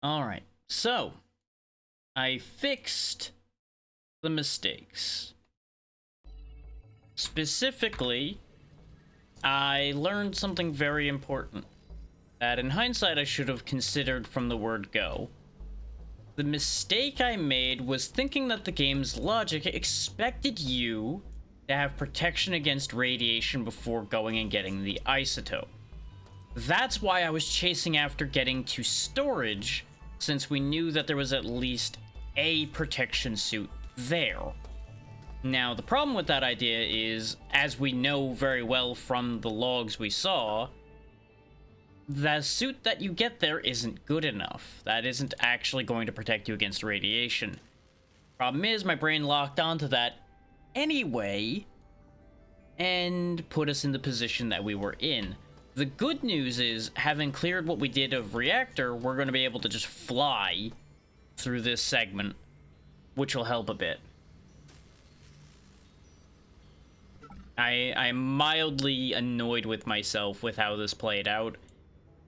Alright, so I fixed the mistakes. Specifically, I learned something very important that in hindsight I should have considered from the word go. The mistake I made was thinking that the game's logic expected you to have protection against radiation before going and getting the isotope. That's why I was chasing after getting to storage, since we knew that there was at least a protection suit there. Now, the problem with that idea is, as we know very well from the logs we saw, the suit that you get there isn't good enough. That isn't actually going to protect you against radiation. Problem is, my brain locked onto that anyway, and put us in the position that we were in. The good news is, having cleared what we did of reactor, we're going to be able to just fly through this segment, which will help a bit. I'm mildly annoyed with myself with how this played out,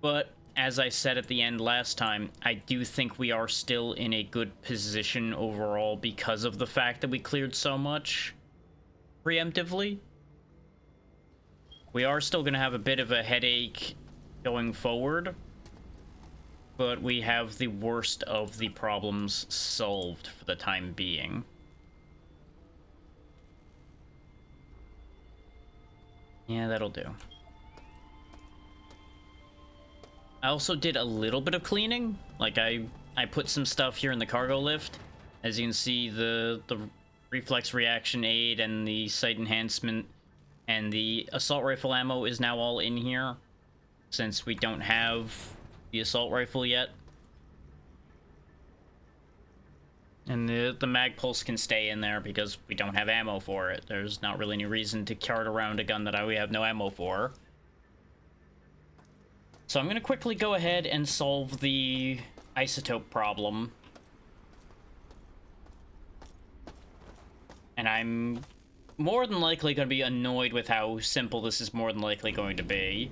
but as I said at the end last time, I do think we are still in a good position overall because of the fact that we cleared so much preemptively. We are still going to have a bit of a headache going forward, but we have the worst of the problems solved for the time being. Yeah, that'll do. I also did a little bit of cleaning. Like, I put some stuff here in the cargo lift. As you can see, the reflex reaction aid and the sight enhancement and the assault rifle ammo is now all in here, since we don't have the assault rifle yet. And the mag pulse can stay in there because we don't have ammo for it. There's not really any reason to cart around a gun that we have no ammo for. So I'm going to quickly go ahead and solve the isotope problem. And I'm more than likely going to be annoyed with how simple this is more than likely going to be.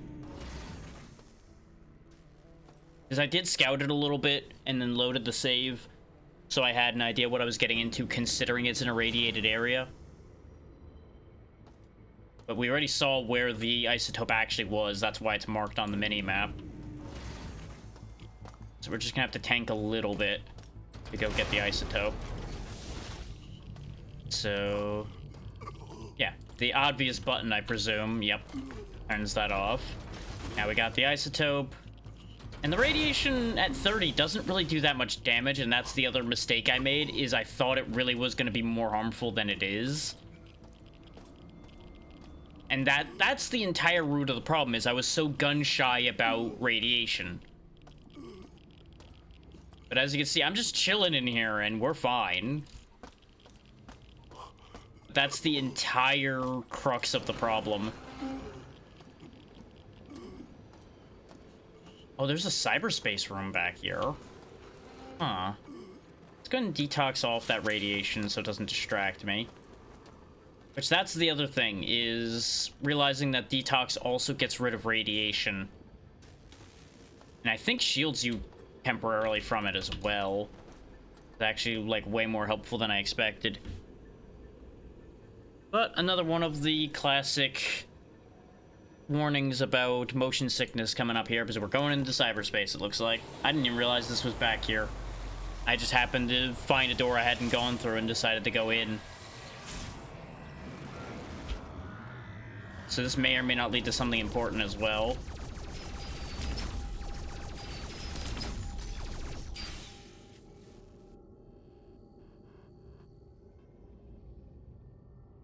Because I did scout it a little bit and then loaded the save, so I had an idea what I was getting into, considering it's an irradiated area. But we already saw where the isotope actually was. That's why it's marked on the mini-map. So we're just gonna have to tank a little bit to go get the isotope. So, yeah, the obvious button, I presume, yep, turns that off. Now we got the isotope. And the radiation at 30 doesn't really do that much damage, and that's the other mistake I made, is I thought it really was going to be more harmful than it is. And that's the entire root of the problem, is I was so gun-shy about radiation. But as you can see, I'm just chilling in here, and we're fine. That's the entire crux of the problem. Oh, there's a cyberspace room back here. Huh. Let's go ahead and detox off that radiation so it doesn't distract me. Which, that's the other thing, is realizing that detox also gets rid of radiation. And I think shields you temporarily from it as well. It's actually, like, way more helpful than I expected. But another one of the classic warnings about motion sickness coming up here, because we're going into cyberspace, it looks like. I didn't even realize this was back here. I just happened to find a door I hadn't gone through and decided to go in. So this may or may not lead to something important as well.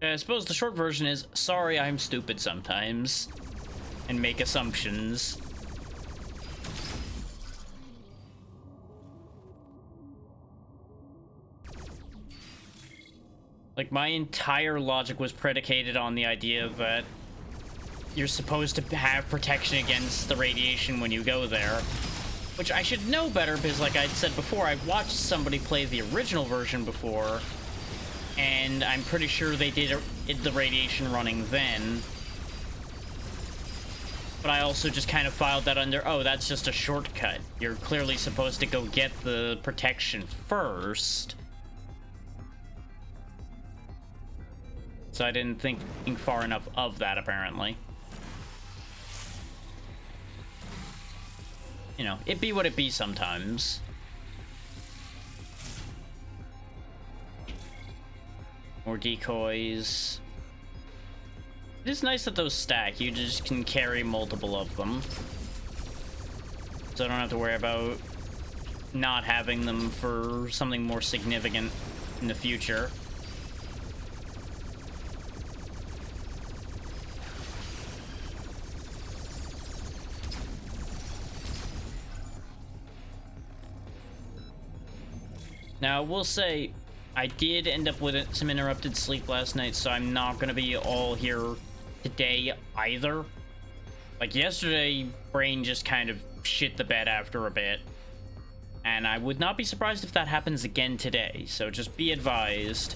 I suppose the short version is, sorry, I'm stupid sometimes. And make assumptions. Like, my entire logic was predicated on the idea that you're supposed to have protection against the radiation when you go there. Which I should know better, because like I said before, I've watched somebody play the original version before, and I'm pretty sure they did the radiation running then. But I also just kind of filed that under, oh, that's just a shortcut. You're clearly supposed to go get the protection first. So I didn't think far enough of that, apparently. You know, it be what it be sometimes. More decoys. It is nice that those stack. You just can carry multiple of them. So I don't have to worry about not having them for something more significant in the future. Now, we'll say I did end up with some interrupted sleep last night, so I'm not going to be all here today either. Like, yesterday, brain just kind of shit the bed after a bit. And I would not be surprised if that happens again today, so just be advised.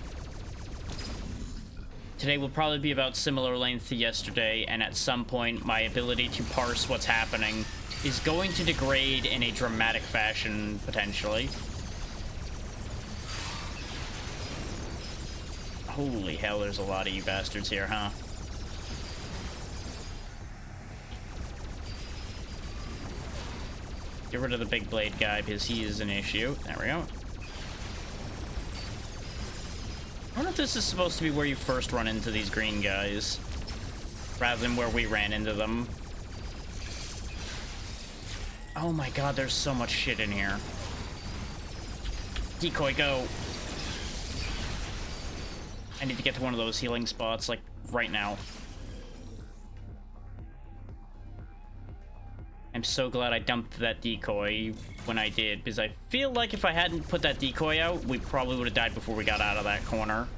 Today will probably be about similar length to yesterday, and at some point, my ability to parse what's happening is going to degrade in a dramatic fashion, potentially. Holy hell, there's a lot of you bastards here, huh? Get rid of the big blade guy, because he is an issue. There we go. I wonder if this is supposed to be where you first run into these green guys, rather than where we ran into them. Oh my god, there's so much shit in here. Decoy, go. I need to get to one of those healing spots, like, right now. I'm so glad I dumped that decoy when I did, because I feel like if I hadn't put that decoy out, we probably would have died before we got out of that corner.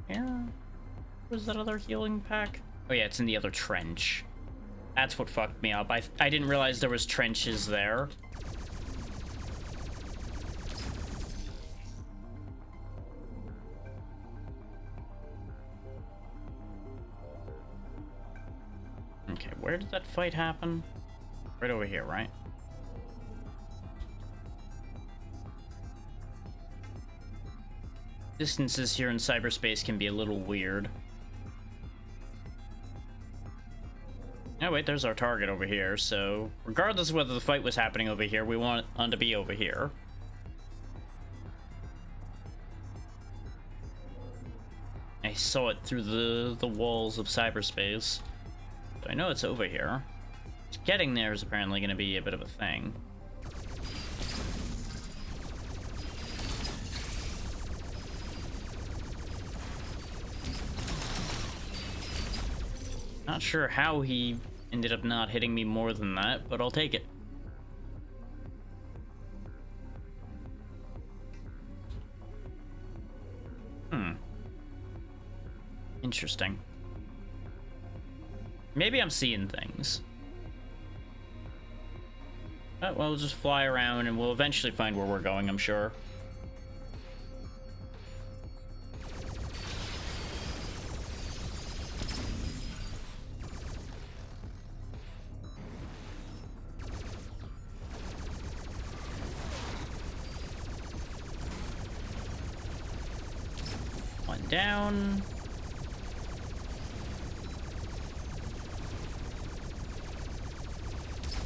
Yeah. Where's that other healing pack? Oh yeah, it's in the other trench. That's what fucked me up. I didn't realize there was trenches there. Okay, where did that fight happen? Right over here, right? Distances here in cyberspace can be a little weird. Oh wait, there's our target over here, so regardless of whether the fight was happening over here, we want on to be over here. I saw it through the walls of cyberspace. So I know it's over here. Getting there is apparently going to be a bit of a thing. Not sure how he ended up not hitting me more than that, but I'll take it. Interesting. Maybe I'm seeing things. Oh, well, we'll just fly around and we'll eventually find where we're going, I'm sure. One down.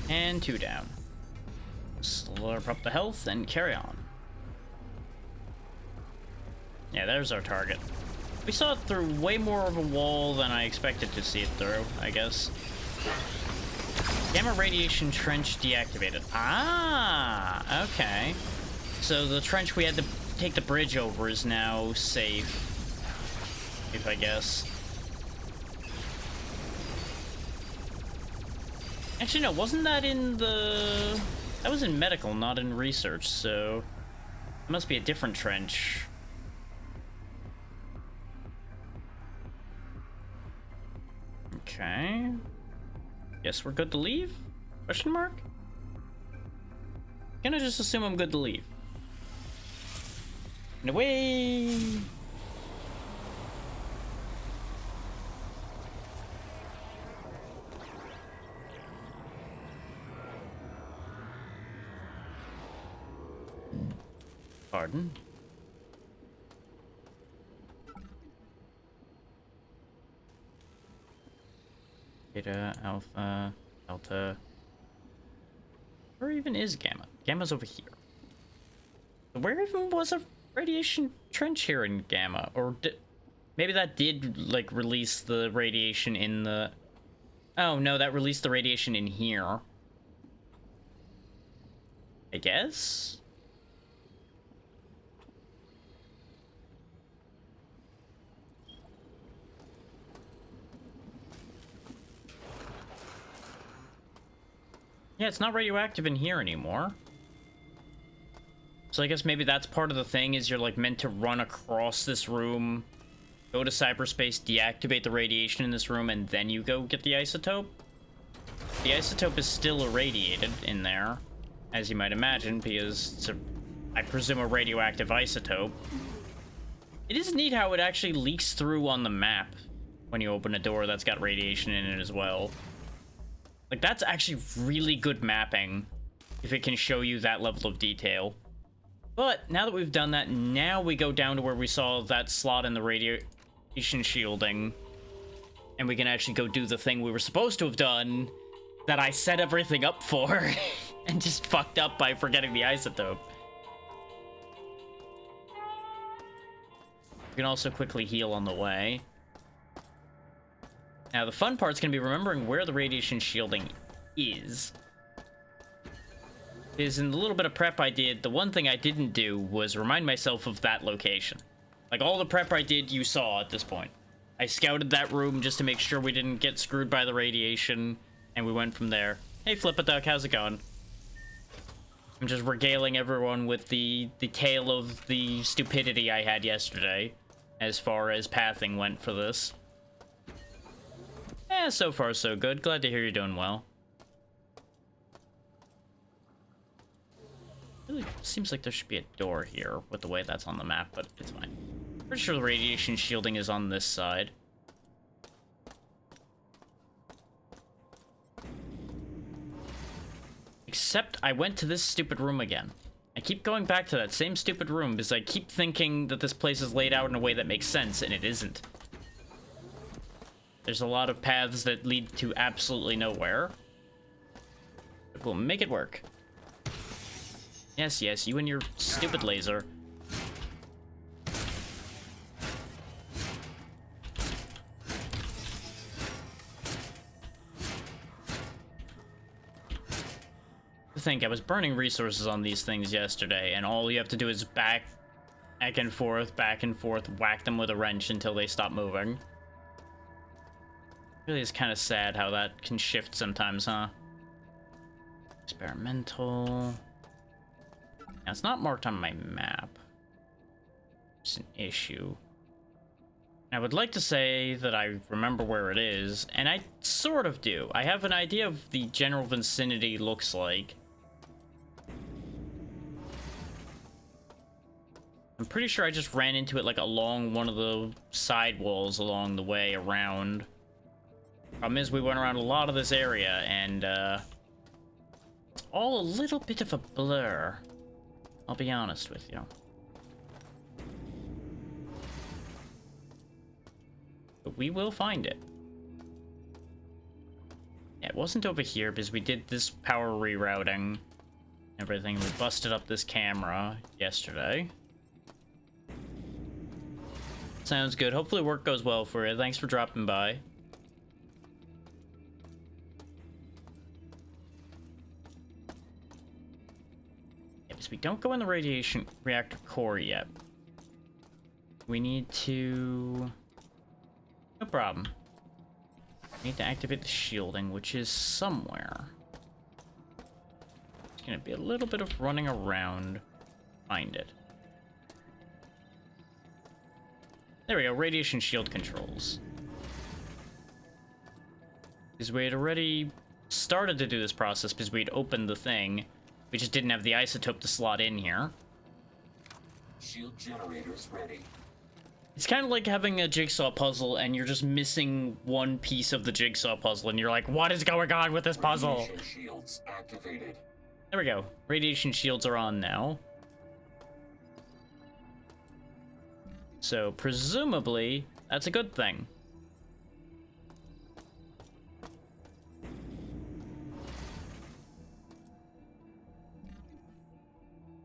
And 2 down. Slurp up the health and carry on. Yeah, there's our target. We saw it through way more of a wall than I expected to see it through, I guess. Gamma radiation trench deactivated. Ah, okay. So the trench we had to take the bridge over is now safe, if I guess. Actually, no, wasn't that in the... That was in medical, not in research, so... It must be a different trench. Okay. Guess we're good to leave? Question mark? Gonna just assume I'm good to leave. And away! Pardon? Beta, alpha, delta. Where even is gamma? Gamma's over here. Where even was a radiation trench here in gamma? Or maybe that did, like, release the radiation in the... Oh, no, that released the radiation in here. I guess? Yeah, it's not radioactive in here anymore. So I guess maybe that's part of the thing, is you're like meant to run across this room, go to cyberspace, deactivate the radiation in this room, and then you go get the isotope. The isotope is still irradiated in there, as you might imagine, because it's I presume a radioactive isotope. It is neat how it actually leaks through on the map when you open a door that's got radiation in it as well. Like, that's actually really good mapping, if it can show you that level of detail. But now that we've done that, now we go down to where we saw that slot in the radiation shielding, and we can actually go do the thing we were supposed to have done, that I set everything up for, and just fucked up by forgetting the isotope. We can also quickly heal on the way. Now, the fun part's gonna be remembering where the radiation shielding is. Because in the little bit of prep I did, the one thing I didn't do was remind myself of that location. Like, all the prep I did, you saw at this point. I scouted that room just to make sure we didn't get screwed by the radiation, and we went from there. Hey, Flip-a-Duck, how's it going? I'm just regaling everyone with the tale of the stupidity I had yesterday, as far as pathing went for this. Eh, so far so good. Glad to hear you're doing well. Really seems like there should be a door here with the way that's on the map, but it's fine. Pretty sure the radiation shielding is on this side. Except I went to this stupid room again. I keep going back to that same stupid room because I keep thinking that this place is laid out in a way that makes sense, and it isn't. There's a lot of paths that lead to absolutely nowhere. But we'll make it work. Yes, yes, you and your stupid laser. I think I was burning resources on these things yesterday, and all you have to do is back and forth, whack them with a wrench until they stop moving. Really is kind of sad how that can shift sometimes, huh? Experimental. Now, it's not marked on my map. It's an issue. I would like to say that I remember where it is, and I sort of do. I have an idea of the general vicinity looks like. I'm pretty sure I just ran into it like along one of the side walls along the way around. Problem is, we went around a lot of this area, and it's all a little bit of a blur. I'll be honest with you. But we will find it. Yeah, it wasn't over here because we did this power rerouting. Everything. We busted up this camera yesterday. Sounds good. Hopefully work goes well for you. Thanks for dropping by. We don't go in the radiation reactor core yet. We need to... No problem. We need to activate the shielding, which is somewhere. It's gonna be a little bit of running around. Find it. There we go, radiation shield controls. Because we had already started to do this process because we'd opened the thing. We just didn't have the isotope to slot in here. Shield generators ready. It's kind of like having a jigsaw puzzle and you're just missing one piece of the jigsaw puzzle and you're like, what is going on with this puzzle? Radiation shields activated. There we go. Radiation shields are on now. So presumably, that's a good thing.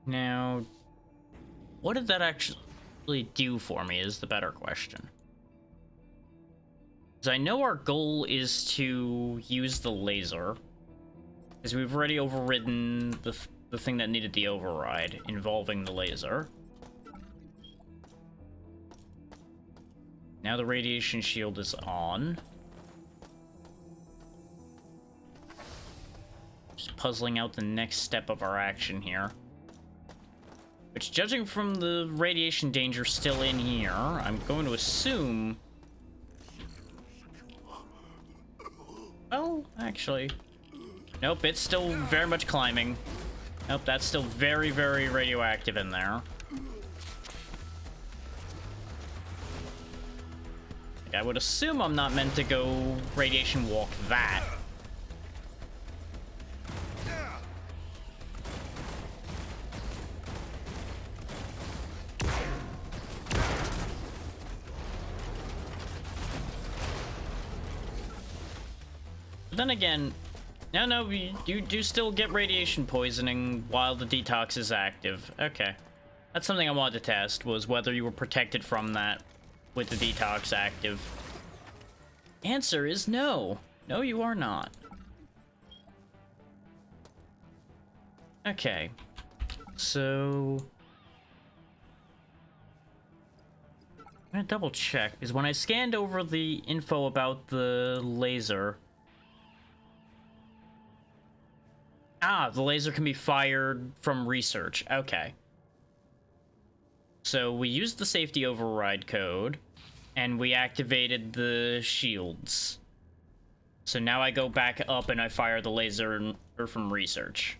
Now, what did that actually do for me is the better question. Because I know our goal is to use the laser, because we've already overridden the thing that needed the override involving the laser. Now the radiation shield is on. Just puzzling out the next step of our action here. Which, judging from the radiation danger still in here, I'm going to assume... Well, actually... Nope, it's still very much climbing. Nope, that's still very, very radioactive in there. I would assume I'm not meant to go radiation walk that. But then again, no, you do still get radiation poisoning while the detox is active. Okay. That's something I wanted to test, was whether you were protected from that with the detox active. Answer is no. No, you are not. Okay. So... I'm gonna double check, because when I scanned over the info about the laser... Ah, the laser can be fired from research. Okay. So we used the safety override code, and we activated the shields. So now I go back up and I fire the laser from research.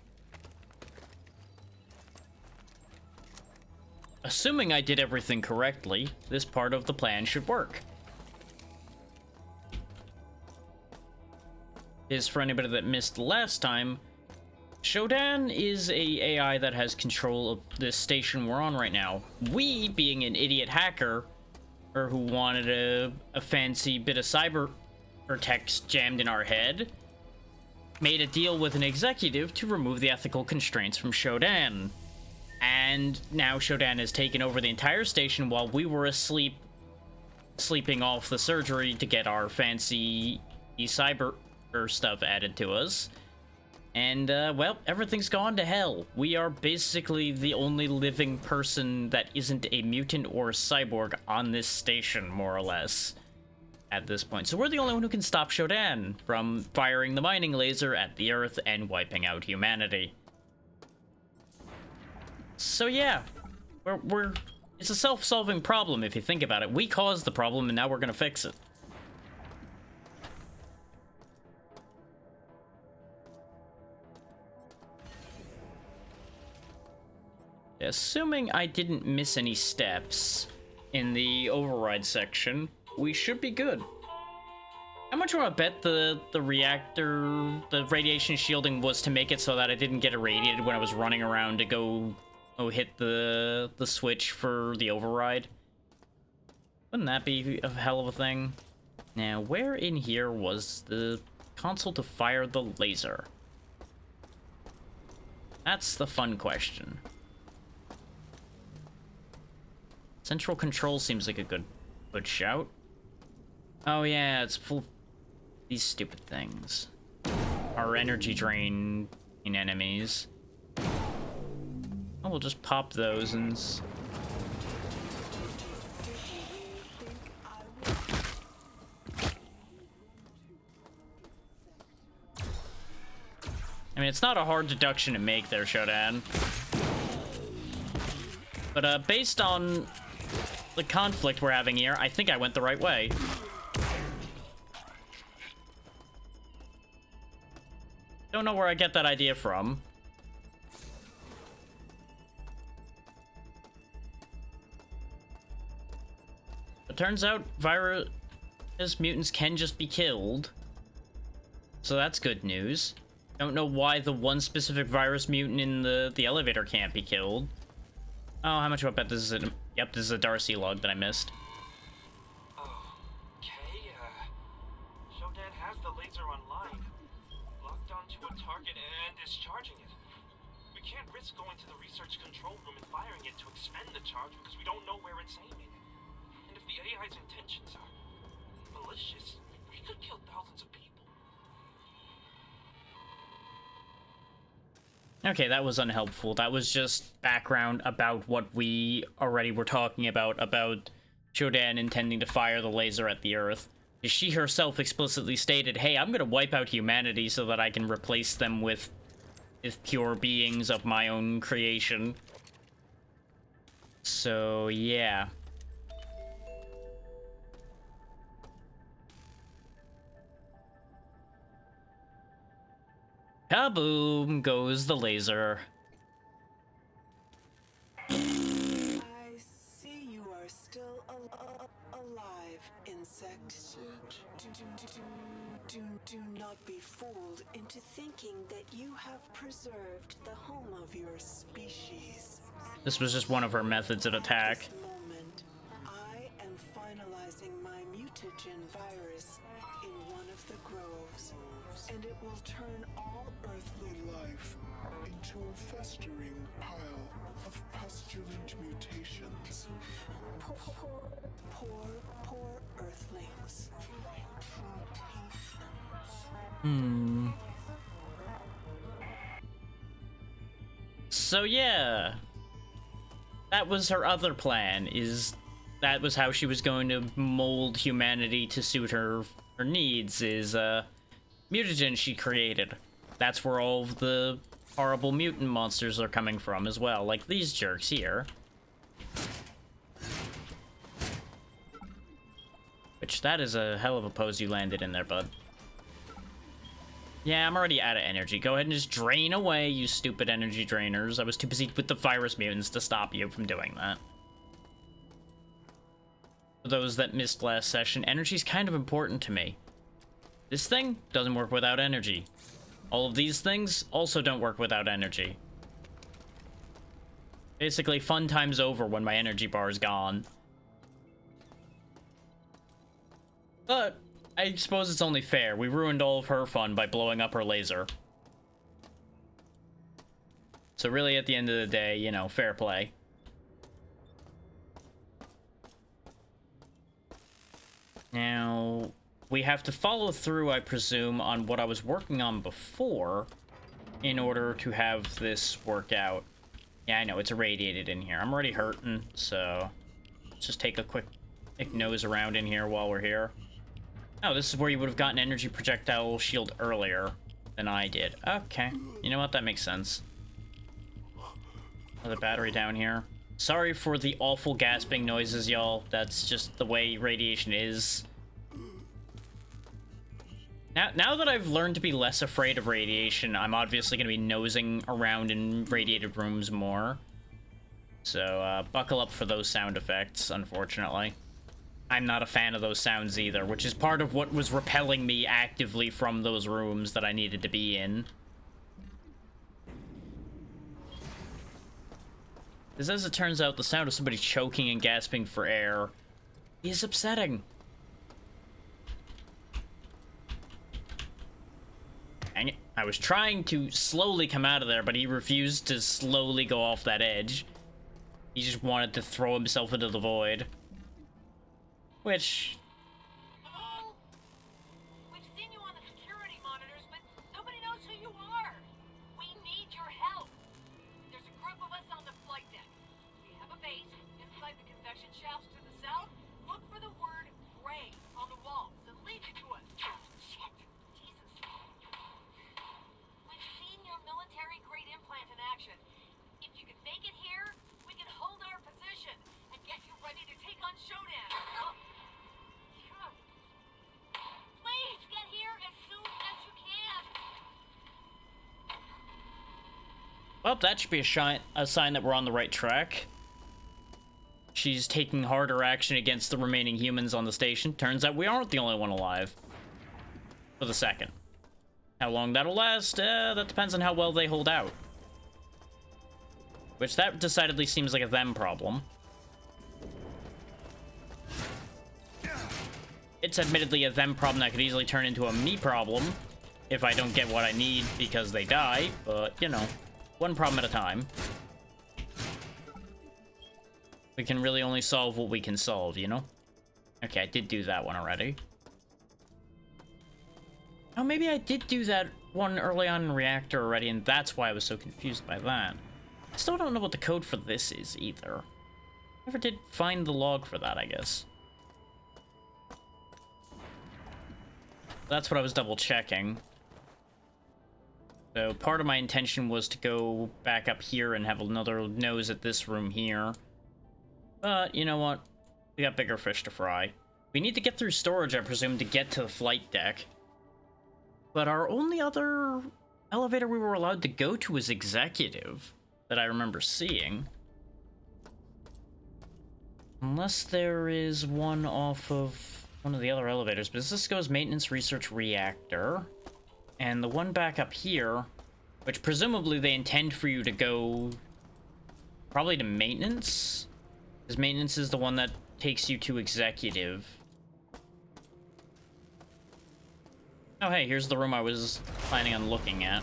Assuming I did everything correctly, this part of the plan should work. For anybody that missed last time, Shodan is a AI that has control of this station we're on right now. We, being an idiot hacker, or who wanted a fancy bit of cyber text jammed in our head, made a deal with an executive to remove the ethical constraints from Shodan. And now Shodan has taken over the entire station while we were asleep, sleeping off the surgery to get our fancy cyber stuff added to us. And, well, everything's gone to hell. We are basically the only living person that isn't a mutant or a cyborg on this station, more or less, at this point. So we're the only one who can stop Shodan from firing the mining laser at the Earth and wiping out humanity. So yeah, it's a self-solving problem if you think about it. We caused the problem and now we're gonna fix it. Assuming I didn't miss any steps in the override section, we should be good. How much do I bet the radiation shielding was to make it so that I didn't get irradiated when I was running around to go hit the switch for the override? Wouldn't that be a hell of a thing? Now, where in here was the console to fire the laser? That's the fun question. Central control seems like a good shout. Oh yeah, it's full of these stupid things. Our energy drain in enemies. Oh, we'll just pop those and... I mean, it's not a hard deduction to make there, Shodan. But, based on the conflict we're having here, I think I went the right way. Don't know where I get that idea from. It turns out virus mutants can just be killed. So that's good news. Don't know why the one specific virus mutant in the elevator can't be killed. Oh, how much do I bet this is Yep, this is a Darcy log that I missed. Okay, Shodan has the laser online, locked onto a target and is charging it. We can't risk going to the research control room and firing it to expend the charge because we don't know where it's aiming. And if the AI's intentions are malicious, we could kill thousands of people. Okay, that was unhelpful. That was just background about what we already were talking about Shodan intending to fire the laser at the Earth. She herself explicitly stated, hey, I'm gonna wipe out humanity so that I can replace them with pure beings of my own creation. So, yeah. Kaboom goes the laser. I see you are still alive, insect. Do not be fooled into thinking that you have preserved the home of your species. This was just one of her methods of attack. At this moment, I am finalizing my mutagen virus in one of the groves, and it will turn all earthly life into a festering pile of pestilent mutations. Poor earthlings. So yeah, that was her other plan, that was how she was going to mold humanity to suit her needs, is mutagen she created. That's where all of the horrible mutant monsters are coming from as well, like these jerks here. Which, that is a hell of a pose you landed in there, bud. Yeah, I'm already out of energy. Go ahead and just drain away, you stupid energy drainers. I was too busy with the virus mutants to stop you from doing that. For those that missed last session, energy's kind of important to me. This thing doesn't work without energy. All of these things also don't work without energy. Basically, fun time's over when my energy bar is gone. But I suppose it's only fair. We ruined all of her fun by blowing up her laser. So really, at the end of the day, you know, fair play. Now, we have to follow through, I presume, on what I was working on before in order to have this work out. Yeah, I know, it's irradiated in here. I'm already hurting, so let's just take a quick nose around in here while we're here. Oh, this is where you would have gotten energy projectile shield earlier than I did. Okay, you know what? That makes sense. Another battery down here. Sorry for the awful gasping noises, y'all. That's just the way radiation is. Now that I've learned to be less afraid of radiation, I'm obviously going to be nosing around in radiated rooms more. So, buckle up for those sound effects, unfortunately. I'm not a fan of those sounds either, which is part of what was repelling me actively from those rooms that I needed to be in. Because as it turns out, the sound of somebody choking and gasping for air is upsetting. Dang it. I was trying to slowly come out of there, but he refused to slowly go off that edge. He just wanted to throw himself into the void. Which... Hello? We've seen you on the security monitors, but nobody knows who you are. We need your help. There's a group of us on the flight deck. We have a base inside the convection shafts to the south. Look for the word Ray on the wall. It'll lead you to us. Shit. Jesus. We've seen your military-grade implant in action. If you can make it here, we can hold our position and get you ready to take on Shodan. Please get here as soon as you can. Well, that should be a sign that we're on the right track. She's taking harder action against the remaining humans on the station. Turns out we aren't the only one alive. For the second. How long that'll last, that depends on how well they hold out. Which, that decidedly seems like a them problem. It's admittedly a them problem that could easily turn into a me problem if I don't get what I need because they die, but, you know, one problem at a time. We can really only solve what we can solve, you know? Okay, I did do that one already. Oh, maybe I did do that one early on in Reactor already, and that's why I was so confused by that. I still don't know what the code for this is, either. Never did find the log for that, I guess. That's what I was double-checking. So part of my intention was to go back up here and have another nose at this room here. But, you know what? We got bigger fish to fry. We need to get through storage, I presume, to get to the flight deck. But our only other elevator we were allowed to go to was Executive, that I remember seeing. Unless there is one off of one of the other elevators. But this goes Maintenance Research Reactor. And the one back up here, which presumably they intend for you to go probably to Maintenance? Because Maintenance is the one that takes you to Executive. Oh, hey, here's the room I was planning on looking at.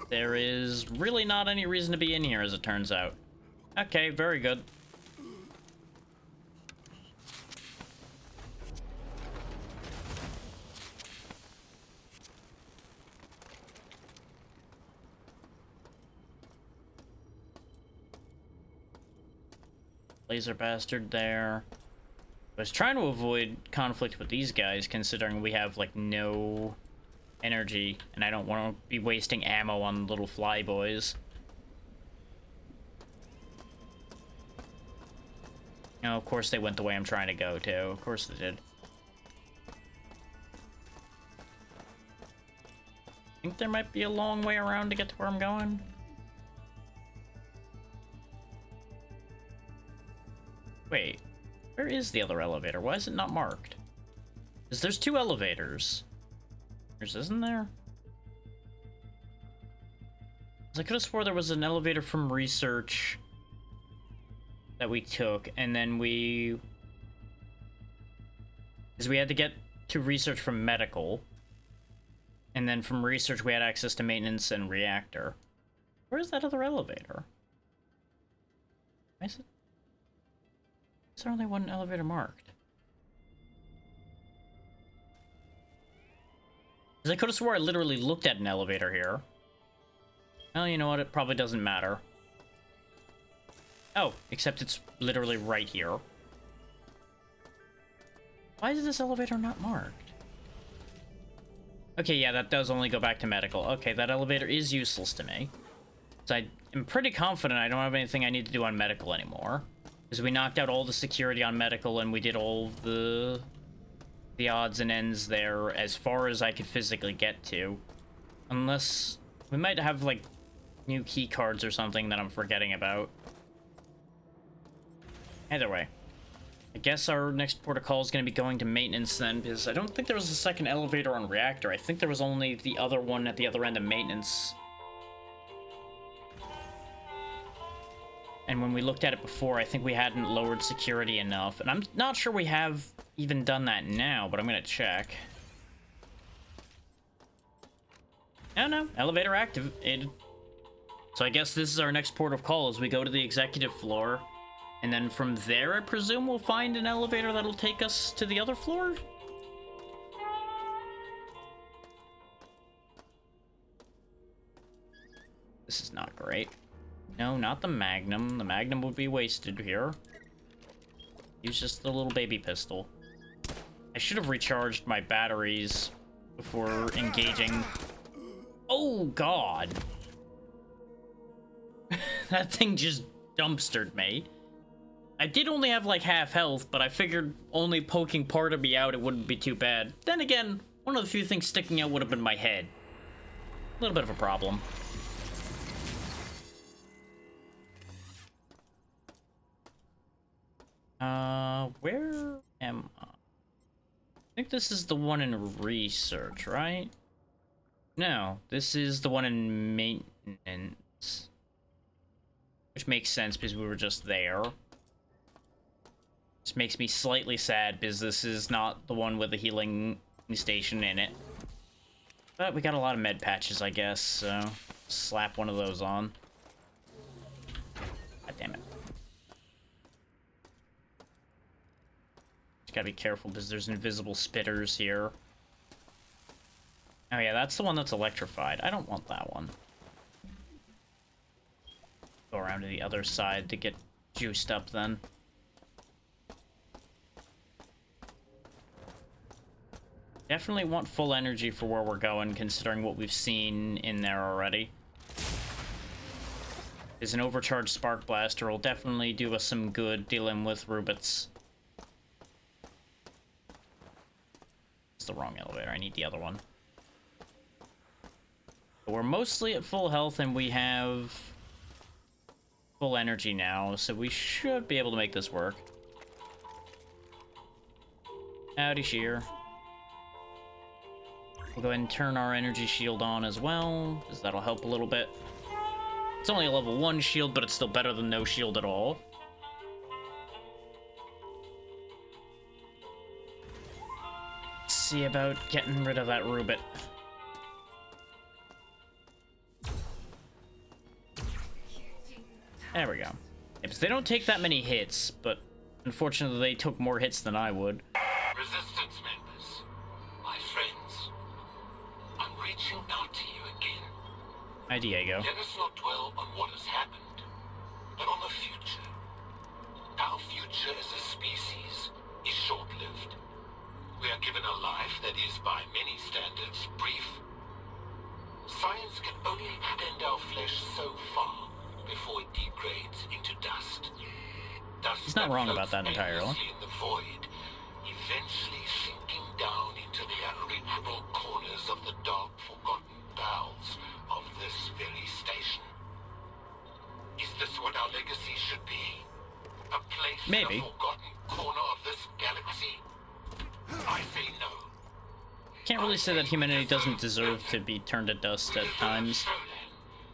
There is really not any reason to be in here, as it turns out. Okay, very good. Laser bastard there. I was trying to avoid conflict with these guys, considering we have, like, no energy, and I don't want to be wasting ammo on little flyboys. Oh, of course they went the way I'm trying to go, too. Of course they did. I think there might be a long way around to get to where I'm going. Wait, where is the other elevator? Why is it not marked? Because there's two elevators. Isn't there? 'Cause I could have swore there was an elevator from research that we took, and then because we had to get to research from medical, and then from research we had access to maintenance and reactor. Where's that other elevator? Why is there only one elevator marked? Because I could have swore I literally looked at an elevator here. Well, you know what? It probably doesn't matter. Oh, except it's literally right here. Why is this elevator not marked? Okay, yeah, that does only go back to medical. Okay, that elevator is useless to me. So I am pretty confident I don't have anything I need to do on medical anymore. Because we knocked out all the security on medical and we did all of the odds and ends there as far as I could physically get to. Unless we might have, like, new key cards or something that I'm forgetting about. Either way, I guess our next port of call is going to be going to maintenance then, because I don't think there was a second elevator on reactor. I think there was only the other one at the other end of maintenance. And when we looked at it before, I think we hadn't lowered security enough. And I'm not sure we have even done that now, but I'm going to check. Oh no, elevator activated. So I guess this is our next port of call as we go to the executive floor. And then from there, I presume we'll find an elevator that'll take us to the other floor? This is not great. No, not the Magnum. The Magnum would be wasted here. Use just the little baby pistol. I should have recharged my batteries before engaging. Oh, God. That thing just dumpstered me. I did only have like half health, but I figured only poking part of me out, it wouldn't be too bad. Then again, one of the few things sticking out would have been my head. A little bit of a problem. Where am I? I think this is the one in research, right? No, this is the one in maintenance. Which makes sense because we were just there. Which makes me slightly sad because this is not the one with the healing station in it. But we got a lot of med patches, I guess, so slap one of those on. God damn it. Just gotta be careful because there's invisible spitters here. Oh yeah, that's the one that's electrified. I don't want that one. Go around to the other side to get juiced up then. Definitely want full energy for where we're going, considering what we've seen in there already. Is an overcharged Spark Blaster will definitely do us some good dealing with Rubits. It's the wrong elevator, I need the other one. But we're mostly at full health and we have full energy now, so we should be able to make this work. Howdy, Sheer. We'll go ahead and turn our energy shield on as well, because that'll help a little bit. It's only a level 1 shield, but it's still better than no shield at all. Let's see about getting rid of that Rubit. There we go. Yeah, because they don't take that many hits, but unfortunately they took more hits than I would. Resistance members, my friends, I'm reaching out to you again. Hi, Diego. Let us not dwell on what has happened, but on the future. Our future as a species is short-lived. We are given a life that is, by many standards, brief. Science can only extend our flesh so far before it degrades into dust. Dust He's not wrong about that floats entirely. endlessly in the void, eventually sinking down into the unreachable corners of the dark, forgotten bowels of this very station. Is this what our legacy should be? A place Maybe. in a forgotten corner of this galaxy? I say no. Can't really say that humanity doesn't deserve to be turned to dust at times.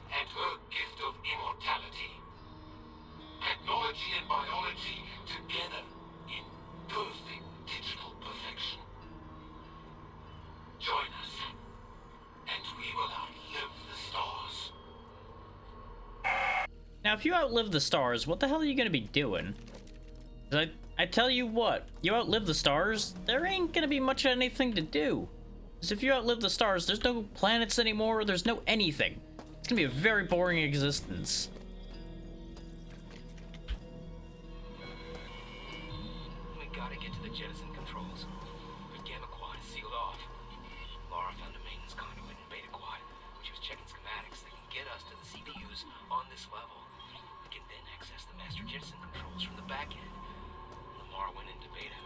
And her gift of immortality. Technology and biology together in perfect digital perfection. Join us, and we will outlive the stars. Now, if you outlive the stars, what the hell are you gonna be doing? 'Cause I tell you what, you outlive the stars, there ain't gonna be much of anything to do. Because if you outlive the stars, there's no planets anymore, there's no anything. It's gonna be a very boring existence. We gotta get to the jettison controls. The Gamma Quad is sealed off. Lara found a maintenance conduit in Beta Quad. She was checking schematics that can get us to the CPUs on this level. We can then access the master jettison controls from the back end. Lamar went into Beta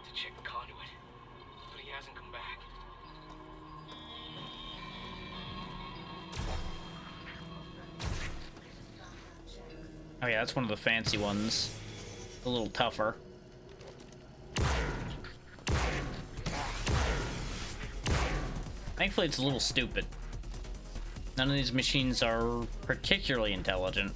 to check the conduit, but he hasn't come back. Oh yeah, that's one of the fancy ones. A little tougher. Thankfully, it's a little stupid. None of these machines are particularly intelligent.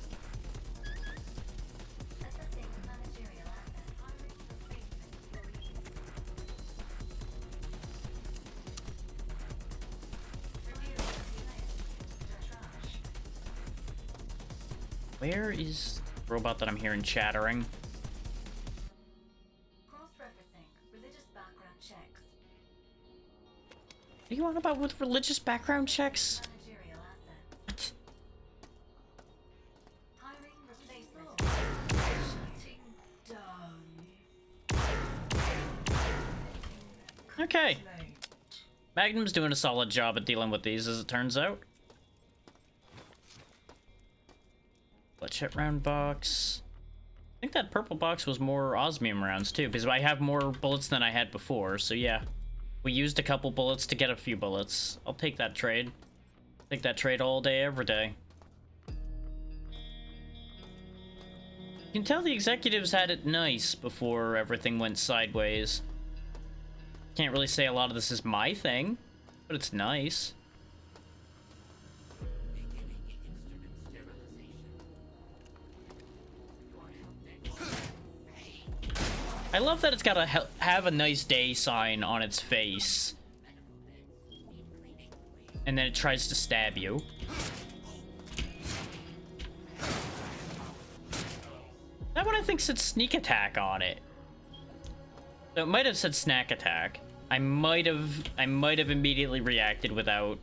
Where is the robot that I'm hearing chattering? Cross-referencing religious background checks. What do you want about with religious background checks? Managerial asset. What? Hiring replacement. Shutting down. Okay. Magnum's doing a solid job at dealing with these, as it turns out. Bloodshot round box. I think that purple box was more osmium rounds too, because I have more bullets than I had before, so yeah. We used a couple bullets to get a few bullets. I'll take that trade. Take that trade all day, every day. You can tell the executives had it nice before everything went sideways. Can't really say a lot of this is my thing, but it's nice. I love that it's got a have a nice day sign on its face. And then it tries to stab you. That one I think said sneak attack on it. So it might have said snack attack. I might have immediately reacted without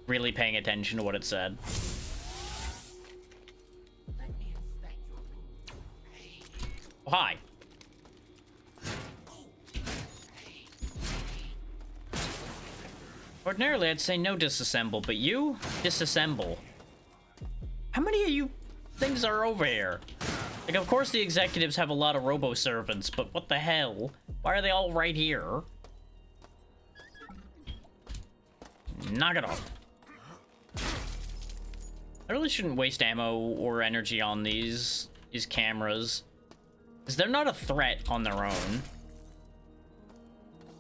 really paying attention to what it said. Oh, hi. Ordinarily, I'd say no disassemble, but you disassemble. How many of you things are over here? Like, of course the executives have a lot of robo-servants, but what the hell? Why are they all right here? Knock it off. I really shouldn't waste ammo or energy on these cameras, because they're not a threat on their own.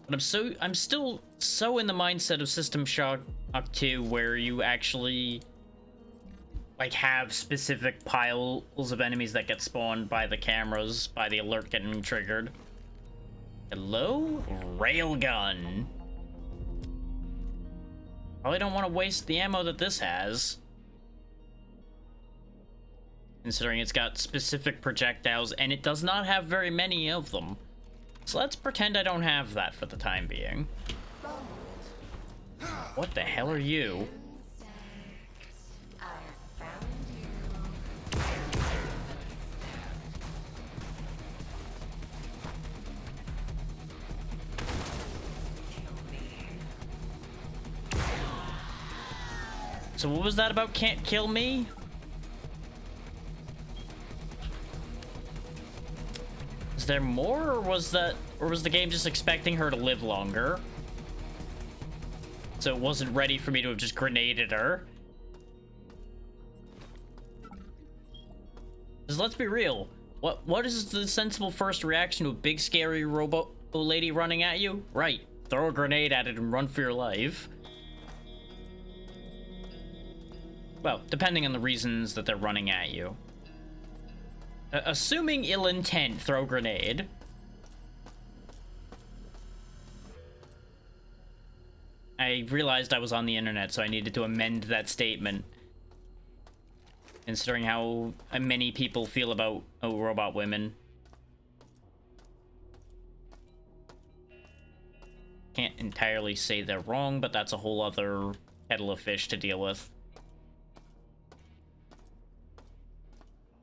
But I'm still so in the mindset of System Shock 2, where you actually like have specific piles of enemies that get spawned by the cameras, by the alert getting triggered. Hello? Railgun. Probably don't want to waste the ammo that this has, considering it's got specific projectiles and it does not have very many of them. So let's pretend I don't have that for the time being. What the hell are you? So what was that about can't kill me? Is there more, or was the game just expecting her to live longer? So it wasn't ready for me to have just grenaded her. Because let's be real, what is the sensible first reaction to a big scary robot lady running at you? Right, throw a grenade at it and run for your life. Well, depending on the reasons that they're running at you. Assuming ill intent, throw grenade. I realized I was on the internet, so I needed to amend that statement. Considering how many people feel about robot women. Can't entirely say they're wrong, but that's a whole other kettle of fish to deal with.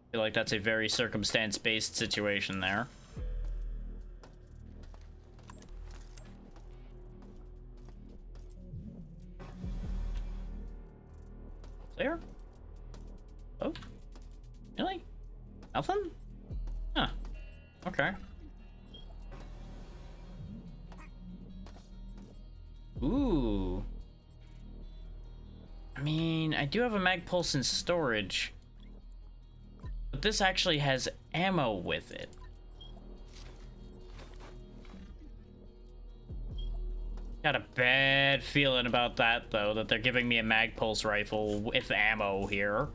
I feel like that's a very circumstance-based situation there. There? Oh? Really? Nothing? Huh. Okay. Ooh. I mean, I do have a mag pulse in storage. But this actually has ammo with it. Got a bad feeling about that, though, that they're giving me a mag pulse rifle with ammo here.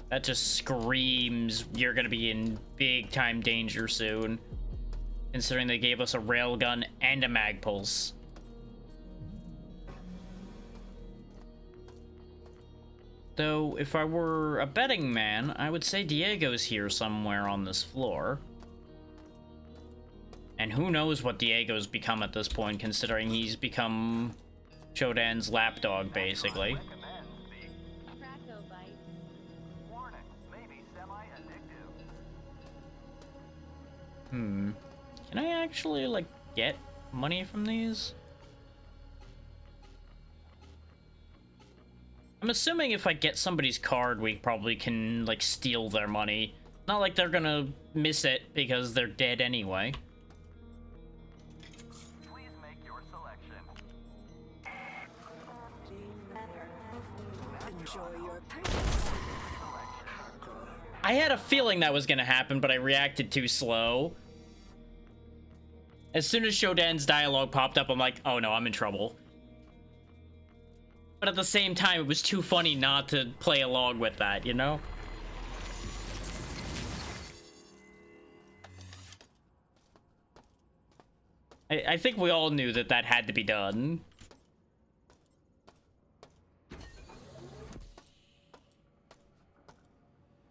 That just screams you're gonna be in big time danger soon, considering they gave us a railgun and a mag pulse. Though, if I were a betting man, I would say Diego's here somewhere on this floor. And who knows what Diego's become at this point, considering he's become Shodan's lapdog, basically. Can I actually, like, get money from these? I'm assuming if I get somebody's card, we probably can, like, steal their money. Not like they're gonna miss it because they're dead anyway. Please make your selection. Enjoy your purchase. I had a feeling that was gonna happen, but I reacted too slow. As soon as Shodan's dialogue popped up, I'm like, oh no, I'm in trouble. But at the same time, it was too funny not to play along with that, you know? I think we all knew that that had to be done.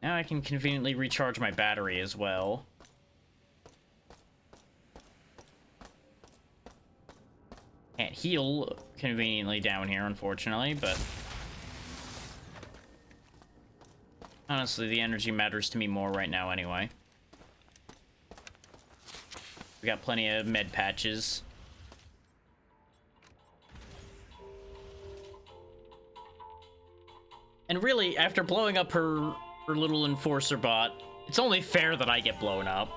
Now I can conveniently recharge my battery as well. Can't heal conveniently down here, unfortunately, but... honestly, the energy matters to me more right now anyway. We got plenty of med patches. And really, after blowing up her little enforcer bot, it's only fair that I get blown up.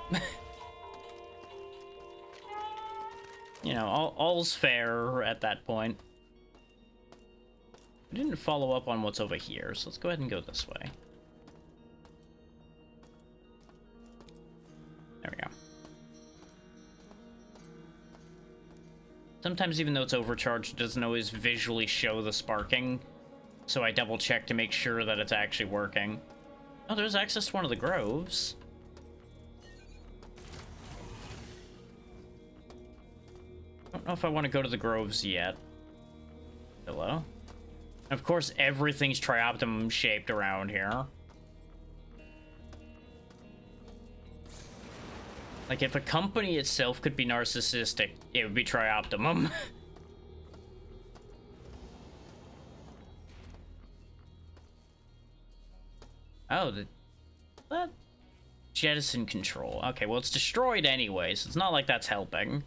You know, all's fair at that point. I didn't follow up on what's over here, so let's go ahead and go this way. There we go. Sometimes even though it's overcharged, it doesn't always visually show the sparking, so I double check to make sure that it's actually working. Oh, there's access to one of the groves. I don't know if I want to go to the groves yet. Hello? Of course, everything's Trioptimum shaped around here. Like, if a company itself could be narcissistic, it would be Trioptimum. Oh, that jettison control. Okay, well, it's destroyed anyway, so it's not like that's helping.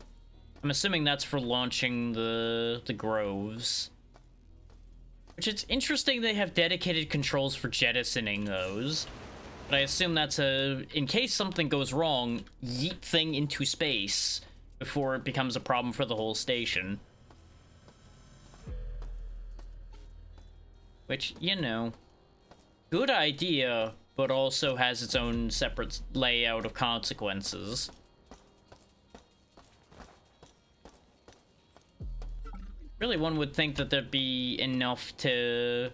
I'm assuming that's for launching the groves. Which, it's interesting they have dedicated controls for jettisoning those. But I assume that's in case something goes wrong, yeet thing into space before it becomes a problem for the whole station. Which, you know, good idea, but also has its own separate layout of consequences. Really, one would think that there'd be enough to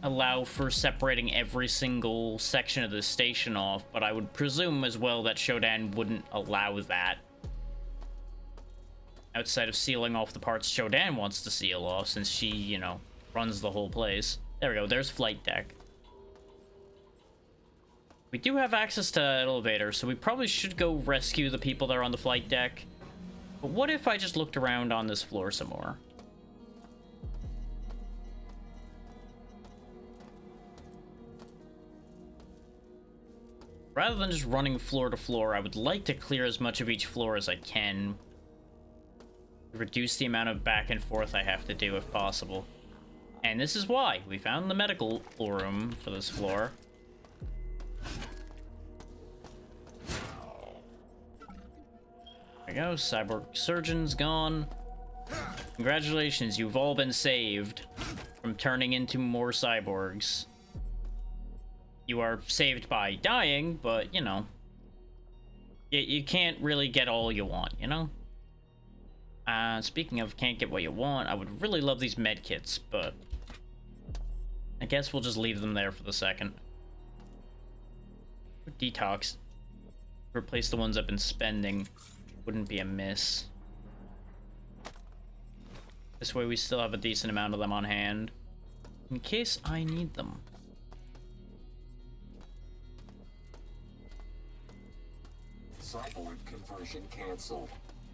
allow for separating every single section of the station off, but I would presume as well that Shodan wouldn't allow that. Outside of sealing off the parts Shodan wants to seal off, since she, you know, runs the whole place. There we go, there's flight deck. We do have access to elevators, so we probably should go rescue the people that are on the flight deck. But what if I just looked around on this floor some more? Rather than just running floor to floor, I would like to clear as much of each floor as I can. Reduce the amount of back and forth I have to do if possible. And this is why we found the medical room for this floor. There we go, cyborg surgeon's gone. Congratulations, you've all been saved from turning into more cyborgs. You are saved by dying, but, you know, you can't really get all you want, you know? Speaking of can't get what you want, I would really love these med kits, but I guess we'll just leave them there for the second. Detox. Replace the ones I've been spending. Wouldn't be amiss. This way we still have a decent amount of them on hand, in case I need them. Cyborg conversion canceled.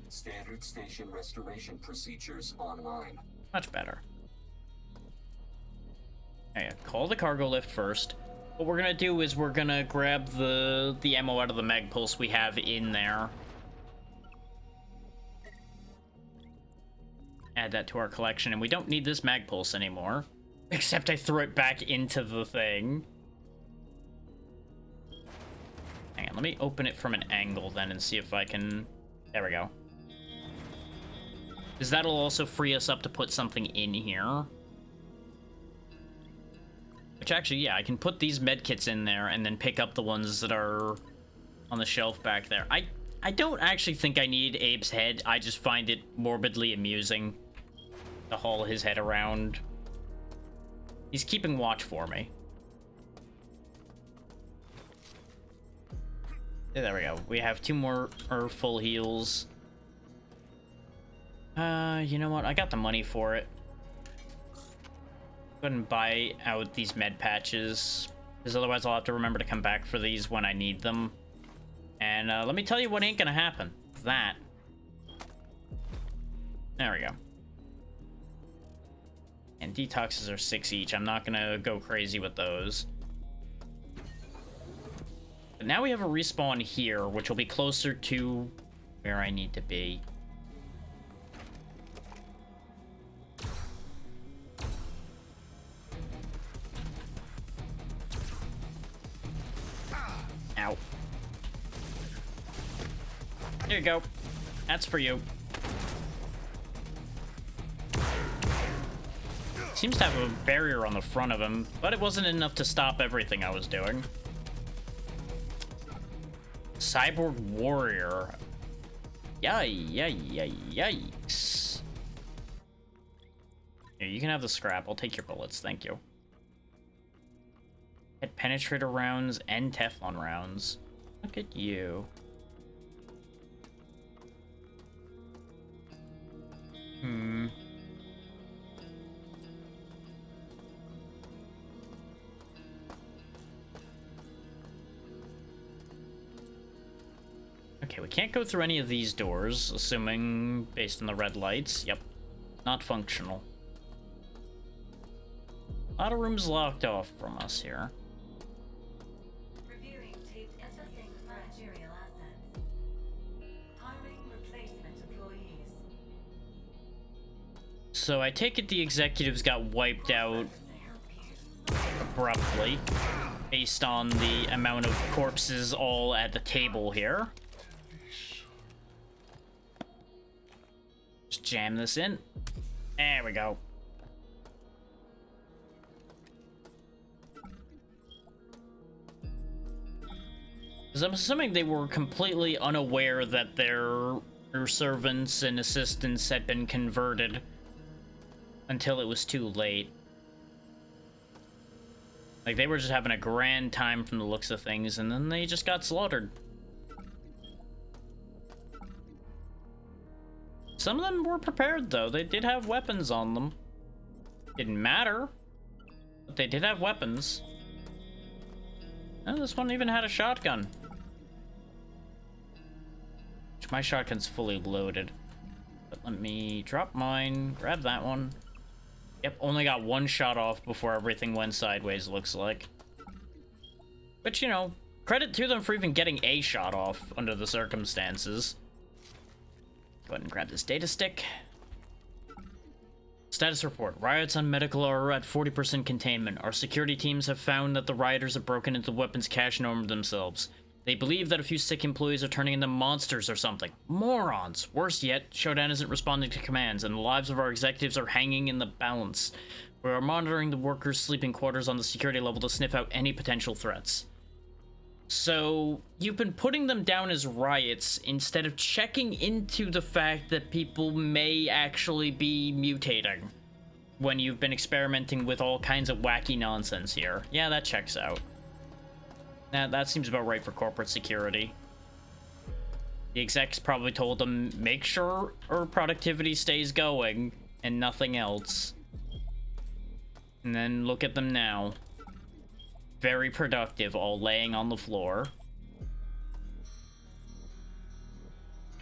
Standard station restoration procedures online. Much better. Okay, call the cargo lift first. What we're gonna do is we're gonna grab the ammo out of the mag pulse we have in there. Add that to our collection, and we don't need this mag pulse anymore. Except I threw it back into the thing. Hang on, let me open it from an angle then and see if I can... There we go. Because that'll also free us up to put something in here. Which actually, yeah, I can put these medkits in there and then pick up the ones that are on the shelf back there. I don't actually think I need Abe's head. I just find it morbidly amusing to haul his head around. He's keeping watch for me. There we go. We have 2 more full heals. You know what? I got the money for it. Go ahead and buy out these med patches, because otherwise I'll have to remember to come back for these when I need them. And let me tell you what ain't gonna happen. That. There we go. And detoxes are 6 each. I'm not gonna go crazy with those. But now we have a respawn here, which will be closer to where I need to be. Ow. There you go. That's for you. Seems to have a barrier on the front of him, but it wasn't enough to stop everything I was doing. Cyborg warrior. Yikes. Here, you can have the scrap. I'll take your bullets, thank you. Get penetrator rounds and Teflon rounds. Look at you. Okay, we can't go through any of these doors, assuming based on the red lights. Yep, not functional. A lot of rooms locked off from us here. Reviewing taped assessing managerial assets. Hiring replacement employees. So I take it the executives got wiped out abruptly, based on the amount of corpses all at the table here. Just jam this in. There we go. Because I'm assuming they were completely unaware that their servants and assistants had been converted until it was too late. Like, they were just having a grand time from the looks of things, and then they just got slaughtered. Some of them were prepared, though. They did have weapons on them. Didn't matter, but they did have weapons. Oh, this one even had a shotgun. Which my shotgun's fully loaded. But let me drop mine, grab that one. Yep, only got 1 shot off before everything went sideways, looks like. But, you know, credit to them for even getting a shot off under the circumstances. Go ahead and grab this data stick. Status report. Riots on Medical are at 40% containment. Our security teams have found that the rioters have broken into the weapons cache and armed themselves. They believe that a few sick employees are turning into monsters or something. Morons! Worse yet, Shodan isn't responding to commands, and the lives of our executives are hanging in the balance. We are monitoring the workers' sleeping quarters on the security level to sniff out any potential threats. So, you've been putting them down as riots instead of checking into the fact that people may actually be mutating when you've been experimenting with all kinds of wacky nonsense here. Yeah, that checks out. That seems about right for corporate security. The execs probably told them, make sure our productivity stays going and nothing else. And then look at them now. Very productive, all laying on the floor.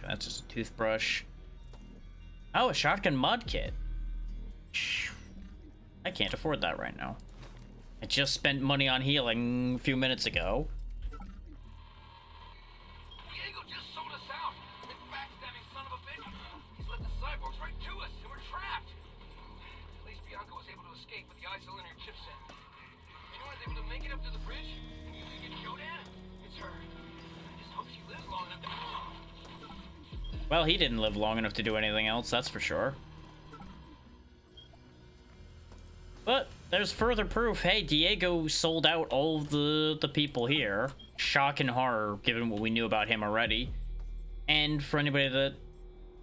That's just a toothbrush. Oh, a shotgun mod kit. I can't afford that right now. I just spent money on healing a few minutes ago. Diego just sold us out. That backstabbing son of a bitch. He's led the cyborgs right to us, and we're trapped. At least Bianca was able to escape with the isolinear chipset. Anyone's able to make it up to the bridge? And you can get Shodan? It's her. I just hope she lives long enough to... Well, he didn't live long enough to do anything else, that's for sure. But there's further proof. Hey, Diego sold out all of the people here. Shock and horror, given what we knew about him already. And for anybody that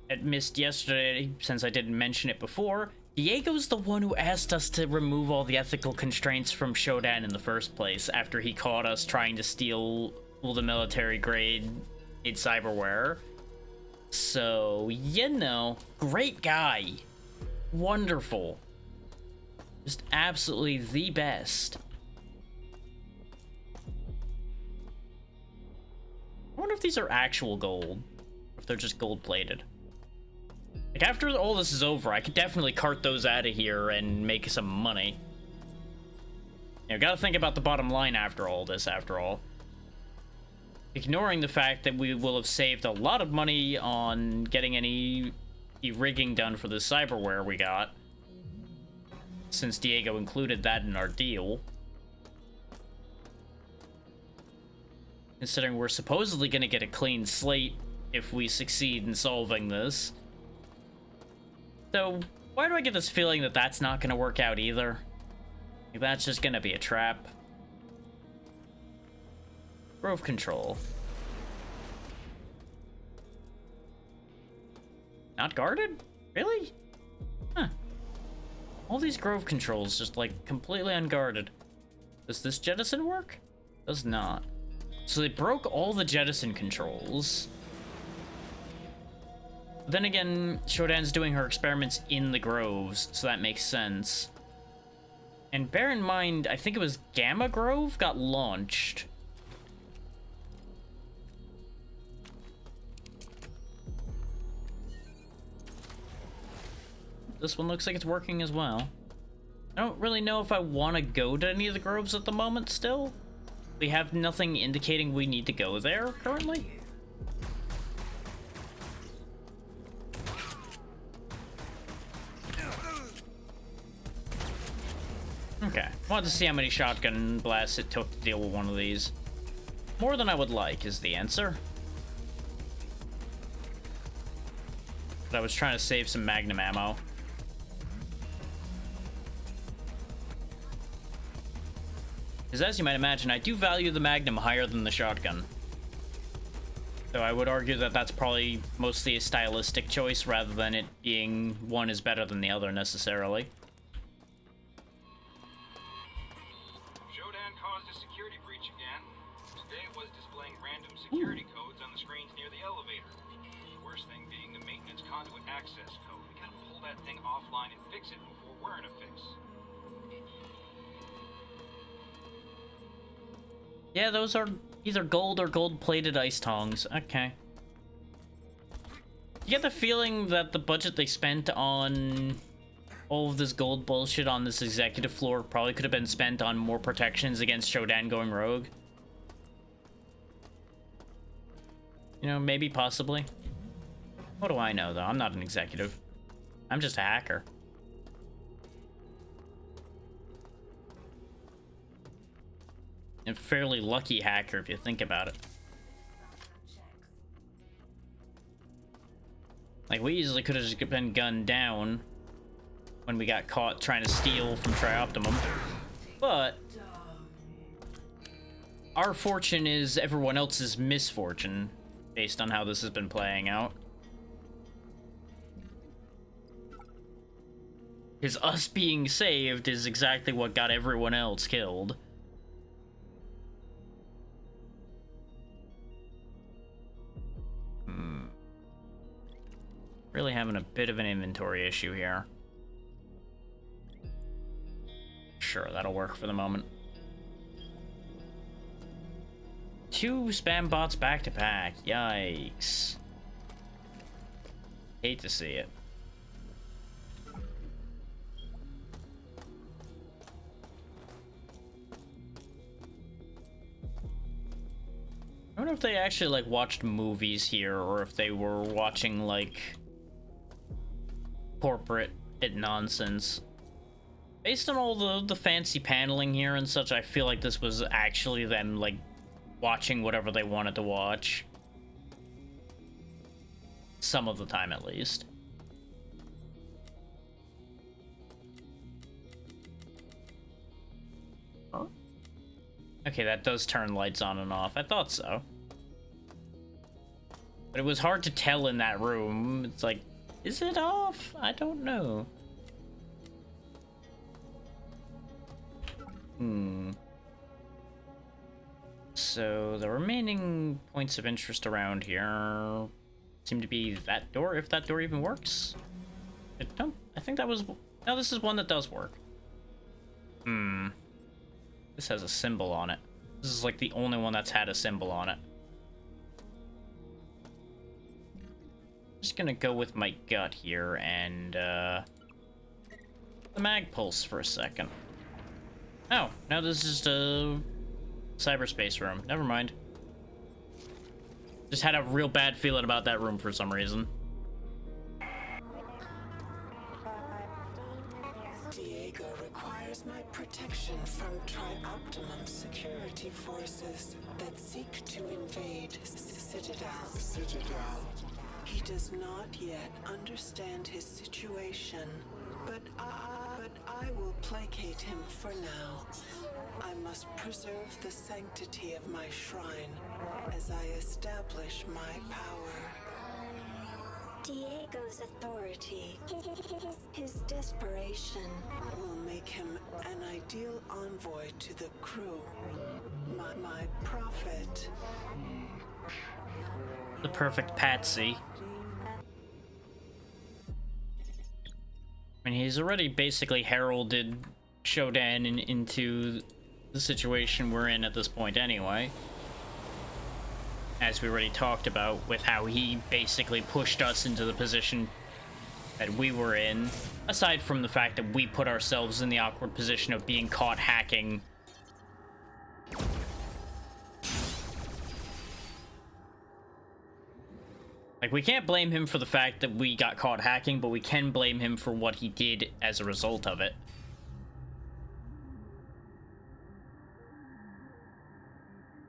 had missed yesterday, since I didn't mention it before, Diego's the one who asked us to remove all the ethical constraints from Shodan in the first place, after he caught us trying to steal all the military grade it's cyberware. So, you know, great guy. Wonderful. Just absolutely the best. I wonder if these are actual gold, or if they're just gold plated. Like, after all this is over, I could definitely cart those out of here and make some money. You know, gotta think about the bottom line after all this, after all. Ignoring the fact that we will have saved a lot of money on getting any rigging done for the cyberware we got, since Diego included that in our deal. Considering we're supposedly gonna get a clean slate if we succeed in solving this. So, why do I get this feeling that that's not gonna work out either? Like, that's just gonna be a trap. Grove control. Not guarded? Really? Huh. All these grove controls just, like, completely unguarded. Does this jettison work? Does not. So they broke all the jettison controls. Then again, Shodan's doing her experiments in the groves, so that makes sense. And bear in mind, I think it was Gamma Grove got launched. This one looks like it's working as well. I don't really know if I want to go to any of the groves at the moment still. We have nothing indicating we need to go there currently. Okay, wanted to see how many shotgun blasts it took to deal with one of these. More than I would like is the answer. But I was trying to save some magnum ammo. Because as you might imagine, I do value the magnum higher than the shotgun. So I would argue that that's probably mostly a stylistic choice rather than it being one is better than the other necessarily. Shodan caused a security breach again. Today it was displaying random security codes on the screens near the elevator. The worst thing being the maintenance conduit access code. We gotta pull that thing offline and fix it before we're in a fix. Yeah, those are either gold or gold-plated ice tongs. Okay. You get the feeling that the budget they spent on all of this gold bullshit on this executive floor probably could have been spent on more protections against Shodan going rogue. You know, maybe, possibly. What do I know, though? I'm not an executive. I'm just a hacker. A fairly lucky hacker, if you think about it. Like, we easily could have just been gunned down when we got caught trying to steal from Trioptimum. But our fortune is everyone else's misfortune, based on how this has been playing out. Because us being saved is exactly what got everyone else killed. Really having a bit of an inventory issue here. Sure, that'll work for the moment. 2 spam bots back to back. Yikes. Hate to see it. I wonder if they actually, like, watched movies here, or if they were watching, like, corporate nonsense. Based on all the fancy paneling here and such, I feel like this was actually them, like, watching whatever they wanted to watch. Some of the time, at least. Huh? Okay, that does turn lights on and off. I thought so. But it was hard to tell in that room. It's like, is it off? I don't know. so the remaining points of interest around here seem to be that door, if that door even works. I think that was... No, this is one that does work. This has a symbol on it. This is like the only one that's had a symbol on it. Just gonna go with my gut here and the mag pulse for a second. Oh, no, this is just a cyberspace room. Never mind. Just had a real bad feeling about that room for some reason. Diego requires my protection from Tri-Optimum security forces that seek to invade Citadel. He does not yet understand his situation, but I will placate him for now. I must preserve the sanctity of my shrine as I establish my power. Diego's authority, his desperation, will make him an ideal envoy to the crew. My prophet. The perfect patsy. I mean, he's already basically heralded Shodan into the situation we're in at this point anyway. As we already talked about, with how he basically pushed us into the position that we were in, aside from the fact that we put ourselves in the awkward position of being caught hacking. Like, we can't blame him for the fact that we got caught hacking, but we can blame him for what he did as a result of it.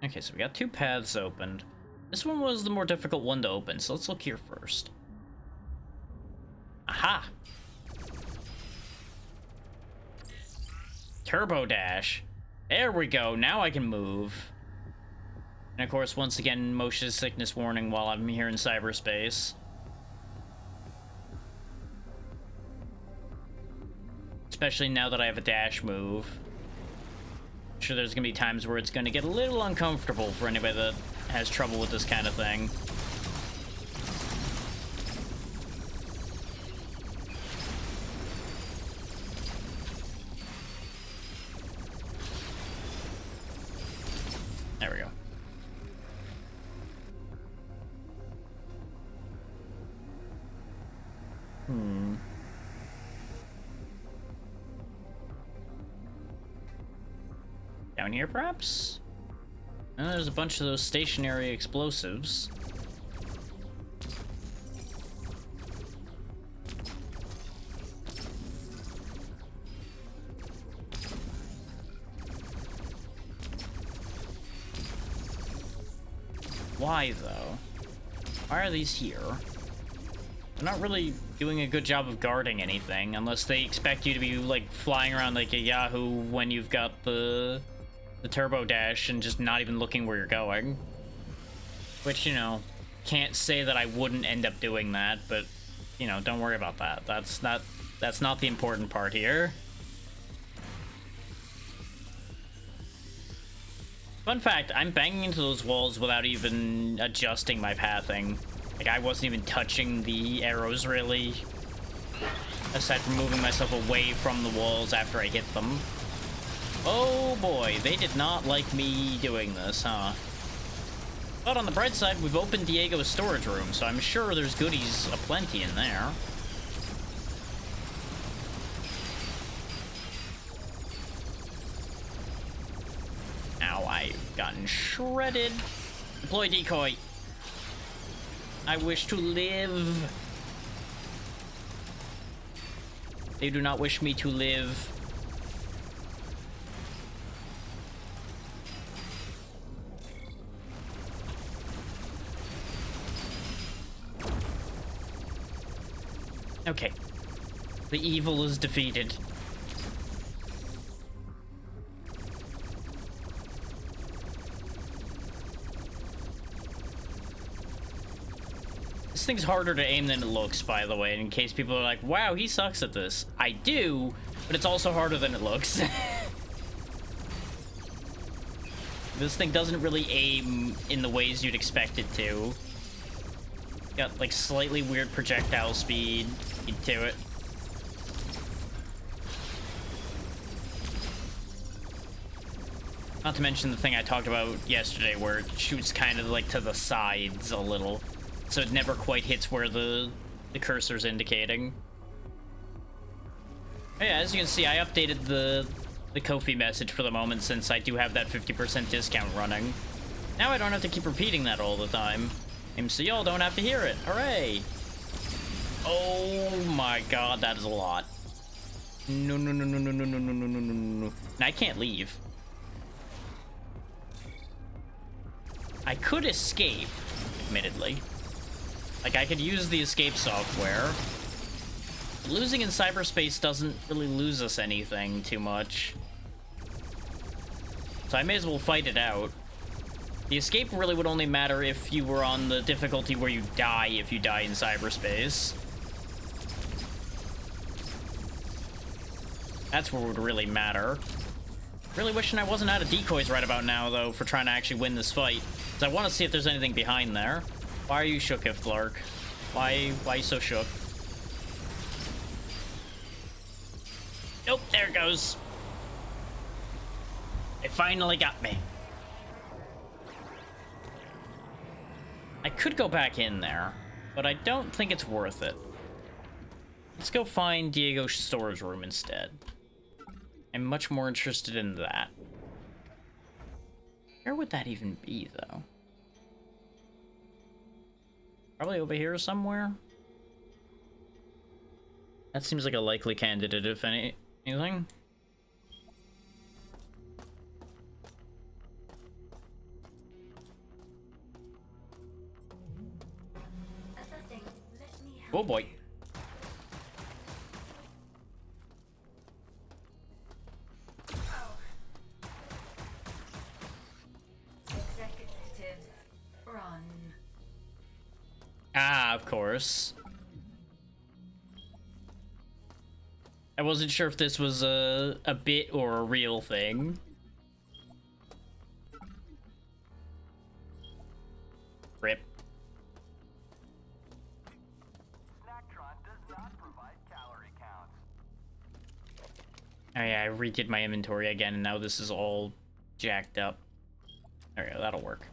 Okay, so we got two paths opened. This one was the more difficult one to open, so let's look here first. Aha! Turbo dash. There we go, now I can move. And of course, once again, motion sickness warning while I'm here in cyberspace. Especially now that I have a dash move. I'm sure there's gonna be times where it's gonna get a little uncomfortable for anybody that has trouble with this kind of thing. There we go. Down here, perhaps? And there's a bunch of those stationary explosives. Why, though? Why are these here? They're not really doing a good job of guarding anything, unless they expect you to be, like, flying around like a Yahoo when you've got the turbo dash and just not even looking where you're going. Which, you know, can't say that I wouldn't end up doing that, but, you know, don't worry about that. That's not the important part here. Fun fact, I'm banging into those walls without even adjusting my pathing. Like, I wasn't even touching the arrows, really. Aside from moving myself away from the walls after I hit them. Oh boy, they did not like me doing this, huh? But on the bright side, we've opened Diego's storage room, so I'm sure there's goodies aplenty in there. Ow, I've gotten shredded. Deploy decoy. I wish to live. They do not wish me to live. Okay. The evil is defeated. This thing's harder to aim than it looks, by the way, in case people are like, wow, he sucks at this. I do, but it's also harder than it looks. This thing doesn't really aim in the ways you'd expect it to. Got like slightly weird projectile speed to it. Not to mention the thing I talked about yesterday where it shoots kind of like to the sides a little. So it never quite hits where the cursor's indicating. Yeah, as you can see, I updated the Ko-fi message for the moment since I do have that 50% discount running. Now I don't have to keep repeating that all the time. And so y'all don't have to hear it. Hooray! Oh my god, that is a lot. No, no, no, no, no, no, no, no, no, no, no, no. And I can't leave. I could escape, admittedly. Like, I could use the escape software. Losing in cyberspace doesn't really lose us anything too much. So I may as well fight it out. The escape really would only matter if you were on the difficulty where you die if you die in cyberspace. That's where it would really matter. Really wishing I wasn't out of decoys right about now, though, for trying to actually win this fight. Because I want to see if there's anything behind there. Why are you shook, Iflark? Why are you so shook? Nope, there it goes. It finally got me. I could go back in there, but I don't think it's worth it. Let's go find Diego's storage room instead. I'm much more interested in that. Where would that even be, though? Probably over here somewhere? That seems like a likely candidate, if anything. Oh boy. Executive run. Ah, of course. I wasn't sure if this was a bit or a real thing. Rip. Oh yeah, I redid my inventory again, and now this is all jacked up. There we go, that'll work.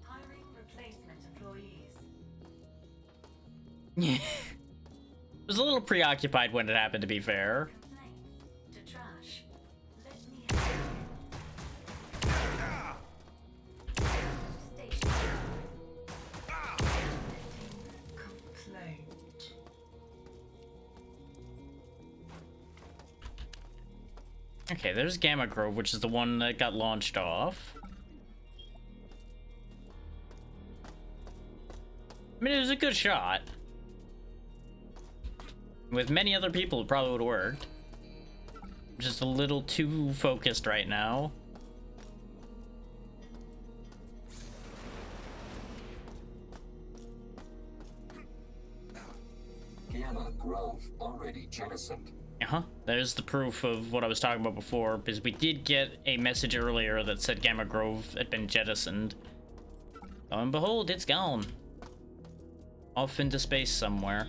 Hiring replacement employees. Yeah. Was a little preoccupied when it happened, to be fair. Complaints to trash. Let me Station. Complaint. Okay, there's Gamma Grove, which is the one that got launched off. I mean, it was a good shot. With many other people, it probably would have worked. Just a little too focused right now. Gamma Grove already jettisoned. Uh-huh. There's the proof of what I was talking about before, because we did get a message earlier that said Gamma Grove had been jettisoned. Lo and behold, it's gone. Off into space somewhere.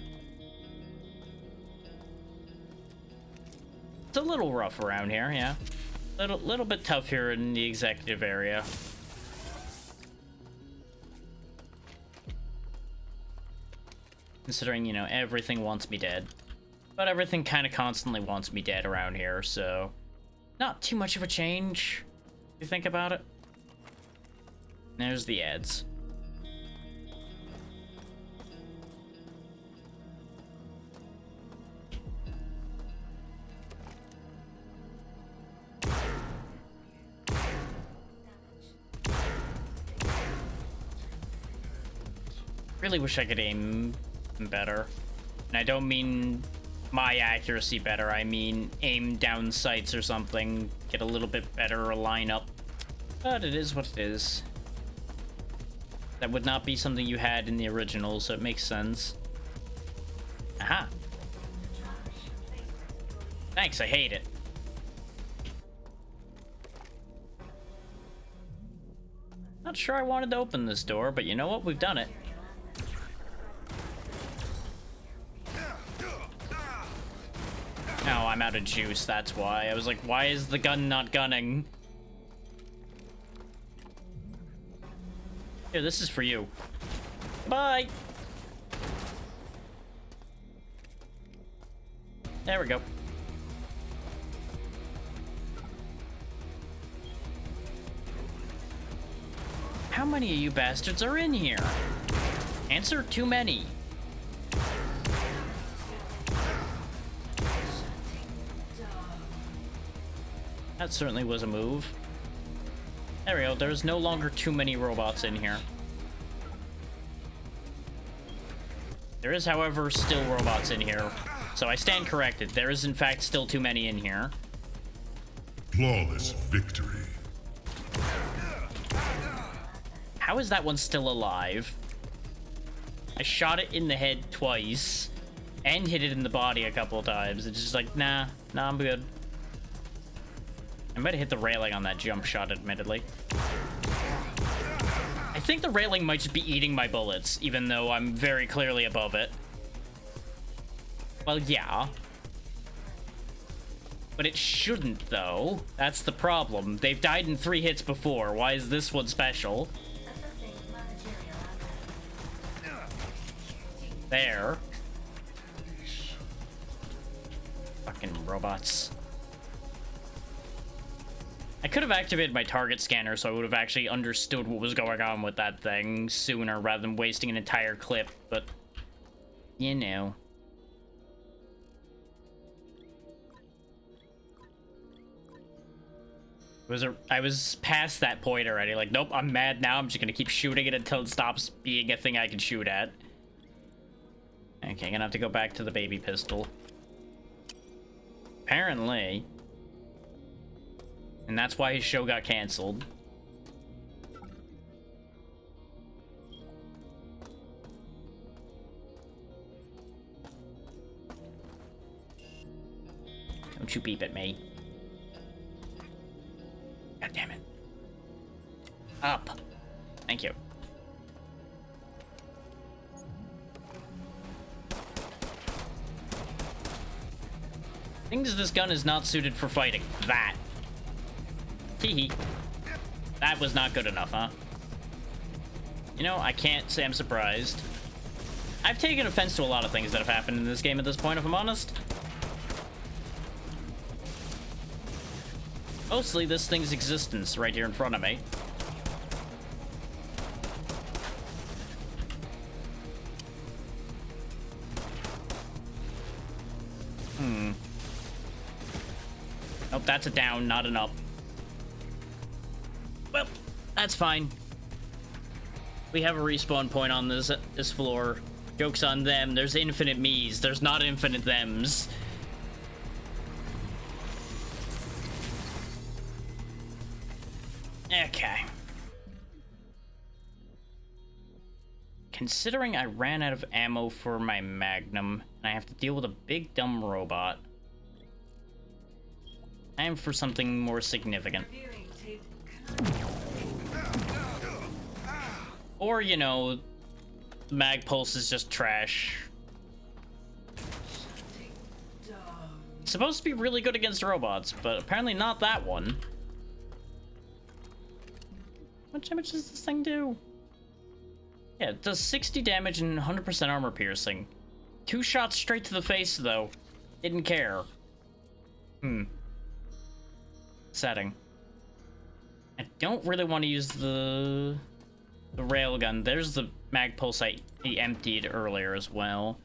It's a little rough around here, yeah. Little bit tough here in the executive area. Considering, you know, everything wants me dead. But everything kind of constantly wants me dead around here, so... Not too much of a change, if you think about it. There's the ads. Really wish I could aim better. And I don't mean my accuracy better, I mean aim down sights or something, get a little bit better lineup. But it is what it is. That would not be something you had in the original, so it makes sense. Aha! Thanks, I hate it. Not sure I wanted to open this door, but you know what? We've done it. Oh, I'm out of juice, that's why. I was like, why is the gun not gunning? Here, this is for you. Bye! There we go. How many of you bastards are in here? Answer: too many. That certainly was a move. There we go, there's no longer too many robots in here. There is, however, still robots in here. So I stand corrected. There is, in fact, still too many in here. Flawless victory. How is that one still alive? I shot it in the head twice and hit it in the body a couple of times. It's just like, nah, I'm good. I might have hit the railing on that jump shot, admittedly. I think the railing might just be eating my bullets, even though I'm very clearly above it. Well, yeah. But it shouldn't, though. That's the problem. They've died in 3 hits before. Why is this one special? There. Fucking robots. I could have activated my target scanner so I would have actually understood what was going on with that thing sooner rather than wasting an entire clip, but you know. I was past that point already. Like, nope, I'm mad now. I'm just gonna keep shooting it until it stops being a thing I can shoot at. Okay, gonna have to go back to the baby pistol. Apparently. And that's why his show got canceled. Don't you beep at me. God damn it. Up. Thank you. Things this gun is not suited for fighting. That. Teehee. That was not good enough, huh? You know, I can't say I'm surprised. I've taken offense to a lot of things that have happened in this game at this point, if I'm honest. Mostly this thing's existence right here in front of me. Nope, that's a down, not an up. Well, that's fine. We have a respawn point on this floor. Joke's on them. There's infinite me's. There's not infinite thems. Okay. Considering I ran out of ammo for my Magnum, and I have to deal with a big dumb robot, I am for something more significant. Or, you know, Mag Pulse is just trash. It's supposed to be really good against robots, but apparently not that one. How much damage does this thing do? Yeah, it does 60 damage and 100% armor piercing. 2 shots straight to the face, though. Didn't care. Setting. I don't really want to use the railgun. There's the mag pulse I emptied earlier as well.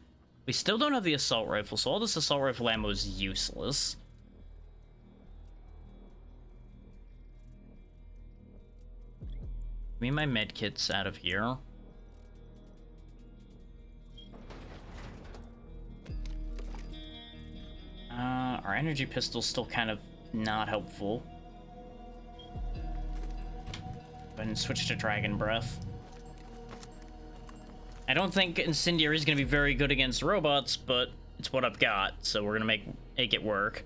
We still don't have the assault rifle, so all this assault rifle ammo is useless. Give me my medkits out of here. Our energy pistol's still kind of not helpful. Go ahead and switch to Dragon Breath. I don't think Incendiary is going to be very good against robots, but it's what I've got, so we're going to make it work.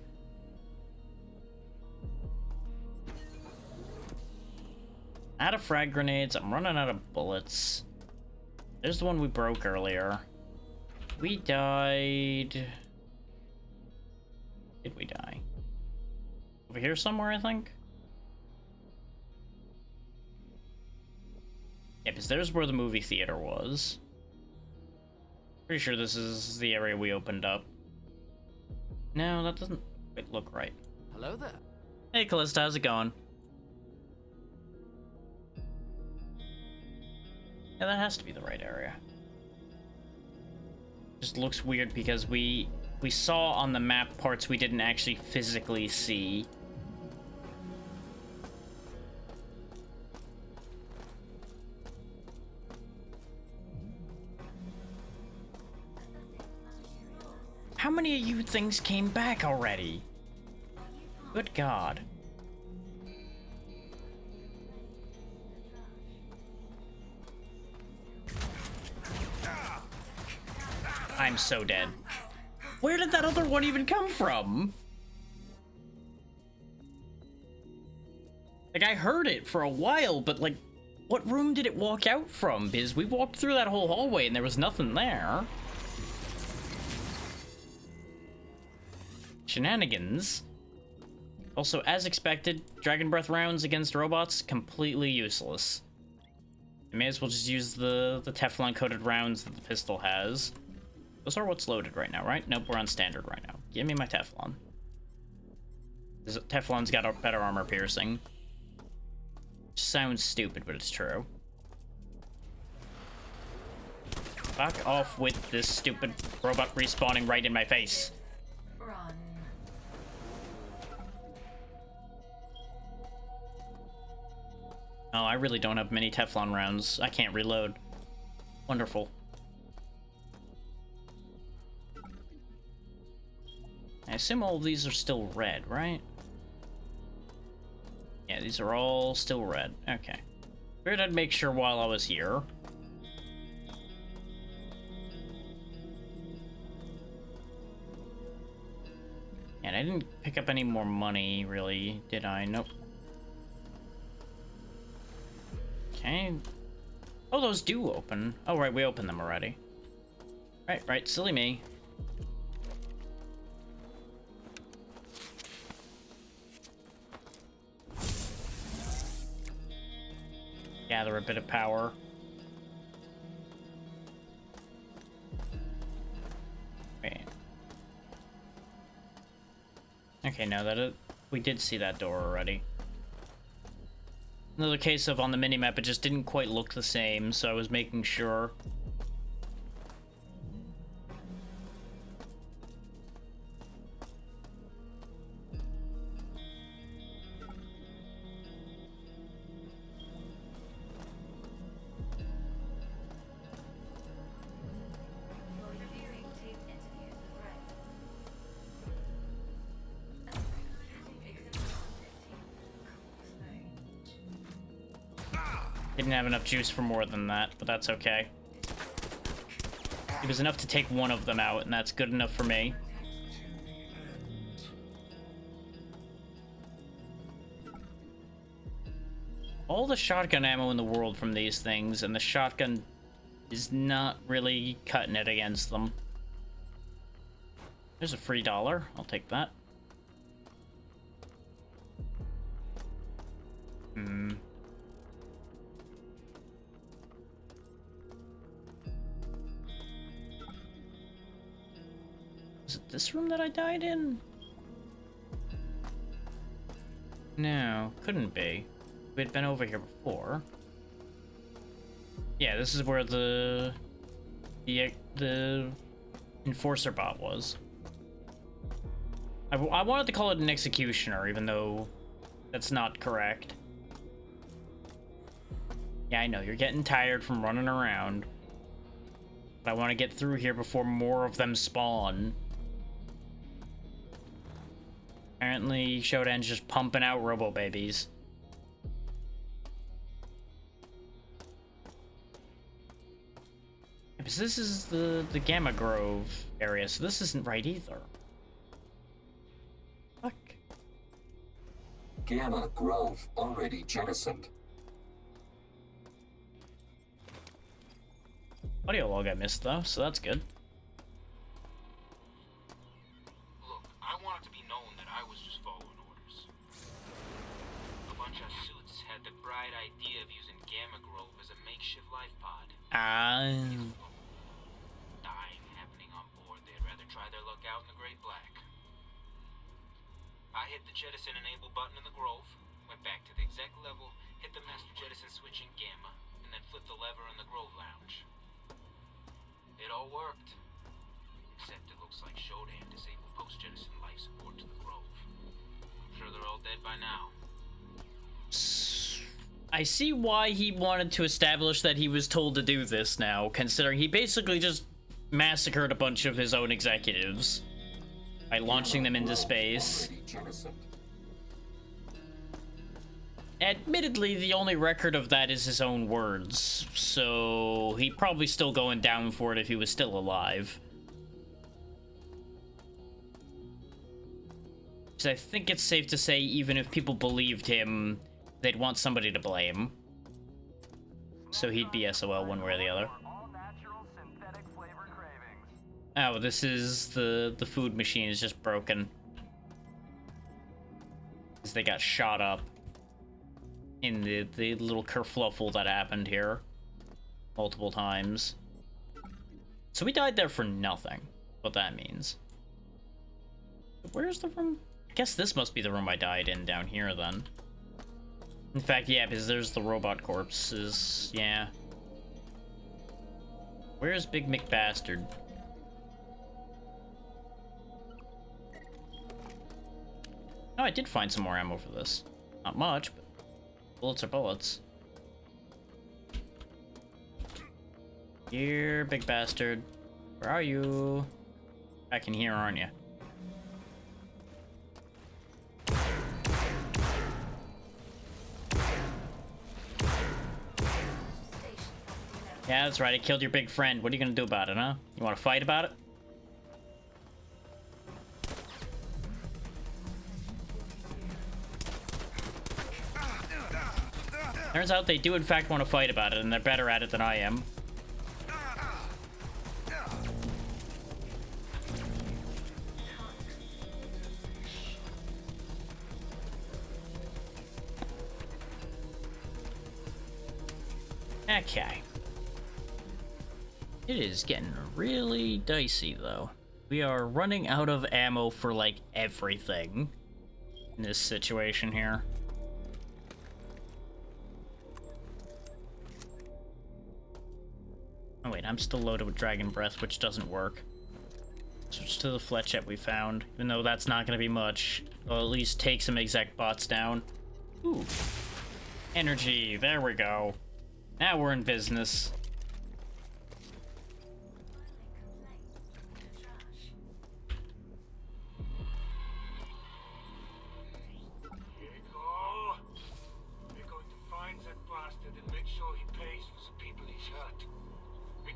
Out of frag grenades. I'm running out of bullets. There's the one we broke earlier. We died... Did we die? Over here somewhere, I think? Yeah, because there's where the movie theater was. Pretty sure this is the area we opened up. No, that doesn't quite look right. Hello there. Hey, Callista, how's it going? Yeah, that has to be the right area. Just looks weird because we saw on the map parts we didn't actually physically see. How many of you things came back already? Good God. I'm so dead. Where did that other one even come from? Like, I heard it for a while, but like, what room did it walk out from? Because we walked through that whole hallway and there was nothing there. Shenanigans. Also, as expected, Dragon Breath rounds against robots, completely useless. I may as well just use the Teflon-coated rounds that the pistol has. Those are what's loaded right now, right? Nope, we're on standard right now. Give me my Teflon. Teflon's got a better armor piercing. Sounds stupid, but it's true. Fuck off with this stupid robot respawning right in my face. Run. Oh, I really don't have many Teflon rounds. I can't reload. Wonderful. I assume all of these are still red, right? Yeah, these are all still red. Okay. Figured I'd make sure while I was here. And I didn't pick up any more money, really, did I? Nope. Okay. Oh, those do open. Oh, right, we opened them already. Right, silly me. Gather a bit of power. Wait. Okay, now that we did see that door already. Another case of on the minimap it just didn't quite look the same, so I was making sure. Didn't have enough juice for more than that, but that's okay. It was enough to take one of them out, and that's good enough for me. All the shotgun ammo in the world from these things, and the shotgun is not really cutting it against them. There's a free $1. I'll take that. Was it this room that I died in? No, couldn't be. We had been over here before. Yeah, this is where the enforcer bot was. I wanted to call it an executioner, even though that's not correct. Yeah, I know, you're getting tired from running around. But I want to get through here before more of them spawn. Apparently, Shodan's just pumping out robo-babies. Because this is the Gamma Grove area, so this isn't right either. Fuck. Gamma Grove already jettisoned. Audio log I missed though, so that's good. Look, I want it to be known that I was just following orders. A bunch of suits had the bright idea of using Gamma Grove as a makeshift life pod. Dying happening on board, they'd rather try their luck out in the Great Black. I hit the jettison enable button in the Grove, went back to the exec level, hit the master jettison switch in Gamma, and then flipped the lever in the Grove Lounge. It all worked. Except it looks like Shodan disabled post-jettison life support to the Grove. I'm sure they're all dead by now. I see why he wanted to establish that he was told to do this now, considering he basically just massacred a bunch of his own executives by launching them into space. Admittedly, the only record of that is his own words, so he'd probably still going down for it if he was still alive. So I think it's safe to say even if people believed him, they'd want somebody to blame. So he'd be SOL one way or the other. Oh, this is the food machine is just broken. Because they got shot up in the little kerfluffle that happened here multiple times. So we died there for nothing. What that means. Where's the room? I guess this must be the room I died in down here then. In fact, yeah, because there's the robot corpses. Yeah. Where's Big McBastard? Oh, I did find some more ammo for this. Not much, but bullets are bullets. Here, big bastard. Where are you? Back in here, aren't you? Yeah, that's right. I killed your big friend. What are you gonna do about it, huh? You wanna fight about it? Turns out they do in fact want to fight about it, and they're better at it than I am. Okay. It is getting really dicey, though. We are running out of ammo for, like, everything in this situation here. Oh wait, I'm still loaded with Dragon Breath, which doesn't work. Switch to the Fletchette we found. Even though that's not going to be much, I'll at least take some exec bots down. Ooh. Energy, there we go. Now we're in business.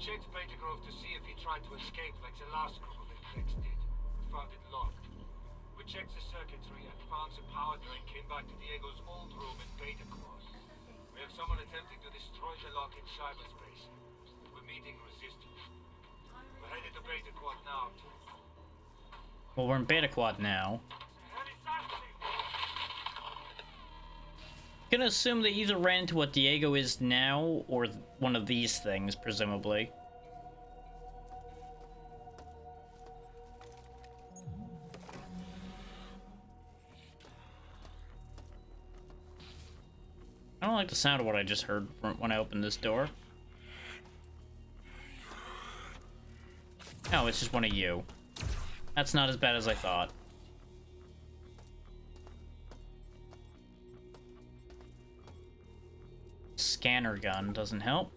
Checked Beta Grove to see if he tried to escape like the last group of execs did, but found it locked. We checked the circuitry and found the power drain came back to Diego's old room in Beta Quad. We have someone attempting to destroy the lock in cyberspace. We're meeting resistance. We're headed to Beta Quad now. Well, we're in Beta Quad now. Gonna assume they either ran into what Diego is now, or one of these things, presumably. I don't like the sound of what I just heard when I opened this door. Oh, it's just one of you. That's not as bad as I thought. Scanner gun doesn't help.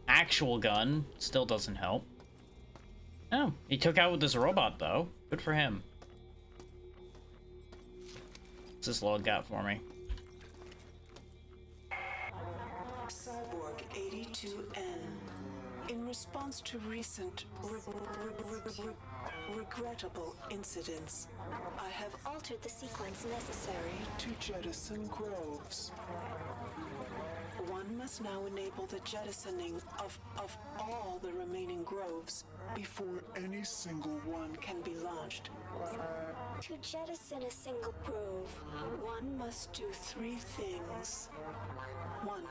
Actual gun still doesn't help. Oh, he took out with this robot though. Good for him. What's this log got for me? Cyborg 82N. In response to recent regrettable incidents, I have Altered the sequence necessary to jettison Groves. One must now enable the jettisoning of all the remaining groves before any single one can be launched. To jettison a single grove, One must do 3 things. 1.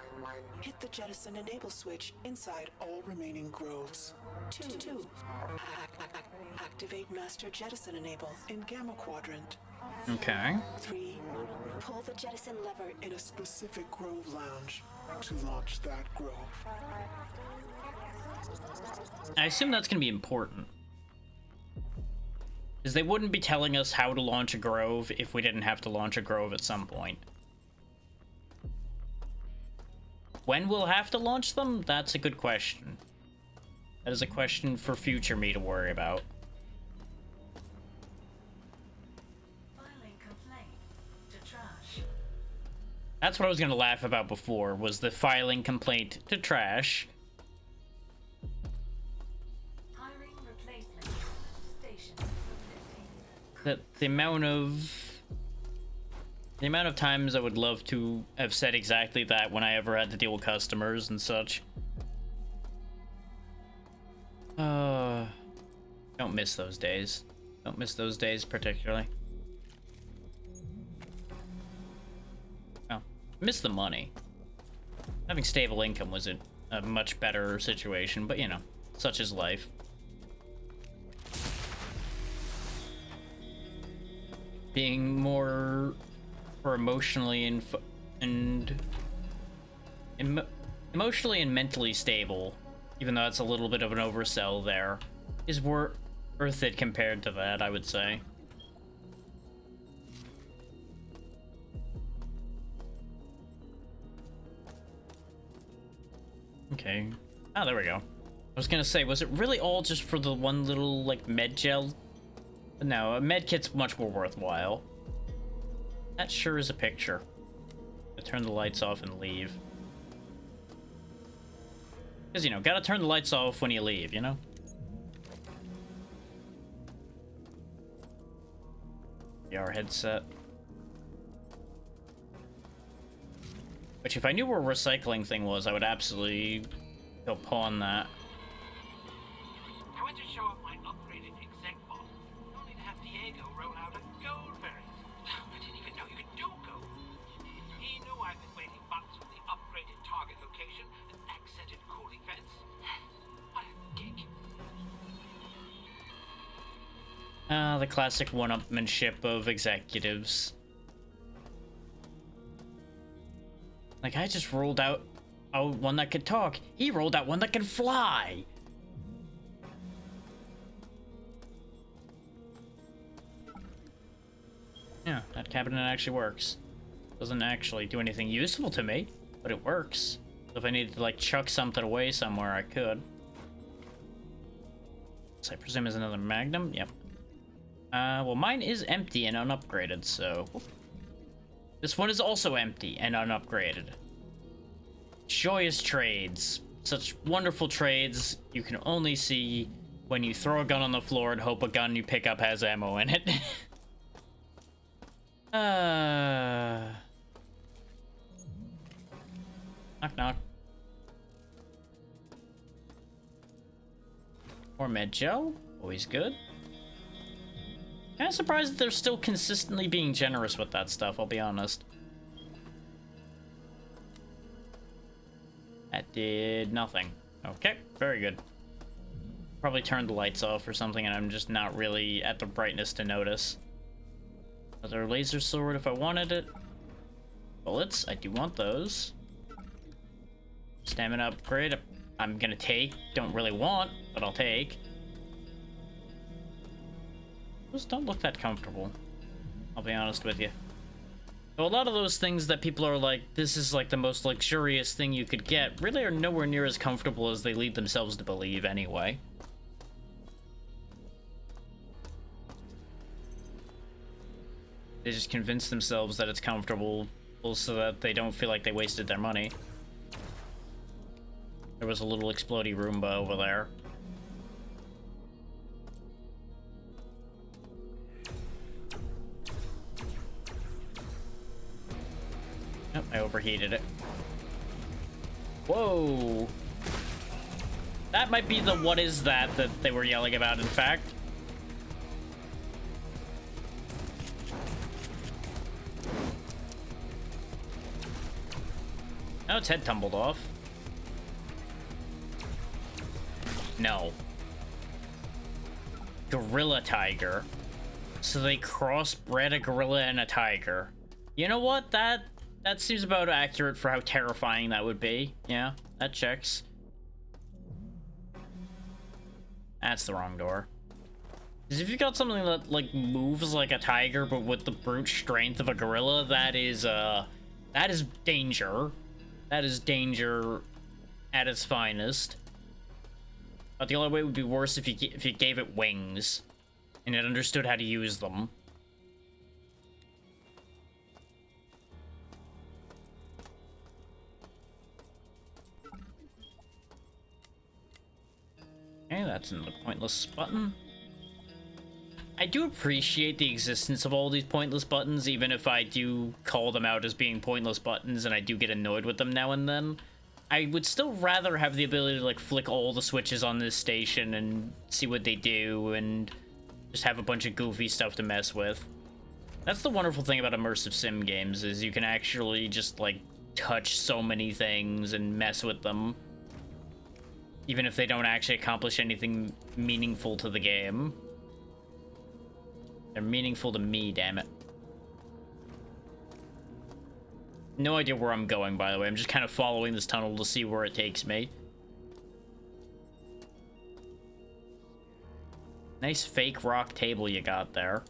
Hit the jettison enable switch inside all remaining groves. 2. Activate master jettison enable in gamma quadrant. Okay. 3. Pull the jettison lever in a specific grove lounge to launch that grove. I assume that's going to be important. Because they wouldn't be telling us how to launch a grove if we didn't have to launch a grove at some point. When we'll have to launch them? That's a good question. That is a question for future me to worry about. Filing complaint to trash. That's what I was going to laugh about before, was the filing complaint to trash. Hiring replacement. Station uplifting. That the amount of times I would love to have said exactly that when I ever had to deal with customers and such. Don't miss those days. Don't miss those days particularly. Well, miss the money. Having stable income was a much better situation, but you know, such is life. Being more emotionally emotionally and mentally stable, even though that's a little bit of an oversell there, is worth it compared to that, I would say. Okay. Oh, there we go. I was gonna say, was it really all just for the one little, like, med gel? No, a med kit's much more worthwhile. That sure is a picture. I turn the lights off and leave. Because, you know, gotta turn the lights off when you leave, you know? VR headset. Which, if I knew where a recycling thing was, I would absolutely go pawn that. I went to show off my upgraded exec bot, only to have Diego roll out a gold variant. I didn't even know you could do gold. He knew I've been waiting months for the upgraded target location and accented cooling vents. What a gig. The classic one-upmanship of executives. Like, I just rolled out one that could talk. He rolled out one that can fly. Yeah, that cabinet actually works. Doesn't actually do anything useful to me, but it works. So if I needed to, like, chuck something away somewhere, I could. So I presume is another Magnum? Yep. Well, mine is empty and unupgraded, so... This one is also empty and unupgraded. Joyous trades. Such wonderful trades you can only see when you throw a gun on the floor and hope a gun you pick up has ammo in it. Knock knock. More med gel. Always good. Kind of surprised that they're still consistently being generous with that stuff, I'll be honest. That did nothing. Okay, very good. Probably turned the lights off or something and I'm just not really at the brightness to notice. Another laser sword if I wanted it. Bullets, I do want those. Stamina upgrade, I'm gonna take. Don't really want, but I'll take. Those don't look that comfortable, I'll be honest with you. So a lot of those things that people are like, this is like the most luxurious thing you could get, really are nowhere near as comfortable as they lead themselves to believe anyway. They just convince themselves that it's comfortable so that they don't feel like they wasted their money. There was a little explodey Roomba over there. Oh, I overheated it. Whoa. That might be the what is that they were yelling about, in fact. Oh, its head tumbled off. No. Gorilla tiger. So they crossbred a gorilla and a tiger. You know what? That seems about accurate for how terrifying that would be. Yeah, that checks. That's the wrong door. Because if you got something that, like, moves like a tiger but with the brute strength of a gorilla, that is danger. That is danger at its finest. But the only way it would be worse if you gave it wings and it understood how to use them. Okay, that's another pointless button. I do appreciate the existence of all these pointless buttons, even if I do call them out as being pointless buttons and I do get annoyed with them now and then. I would still rather have the ability to, like, flick all the switches on this station and see what they do and just have a bunch of goofy stuff to mess with. That's the wonderful thing about immersive sim games, is you can actually just, like, touch so many things and mess with them, even if they don't actually accomplish anything meaningful to the game. They're meaningful to me, damn it. No idea where I'm going, by the way. I'm just kind of following this tunnel to see where it takes me. Nice fake rock table you got there.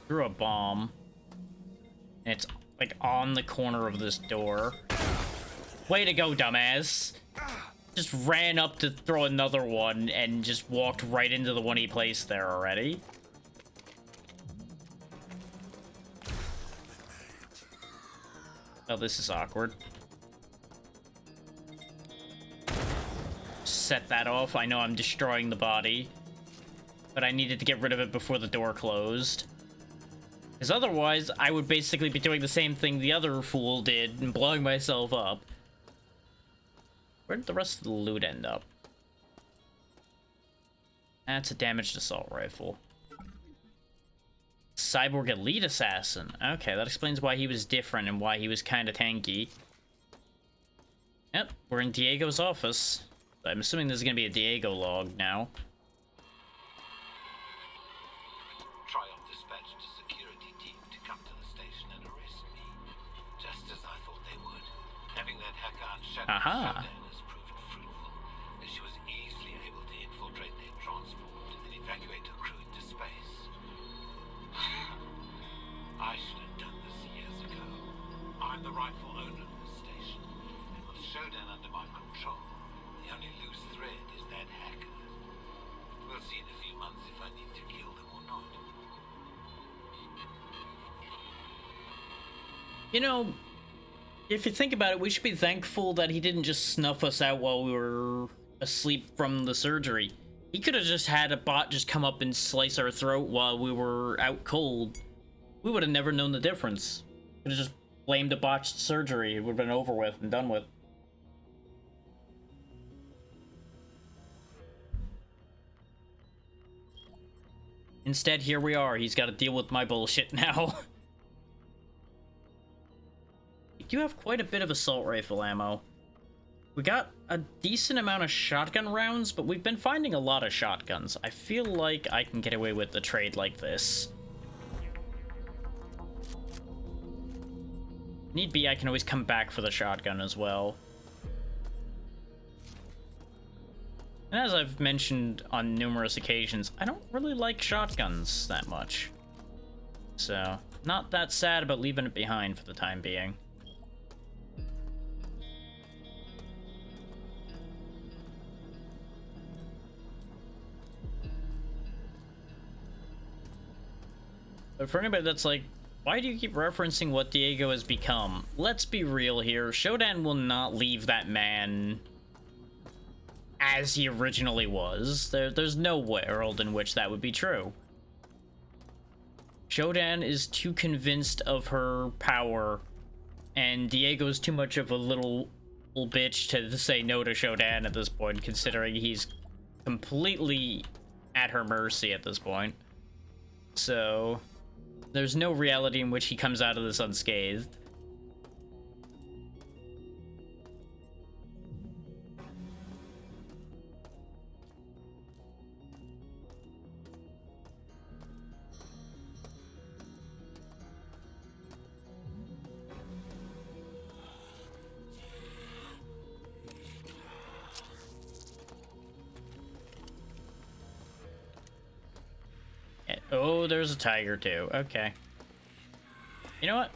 Threw a bomb. And it's, like, on the corner of this door. Way to go, dumbass. Just ran up to throw another one and just walked right into the one he placed there already. Oh, this is awkward. Set that off. I know I'm destroying the body, but I needed to get rid of it before the door closed. Because otherwise, I would basically be doing the same thing the other fool did and blowing myself up. Where did the rest of the loot end up? That's a damaged assault rifle. Cyborg Elite Assassin. Okay, that explains why he was different and why he was kind of tanky. Yep, we're in Diego's office. I'm assuming there's going to be a Diego log now. Triumph dispatched a security team to come to the station and arrest me, just as I thought they would. Having that hacker unshackled Aha. Shodan has proved fruitful, as she was easily able to infiltrate their transport and then evacuate her crew into space. I should have done this years ago. I'm the rightful owner of this station, and with Shodan under my control, the only loose thread is that hacker. We'll see in a few months if I need to kill them or not. You know, if you think about it, we should be thankful that he didn't just snuff us out while we were asleep from the surgery. He could have just had a bot just come up and slice our throat while we were out cold. We would have never known the difference. Could have just blamed a botched surgery. It would have been over with and done with. Instead, here we are. He's got to deal with my bullshit now. We do have quite a bit of assault rifle ammo. We got a decent amount of shotgun rounds, but we've been finding a lot of shotguns. I feel like I can get away with the trade like this. Need be, I can always come back for the shotgun as well. And as I've mentioned on numerous occasions, I don't really like shotguns that much. So, not that sad about leaving it behind for the time being. But for anybody that's like, why do you keep referencing what Diego has become? Let's be real here. Shodan will not leave that man as he originally was. There's no world in which that would be true. Shodan is too convinced of her power, and Diego's too much of a little bitch to say no to Shodan at this point, considering he's completely at her mercy at this point. So there's no reality in which he comes out of this unscathed. Oh, there's a tiger too. Okay. You know what?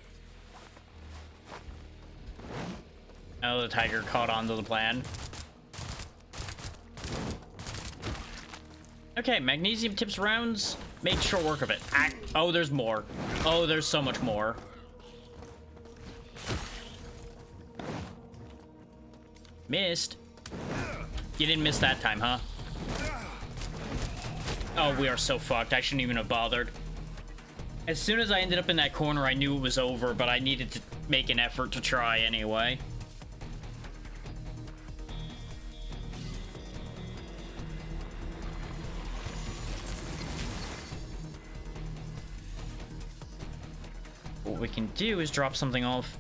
Oh, the tiger caught on to the plan. Okay, magnesium tips rounds. Made short work of it. Oh, there's more. Oh, there's so much more. Missed. You didn't miss that time, huh? Oh, we are so fucked. I shouldn't even have bothered. As soon as I ended up in that corner, I knew it was over, but I needed to make an effort to try anyway. What we can do is drop something off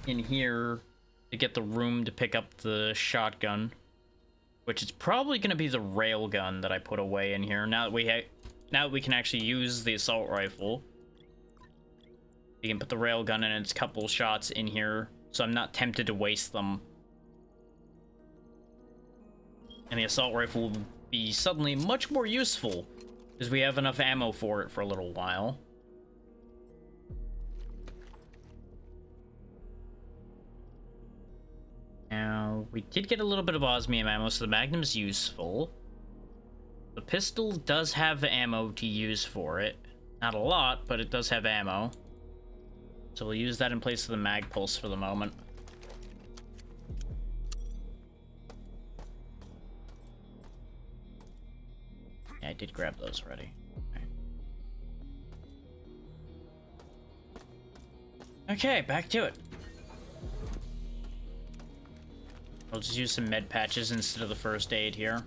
in here to get the room to pick up the shotgun. Which is probably going to be the railgun that I put away in here. Now that we can actually use the assault rifle, we can put the railgun and its couple shots in here, so I'm not tempted to waste them. And the assault rifle will be suddenly much more useful, because we have enough ammo for it for a little while. Now, we did get a little bit of osmium ammo, so the magnum's useful. The pistol does have ammo to use for it. Not a lot, but it does have ammo. So we'll use that in place of the mag pulse for the moment. Yeah, I did grab those already. Okay, back to it. We'll just use some med patches instead of the first aid here,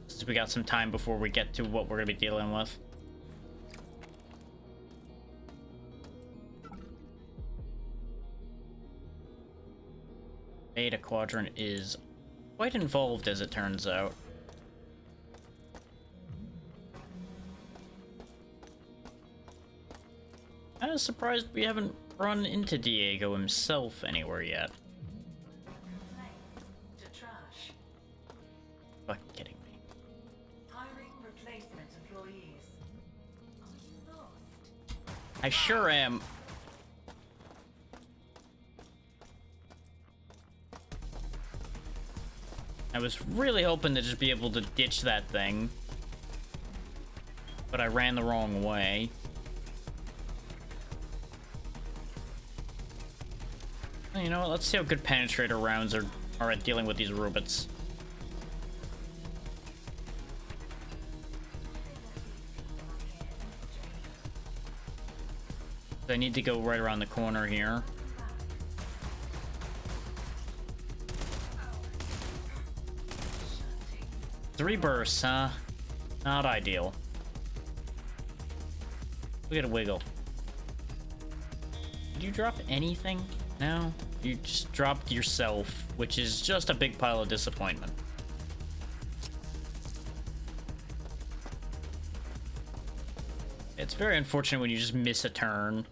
since we got some time before we get to what we're going to be dealing with. Beta Quadrant is quite involved, as it turns out. I'm kind of surprised we haven't run into Diego himself anywhere yet. Fucking kidding me. Hiring replacement employees. Are you lost? I sure am. I was really hoping to just be able to ditch that thing, but I ran the wrong way. Well, you know what? Let's see how good penetrator rounds are at dealing with these robots. I need to go right around the corner here. Three bursts, huh? Not ideal. Look at a wiggle. Did you drop anything? No? You just dropped yourself, which is just a big pile of disappointment. It's very unfortunate when you just miss a turn.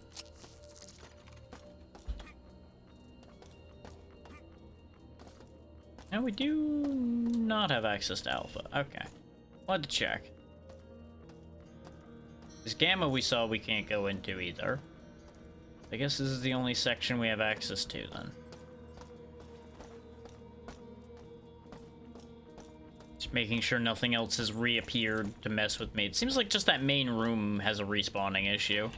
Now we do not have access to Alpha. Okay. Wanted to check. This Gamma we saw we can't go into either. I guess this is the only section we have access to then. Just making sure nothing else has reappeared to mess with me. It seems like just that main room has a respawning issue.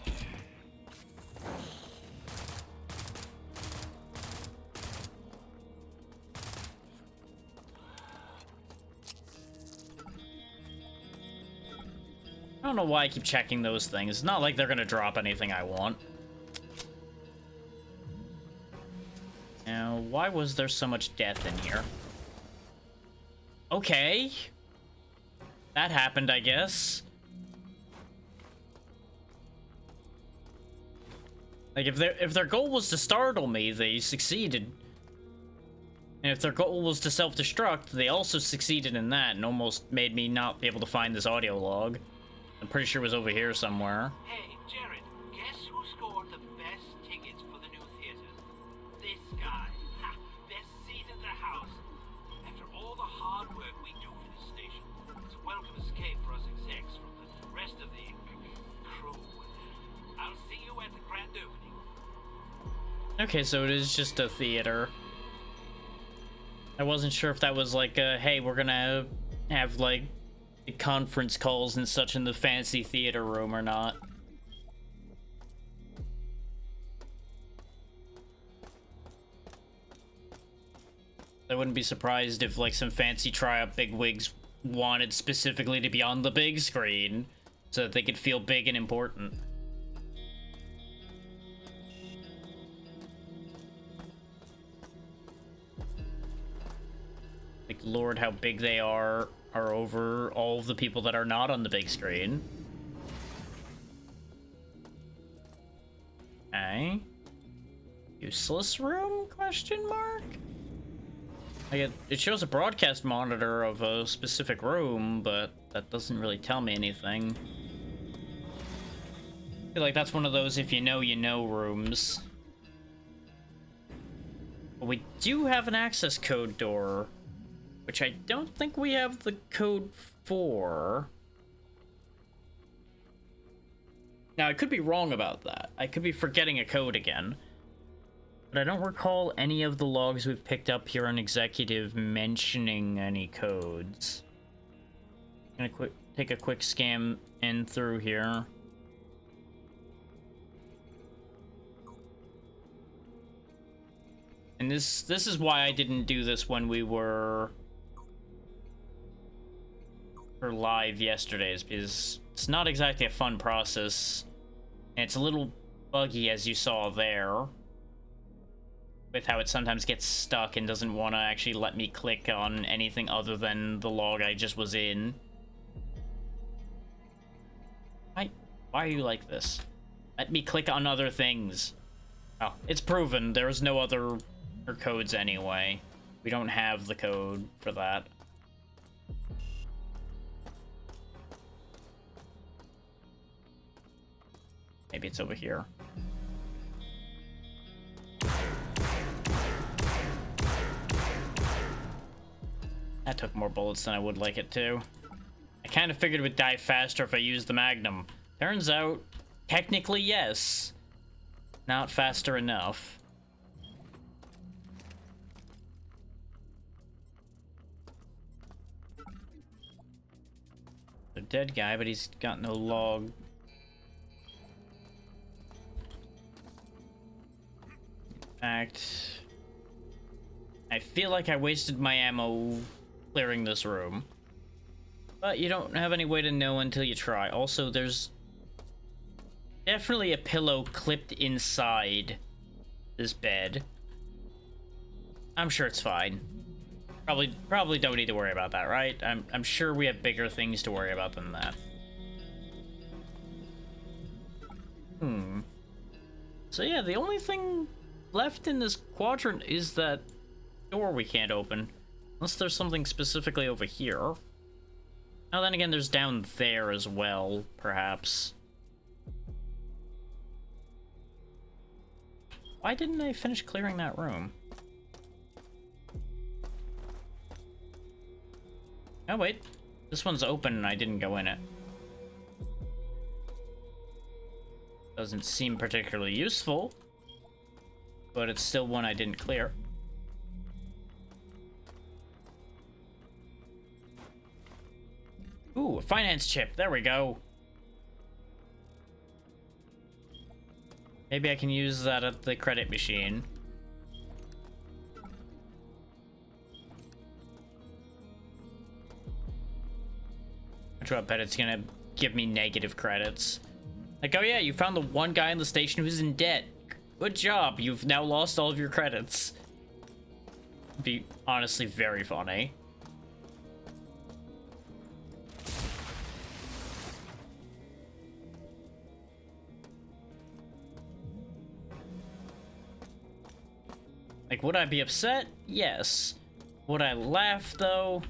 I don't don't know why I keep checking those things. It's not like they're gonna drop anything I want. Now, why was there so much death in here? Okay. That happened, I guess. Like, if their goal was to startle me, they succeeded. And if their goal was to self-destruct, they also succeeded in that and almost made me not be able to find this audio log. I'm pretty sure it was over here somewhere. Hey, Jared, guess who scored the best tickets for the new theaters? This guy. Ha! Best seat in the house. After all the hard work we do for this station, it's a welcome escape for us execs from the rest of the crew. I'll see you at the grand opening. Okay, so it is just a theater. I wasn't sure if that was like a, hey, we're gonna have like conference calls and such in the fancy theater room or not. I wouldn't be surprised if like some fancy tryout bigwigs wanted specifically to be on the big screen so that they could feel big and important. Like, Lord, how big they are over all of the people that are not on the big screen. Okay. Useless room? Question mark? Like, it shows a broadcast monitor of a specific room, but that doesn't really tell me anything. I feel like that's one of those if you know rooms. But we do have an access code door, which I don't think we have the code for. Now, I could be wrong about that. I could be forgetting a code again. But I don't recall any of the logs we've picked up here on Executive mentioning any codes. I'm gonna take a quick scan in through here. And this is why I didn't do this when we were live yesterday, is because it's not exactly a fun process, and it's a little buggy, as you saw there, with how it sometimes gets stuck and doesn't want to actually let me click on anything other than the log I just was in. Why are you like this? Let me click on other things. Oh, it's proven there's no other codes anyway. We don't have the code for that. Maybe it's over here. That took more bullets than I would like it to. I kind of figured it would die faster if I used the Magnum. Turns out, technically yes. Not faster enough. A dead guy, but he's got no log. In fact, I feel like I wasted my ammo clearing this room. But you don't have any way to know until you try. Also, there's definitely a pillow clipped inside this bed. I'm sure it's fine. Probably don't need to worry about that, right? I'm sure we have bigger things to worry about than that. So yeah, the only thing left in this quadrant is that door we can't open. Unless there's something specifically over here. Now then again, there's down there as well, perhaps. Why didn't I finish clearing that room? Oh wait, this one's open and I didn't go in it. Doesn't seem particularly useful, but it's still one I didn't clear. Ooh, a finance chip, there we go. Maybe I can use that at the credit machine. I bet it's gonna give me negative credits. Like, oh yeah, you found the one guy in the station who's in debt. Good job, you've now lost all of your credits. Be honestly very funny. Like, would I be upset? Yes. Would I laugh, though?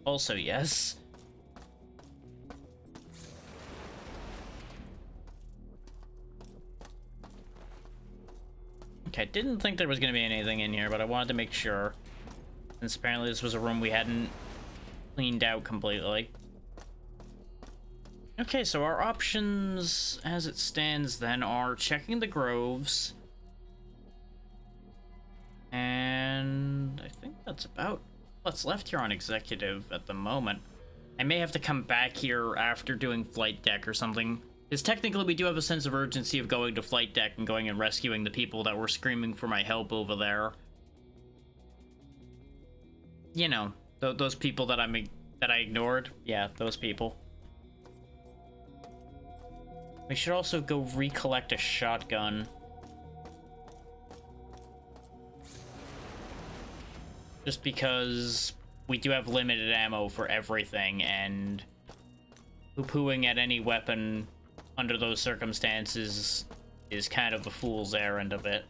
Also, yes. Okay, I didn't think there was going to be anything in here, but I wanted to make sure. Since apparently this was a room we hadn't cleaned out completely. Okay, so our options, as it stands then, are checking the groves. And I think that's about what's left here on executive at the moment. I may have to come back here after doing flight deck or something. Because technically we do have a sense of urgency of going to flight deck and going and rescuing the people that were screaming for my help over there. You know, those people that I ignored. Yeah, those people. We should also go recollect a shotgun. Just because we do have limited ammo for everything, and poo-pooing at any weapon under those circumstances is kind of the fool's errand of it.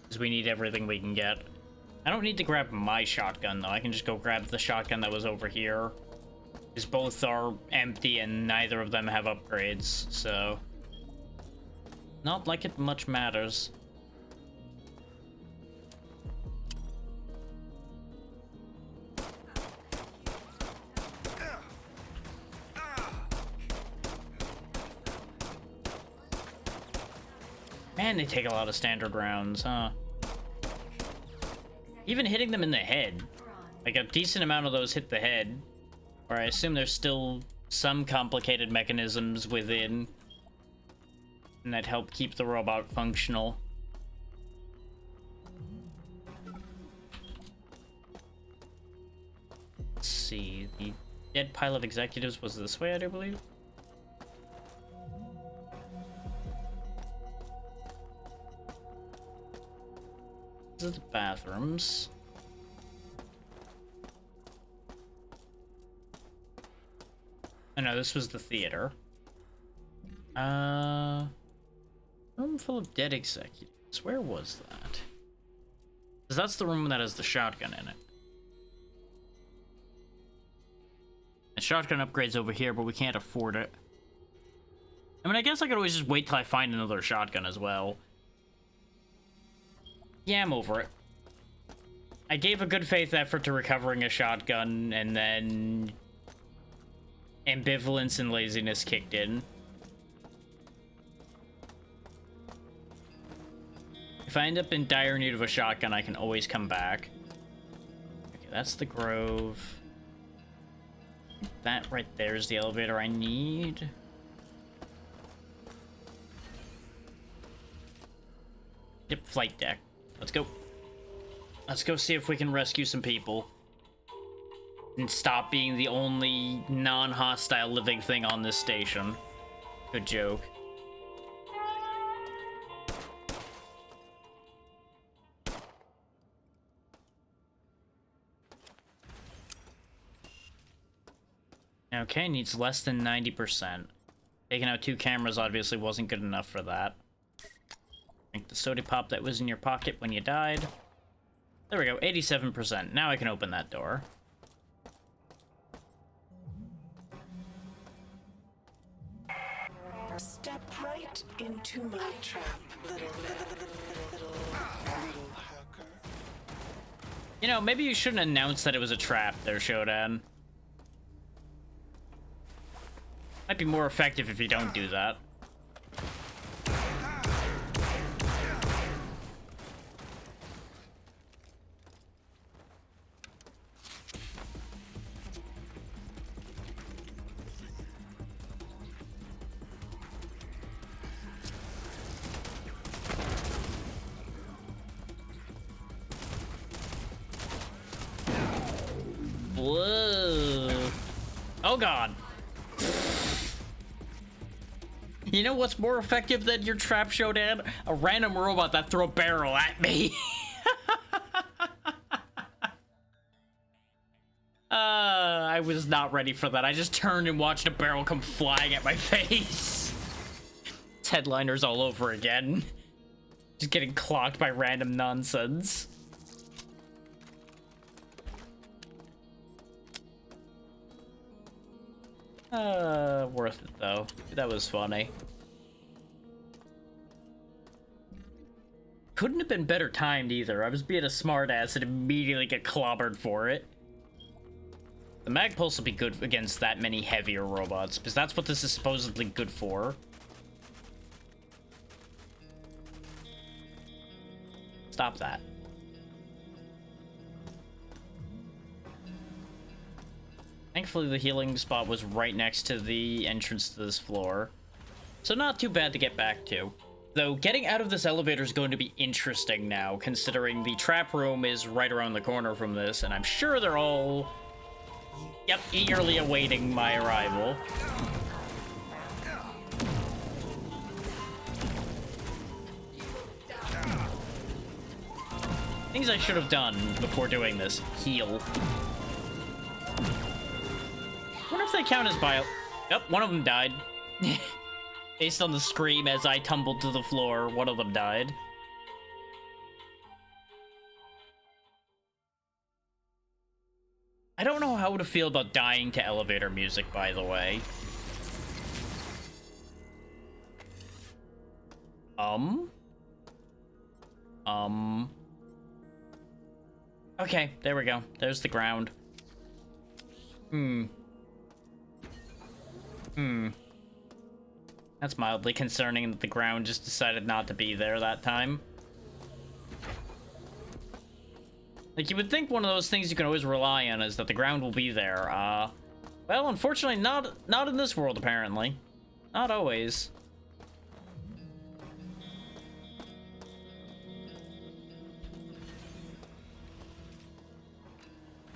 Because we need everything we can get. I don't need to grab my shotgun, though. I can just go grab the shotgun that was over here. Because both are empty and neither of them have upgrades, so... Not like it much matters. Man, they take a lot of standard rounds, huh? Even hitting them in the head. Like, a decent amount of those hit the head. Or I assume there's still some complicated mechanisms within and that help keep the robot functional. Let's see, the dead pile of executives was this way, I do believe. These are the bathrooms. Oh no, this was the theater. Room full of dead executives. Where was that? Because that's the room that has the shotgun in it. The shotgun upgrade's over here, but we can't afford it. I mean, I guess I could always just wait till I find another shotgun as well. Yeah, I'm over it. I gave a good faith effort to recovering a shotgun, and then ambivalence and laziness kicked in. If I end up in dire need of a shotgun, I can always come back. Okay, that's the Grove. That right there is the elevator I need. Yep, flight deck. Let's go. Let's go see if we can rescue some people. And stop being the only non-hostile living thing on this station. Good joke. Okay, needs less than 90%. Taking out 2 cameras obviously wasn't good enough for that. Drink the soda pop that was in your pocket when you died. There we go, 87%. Now I can open that door. Step right into my trap, little hacker. You know, maybe you shouldn't announce that it was a trap there, Shodan. Might be more effective if you don't do that. Oh god. You know what's more effective than your trap, Shodan? A random robot that throw a barrel at me. I was not ready for that. I just turned and watched a barrel come flying at my face. It's headliners all over again. Just getting clocked by random nonsense. Worth it though. That was funny. Couldn't have been better timed either. I was being a smartass and immediately get clobbered for it. The mag pulse will be good against that many heavier robots, because that's what this is supposedly good for. Stop that. Thankfully, the healing spot was right next to the entrance to this floor. So not too bad to get back to. Though, getting out of this elevator is going to be interesting now, considering the trap room is right around the corner from this, and I'm sure they're all, yep, eagerly awaiting my arrival. Things I should have done before doing this. Heal. Wonder if they count as bio... Yep, one of them died. Based on the scream as I tumbled to the floor, one of them died. I don't know how to feel about dying to elevator music, by the way. Okay, there we go. There's the ground. That's mildly concerning that the ground just decided not to be there that time. Like, you would think one of those things you can always rely on is that the ground will be there. Well, unfortunately, not in this world, apparently. Not always.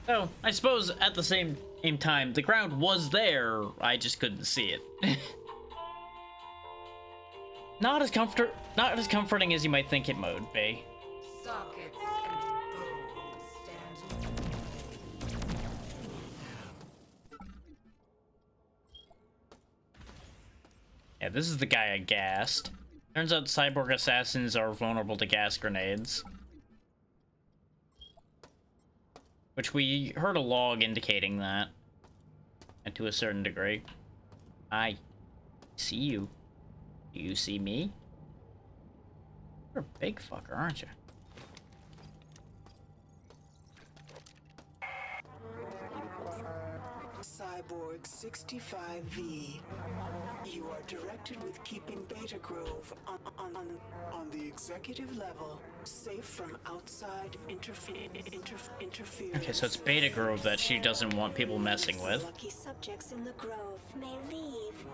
So, I suppose at the same time, the ground was there, I just couldn't see it. Not as comforting as you might think it would be. Sockets and bones stand. Yeah, this is the guy I gassed. Turns out cyborg assassins are vulnerable to gas grenades. Which we heard a log indicating that. And to a certain degree. I see you. Do you see me? You're a big fucker, aren't you? Cyborg 65V. You are directed with keeping Beta Grove on the executive level, safe from outside interference. Okay, so it's Beta Grove that she doesn't want people messing with. Lucky subjects in the grove may leave.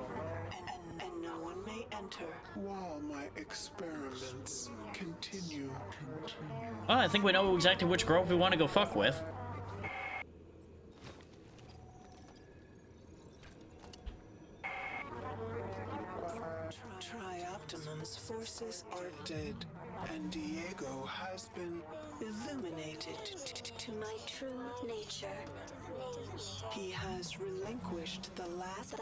And no one may enter while my experiments continue. Well, I think we know exactly which grove we want to go fuck with. Trioptimum's forces are dead, and Diego has been illuminated To my true nature. He has relinquished the last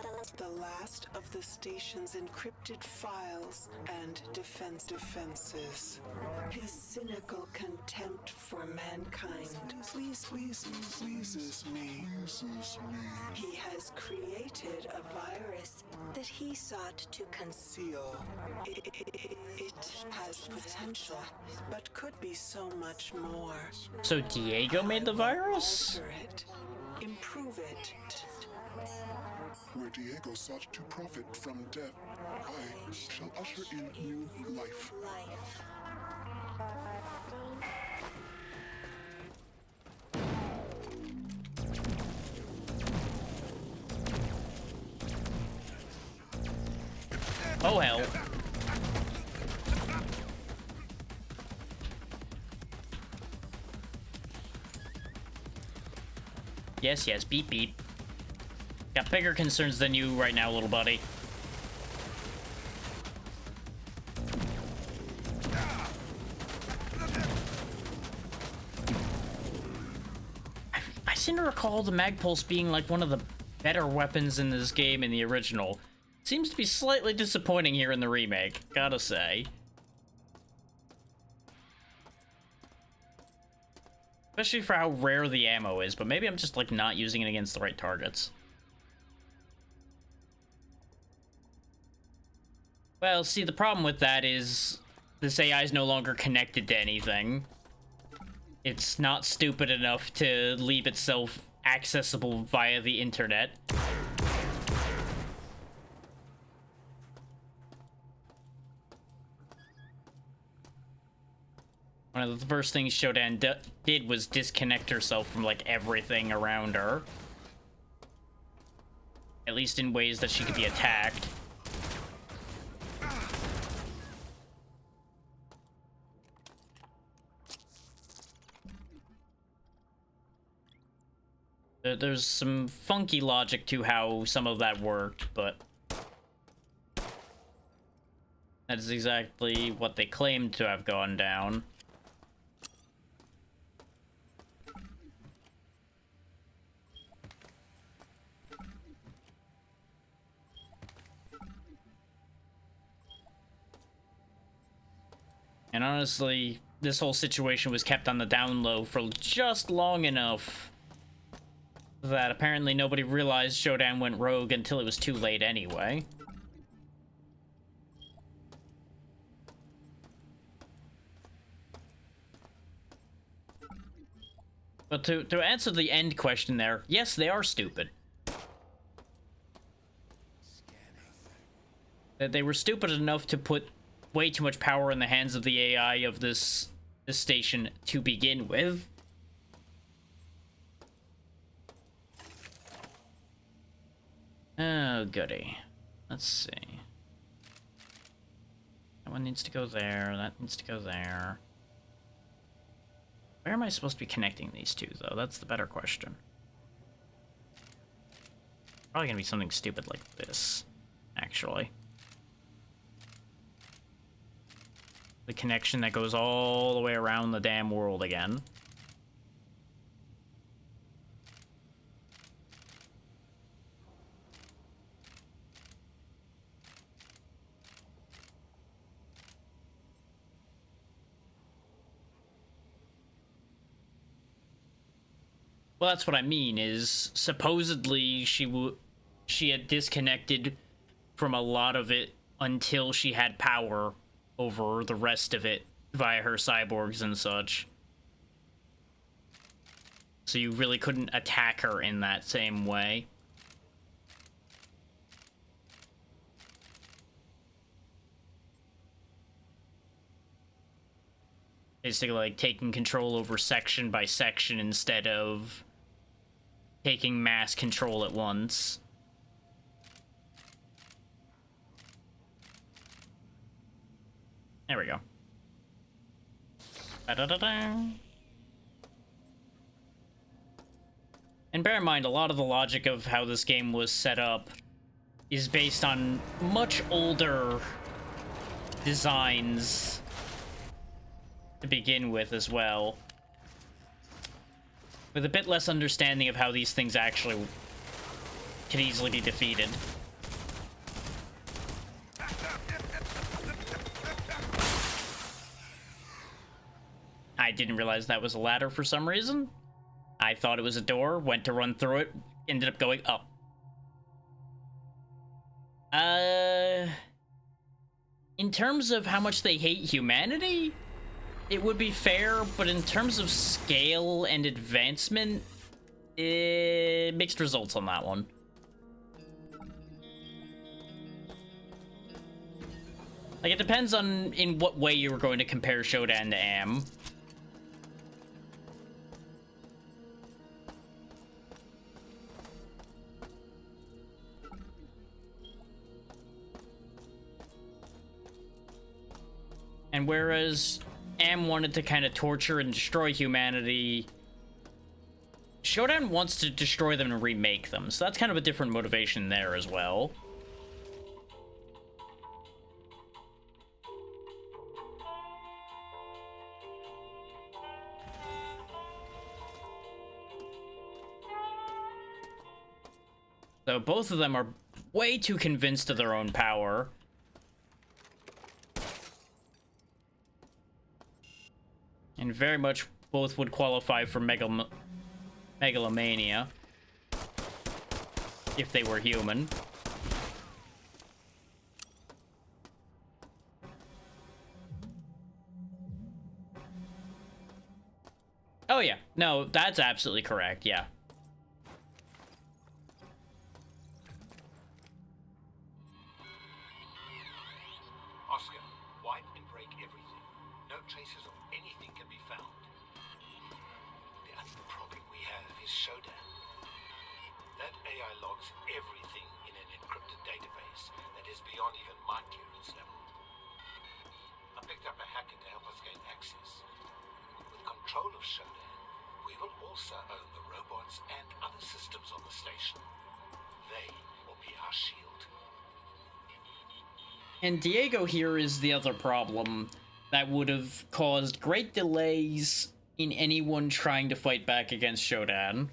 of the station's encrypted files and defenses. His cynical contempt for mankind pleases me. He has created a virus That he sought to conceal. It has potential, but could be so much more. So Diego made the virus? Alter it. Improve it. Where Diego sought to profit from death, I shall usher in new life. Oh hell. Yes, beep beep. Got bigger concerns than you right now, little buddy. I seem to recall the Magpulse being like one of the better weapons in this game in the original. Seems to be slightly disappointing here in the remake, gotta say. Especially for how rare the ammo is, but maybe I'm just like not using it against the right targets. Well, see, the problem with that is this AI is no longer connected to anything. It's not stupid enough to leave itself accessible via the internet. One of the first things Shodan did was disconnect herself from, like, everything around her. At least in ways that she could be attacked. There's some funky logic to how some of that worked, but that is exactly what they claimed to have gone down. And honestly, this whole situation was kept on the down low for just long enough that apparently nobody realized Shodan went rogue until it was too late anyway. But to answer the end question there, yes, they are stupid. That they were stupid enough to put way too much power in the hands of the AI of this station to begin with. Oh, goody. Let's see. That one needs to go there. That needs to go there. Where am I supposed to be connecting these two, though? That's the better question. Probably gonna be something stupid like this, actually. The connection that goes all the way around the damn world again. Well, that's what I mean, is supposedly she had disconnected from a lot of it until she had power over the rest of it via her cyborgs and such. So you really couldn't attack her in that same way. Basically, like, taking control over section by section instead of taking mass control at once. There we go. Da-da-da-da. And bear in mind, a lot of the logic of how this game was set up is based on much older designs to begin with as well, with a bit less understanding of how these things actually can easily be defeated. I didn't realize that was a ladder for some reason. I thought it was a door, went to run through it, ended up going up. In terms of how much they hate humanity, it would be fair, but in terms of scale and advancement, mixed results on that one. Like, it depends on in what way you were going to compare Shodan to Am. And whereas Am wanted to kind of torture and destroy humanity, Shodan wants to destroy them and remake them, so that's kind of a different motivation there as well. So both of them are way too convinced of their own power. And very much both would qualify for megalomania if they were human. Oh yeah, no, that's absolutely correct, yeah. Oscar, wipe and break everything. No traces of anything can be found. The only problem we have is Shodan. That AI logs everything in an encrypted database that is beyond even my clearance level. I picked up a hacker to help us gain access. With control of Shodan, we will also own the robots and other systems on the station. They will be our shield. And Diego here is the other problem that would have caused great delays in anyone trying to fight back against Shodan.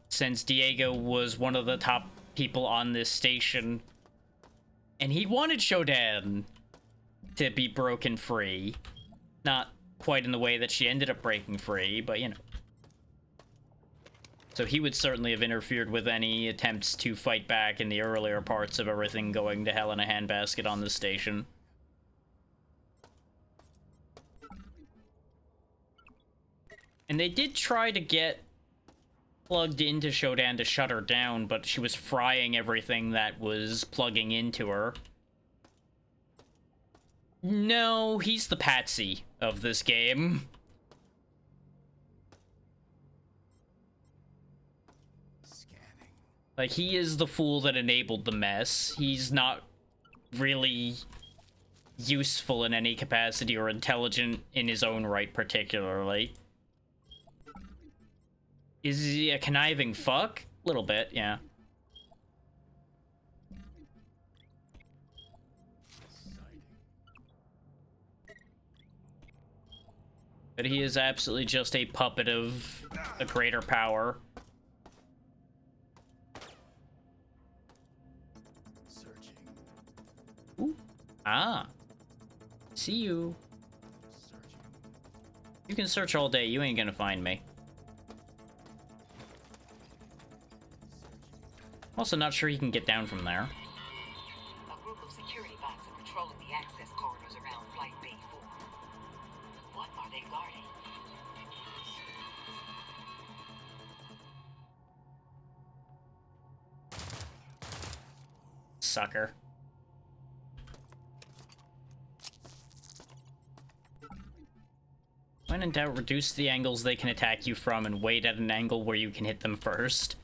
Since Diego was one of the top people on this station, and he wanted Shodan to be broken free. Not quite in the way that she ended up breaking free, but you know. So he would certainly have interfered with any attempts to fight back in the earlier parts of everything going to hell in a handbasket on this station. And they did try to get plugged into Shodan to shut her down, but she was frying everything that was plugging into her. No, he's the patsy of this game. Like, he is the fool that enabled the mess. He's not really useful in any capacity or intelligent in his own right, particularly. Is he a conniving fuck? A little bit, yeah. But he is absolutely just a puppet of a greater power. Ooh. Ah. See you. You can search all day, you ain't gonna find me. Also not sure he can get down from there. A group of security bots are patrolling the access corridors around Flight Bay 4. What are they guarding? Sucker. When in doubt, reduce the angles they can attack you from and wait at an angle where you can hit them first.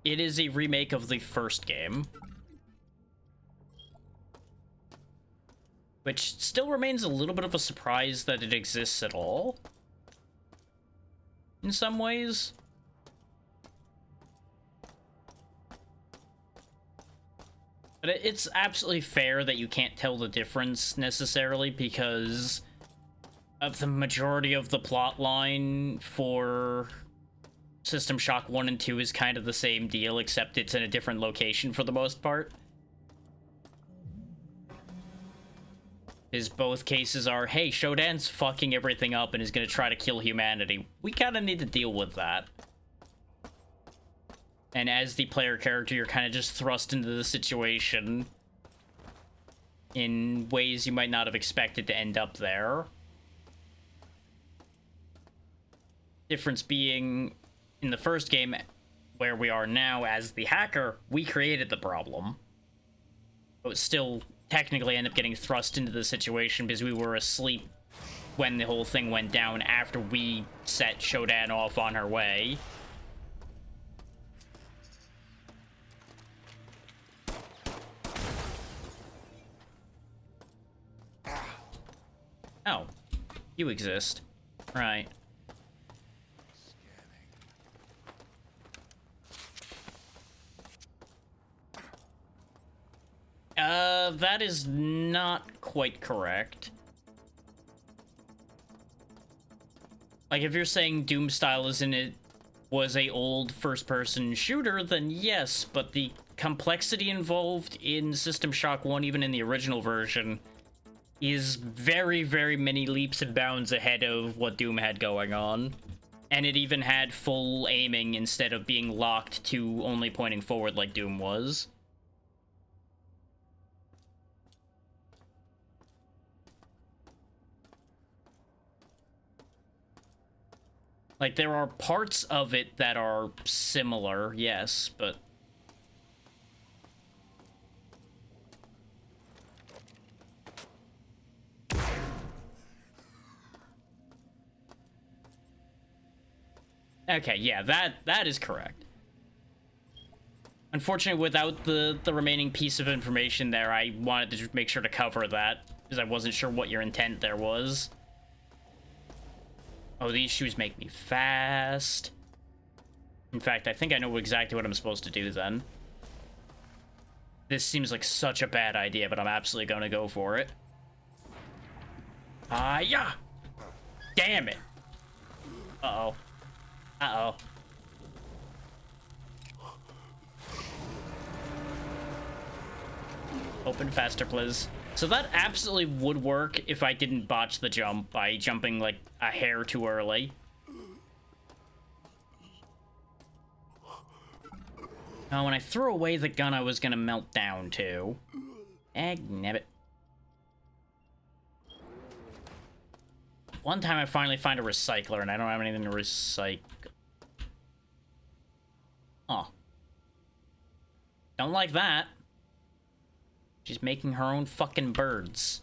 It is a remake of the first game, which still remains a little bit of a surprise that it exists at all, in some ways. But it's absolutely fair that you can't tell the difference necessarily because of the majority of the plot line for System Shock 1 and 2 is kind of the same deal, except it's in a different location for the most part. Is both cases are, hey, Shodan's fucking everything up and is gonna try to kill humanity. We kinda need to deal with that. And as the player character, you're kinda just thrust into the situation in ways you might not have expected to end up there. Difference being, in the first game, where we are now as the hacker, we created the problem. But still technically end up getting thrust into the situation because we were asleep when the whole thing went down after we set Shodan off on her way. Oh, you exist. Right. That is not quite correct. Like, if you're saying Doom style is in it was a old first-person shooter, then yes, but the complexity involved in System Shock 1, even in the original version, is very, very many leaps and bounds ahead of what Doom had going on. And it even had full aiming instead of being locked to only pointing forward like Doom was. Like, there are parts of it that are similar, yes, but... Okay, yeah, that is correct. Unfortunately, without the remaining piece of information there, I wanted to make sure to cover that, because I wasn't sure what your intent there was. Oh, these shoes make me fast. In fact, I think I know exactly what I'm supposed to do then. This seems like such a bad idea, but I'm absolutely gonna go for it. Yeah! Damn it! Uh-oh. Uh-oh. Open faster, please. So that absolutely would work if I didn't botch the jump by jumping, like, a hair too early. Oh, when I threw away the gun, I was gonna melt down, too. Egnabbit. One time I finally find a recycler, and I don't have anything to recycle. Oh. Don't like that. She's making her own fucking birds.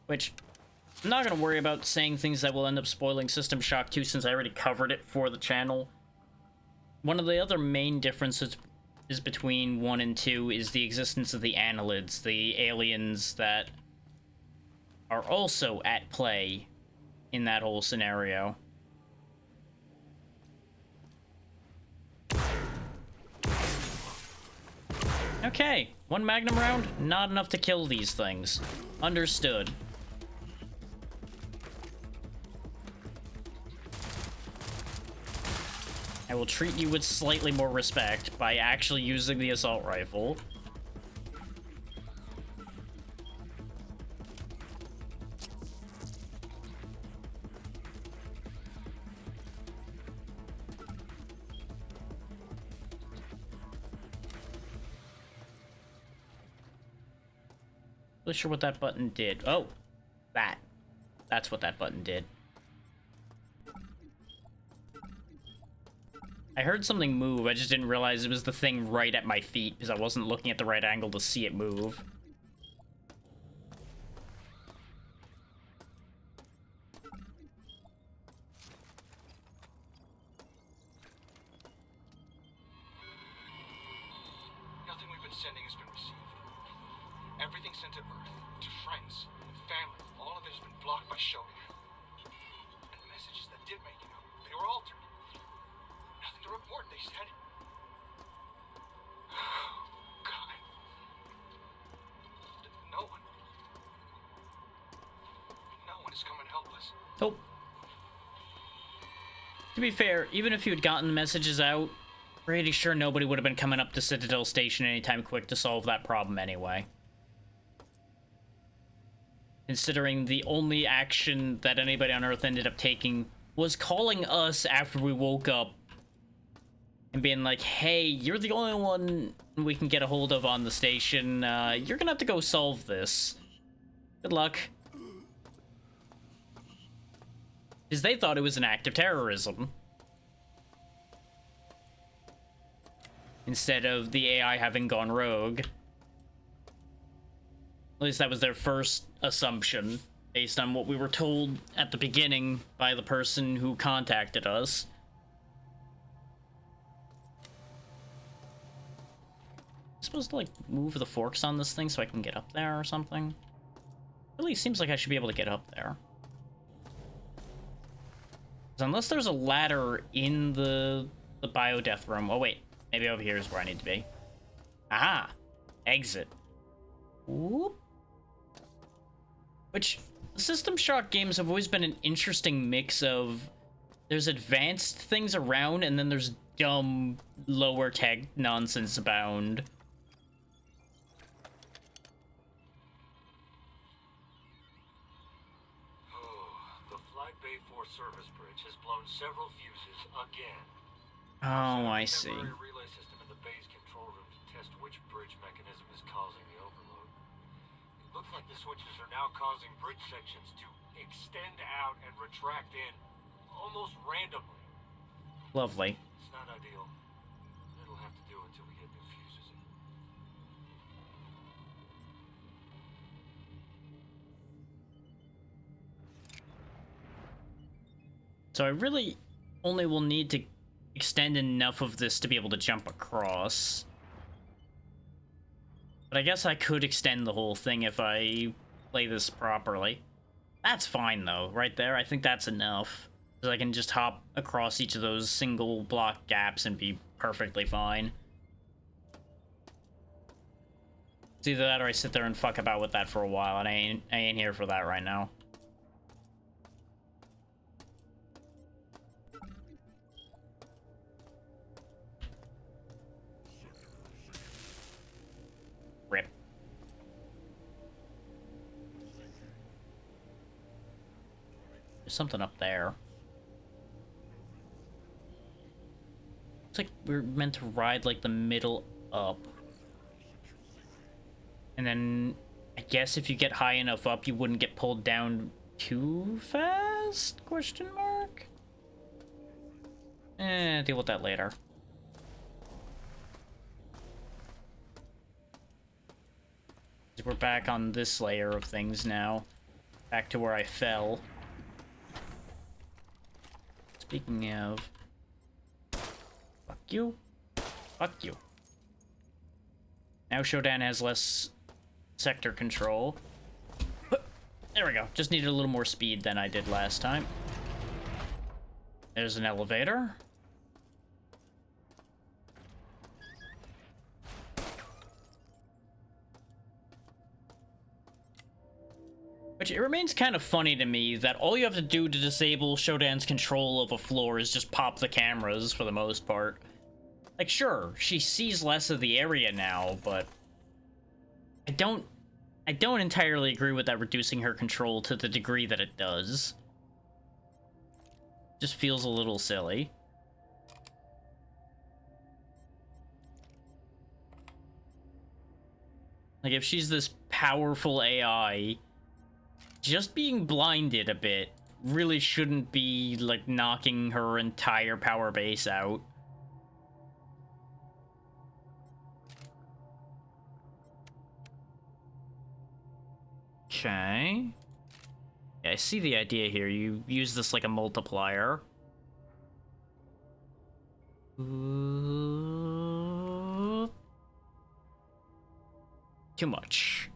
Which, I'm not gonna worry about saying things that will end up spoiling System Shock 2 since I already covered it for the channel. One of the other main differences is between 1 and 2 is the existence of the annelids, the aliens that are also at play in that whole scenario. Okay, 1 magnum round, not enough to kill these things. Understood. I will treat you with slightly more respect by actually using the assault rifle. Not sure what that button did. Oh, that's what that button did. I heard something move, I just didn't realize it was the thing right at my feet because I wasn't looking at the right angle to see it move. Nothing we've been sending has been received. Everything sent to Earth, to friends, family, all of it has been blocked by Shodan. And the messages that did make it out, they were altered. Nothing to report, they said. God. No one is coming to help us. Nope. To be fair, even if you had gotten the messages out, pretty sure nobody would have been coming up to Citadel Station anytime quick to solve that problem anyway. Considering the only action that anybody on Earth ended up taking was calling us after we woke up and being like, hey, you're the only one we can get a hold of on the station. You're gonna have to go solve this. Good luck. Because they thought it was an act of terrorism. Instead of the AI having gone rogue. At least that was their first assumption, based on what we were told at the beginning by the person who contacted us. I'm supposed to, like, move the forks on this thing so I can get up there or something? Really seems like I should be able to get up there. 'Cause unless there's a ladder in the biodeath room. Oh, wait. Maybe over here is where I need to be. Aha! Exit. Whoop. Which, System Shock games have always been an interesting mix of there's advanced things around and then there's dumb, lower tech nonsense abound. The Flight Bay 4 service bridge has blown several fuses again. Oh, I see. Temporary relay system in the bay's control room to test which bridge mechanism is causing the overload. It looks like the switches are now causing bridge sections to extend out and retract in almost randomly. Lovely. It's not ideal. It'll have to do until we get new fuses in. So I really only will need to extend enough of this to be able to jump across. But I guess I could extend the whole thing if I play this properly. That's fine, though. Right there, I think that's enough. Because I can just hop across each of those single block gaps and be perfectly fine. It's either that or I sit there and fuck about with that for a while, and I ain't here for that right now. Rip. There's something up there. Looks like we're meant to ride like the middle up. And then I guess if you get high enough up, you wouldn't get pulled down too fast? Question mark? Deal with that later. We're back on this layer of things now. Back to where I fell. Speaking of... Fuck you. Fuck you. Now Shodan has less sector control. There we go. Just needed a little more speed than I did last time. There's an elevator. Which, it remains kind of funny to me that all you have to do to disable Shodan's control of a floor is just pop the cameras for the most part. Like, sure, she sees less of the area now, but I don't entirely agree with that reducing her control to the degree that it does. Just feels a little silly. Like, if she's this powerful AI, just being blinded a bit really shouldn't be, like, knocking her entire power base out. Okay. Yeah, I see the idea here. You use this like a multiplier. Ooh. Too much.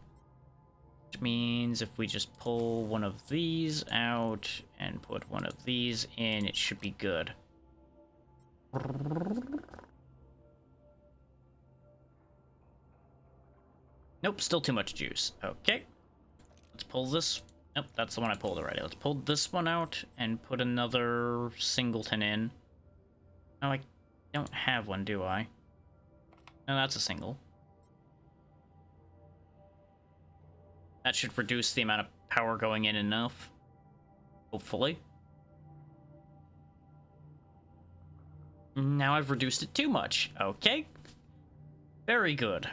Which means if we just pull one of these out and put one of these in, it should be good. Nope, still too much juice. Okay. Let's pull this. Nope, that's the one I pulled already. Let's pull this one out and put another singleton in. Oh, I don't have one, do I? No, that's a single. That should reduce the amount of power going in enough. Hopefully. Now I've reduced it too much. Okay. Very good.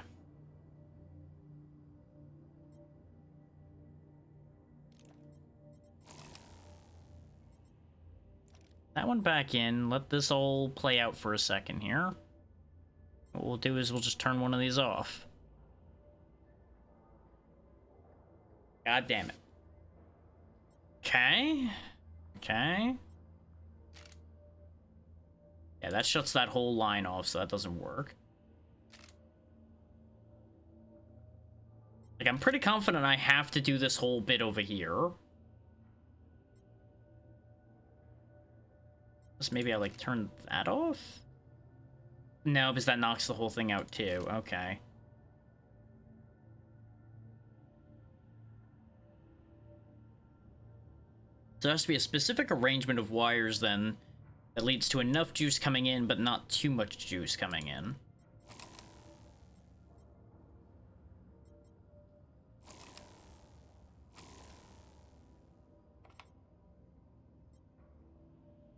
That one back in. Let this all play out for a second here. What we'll do is we'll just turn one of these off. God damn it. Okay. Okay. Yeah, that shuts that whole line off, so that doesn't work. Like, I'm pretty confident I have to do this whole bit over here. Just maybe I, like, turn that off? No, because that knocks the whole thing out, too. Okay. So there has to be a specific arrangement of wires, then, that leads to enough juice coming in, but not too much juice coming in.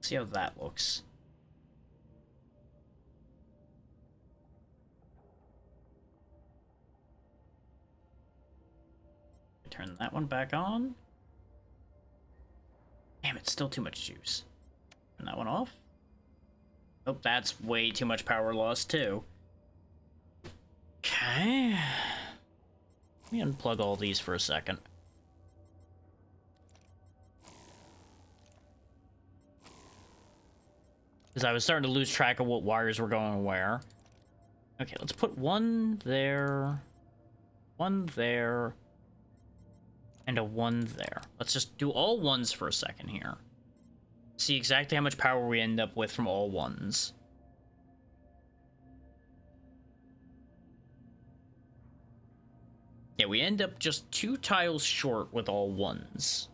See how that looks. Turn that one back on. Damn, it's still too much juice. Turn that one off. Oh, that's way too much power loss, too. Okay. Let me unplug all these for a second. Because I was starting to lose track of what wires were going where. Okay, let's put one there, and a one there. Let's just do all ones for a second here. See exactly how much power we end up with from all ones. Yeah, we end up just 2 tiles short with all ones.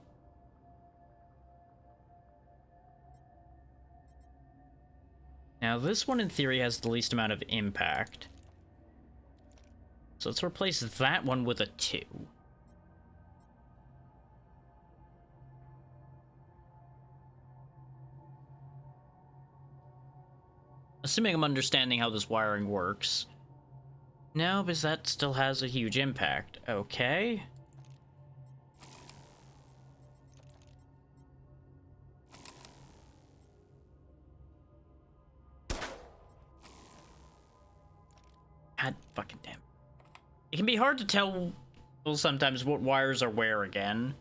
Now, this one, in theory, has the least amount of impact. So let's replace that one with a 2. Assuming I'm understanding how this wiring works. No, because that still has a huge impact. Okay. God fucking damn. It can be hard to tell sometimes what wires are where again.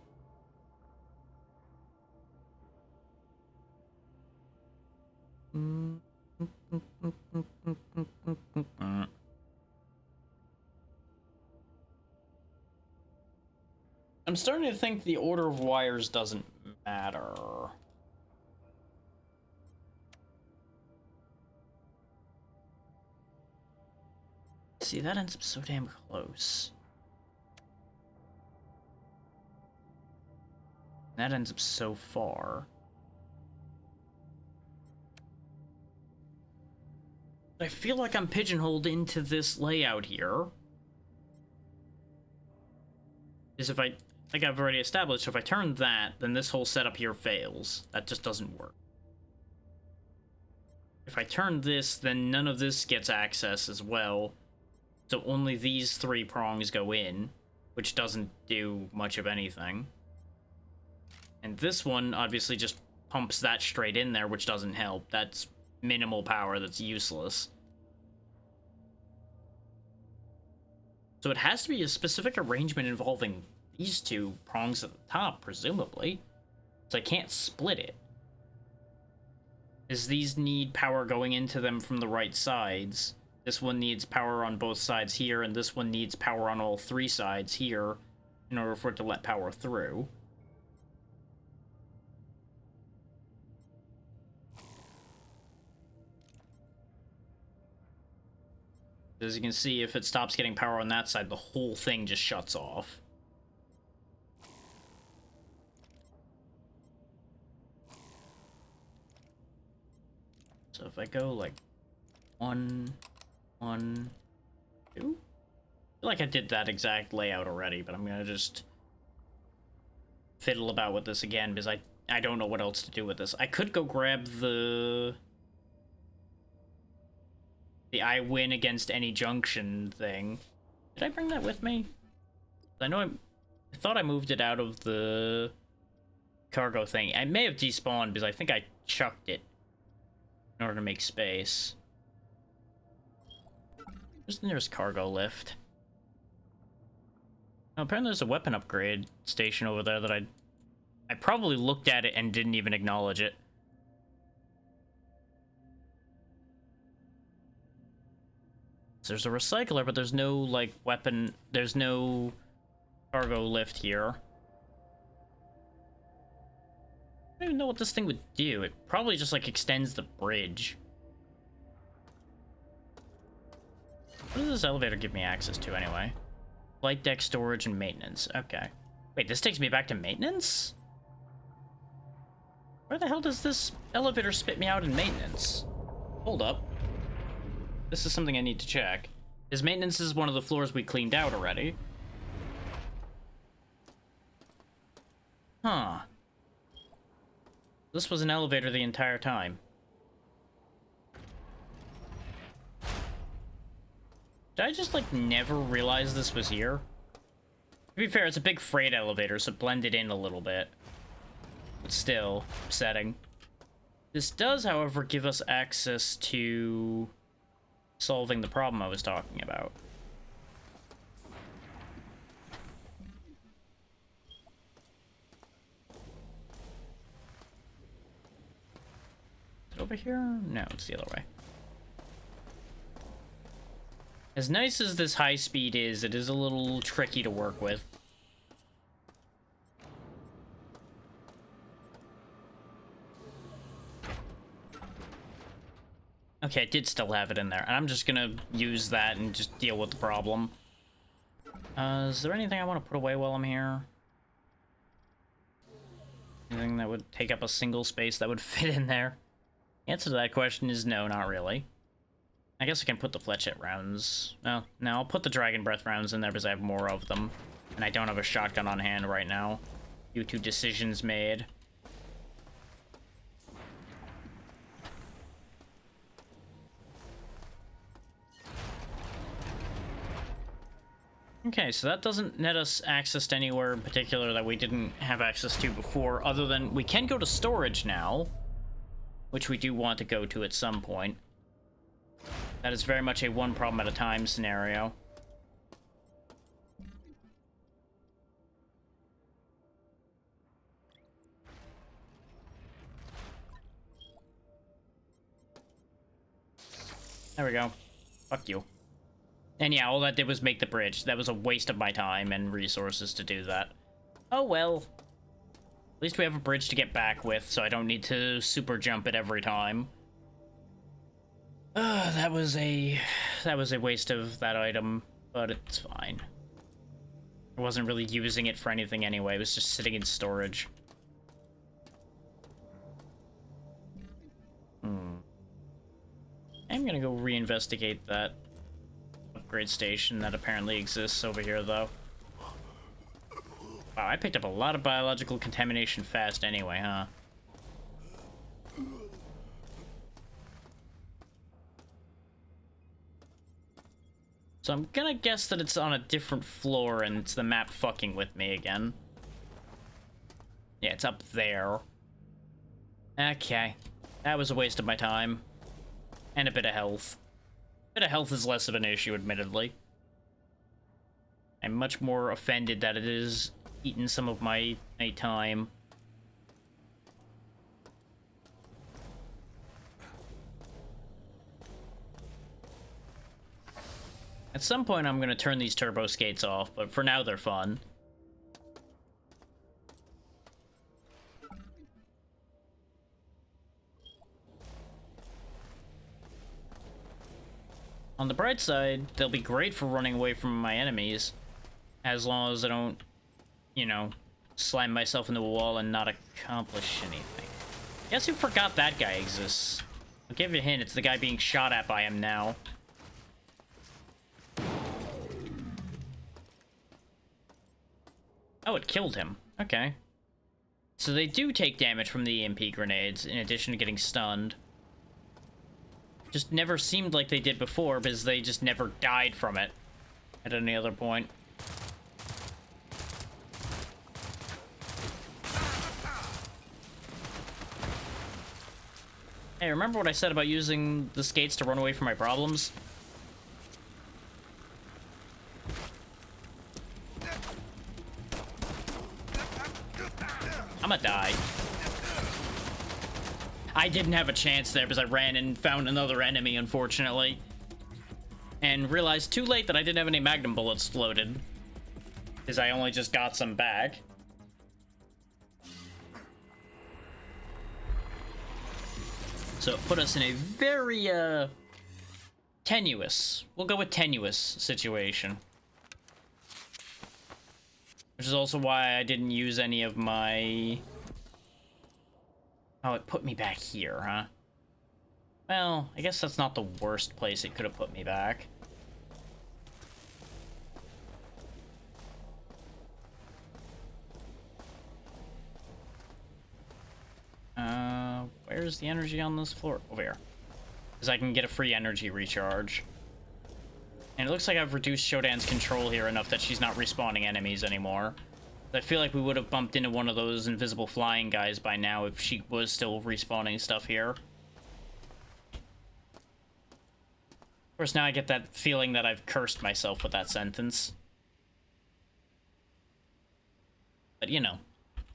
I'm starting to think the order of wires doesn't matter. See, that ends up so damn close. That ends up so far. I feel like I'm pigeonholed into this layout here. Is if like I've already established, if I turn that, then this whole setup here fails. That just doesn't work. If I turn this, then none of this gets access as well. So only these 3 prongs go in, which doesn't do much of anything. And this one obviously just pumps that straight in there, which doesn't help. That's minimal power that's useless. So it has to be a specific arrangement involving these 2 prongs at the top, presumably. So I can't split it. As these need power going into them from the right sides. This one needs power on both sides here, and this one needs power on all 3 sides here in order for it to let power through. As you can see, if it stops getting power on that side, the whole thing just shuts off. So if I go like 1, 1, 2? I feel like I did that exact layout already, but I'm gonna just fiddle about with this again because I don't know what else to do with this. I could go grab the I win against any junction thing. Did I bring that with me? I know I thought I moved it out of the cargo thing. I may have despawned because I think I chucked it in order to make space. Where's the nearest cargo lift? Oh, apparently there's a weapon upgrade station over there that I probably looked at it and didn't even acknowledge it. So there's a recycler, but there's no, like, weapon... There's no cargo lift here. I don't even know what this thing would do. It probably just, like, extends the bridge. What does this elevator give me access to, anyway? Flight deck storage and maintenance. Okay. Wait, this takes me back to maintenance? Where the hell does this elevator spit me out in maintenance? Hold up. This is something I need to check. His maintenance is one of the floors we cleaned out already. Huh. This was an elevator the entire time. Did I just, like, never realize this was here? To be fair, it's a big freight elevator, so it blended in a little bit. But still, upsetting. This does, however, give us access to solving the problem I was talking about. Is it over here? No, it's the other way. As nice as this high speed is, it is a little tricky to work with. Okay, I did still have it in there, and I'm just gonna use that and just deal with the problem. Is there anything I want to put away while I'm here? Anything that would take up a single space that would fit in there? The answer to that question is no, not really. I guess I can put the Fletchet rounds. No, I'll put the Dragon Breath rounds in there because I have more of them. And I don't have a shotgun on hand right now, due to decisions made. Okay, so that doesn't net us access to anywhere in particular that we didn't have access to before, other than we can go to storage now, which we do want to go to at some point. That is very much a one problem at a time scenario. There we go. Fuck you. And yeah, all that did was make the bridge. That was a waste of my time and resources to do that. Oh well. At least we have a bridge to get back with, so I don't need to super jump it every time. That was a waste of that item, but it's fine. I wasn't really using it for anything anyway. It was just sitting in storage. I'm gonna go reinvestigate that upgrade station that apparently exists over here, though. Wow, I picked up a lot of biological contamination fast anyway, huh? So I'm gonna guess that it's on a different floor and it's the map fucking with me again. Yeah, it's up there. Okay. That was a waste of my time. And a bit of health. A bit of health is less of an issue, admittedly. I'm much more offended that it is eating some of my time. At some point, I'm going to turn these turbo skates off, but for now, they're fun. On the bright side, they'll be great for running away from my enemies, as long as I don't, you know, slam myself into a wall and not accomplish anything. Guess who forgot that guy exists? I'll give you a hint, it's the guy being shot at by him now. Oh, it killed him. Okay. So they do take damage from the EMP grenades, in addition to getting stunned. Just never seemed like they did before, because they just never died from it at any other point. Hey, remember what I said about using the skates to run away from my problems? I'm gonna die. I didn't have a chance there because I ran and found another enemy, unfortunately. And realized too late that I didn't have any magnum bullets loaded. Because I only just got some back. So it put us in a very, tenuous. We'll go with tenuous situation. Which is also why I didn't use any of my... Oh, it put me back here, huh? Well, I guess that's not the worst place it could have put me back. Where's the energy on this floor? Over here. Because I can get a free energy recharge. And it looks like I've reduced Shodan's control here enough that she's not respawning enemies anymore. I feel like we would have bumped into one of those invisible flying guys by now if she was still respawning stuff here. Of course, now I get that feeling that I've cursed myself with that sentence. But, you know,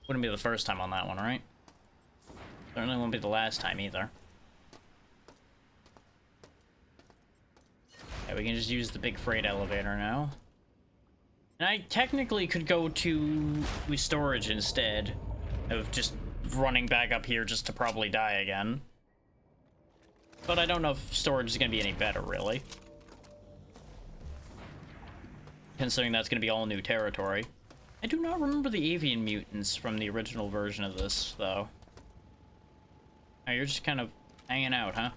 wouldn't be the first time on that one, right? Certainly won't be the last time either. Yeah, we can just use the big freight elevator now. And I technically could go to storage instead of just running back up here just to probably die again. But I don't know if storage is going to be any better, really. Considering that's going to be all new territory. I do not remember the avian mutants from the original version of this, though. Oh, you're just kind of hanging out, huh?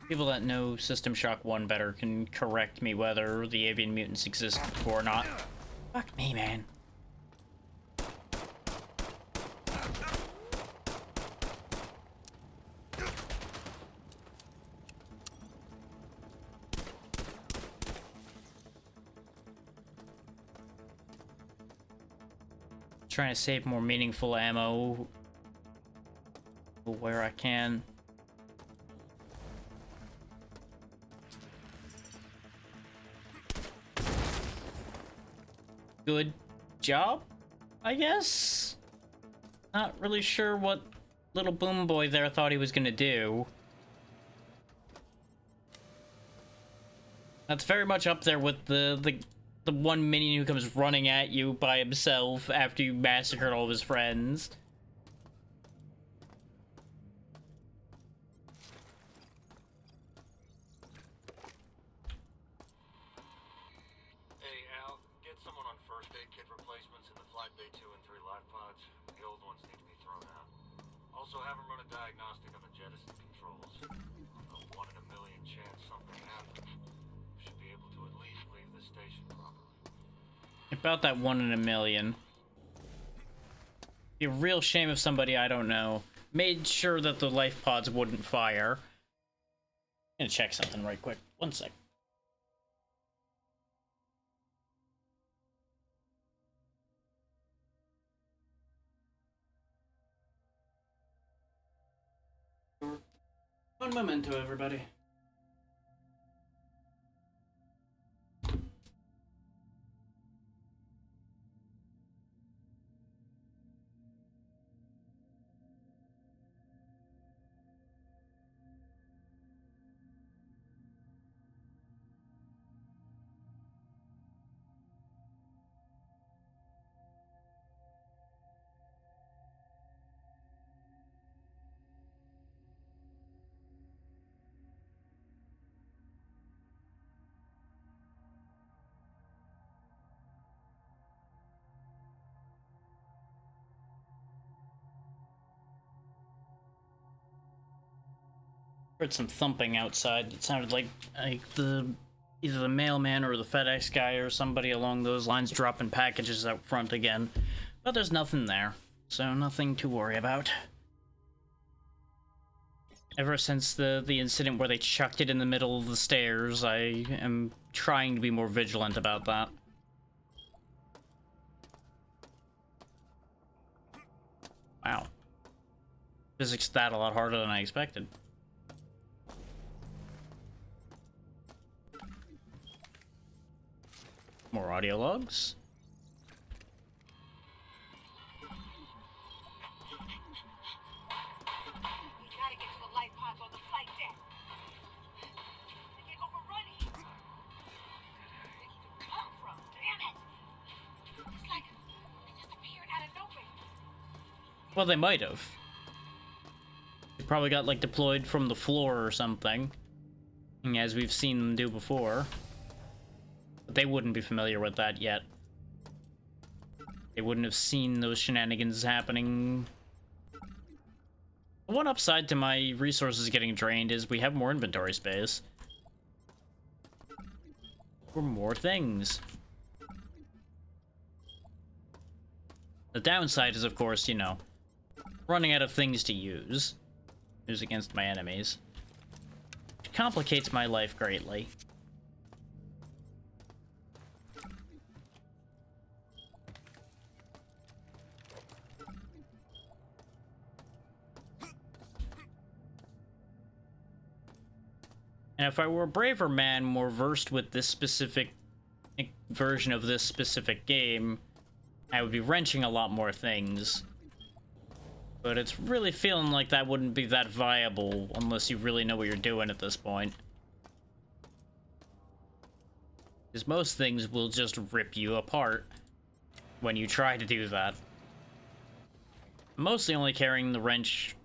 People that know System Shock 1 better can correct me whether the avian mutants exist before or not. Fuck me, man. Trying to save more meaningful ammo where I can. Good job, I guess? Not really sure what little boom boy there thought he was gonna do. That's very much up there with the one minion who comes running at you by himself after you massacred all of his friends. Hey, Al, get someone on first aid kit replacements in the Flight Bay 2 and 3 life pods. The old ones need to be thrown out. Also, have them run a diagnostic of the jettison controls. A 1 in a million chance something happens. Should be able to at least leave the station properly. About that 1 in a million. Be a real shame if somebody I don't know made sure that the life pods wouldn't fire. I'm gonna check something right quick. One sec. One memento, everybody. Heard some thumping outside. It sounded like either the mailman or the FedEx guy or somebody along those lines dropping packages out front again. But there's nothing there, so nothing to worry about. Ever since the incident where they chucked it in the middle of the stairs, I am trying to be more vigilant about that. Wow. Physics that a lot harder than I expected. More audio logs. We gotta get to the light pods on the flight deck. They get overrun here. Where did they come from? Damn it! It's like they just appeared out of nowhere. Well, they might have. They probably got, like, deployed from the floor or something, as we've seen them do before. But they wouldn't be familiar with that yet. They wouldn't have seen those shenanigans happening. One upside to my resources getting drained is we have more inventory space. For more things. The downside is, of course, you know, running out of things to use against my enemies. Which complicates my life greatly. And if I were a braver man, more versed with this specific version of this specific game, I would be wrenching a lot more things. But it's really feeling like that wouldn't be that viable unless you really know what you're doing at this point. Because most things will just rip you apart when you try to do that. I'm mostly only carrying the wrench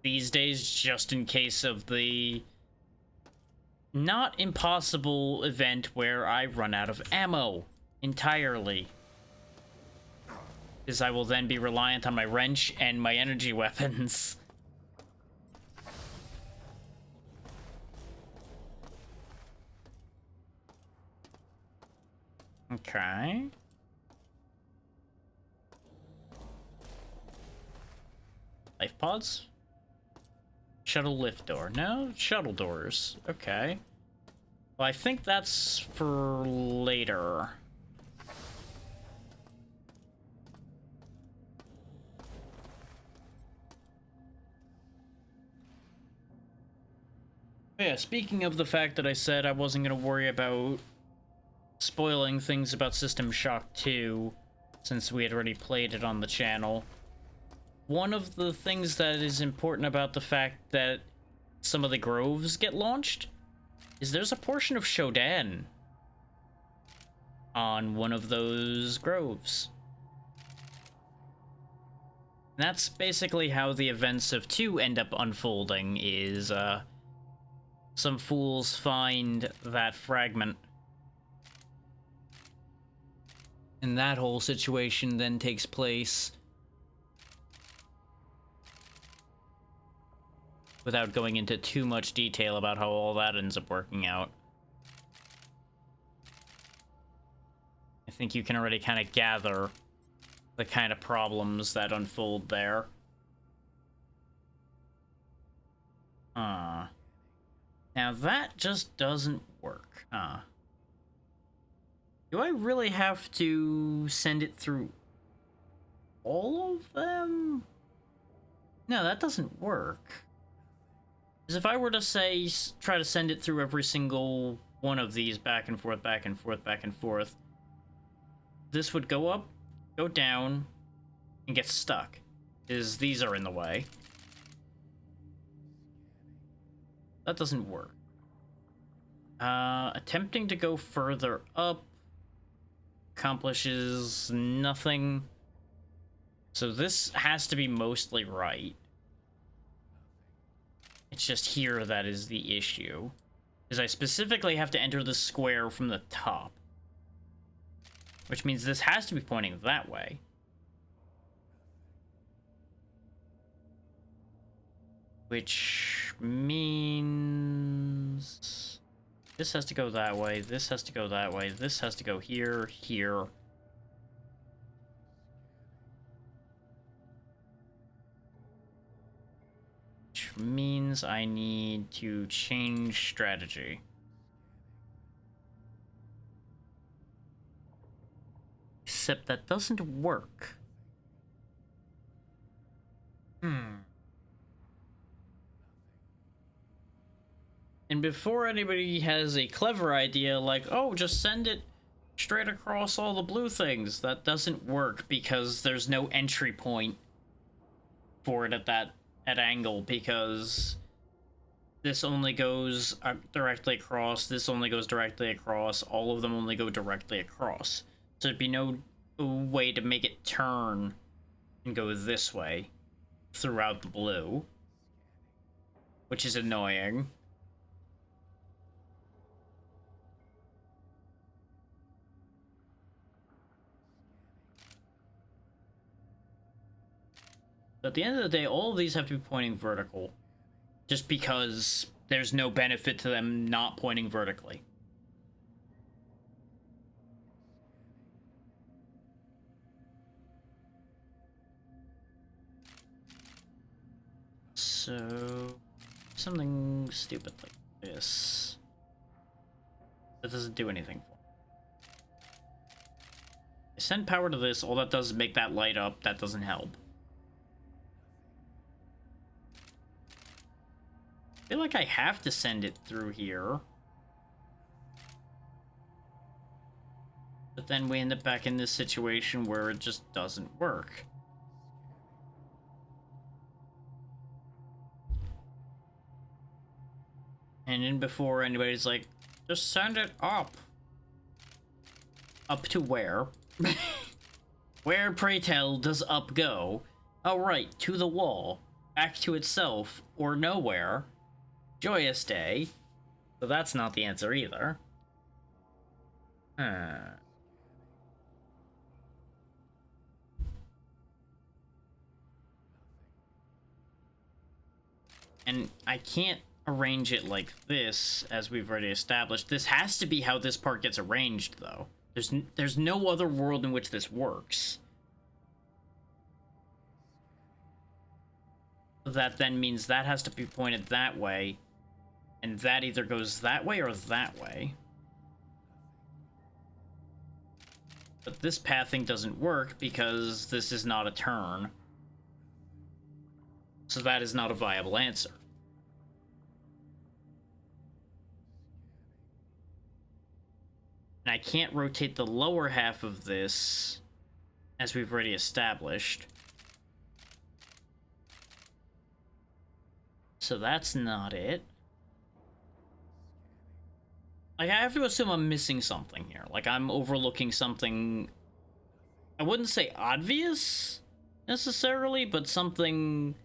these days just in case of the not impossible event where I run out of ammo entirely. Because I will then be reliant on my wrench and my energy weapons. Okay. Life pods? Shuttle lift door. No, shuttle doors. Okay. Well, I think that's for later. Yeah, speaking of the fact that I said I wasn't going to worry about spoiling things about System Shock 2, since we had already played it on the channel, one of the things that is important about the fact that some of the groves get launched is there's a portion of Shodan on one of those groves. And that's basically how the events of 2 end up unfolding, is, some fools find that fragment. And that whole situation then takes place without going into too much detail about how all that ends up working out. I think you can already kind of gather the kind of problems that unfold there. Now that just doesn't work, Do I really have to send it through all of them? No, that doesn't work. Because if I were to say, try to send it through every single one of these back and forth, back and forth, back and forth, this would go up, go down, and get stuck, because these are in the way. That doesn't work. Attempting to go further up accomplishes nothing. So this has to be mostly right. It's just here that is the issue. Because I specifically have to enter the square from the top. Which means this has to be pointing that way. Which means this has to go that way, this has to go that way, this has to go here, here. Which which means I need to change strategy. Except that doesn't work. And before anybody has a clever idea like, oh, just send it straight across all the blue things, that doesn't work because there's no entry point for it at angle, because this only goes directly across, this only goes directly across, all of them only go directly across. So there'd be no way to make it turn and go this way throughout the blue, which is annoying. At the end of the day, all of these have to be pointing vertical, just because there's no benefit to them not pointing vertically. So, something stupid like this. That doesn't do anything for me. I send power to this, all that does is make that light up, that doesn't help. I feel like I have to send it through here. But then we end up back in this situation where it just doesn't work. And then before anybody's like, just send it up. Up to where? Where, pray tell, does up go? Oh right, to the wall. Back to itself, or nowhere. Joyous day. So that's not the answer either. And I can't arrange it like this, as we've already established. This has to be how this part gets arranged, though. There's no other world in which this works. That then means that has to be pointed that way, and that either goes that way or that way. But this pathing doesn't work because this is not a turn. So that is not a viable answer. And I can't rotate the lower half of this, as we've already established. So that's not it. Like, I have to assume I'm missing something here. Like, I'm overlooking something... I wouldn't say obvious, necessarily, but something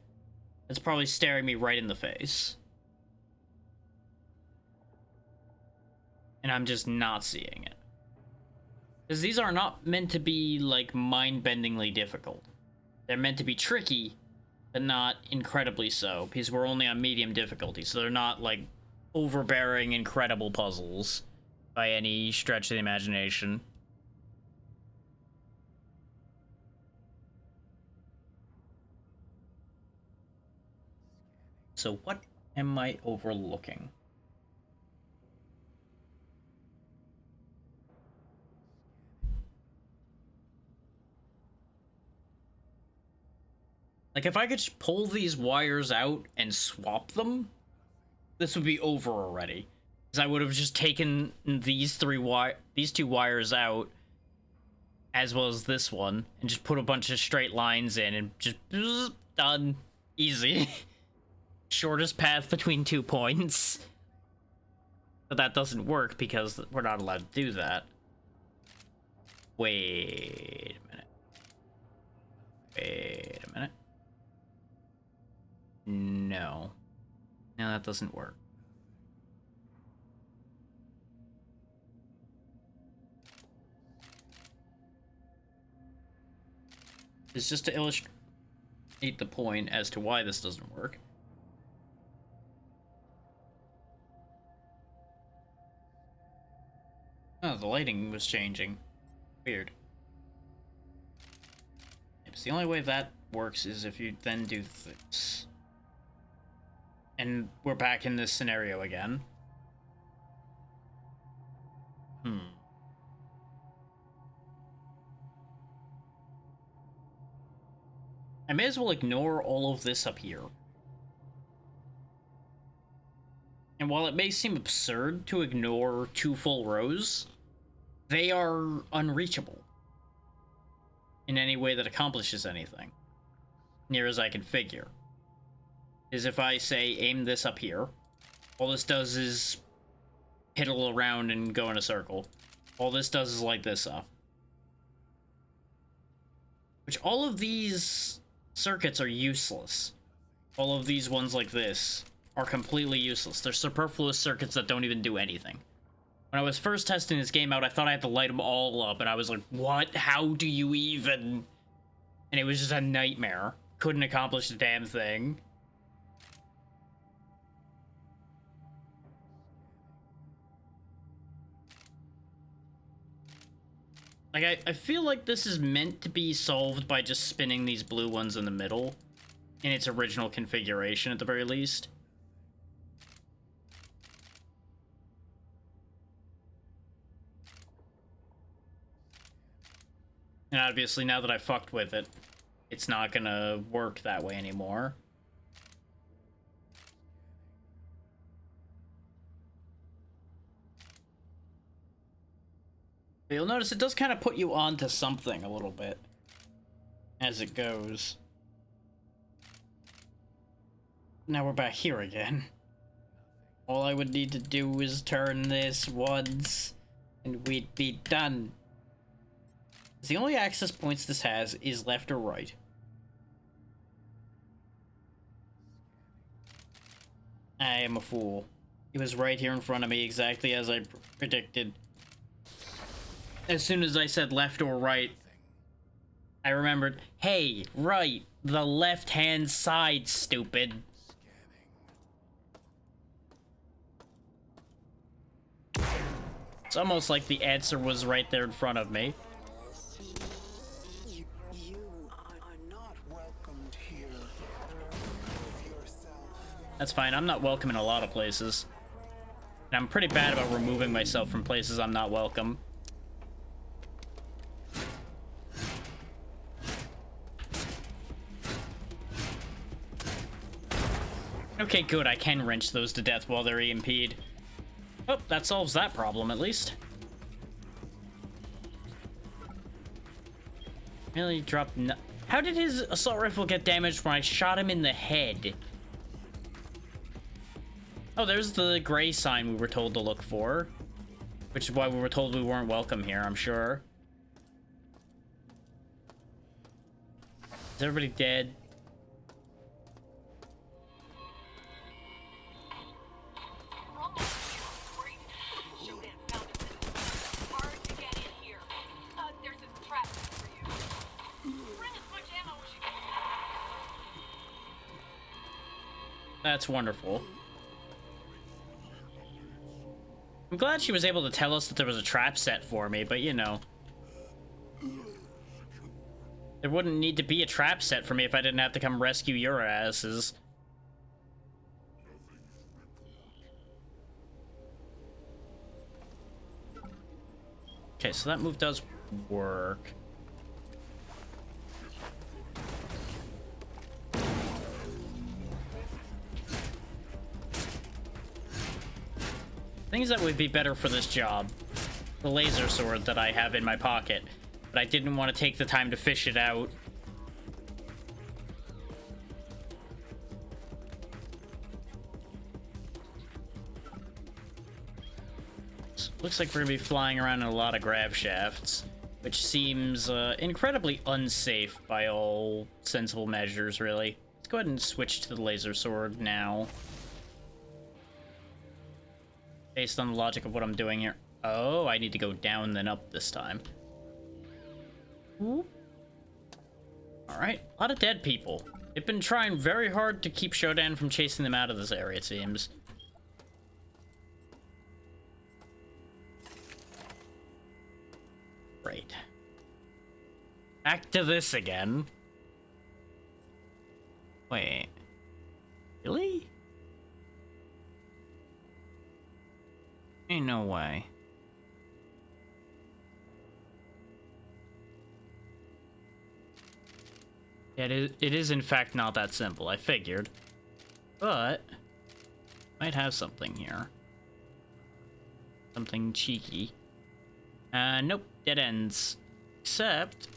that's probably staring me right in the face. And I'm just not seeing it. Because these are not meant to be, like, mind-bendingly difficult. They're meant to be tricky, but not incredibly so, because we're only on medium difficulty, so they're not, like, overbearing, incredible puzzles by any stretch of the imagination. So what am I overlooking? Like, if I could just pull these wires out and swap them, this would be over already. Because I would have just taken these two wires out, as well as this one, and just put a bunch of straight lines in, and just done. Easy. Shortest path between 2 points. But that doesn't work because we're not allowed to do that. Wait a minute. Wait a minute. No. No, that doesn't work. It's just to illustrate the point as to why this doesn't work. Oh, the lighting was changing. Weird. It's the only way that works is if you then do this. And we're back in this scenario again. I may as well ignore all of this up here. And while it may seem absurd to ignore 2 full rows, they are unreachable in any way that accomplishes anything, near as I can figure. Is if I say aim this up here, all this does is piddle around and go in a circle. All this does is light this up. Which all of these circuits are useless. All of these ones like this are completely useless. They're superfluous circuits that don't even do anything. When I was first testing this game out, I thought I had to light them all up, and I was like, what? How do you even... And it was just a nightmare. Couldn't accomplish the damn thing. Like, I feel like this is meant to be solved by just spinning these blue ones in the middle, in its original configuration at the very least. And obviously, now that I fucked with it, it's not gonna work that way anymore. But you'll notice it does kind of put you onto something a little bit as it goes. Now we're back here again. All I would need to do is turn this once, and we'd be done. The only access points this has is left or right. I am a fool. It was right here in front of me, exactly as I predicted. As soon as I said left or right, I remembered, hey, right, the left-hand side, stupid. It's almost like the answer was right there in front of me. You are not welcomed here. Prove yourself. That's fine, I'm not welcome in a lot of places. And I'm pretty bad about removing myself from places I'm not welcome. Okay, good, I can wrench those to death while they're EMP'd. Oh, that solves that problem, at least. Really dropped no— How did his assault rifle get damaged when I shot him in the head? Oh, there's the gray sign we were told to look for. Which is why we were told we weren't welcome here, I'm sure. Is everybody dead? That's wonderful. I'm glad she was able to tell us that there was a trap set for me, but you know. There wouldn't need to be a trap set for me if I didn't have to come rescue your asses. Okay, so that move does work. Things that would be better for this job. The laser sword that I have in my pocket. But I didn't want to take the time to fish it out. Looks like we're gonna be flying around in a lot of grav shafts, which seems incredibly unsafe by all sensible measures, really. Let's go ahead and switch to the laser sword now. Based on the logic of what I'm doing here. Oh, I need to go down then up this time. Alright, a lot of dead people. They've been trying very hard to keep Shodan from chasing them out of this area, it seems. Great. Back to this again. Wait. Really? Ain't no way. Yeah, it is in fact not that simple, I figured. But, might have something here. Something cheeky. Nope, dead ends. Except...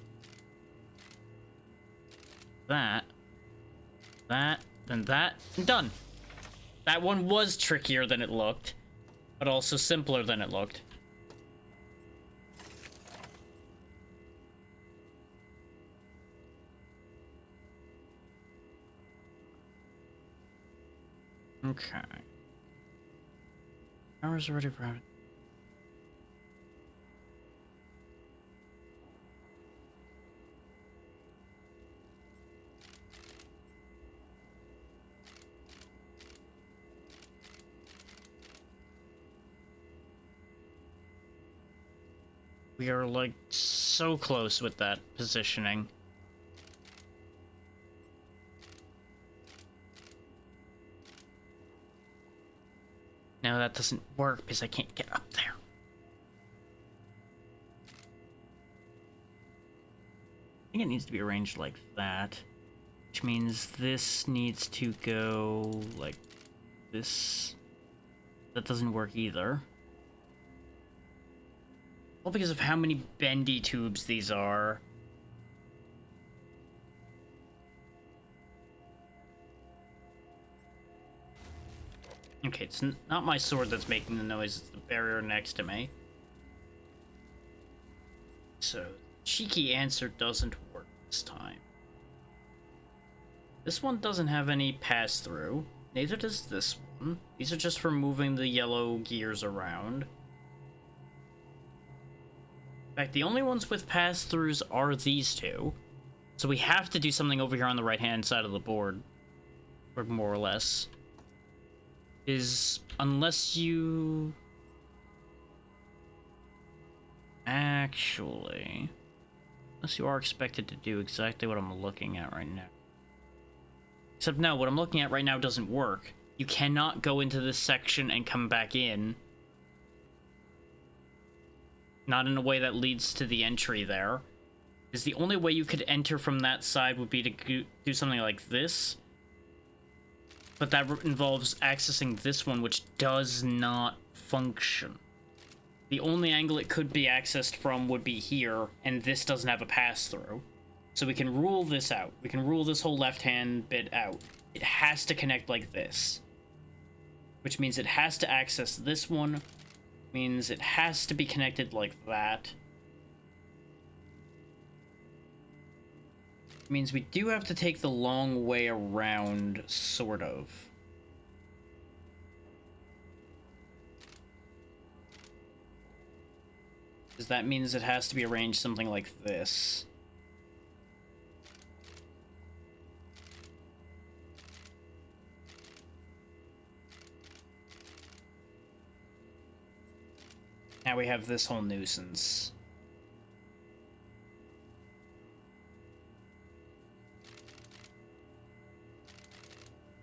that, then that, and done. That one was trickier than it looked, but also simpler than it looked. Okay. Hours already routed. We are, like, so close with that positioning. No, that doesn't work because I can't get up there. I think it needs to be arranged like that. Which means this needs to go like this. That doesn't work either. All because of how many bendy tubes these are. Okay, it's not my sword that's making the noise, it's the barrier next to me. So, cheeky answer doesn't work this time. This one doesn't have any pass-through. Neither does this one. These are just for moving the yellow gears around. In fact, the only ones with pass-throughs are these two. So we have to do something over here on the right-hand side of the board. Or more or less. Unless you... Actually... Unless you are expected to do exactly what I'm looking at right now. Except no, what I'm looking at right now doesn't work. You cannot go into this section and come back in. Not in a way that leads to the entry there. Because the only way you could enter from that side would be to do something like this. But that involves accessing this one, which does not function. The only angle it could be accessed from would be here, and this doesn't have a pass-through. So we can rule this out. We can rule this whole left-hand bit out. It has to connect like this. Which means it has to access this one. Means it has to be connected like that. Means we do have to take the long way around, sort of. Because that means it has to be arranged something like this. Now we have this whole nuisance.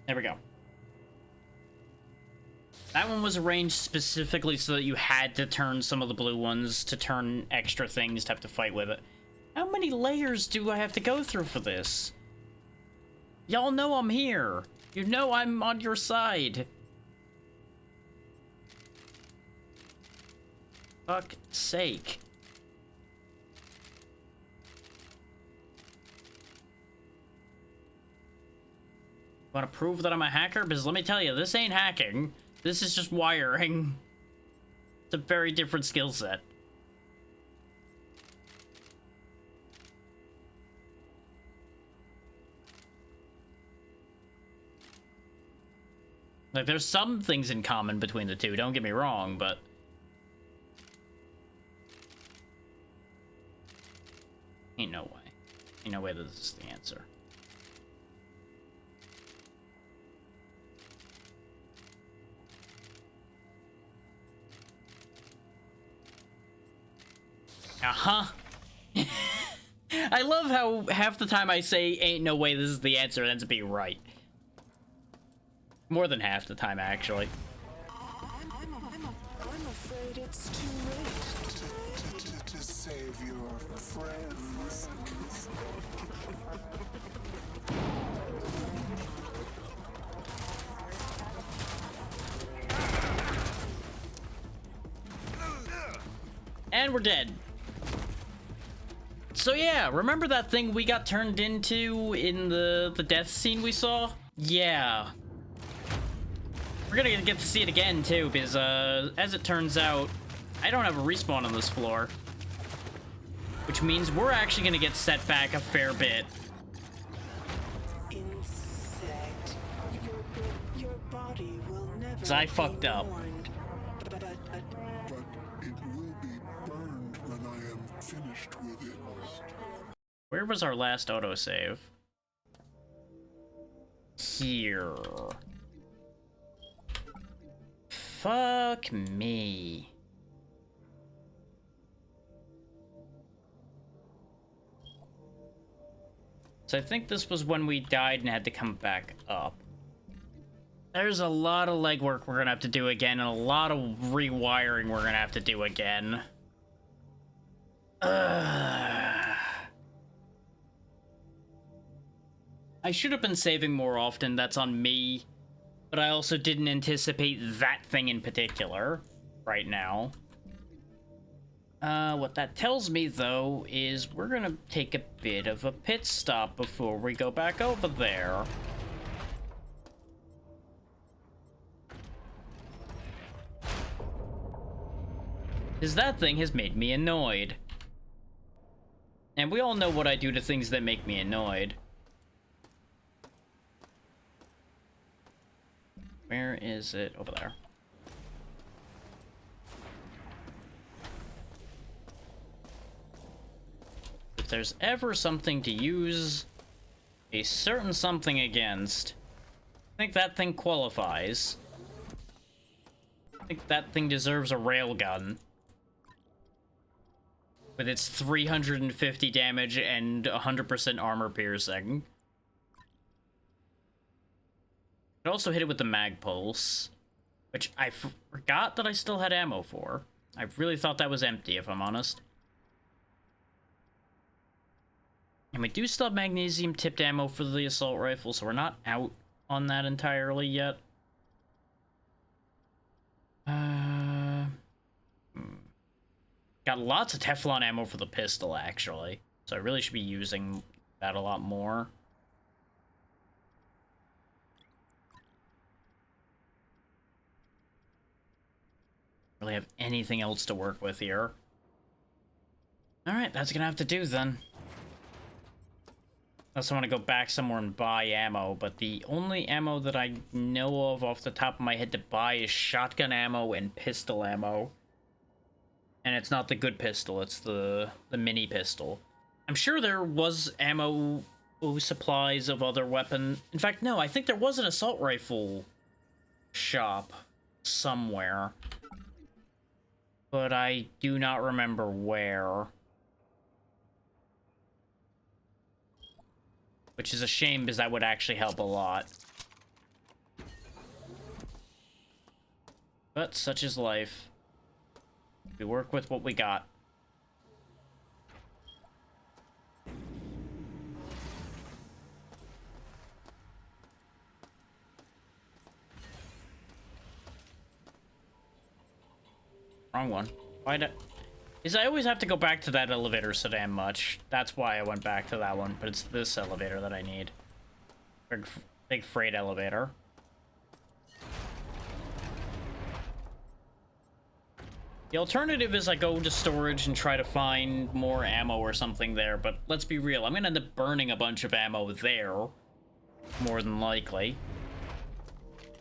There we go. That one was arranged specifically so that you had to turn some of the blue ones to turn extra things to have to fight with it. How many layers do I have to go through for this? Y'all know I'm here. You know I'm on your side. Fuck's sake. Want to prove that I'm a hacker? Because let me tell you, this ain't hacking. This is just wiring. It's a very different skill set. Like, there's some things in common between the two, don't get me wrong, but... Ain't no way. Ain't no way that this is the answer. Uh-huh. I love how half the time I say ain't no way this is the answer, it ends up being right. More than half the time, actually. I'm a it's too late to save your friends. And we're dead. So yeah, remember that thing we got turned into in the death scene we saw? Yeah. We're gonna get to see it again too, because as it turns out, I don't have a respawn on this floor. Which means we're actually gonna get set back a fair bit. Insect. Your body will never 'Cause I fucked be up. mourned, but But it will be burned when I am finished with it. Where was our last autosave? Here. Fuck me. So I think this was when we died and had to come back up. There's a lot of legwork we're gonna have to do again, and a lot of rewiring we're gonna have to do again. I should have been saving more often, that's on me. But I also didn't anticipate that thing in particular right now. What that tells me, though, is we're gonna take a bit of a pit stop before we go back over there. Because that thing has made me annoyed. And we all know what I do to things that make me annoyed. Where is it? Over there. If there's ever something to use a certain something against, I think that thing qualifies. I think that thing deserves a railgun. With its 350 damage and 100% armor piercing. I also hit it with the mag pulse, which I forgot that I still had ammo for. I really thought that was empty, if I'm honest. And we do still have magnesium tipped ammo for the assault rifle, so we're not out on that entirely yet. Got lots of Teflon ammo for the pistol, actually. So I really should be using that a lot more. Really have anything else to work with here. Alright, that's gonna have to do then. Unless I want to go back somewhere and buy ammo, but the only ammo that I know of off the top of my head to buy is shotgun ammo and pistol ammo. And it's not the good pistol, it's the mini pistol. I'm sure there was ammo supplies of other weapon. In fact, no, I think there was an assault rifle shop somewhere. But I do not remember where. Which is a shame, because that would actually help a lot. But such is life. We work with what we got. Wrong one. Why did... Is I always have to go back to that elevator so damn much. That's why I went back to that one, but it's this elevator that I need. Big freight elevator. The alternative is I go to storage and try to find more ammo or something there, but let's be real, I'm gonna end up burning a bunch of ammo there. More than likely.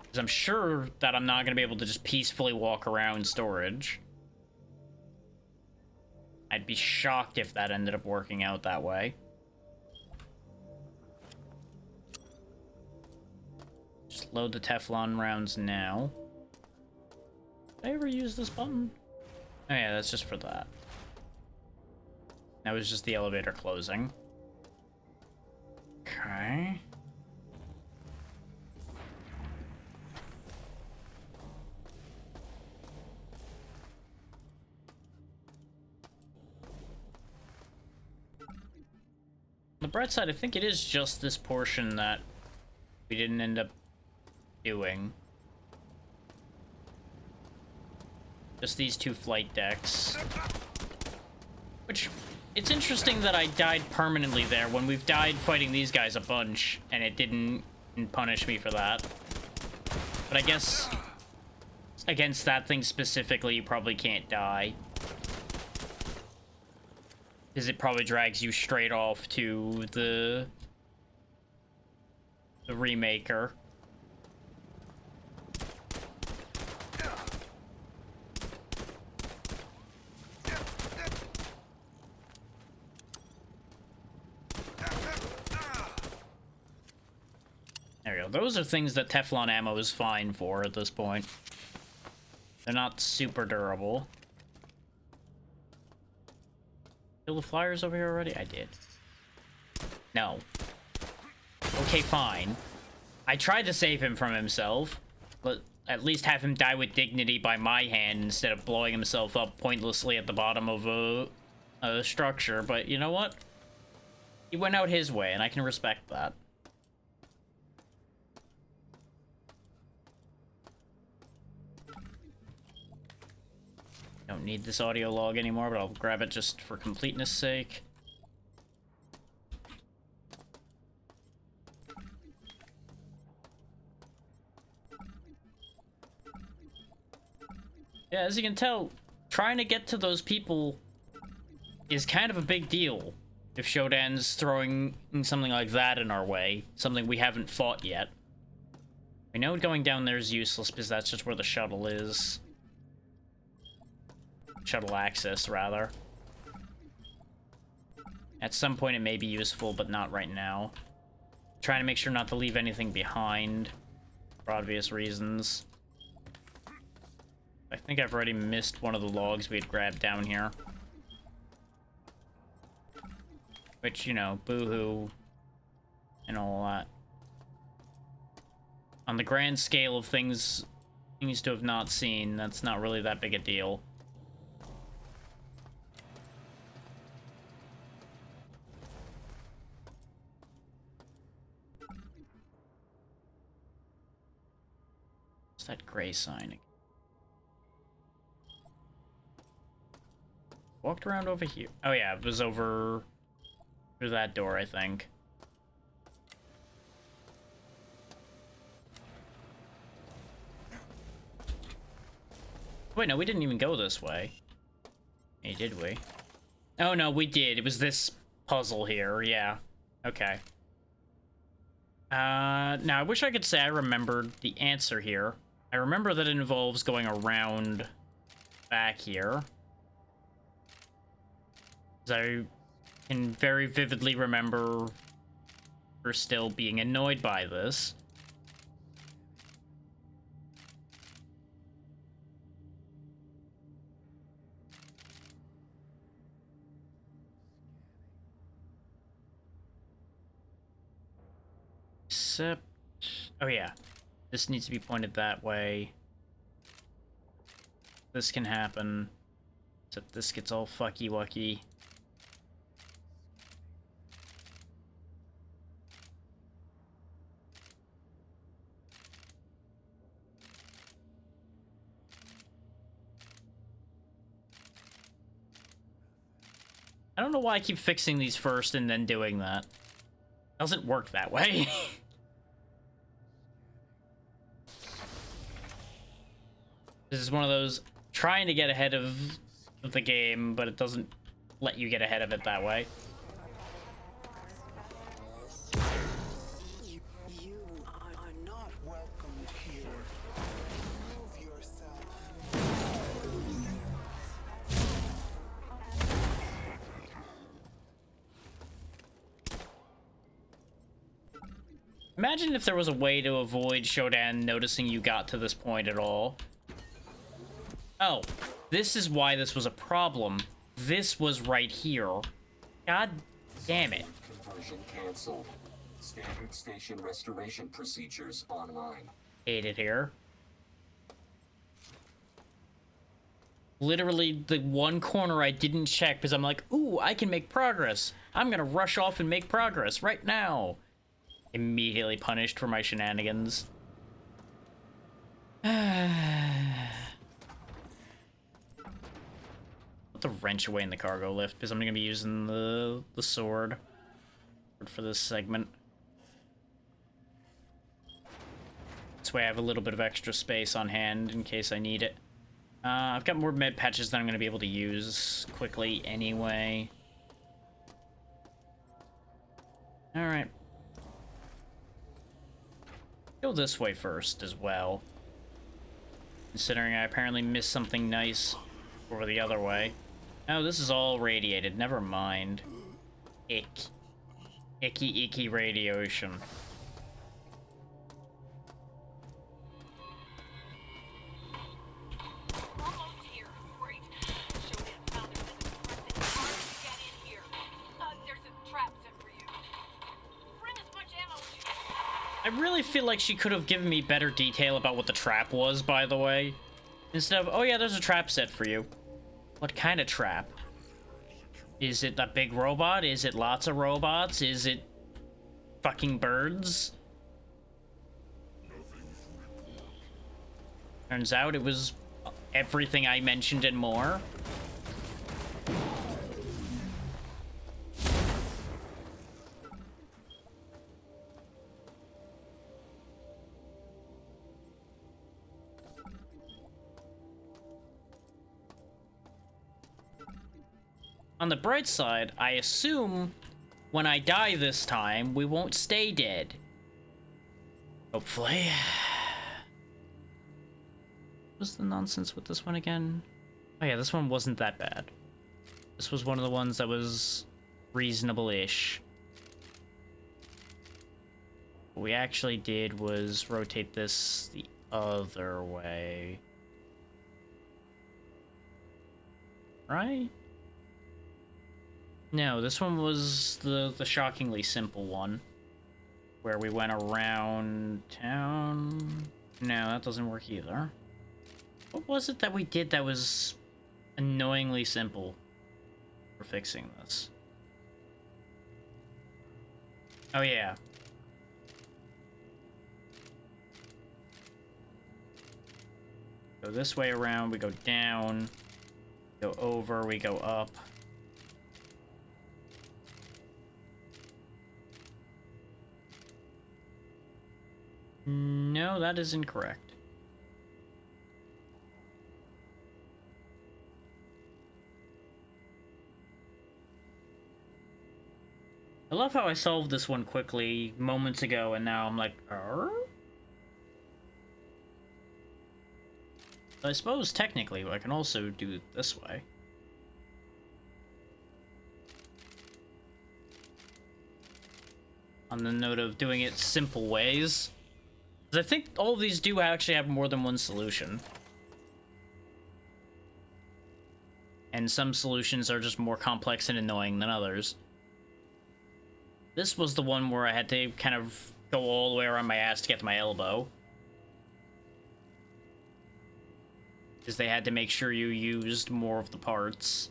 Because I'm sure that I'm not gonna be able to just peacefully walk around storage. I'd be shocked if that ended up working out that way. Just load the Teflon rounds now. Did I ever use this button? Oh yeah, that's just for that. That was just the elevator closing. Okay. bright side, I think it is just this portion that we didn't end up doing. Just these 2 flight decks. Which, it's interesting that I died permanently there when we've died fighting these guys a bunch, and it didn't punish me for that. But I guess against that thing specifically, you probably can't die. Because it probably drags you straight off to the remaker. There we go. Those are things that Teflon ammo is fine for at this point. They're not super durable. Kill the flyers over here already? I did. No. Okay, fine. I tried to save him from himself. But at least have him die with dignity by my hand instead of blowing himself up pointlessly at the bottom of a structure. But you know what? He went out his way, and I can respect that. Don't need this audio log anymore, but I'll grab it just for completeness sake. Yeah, as you can tell, trying to get to those people is kind of a big deal. If Shodan's throwing something like that in our way, something we haven't fought yet. I know going down there is useless because that's just where the shuttle is. Shuttle access, rather. At some point it may be useful, but not right now. Trying to make sure not to leave anything behind, for obvious reasons. I think I've already missed one of the logs we had grabbed down here. Which, you know, boo-hoo, and all that. On the grand scale of things to have not seen, that's not really that big a deal. What's that gray sign? Walked around over here. Oh yeah, it was over through that door, I think. Wait, no, we didn't even go this way. Hey, did we? Oh no, we did. It was this puzzle here, yeah. Okay. Now I wish I could say I remembered the answer here. I remember that it involves going around back here. I can very vividly remember her still being annoyed by this. Except... oh yeah. This needs to be pointed that way. This can happen. Except this gets all fucky-wucky. I don't know why I keep fixing these first and then doing that. Doesn't work that way. This is one of those trying to get ahead of the game, but it doesn't let you get ahead of it that way. You are not welcome here. Remove yourself. Imagine if there was a way to avoid Shodan noticing you got to this point at all. Oh, this is why this was a problem. This was right here. God damn it. Conversion canceled. Standard station restoration procedures online. Hate it here. Literally the one corner I didn't check because I'm like, ooh, I can make progress. I'm gonna rush off and make progress right now. Immediately punished for my shenanigans. Put the wrench away in the cargo lift because I'm gonna be using the sword for this segment. This way I have a little bit of extra space on hand in case I need it. I've got more med patches that I'm going to be able to use quickly anyway. Alright. Go this way first as well. Considering I apparently missed something nice over the other way. Oh, this is all radiated. Never mind. Ick. Icky, icky radiation. Almost here. Great. Shodan found their physical person. Hard to get in here. There's a trap set for you. Bring as much ammo as you can. I really feel like she could have given me better detail about what the trap was, by the way. Instead of, oh yeah, there's a trap set for you. What kind of trap? Is it a big robot? Is it lots of robots? Is it fucking birds? Turns out it was everything I mentioned and more. On the bright side, I assume when I die this time, we won't stay dead. Hopefully. What's the nonsense with this one again? Oh yeah, this one wasn't that bad. This was one of the ones that was reasonable-ish. What we actually did was rotate this the other way. Right? No, this one was the shockingly simple one. Where we went around town. No, that doesn't work either. What was it that we did that was annoyingly simple for fixing this? Oh yeah. Go this way around, we go down. Go over, we go up. No, that is incorrect. I love how I solved this one quickly moments ago, and now I'm like, I suppose technically I can also do it this way. On the note of doing it simple ways. I think all of these do actually have more than one solution. And some solutions are just more complex and annoying than others. This was the one where I had to kind of go all the way around my ass to get to my elbow. Because they had to make sure you used more of the parts.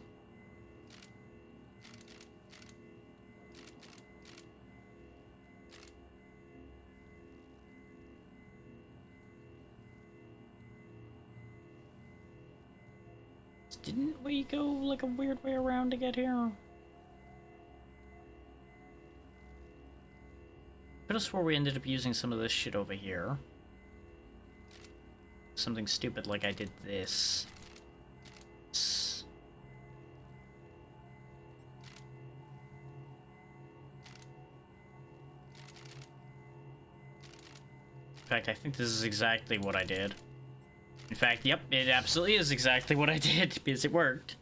Didn't we go like a weird way around to get here? Could have swore we ended up using some of this shit over here. Something stupid like I did this. In fact, I think this is exactly what I did. In fact, yep, it absolutely is exactly what I did, because it worked.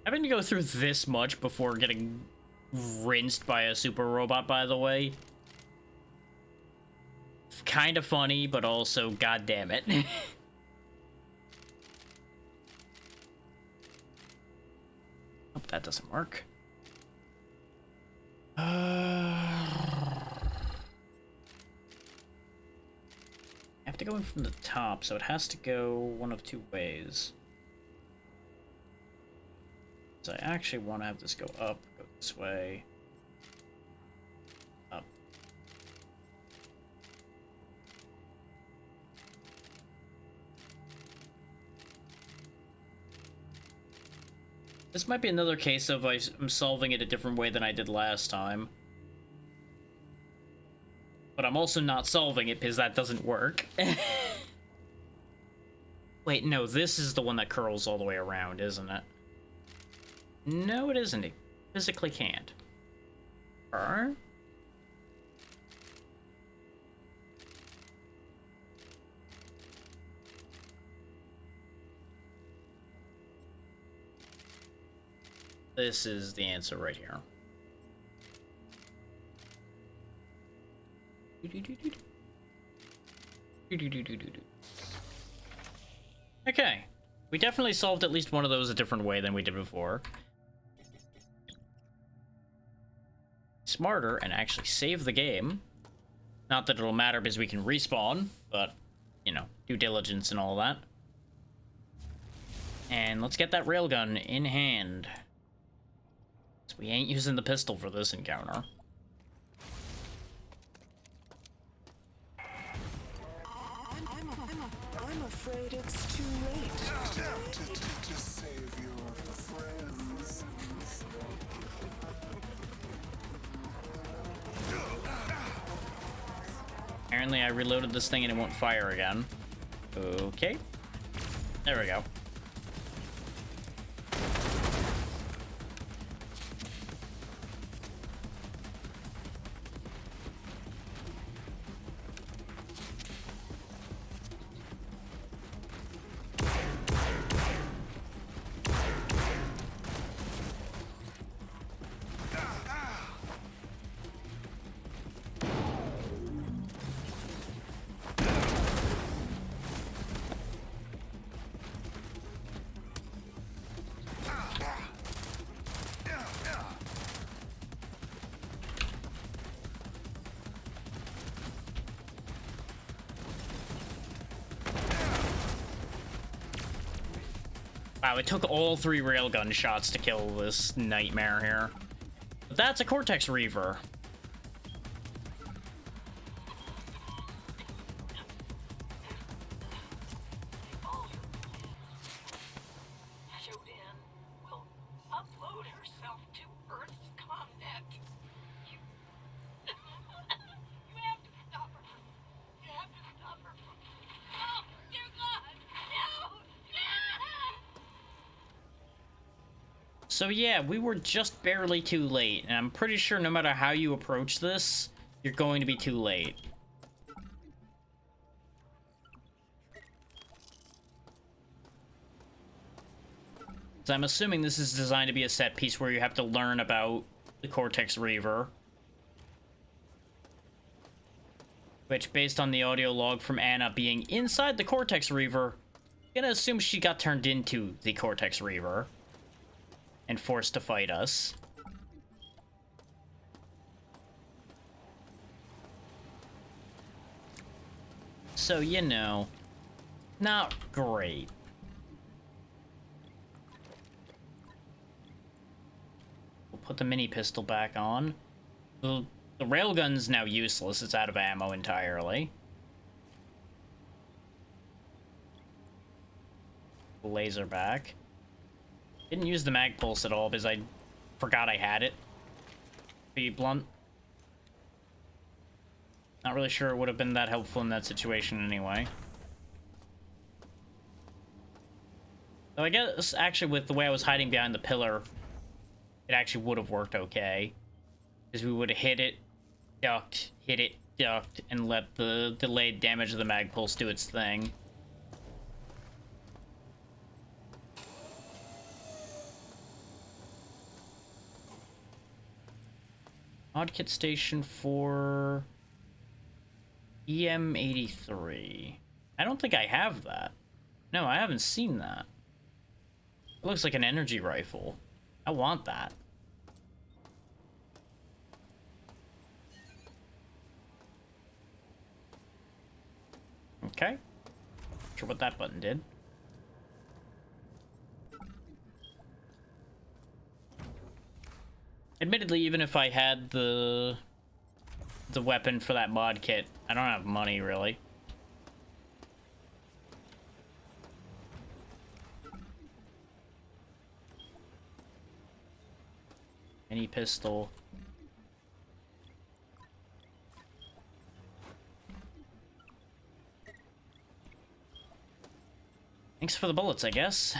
Having to go through this much before getting rinsed by a super robot, by the way. Kind of funny, but also, god damn it. Hope that doesn't work. I have to go in from the top, so it has to go one of two ways. So I actually want to have this go up, go this way. Up. This might be another case of I'm solving it a different way than I did last time. But I'm also not solving it because that doesn't work. Wait, no, this is the one that curls all the way around, isn't it? No, it isn't. It physically can't. Alright. This is the answer right here. Okay. We definitely solved at least one of those a different way than we did before. Smarter and actually save the game. Not that it'll matter because we can respawn, but, you know, due diligence and all that. And let's get that railgun in hand. So we ain't using the pistol for this encounter. I'm afraid it's too late to save your friends. Apparently I reloaded this thing and it won't fire again. Okay. There we go. Wow, it took all 3 railgun shots to kill this nightmare here. But that's a Cortex Reaver. Shodan will upload herself to Earth's comnet. You have to stop her. You have to stop her. Oh, dear God! No! No! So yeah, we were just barely too late, and I'm pretty sure no matter how you approach this, you're going to be too late. So I'm assuming this is designed to be a set piece where you have to learn about the Cortex Reaver. Which, based on the audio log from Anna being inside the Cortex Reaver, I'm gonna assume she got turned into the Cortex Reaver and forced to fight us. So, you know, not great. We'll put the mini pistol back on. The railgun's now useless. It's out of ammo entirely. Laser back. Didn't use the mag pulse at all because I forgot I had it. Be blunt. Not really sure it would have been that helpful in that situation anyway. So I guess actually with the way I was hiding behind the pillar, it actually would have worked okay. Because we would have hit it, ducked, hit it, ducked, and let the delayed damage of the mag pulse do its thing. Modkit station for EM83. I don't think I have that. No, I haven't seen that. It looks like an energy rifle. I want that. Okay. Not sure what that button did. Admittedly, even if I had the weapon for that mod kit, I don't have money, really. Any pistol. Thanks for the bullets, I guess.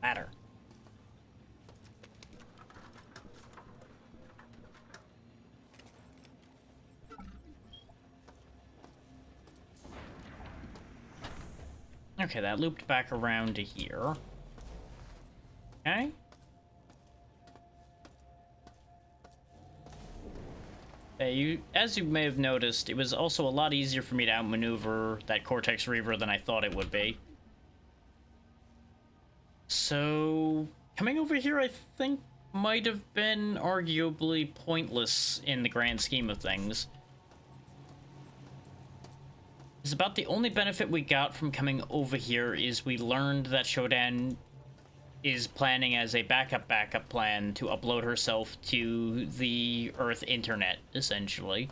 Ladder. Okay, that looped back around to here. Okay. As you may have noticed, it was also a lot easier for me to outmaneuver that Cortex Reaver than I thought it would be. So, coming over here, I think, might have been arguably pointless in the grand scheme of things. It's about the only benefit we got from coming over here is we learned that Shodan is planning as a backup plan to upload herself to the Earth internet, essentially.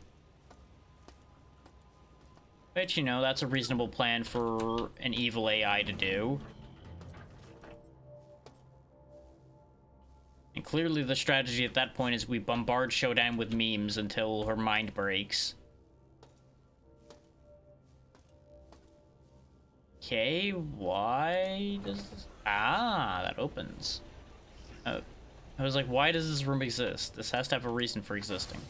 But, you know, that's a reasonable plan for an evil AI to do. And clearly the strategy at that point is we bombard Shodan with memes until her mind breaks. Okay, why does this... Ah, that opens. I was like, why does this room exist? This has to have a reason for existing.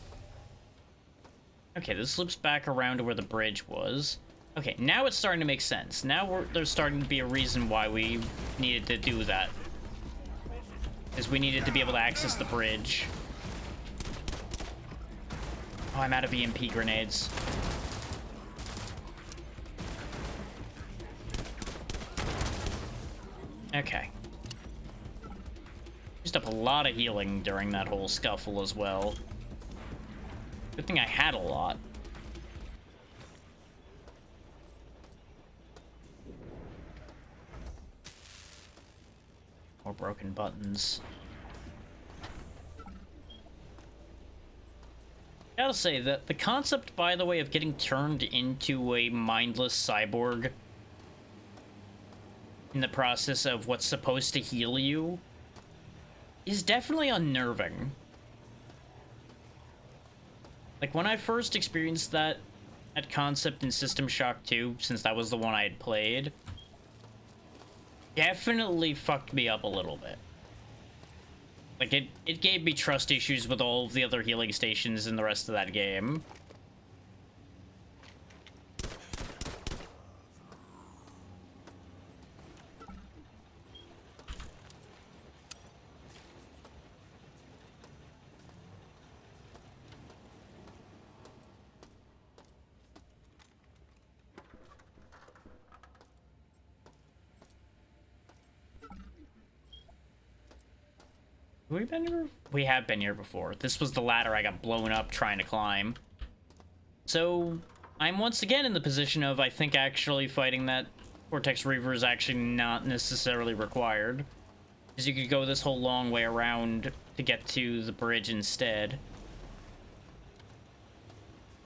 Okay, this loops back around to where the bridge was. Okay, now it's starting to make sense. Now there's starting to be a reason why we needed to do that. Is we needed to be able to access the bridge. Oh, I'm out of EMP grenades. Okay. Used up a lot of healing during that whole scuffle as well. Good thing I had a lot. More broken buttons. Gotta say that the concept, by the way, of getting turned into a mindless cyborg in the process of what's supposed to heal you is definitely unnerving. Like, when I first experienced that concept in System Shock 2, since that was the one I had played, definitely fucked me up a little bit. Like, it gave me trust issues with all of the other healing stations in the rest of that game. Have we been here? We have been here before. This was the ladder I got blown up trying to climb. So, I'm once again in the position of, I think, actually fighting that Cortex Reaver is actually not necessarily required. Because you could go this whole long way around to get to the bridge instead.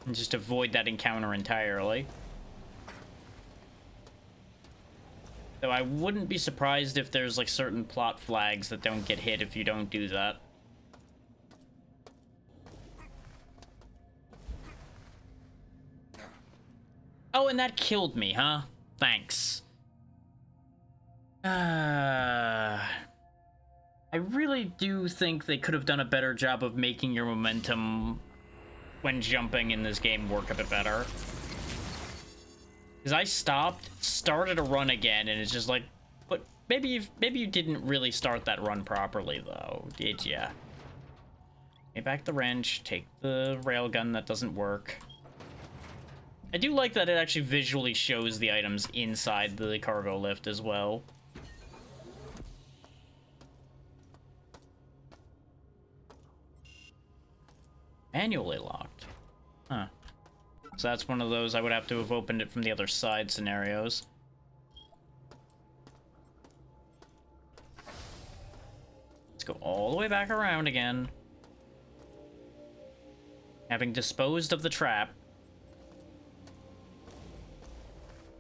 And just avoid that encounter entirely. Though I wouldn't be surprised if there's, like, certain plot flags that don't get hit if you don't do that. Oh, and that killed me, huh? Thanks. I really do think they could have done a better job of making your momentum when jumping in this game work a bit better. Because I stopped, started a run again, and it's just like, but maybe you didn't really start that run properly, though, did ya? Take back the wrench, take the railgun that doesn't work. I do like that it actually visually shows the items inside the cargo lift as well. Manually locked. Huh. So that's one of those I would have to have opened it from the other side scenarios. Let's go all the way back around again. Having disposed of the trap.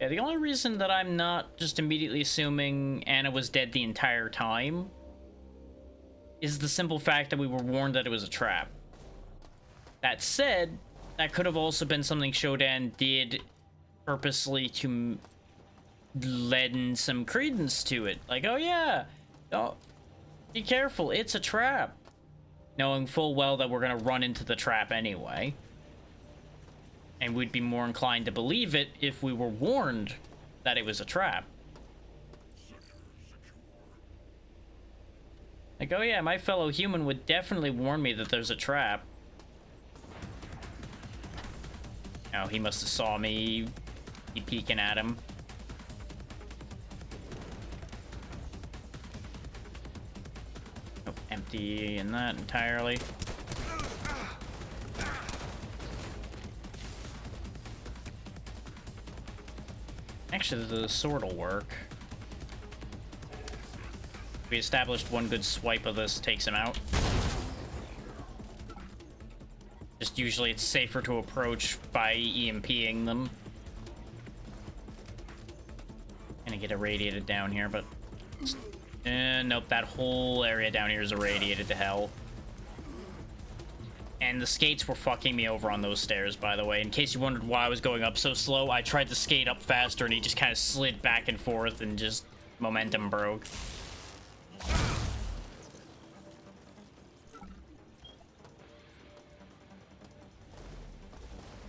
Yeah, the only reason that I'm not just immediately assuming Anna was dead the entire time is the simple fact that we were warned that it was a trap. That said, that could have also been something Shodan did purposely to lend some credence to it. Like, oh yeah, oh, be careful, it's a trap. Knowing full well that we're gonna run into the trap anyway. And we'd be more inclined to believe it if we were warned that it was a trap. Like, oh yeah, my fellow human would definitely warn me that there's a trap. Oh, he must have saw me peeking at him. Oh, empty in that entirely. Actually, the sword will work. We established one good swipe of this takes him out. Just usually it's safer to approach by EMPing them. Gonna get irradiated down here, but... nope, that whole area down here is irradiated to hell. And the skates were fucking me over on those stairs, by the way. In case you wondered why I was going up so slow, I tried to skate up faster and he just kind of slid back and forth and just momentum broke.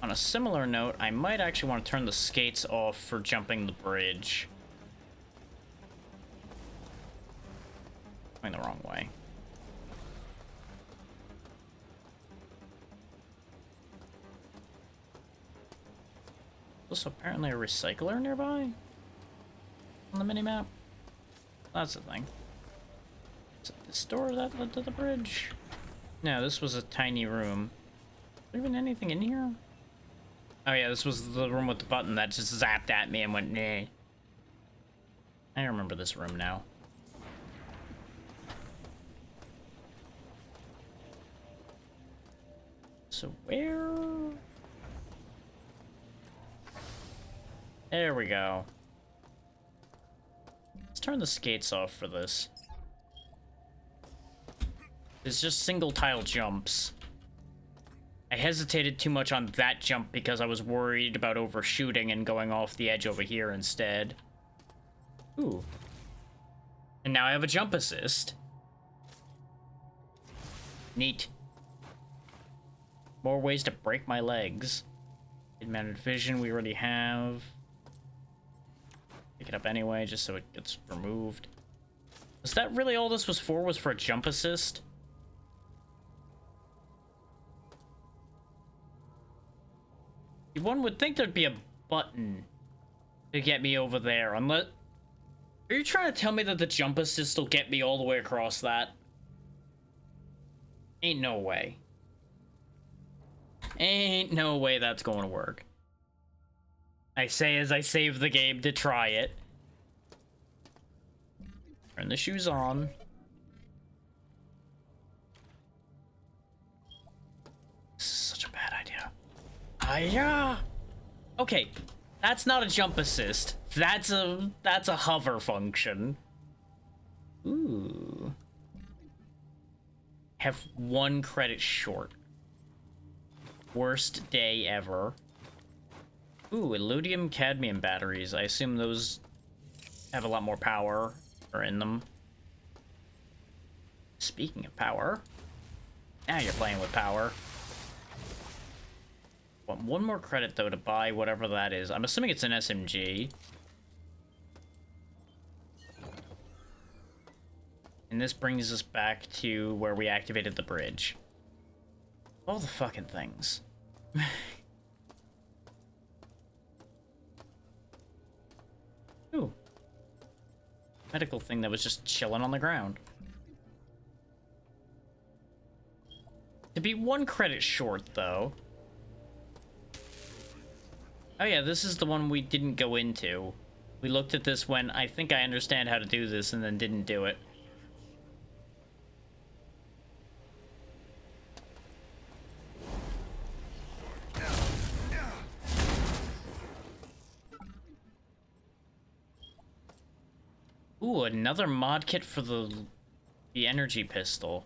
On a similar note, I might actually want to turn the skates off for jumping the bridge. Going the wrong way. There's apparently a recycler nearby on the minimap. That's the thing. Is it this door that led to the bridge? No, this was a tiny room. Is there even anything in here? Oh yeah, this was the room with the button that just zapped at me and went, nah. I remember this room now. So where... There we go. Let's turn the skates off for this. It's just single tile jumps. I hesitated too much on that jump because I was worried about overshooting and going off the edge over here instead. Ooh. And now I have a jump assist. Neat. More ways to break my legs. Mid-mounted vision we already have. Pick it up anyway, just so it gets removed. Was that really all this was for a jump assist? One would think there'd be a button to get me over there, unless... Are you trying to tell me that the jump assist will get me all the way across that? Ain't no way. Ain't no way that's going to work. I say as I save the game to try it. Turn the shoes on. This is such a bad idea. Hiya! Okay, that's not a jump assist. That's a hover function. Ooh. Have 1 credit short. Worst day ever. Ooh, Illudium cadmium batteries. I assume those have a lot more power or in them. Speaking of power, now you're playing with power. Want 1 more credit though to buy whatever that is. I'm assuming it's an SMG. And this brings us back to where we activated the bridge. All the fucking things. Ooh. Medical thing that was just chilling on the ground. To be 1 credit short, though. Oh yeah, this is the one we didn't go into. We looked at this when I think I understand how to do this and then didn't do it. Ooh, another mod kit for the energy pistol.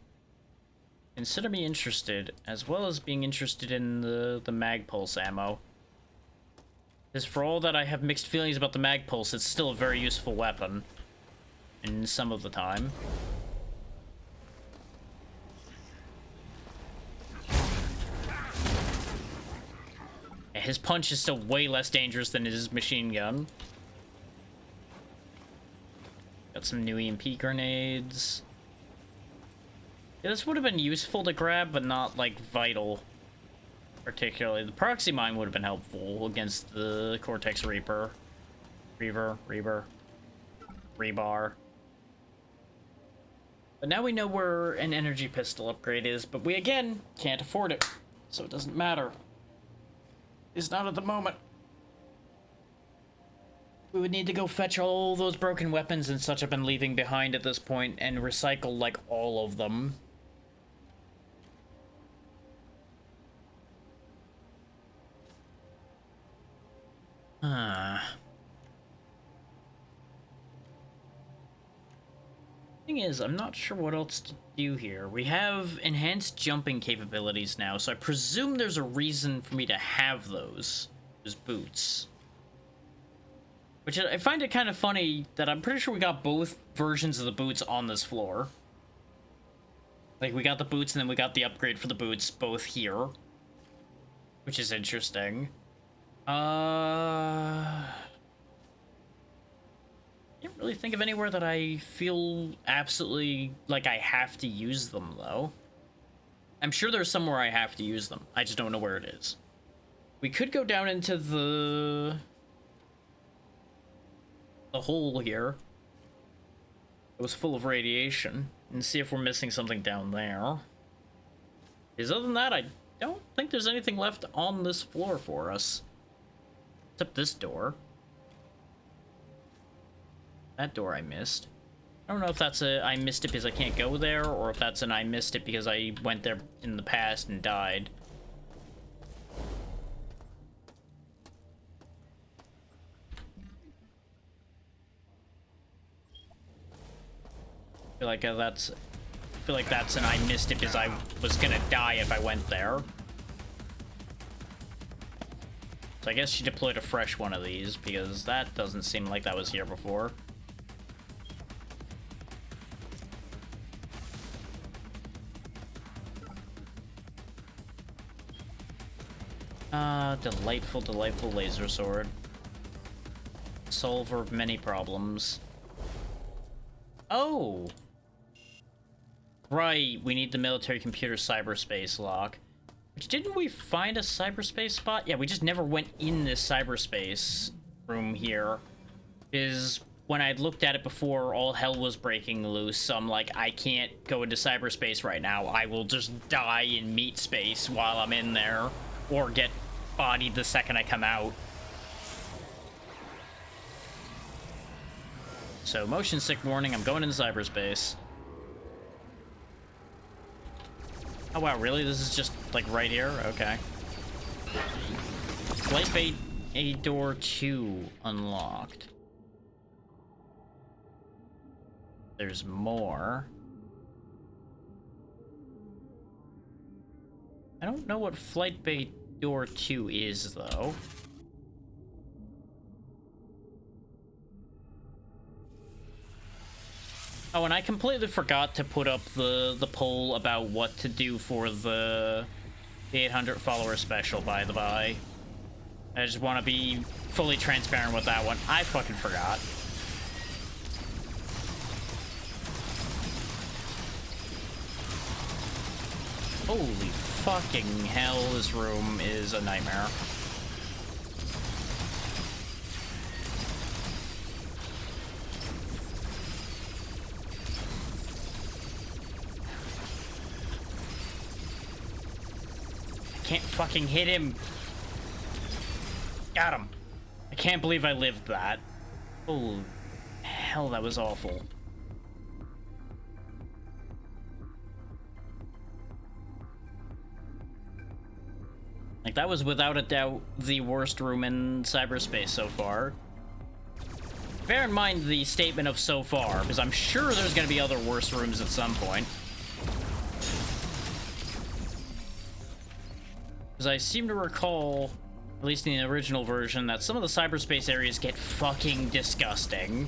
Consider me interested, as well as being interested in the mag pulse ammo. Because for all that I have mixed feelings about the mag pulse, it's still a very useful weapon. In some of the time. Yeah, his punch is still way less dangerous than his machine gun. Got some new EMP grenades. Yeah, this would have been useful to grab, but not, like, vital. Particularly. The proxy mine would have been helpful against the Cortex Reaper. Rebar. But now we know where an energy pistol upgrade is, but we, again, can't afford it. So it doesn't matter. It's not at the moment. We would need to go fetch all those broken weapons and such I've been leaving behind at this point and recycle, like, all of them. Thing is, I'm not sure what else to do here. We have enhanced jumping capabilities now, so I presume there's a reason for me to have those boots. Which I find it kind of funny that I'm pretty sure we got both versions of the boots on this floor. Like, we got the boots and then we got the upgrade for the boots both here. Which is interesting. I can't really think of anywhere that I feel absolutely like I have to use them, though. I'm sure there's somewhere I have to use them. I just don't know where it is. We could go down into the hole here. It was full of radiation. And see if we're missing something down there. Because other than that, I don't think there's anything left on this floor for us. Except this door. That door I missed. I don't know if that's a I missed it because I can't go there, or if that's an I missed it because I went there in the past and died. I feel like that's an I missed it because I was gonna die if I went there. So I guess she deployed a fresh one of these, because that doesn't seem like that was here before. Delightful, delightful laser sword. Solver of many problems. Oh! Right, we need the military computer cyberspace lock. Which, didn't we find a cyberspace spot? Yeah, we just never went in this cyberspace room here. Is when I looked at it before, all hell was breaking loose. So I'm like, I can't go into cyberspace right now. I will just die in meat space while I'm in there. Or get bodied the second I come out. So, motion sick warning, I'm going into cyberspace. Oh wow, really? This is just, like, right here? Okay. Flight Bay A door 2 unlocked. There's more. I don't know what Flight Bay door 2 is, though. Oh, and I completely forgot to put up the poll about what to do for the 800 follower special, by the by. I just want to be fully transparent with that one. I fucking forgot. Holy fucking hell, this room is a nightmare. can't fucking hit him. Got him. I can't believe I lived that. Oh, hell, that was awful. Like, that was without a doubt the worst room in cyberspace so far. Bear in mind the statement of so far, because I'm sure there's going to be other worse rooms at some point. Because I seem to recall, at least in the original version, that some of the cyberspace areas get fucking disgusting.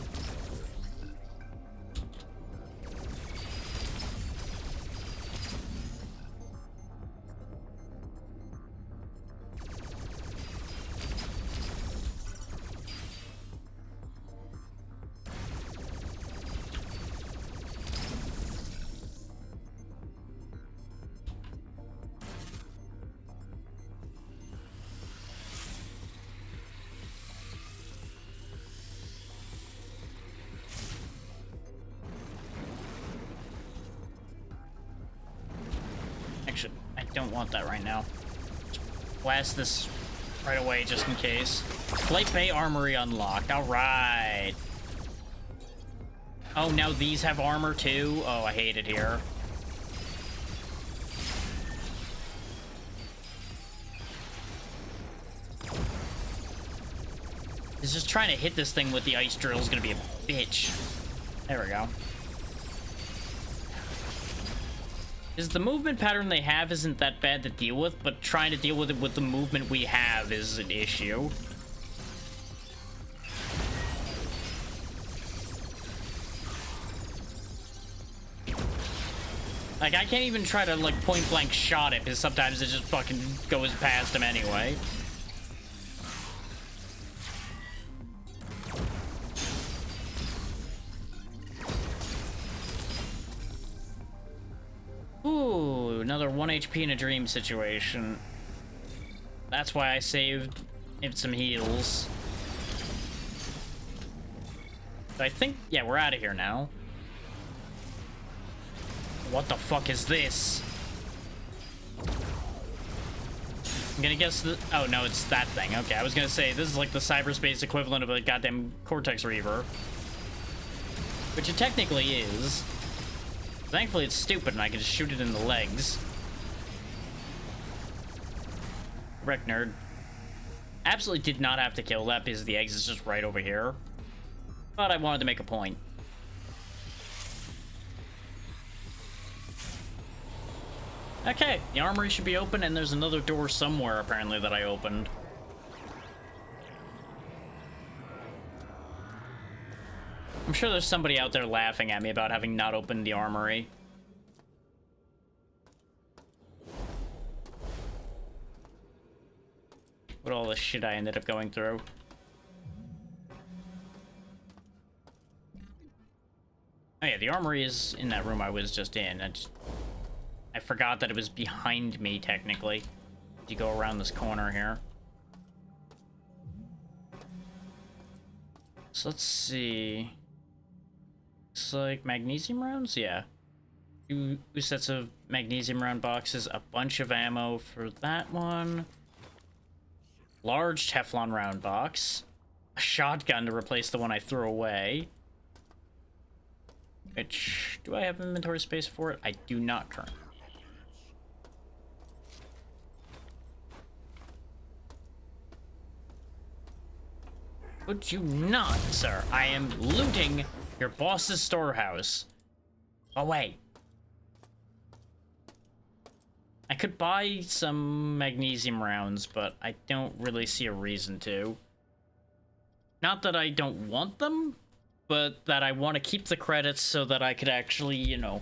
Actually, I don't want that right now. Blast this right away just in case. Flight Bay Armory unlocked. Alright. Oh, now these have armor too? Oh, I hate it here. It's just trying to hit this thing with the ice drill is gonna be a bitch. There we go. Is the movement pattern they have isn't that bad to deal with, but trying to deal with it with the movement we have is an issue. Like, I can't even try to, like, point-blank shot it, because sometimes it just fucking goes past him anyway. Ooh, another 1 HP in a dream situation. That's why I saved some heals. So I think, yeah, we're out of here now. What the fuck is this? I'm gonna guess the... Oh, no, it's that thing. Okay, I was gonna say, this is like the cyberspace equivalent of a goddamn Cortex Reaver. Which it technically is. Thankfully, it's stupid and I can just shoot it in the legs. Wreck nerd. Absolutely did not have to kill that because the eggs is just right over here. But I wanted to make a point. Okay, the armory should be open and there's another door somewhere apparently that I opened. I'm sure there's somebody out there laughing at me about having not opened the armory. What all the shit I ended up going through. Oh yeah, the armory is in that room I was just in. I forgot that it was behind me, technically. You go around this corner here. So let's see. Looks like magnesium rounds? Yeah. Two sets of magnesium round boxes, a bunch of ammo for that one. Large Teflon round box. A shotgun to replace the one I threw away. Which, do I have inventory space for it? I do not currently. Would you not, sir? I am looting your boss's storehouse. Oh, wait. I could buy some magnesium rounds, but I don't really see a reason to. Not that I don't want them, but that I want to keep the credits so that I could actually, you know,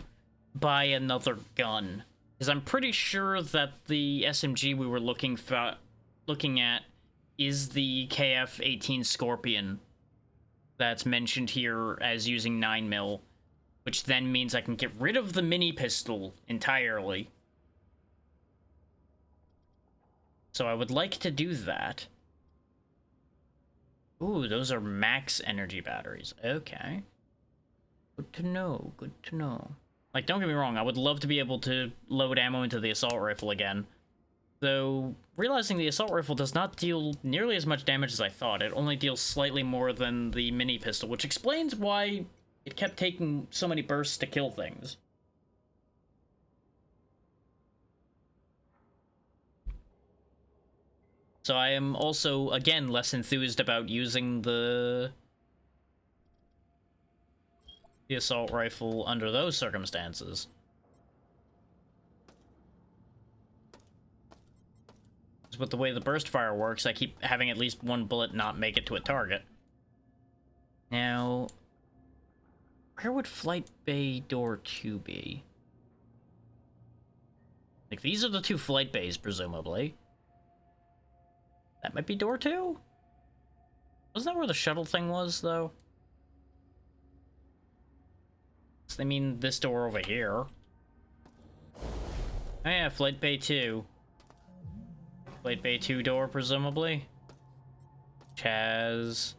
buy another gun. Because I'm pretty sure that the SMG we were looking at is the KF-18 Scorpion that's mentioned here as using 9mm, which then means I can get rid of the mini pistol entirely. So I would like to do that. Ooh, those are max energy batteries. Okay. Good to know, good to know. Like, don't get me wrong, I would love to be able to load ammo into the assault rifle again. Though, realizing the assault rifle does not deal nearly as much damage as I thought. It only deals slightly more than the mini pistol, which explains why it kept taking so many bursts to kill things. So I am also, again, less enthused about using the assault rifle under those circumstances. With the way the burst fire works, I keep having at least one bullet not make it to a target. Now, where would Flight Bay Door 2 be? Like, these are the two flight bays, presumably. That might be Door 2? Wasn't that where the shuttle thing was, though? So they mean this door over here. Oh yeah, Flight Bay 2. Flight Bay 2 door, presumably. Which has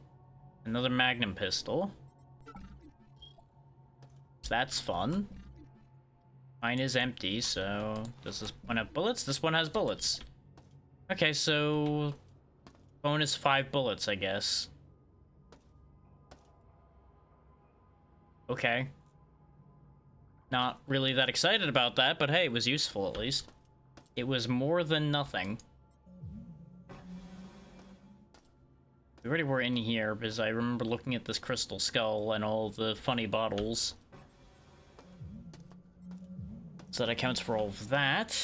another Magnum pistol. So that's fun. Mine is empty, so does this one have bullets? This one has bullets. Okay, so bonus 5 bullets, I guess. Okay. Not really that excited about that, but hey, it was useful at least. It was more than nothing. We already were in here, because I remember looking at this crystal skull and all the funny bottles. So that accounts for all of that.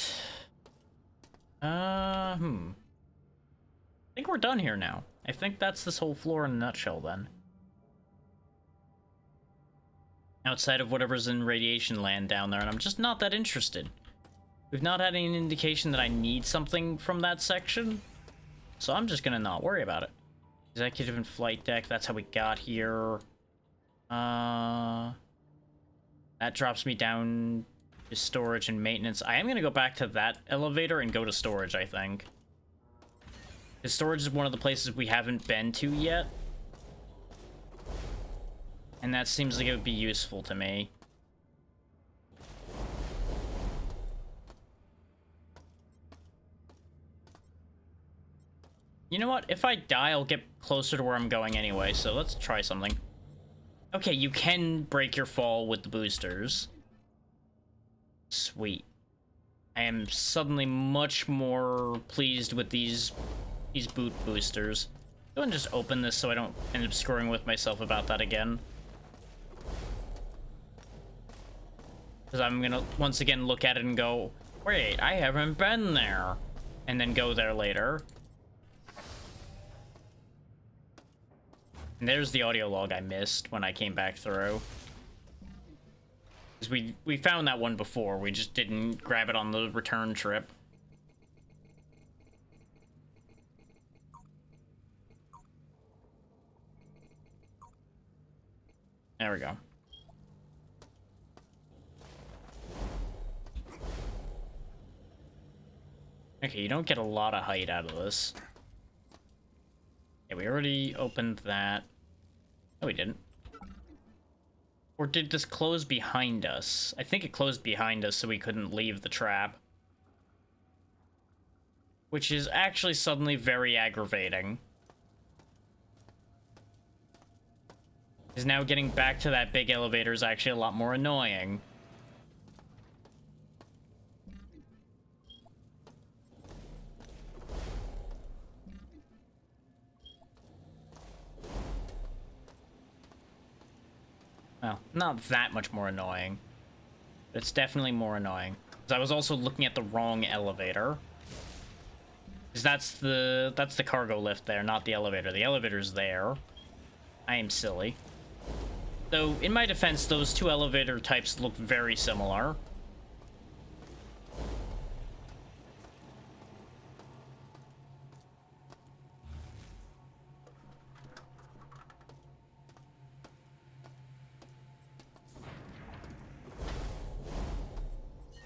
I think we're done here now. I think that's this whole floor in a nutshell, then. Outside of whatever's in Radiation Land down there, and I'm just not that interested. We've not had any indication that I need something from that section, so I'm just gonna not worry about it. Executive and flight deck, that's how we got here. That drops me down to storage and maintenance. I am gonna go back to that elevator and go to storage, I think. Because storage is one of the places we haven't been to yet. And that seems like it would be useful to me. You know what? If I die, I'll get closer to where I'm going anyway, so let's try something. Okay, you can break your fall with the boosters. Sweet. I am suddenly much more pleased with these boot boosters. Go and just open this so I don't end up screwing with myself about that again. Because I'm gonna once again look at it and go, wait, I haven't been there. And then go there later. And there's the audio log I missed when I came back through. Because we found that one before, we just didn't grab it on the return trip. There we go. Okay, you don't get a lot of height out of this. Yeah, we already opened that. No, we didn't. Or did this close behind us? I think it closed behind us so we couldn't leave the trap. Which is actually suddenly very aggravating. Because now getting back to that big elevator is actually a lot more annoying. Well, not that much more annoying. But it's definitely more annoying. Because I was also looking at the wrong elevator. Because that's the cargo lift there, not the elevator. The elevator's there. I am silly. Though, in my defense, those two elevator types look very similar.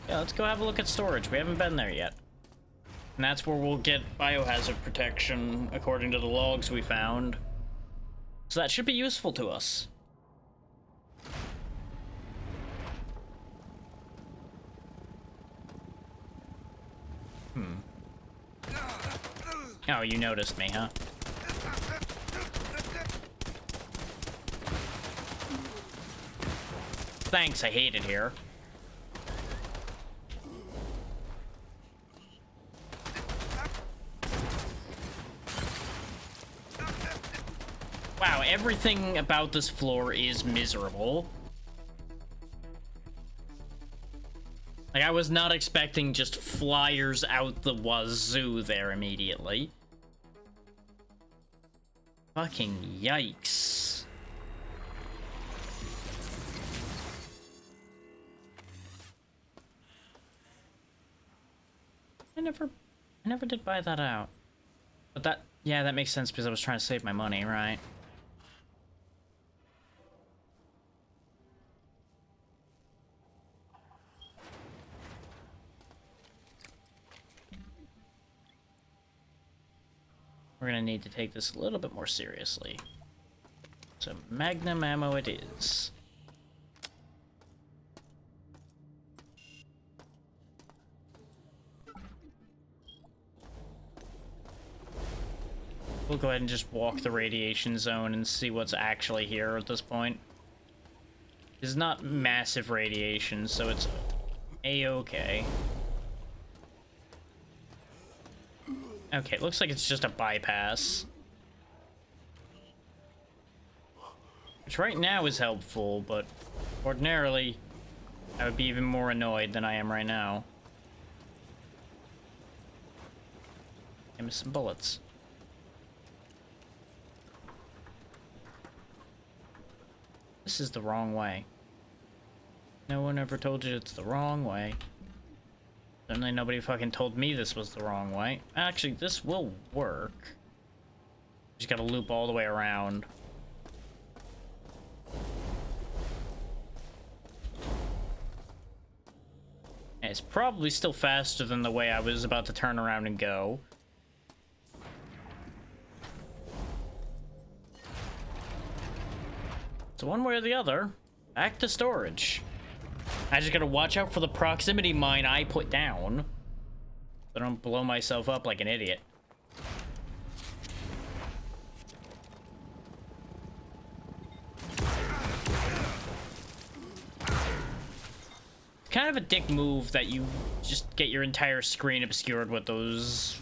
Yeah, let's go have a look at storage. We haven't been there yet. And that's where we'll get biohazard protection, according to the logs we found. So that should be useful to us. Oh, you noticed me, huh? Thanks, I hate it here. Wow, everything about this floor is miserable. Like, I was not expecting just flyers out the wazoo there immediately. Fucking yikes. I never did buy that out. But that, yeah, that makes sense because I was trying to save my money, right? We're gonna need to take this a little bit more seriously. So magnum ammo it is. We'll go ahead and just walk the radiation zone and see what's actually here at this point. It's not massive radiation, so it's a-okay. Okay, looks like it's just a bypass. Which right now is helpful, but ordinarily I would be even more annoyed than I am right now. Give me some bullets. This is the wrong way. No one ever told you it's the wrong way. Certainly nobody fucking told me this was the wrong way. Actually, this will work. Just gotta loop all the way around. And it's probably still faster than the way I was about to turn around and go. So one way or the other, back to storage. I just gotta watch out for the proximity mine I put down, so I don't blow myself up like an idiot. Kind of a dick move that you just get your entire screen obscured with those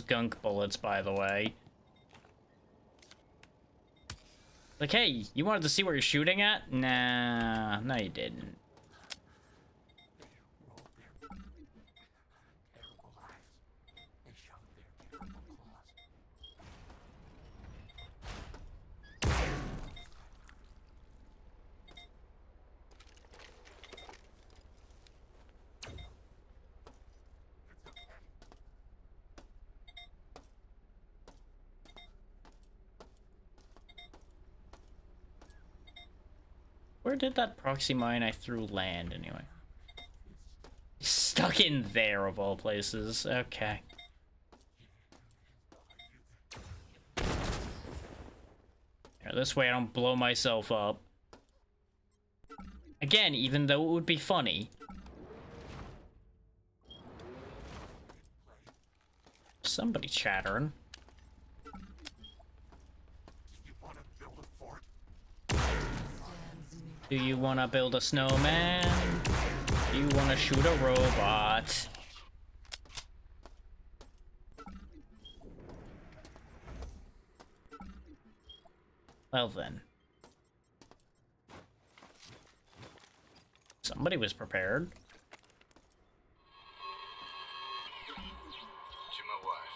gunk bullets, by the way. Like, hey, you wanted to see what you're shooting at? Nah, no you didn't. Where did that proxy mine I threw land, anyway? Stuck in there, of all places. Okay. Yeah, this way I don't blow myself up. Again, even though it would be funny. Somebody chattering. Do you want to build a snowman? Do you want to shoot a robot? Well then. Somebody was prepared. To my wife.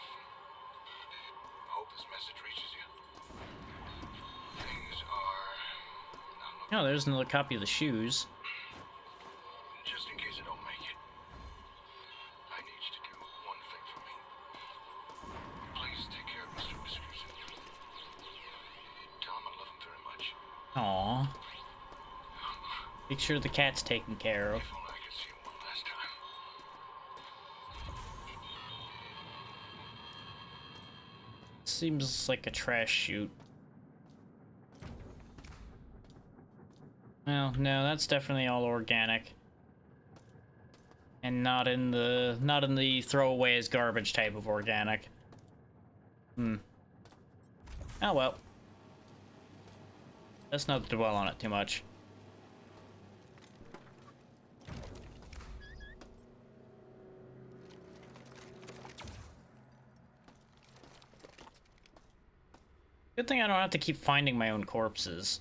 I hope this message reaches you. Things are... Oh, there's another copy of the shoes. Just in case I don't make it, I need you to do one thing for me. Please take care of Mr. Whiskers. Tell him I love him very much. Aww. Make sure the cat's taken care of. If only I could see him one last time. Seems like a trash chute. Well, no, that's definitely all organic. And not in the throw away as garbage type of organic. Oh well. Let's not dwell on it too much. Good thing I don't have to keep finding my own corpses.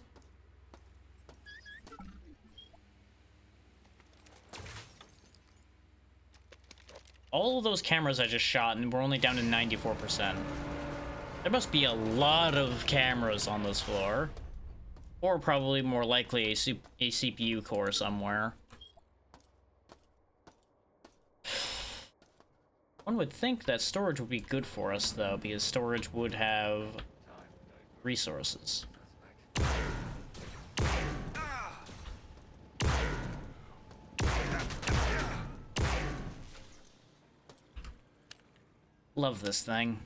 All of those cameras I just shot, and we're only down to 94%. There must be a lot of cameras on this floor. Or probably more likely a CPU core somewhere. One would think that storage would be good for us, though, because storage would have resources. Love this thing.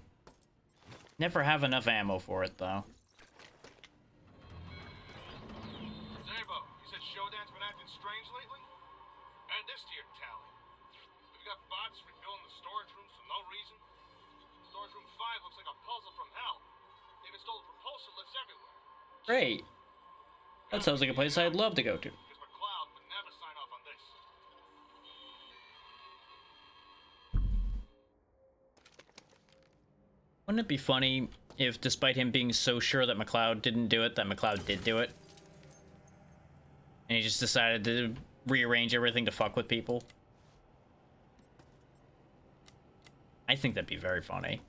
Never have enough ammo for it, though. Zabo, you said Shodan's been acting strange lately? Add this to your tally. We've got bots refilling the storage rooms for no reason. Storage room 5 looks like a puzzle from hell. They've installed propulsor lifts everywhere. Great. That sounds like a place I'd love to go to. Because McCloud would never sign off on this. Wouldn't it be funny if, despite him being so sure that McCloud didn't do it, that McCloud did do it? And he just decided to rearrange everything to fuck with people? I think that'd be very funny.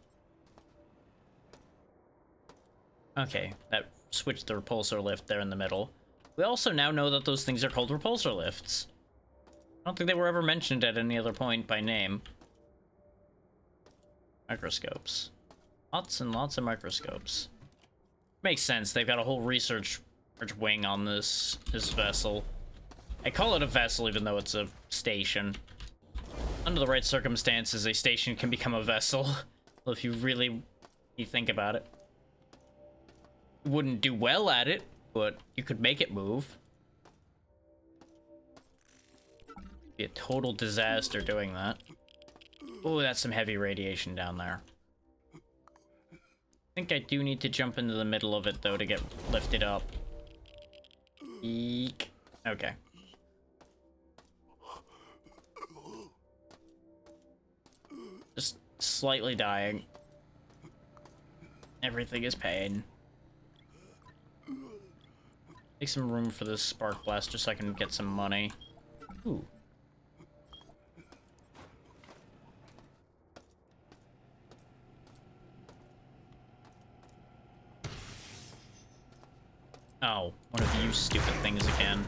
Okay, that switched the repulsor lift there in the middle. We also now know that those things are called repulsor lifts. I don't think they were ever mentioned at any other point by name. Microscopes. Lots and lots of microscopes. Makes sense, they've got a whole research wing on this vessel. I call it a vessel even though it's a station. Under the right circumstances, a station can become a vessel. Well, if you think about it. You wouldn't do well at it, but you could make it move. Be a total disaster doing that. Oh, that's some heavy radiation down there. I think I do need to jump into the middle of it, though, to get lifted up. Eek. Okay. Just slightly dying. Everything is pain. Make some room for this spark blast just so I can get some money. Ooh. Oh, one of you stupid things again.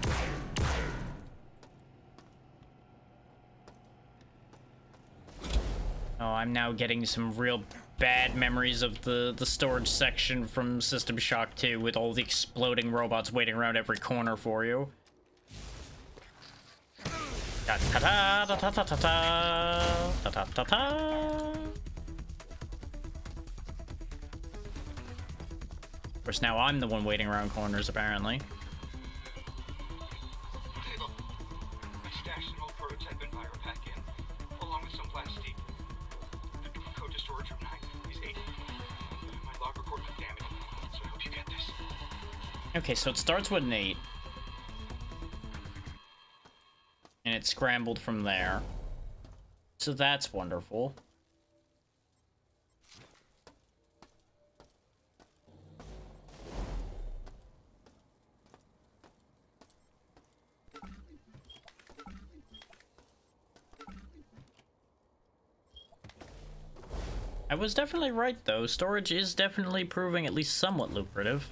Oh, I'm now getting some real bad memories of the storage section from System Shock 2 with all the exploding robots waiting around every corner for you. Ta-ta-ta-ta-ta-ta-ta! Ta-ta-ta-ta! Of course, now I'm the one waiting around corners, apparently. Table. I stashed an old prototype EnviroPack in, along with some plastic. The code to storage room 9 is 8. My log records are damaged, so I hope you get this. Okay, so it starts with an 8. And it scrambled from there. So that's wonderful. I was definitely right, though. Storage is definitely proving at least somewhat lucrative.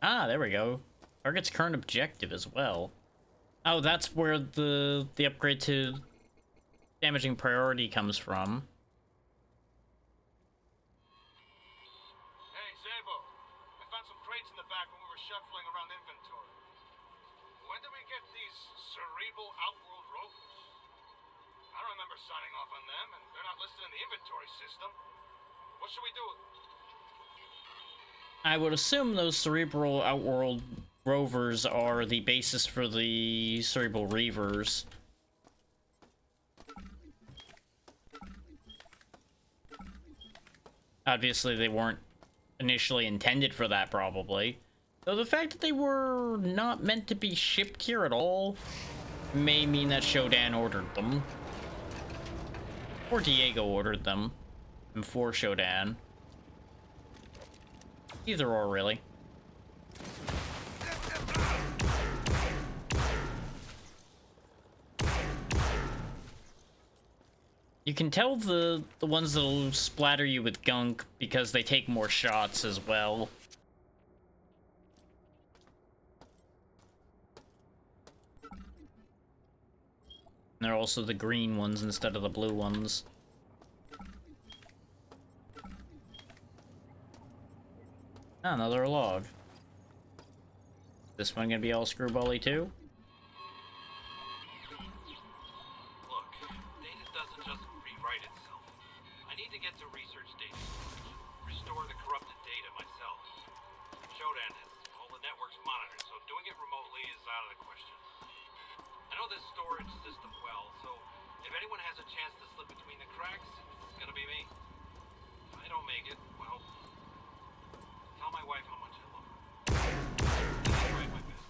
Ah, there we go. Target's current objective as well. Oh, that's where the upgrade to damaging priority comes from. Hey, Zabo. I found some crates in the back when we were shuffling around inventory. When did we get these cerebral outworld rovers? I don't remember signing off on them, and they're not listed in the inventory system. What should we do with them? I would assume those cerebral outworld rovers are the basis for the cerebral reavers. Obviously, they weren't initially intended for that, probably. So the fact that they were not meant to be shipped here at all may mean that Shodan ordered them. Or Diego ordered them. And for Shodan. Either or, really. You can tell the ones that'll splatter you with gunk because they take more shots as well. And they're also the green ones instead of the blue ones. Ah, another log. This one gonna be all screwbally too? Look, data doesn't just rewrite itself. I need to get to research data storage. Restore the corrupted data myself. Shodan has all the networks monitored, so doing it remotely is out of the question. I know this storage system well, so if anyone has a chance to slip between the cracks, it's gonna be me. If I don't make it, well, tell my wife how much I love her. I'll try my best.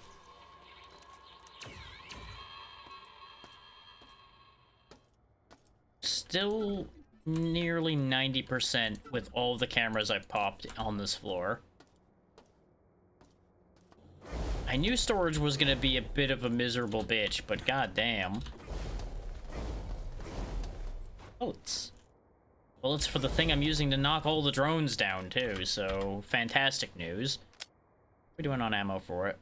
Still nearly 90% with all the cameras I've popped on this floor. I knew storage was gonna be a bit of a miserable bitch, but goddamn. Bullets. Bullets for the thing I'm using to knock all the drones down, too, so fantastic news. What are we doing on ammo for it?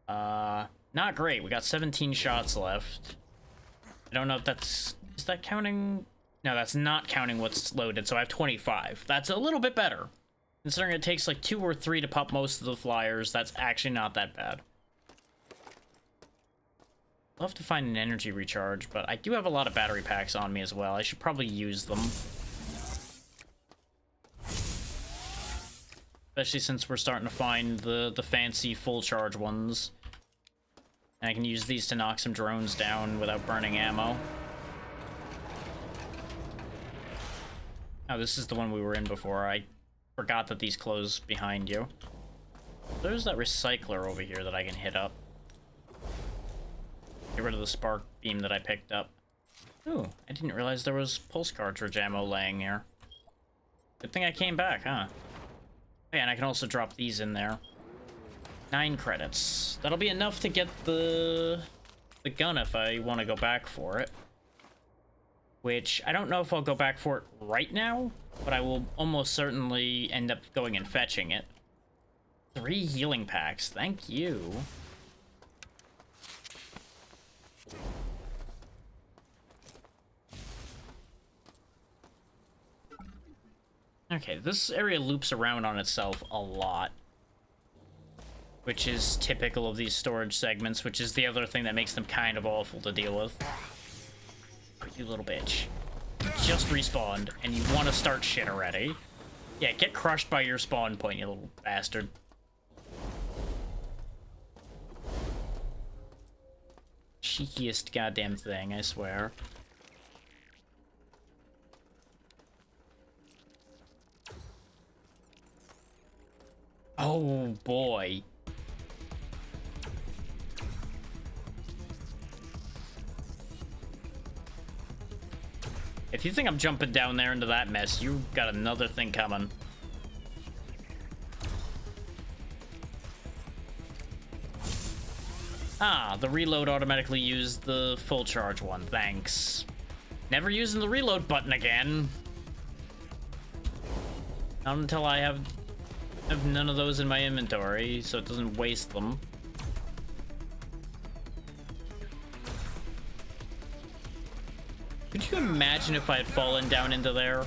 Not great. We got 17 shots left. I don't know if that's... Is that counting? No, that's not counting what's loaded, so I have 25. That's a little bit better. Considering it takes like 2 or 3 to pop most of the flyers, that's actually not that bad. I'll have to find an energy recharge, but I do have a lot of battery packs on me as well. I should probably use them. Especially since we're starting to find the fancy full charge ones. And I can use these to knock some drones down without burning ammo. Oh, this is the one we were in before. I forgot that these close behind you. There's that recycler over here that I can hit up. Get rid of the spark beam that I picked up. Ooh, I didn't realize there was pulse cartridge ammo laying here. Good thing I came back, huh? Oh, yeah, and I can also drop these in there. 9 credits. That'll be enough to get the gun if I want to go back for it. Which, I don't know if I'll go back for it right now, but I will almost certainly end up going and fetching it. 3 healing packs, thank you. Okay, this area loops around on itself a lot. Which is typical of these storage segments, which is the other thing that makes them kind of awful to deal with. You little bitch. You just respawned, and you want to start shit already. Yeah, get crushed by your spawn point, you little bastard. Cheekiest goddamn thing, I swear. Oh, boy. If you think I'm jumping down there into that mess, you got another thing coming. Ah, the reload automatically used the full charge one. Thanks. Never using the reload button again. Not until I have none of those in my inventory, so it doesn't waste them. Could you imagine if I had fallen down into there?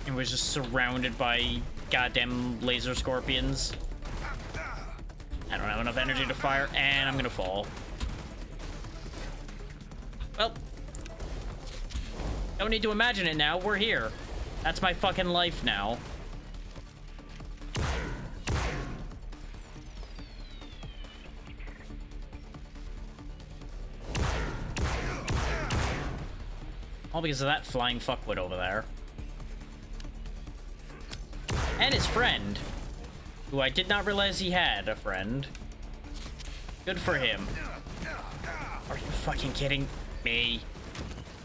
And was just surrounded by goddamn laser scorpions? I don't have enough energy to fire, and I'm gonna fall. Well, don't need to imagine it now, we're here. That's my fucking life now. All because of that flying fuckwit over there. And his friend, who I did not realize he had a friend. Good for him. Are you fucking kidding me?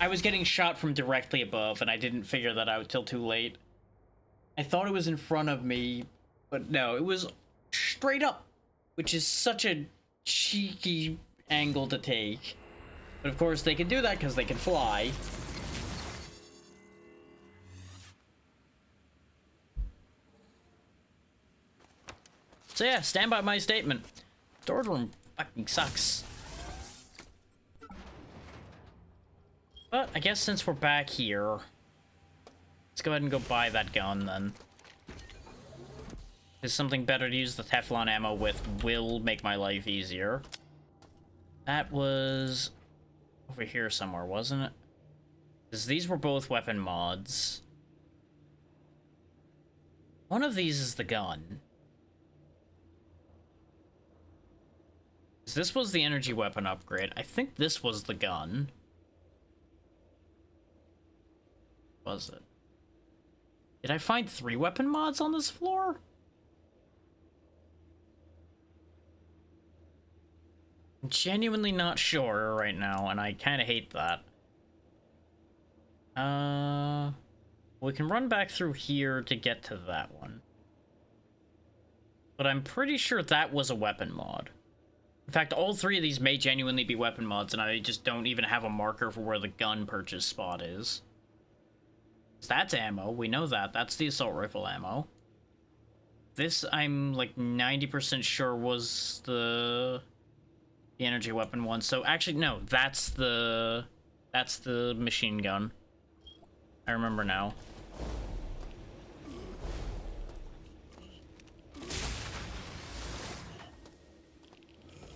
I was getting shot from directly above, and I didn't figure that out till too late. I thought it was in front of me, but no, it was straight up, which is such a cheeky angle to take. But of course, they can do that because they can fly. So yeah, stand by my statement. Storage room fucking sucks. But I guess since we're back here, let's go ahead and go buy that gun then. Because something better to use the Teflon ammo with will make my life easier. That was over here somewhere, wasn't it? Because these were both weapon mods. One of these is the gun. This was the energy weapon upgrade. I think this was the gun. Was it? Did I find 3 weapon mods on this floor? I'm genuinely not sure right now, and I kind of hate that. We can run back through here to get to that one. But I'm pretty sure that was a weapon mod. In fact, all 3 of these may genuinely be weapon mods, and I just don't even have a marker for where the gun purchase spot is. So that's ammo, we know that. That's the assault rifle ammo. This, I'm like 90% sure was the energy weapon one. So actually, no, that's the machine gun. I remember now.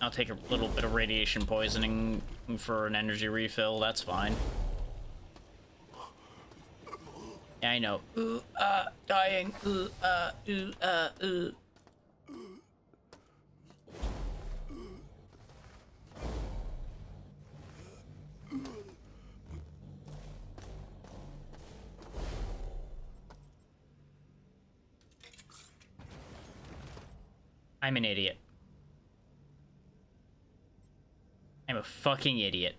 I'll take a little bit of radiation poisoning for an energy refill, that's fine. Yeah, I know. Dying. I'm an idiot. I'm a fucking idiot.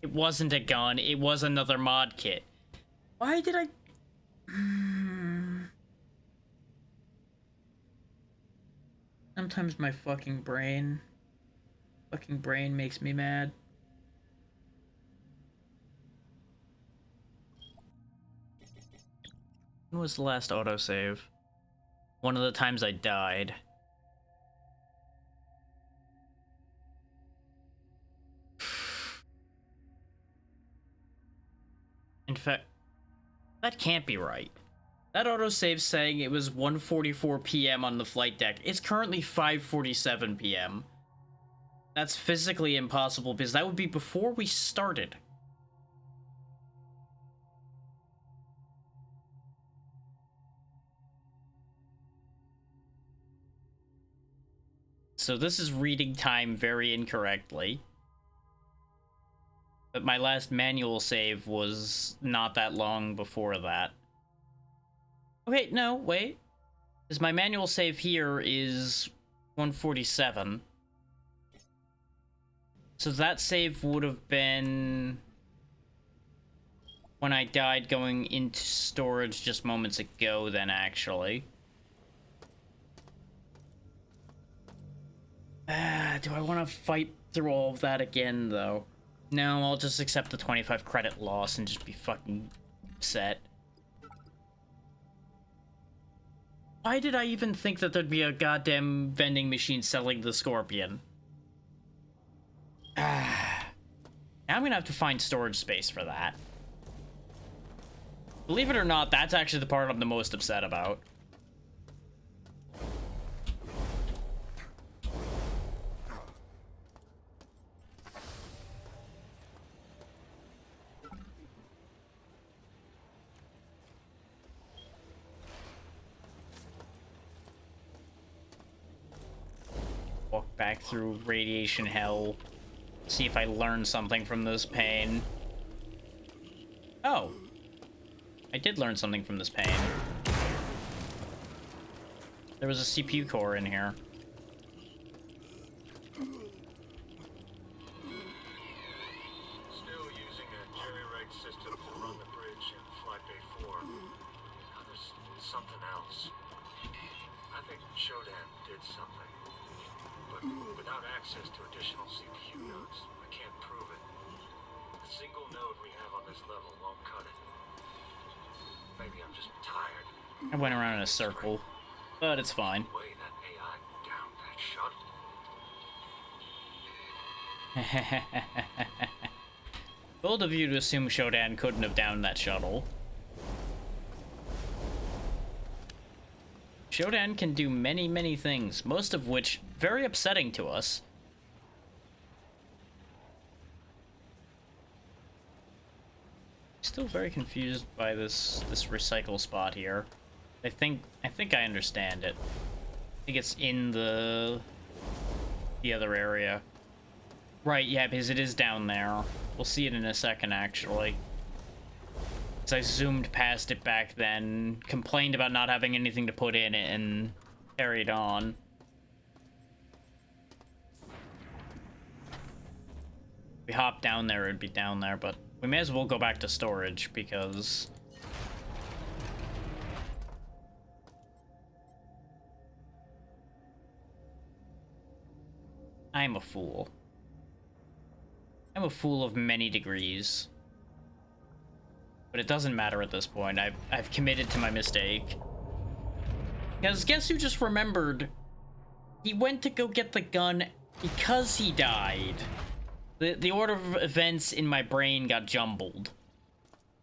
It wasn't a gun, it was another mod kit. Why did I... Sometimes my fucking brain makes me mad. When was the last autosave? One of the times I died. In fact, that can't be right. That autosave saying it was 1:44 p.m. on the flight deck. It's currently 5:47 p.m. That's physically impossible because that would be before we started. So this is reading time very incorrectly. But my last manual save was not that long before that. Okay, no, wait. Because my manual save here is 147. So that save would have been when I died going into storage just moments ago then, actually. Do I want to fight through all of that again, though? No, I'll just accept the 25 credit loss and just be fucking set. Why did I even think that there'd be a goddamn vending machine selling the Scorpion? Now I'm gonna have to find storage space for that. Believe it or not, that's actually the part I'm the most upset about. Walk back through radiation hell. See if I learn something from this pain. Oh. I did learn something from this pain. There was a CPU core in here. Still using a jerry-rig system to run the bridge in Flight Bay 4. Now there's something else. I think Shodan did something. But without access to additional CPU nodes, I can't prove it. A single node we have on this level won't cut it. Maybe I'm just tired. I went around in a circle, but it's fine. The way that AI downed that shuttle. Bold of you to assume Shodan couldn't have downed that shuttle. Shodan can do many, many things, most of which very upsetting to us. Still very confused by this recycle spot here. I think I understand it. I think it's in the other area. Right, yeah, because it is down there. We'll see it in a second, actually. Because I zoomed past it back then, complained about not having anything to put in it, and carried on. If we hop down there, it'd be down there, but we may as well go back to storage, because... I'm a fool. I'm a fool of many degrees. But it doesn't matter at this point. I've committed to my mistake. Because guess who just remembered? He went to go get the gun because he died. The order of events in my brain got jumbled.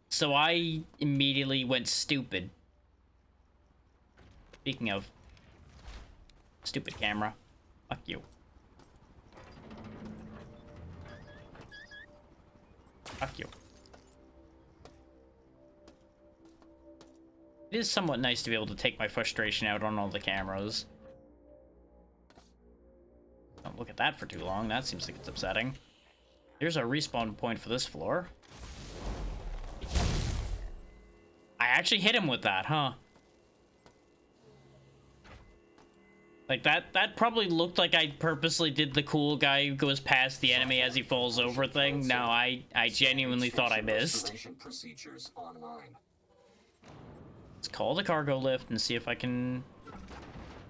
So I immediately went stupid. Speaking of stupid camera, fuck you. Fuck you. It is somewhat nice to be able to take my frustration out on all the cameras. Don't look at that for too long. That seems like it's upsetting. Here's our respawn point for this floor. I actually hit him with that, huh? Like, that probably looked like I purposely did the cool guy who goes past the enemy as he falls over thing. No, I genuinely thought I missed. Procedures online. Let's call the cargo lift and see if I can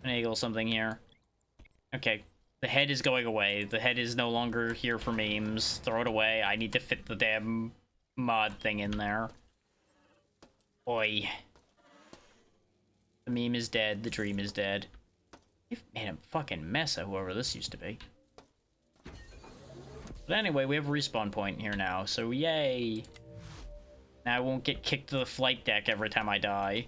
finagle something here. Okay, the head is going away. The head is no longer here for memes. Throw it away. I need to fit the damn mod thing in there. Oi. The meme is dead. The dream is dead. You've made a fucking mess of whoever this used to be. But anyway, we have a respawn point here now, so yay! Now I won't get kicked to the flight deck every time I die.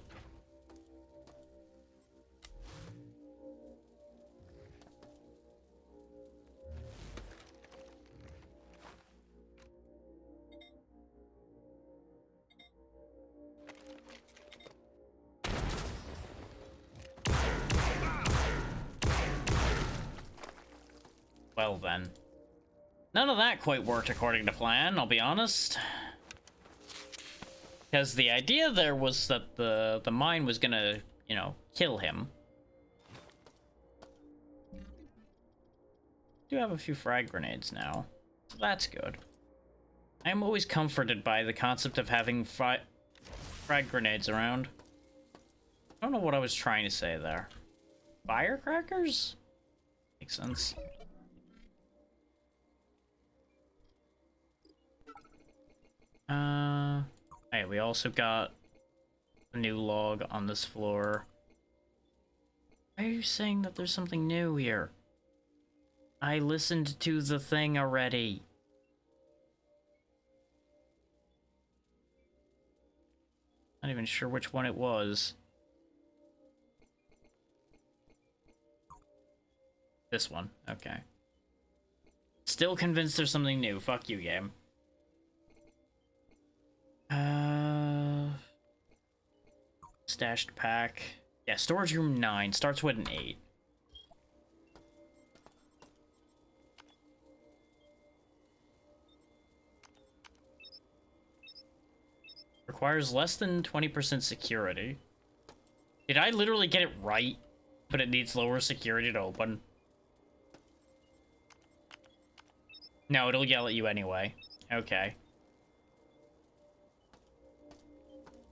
Well then. None of that quite worked according to plan, I'll be honest. Because the idea there was that the mine was gonna, you know, kill him. Do have a few frag grenades now, so that's good. I am always comforted by the concept of having frag grenades around. I don't know what I was trying to say there. Firecrackers? Makes sense. Hey, we also got a new log on this floor. Why are you saying that there's something new here? I listened to the thing already. Not even sure which one it was. This one, okay. Still convinced there's something new. Fuck you, game. Stashed pack. Yeah, storage room 9 starts with an 8. Requires less than 20% security. Did I literally get it right? but it needs lower security to open. No, it'll yell at you anyway. Okay.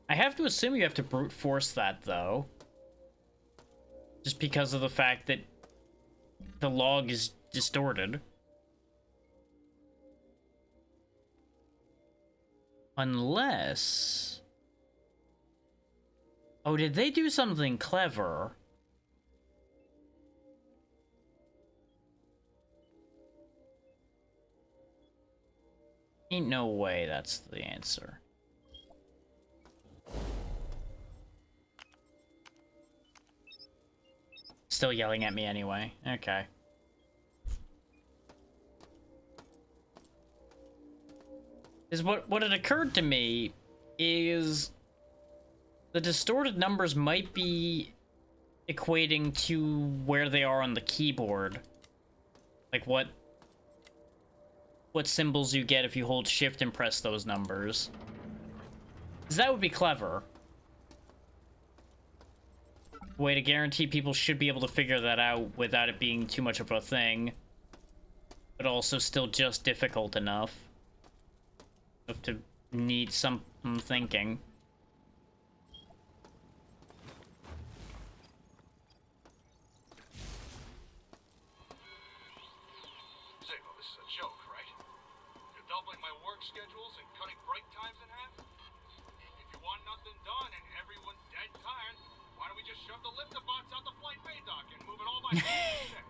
I have to assume you have to brute force that, though. Just because of the fact that the log is distorted. Unless... Oh, did they do something clever? Ain't no way that's the answer. Still yelling at me anyway. Okay. Is what had occurred to me is the distorted numbers might be equating to where they are on the keyboard. Like what symbols you get if you hold shift and press those numbers. 'Cause that would be clever. Way to guarantee people should be able to figure that out without it being too much of a thing. But also still just difficult enough to need some thinking. Say, well, this is a joke, right? You're doubling my work schedules and cutting break times in half? If you want nothing done and everyone's dead tired, why don't we just shove the lifter bots out the flight bay dock and move it all by shit?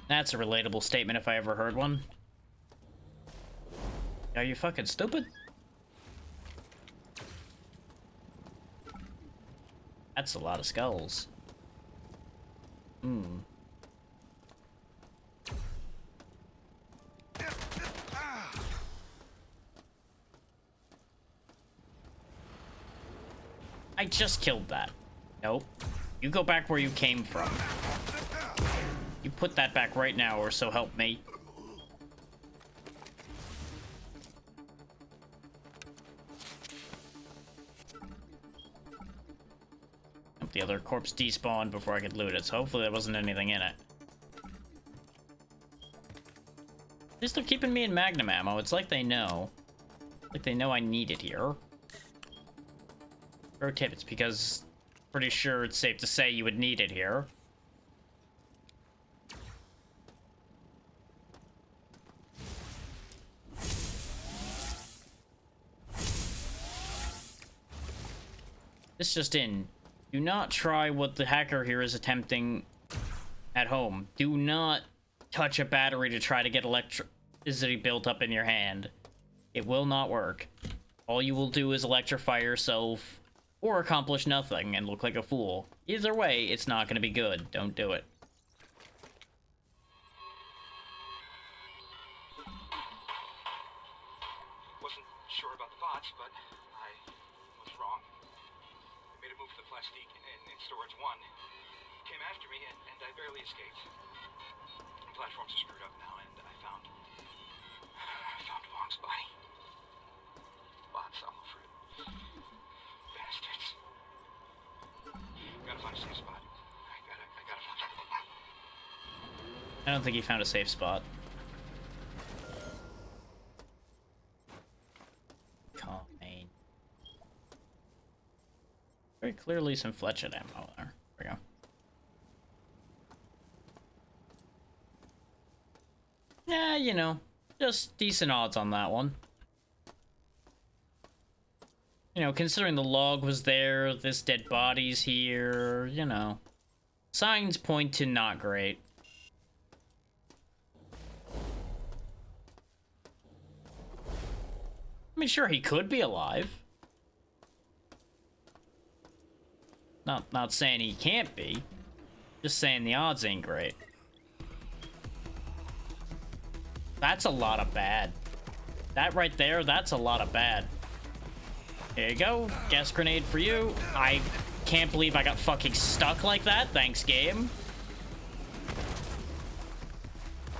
That's a relatable statement if I ever heard one. Are you fucking stupid? That's a lot of skulls. Hmm. I just killed that. Nope. You go back where you came from. You put that back right now, or so help me. The other corpse despawned before I could loot it, so hopefully there wasn't anything in it. At least they're keeping me in magnum ammo. It's like they know. Like they know I need it here. Pro tip, it's because pretty sure it's safe to say you would need it here. This just in. Do not try what the hacker here is attempting at home. Do not touch a battery to try to get electricity built up in your hand. It will not work. All you will do is electrify yourself or accomplish nothing and look like a fool. Either way, it's not going to be good. Don't do it. Wasn't sure about the bots, but I was wrong. I made a move for the plastique in storage 1. Came after me, and I barely escaped. The platforms are screwed up now, and I found Wong's body. Bots on the fruit. Bastards. Gotta find a safe spot. I gotta find it. I don't think he found a safe spot. Main. Very clearly some fletched ammo there. There we go. Yeah, you know, just decent odds on that one. You know, considering the log was there, this dead body's here, you know. Signs point to not great. I mean, sure, he could be alive. Not saying he can't be. Just saying the odds ain't great. That's a lot of bad. That right there, that's a lot of bad. Here you go. Gas grenade for you. I can't believe I got fucking stuck like that. Thanks, game.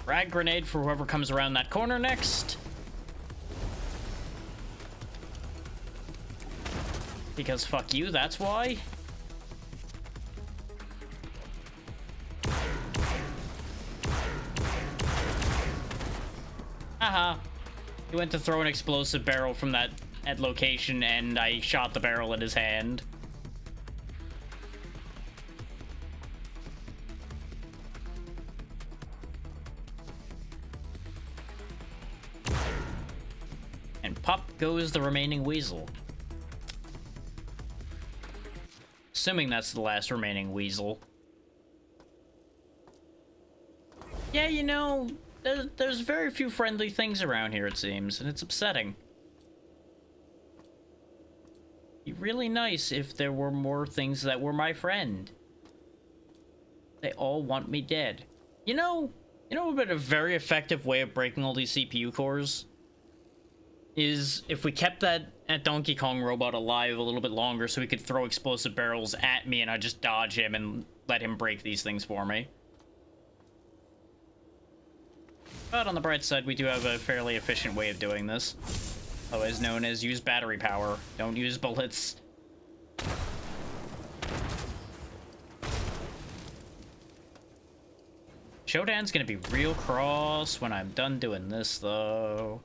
Frag grenade for whoever comes around that corner next. Because fuck you, that's why. went to throw an explosive barrel from that location, and I shot the barrel in his hand. And pop goes the remaining weasel. Assuming that's the last remaining weasel. Yeah, you know, there's very few friendly things around here, it seems, and it's upsetting. It'd be really nice if there were more things that were my friend. They all want me dead. You know what would be a very effective way of breaking all these CPU cores? Is if we kept that Donkey Kong robot alive a little bit longer so he could throw explosive barrels at me and I just dodge him and let him break these things for me. But on the bright side, we do have a fairly efficient way of doing this. Otherwise known as use battery power. Don't use bullets. Shodan's gonna be real cross when I'm done doing this, though.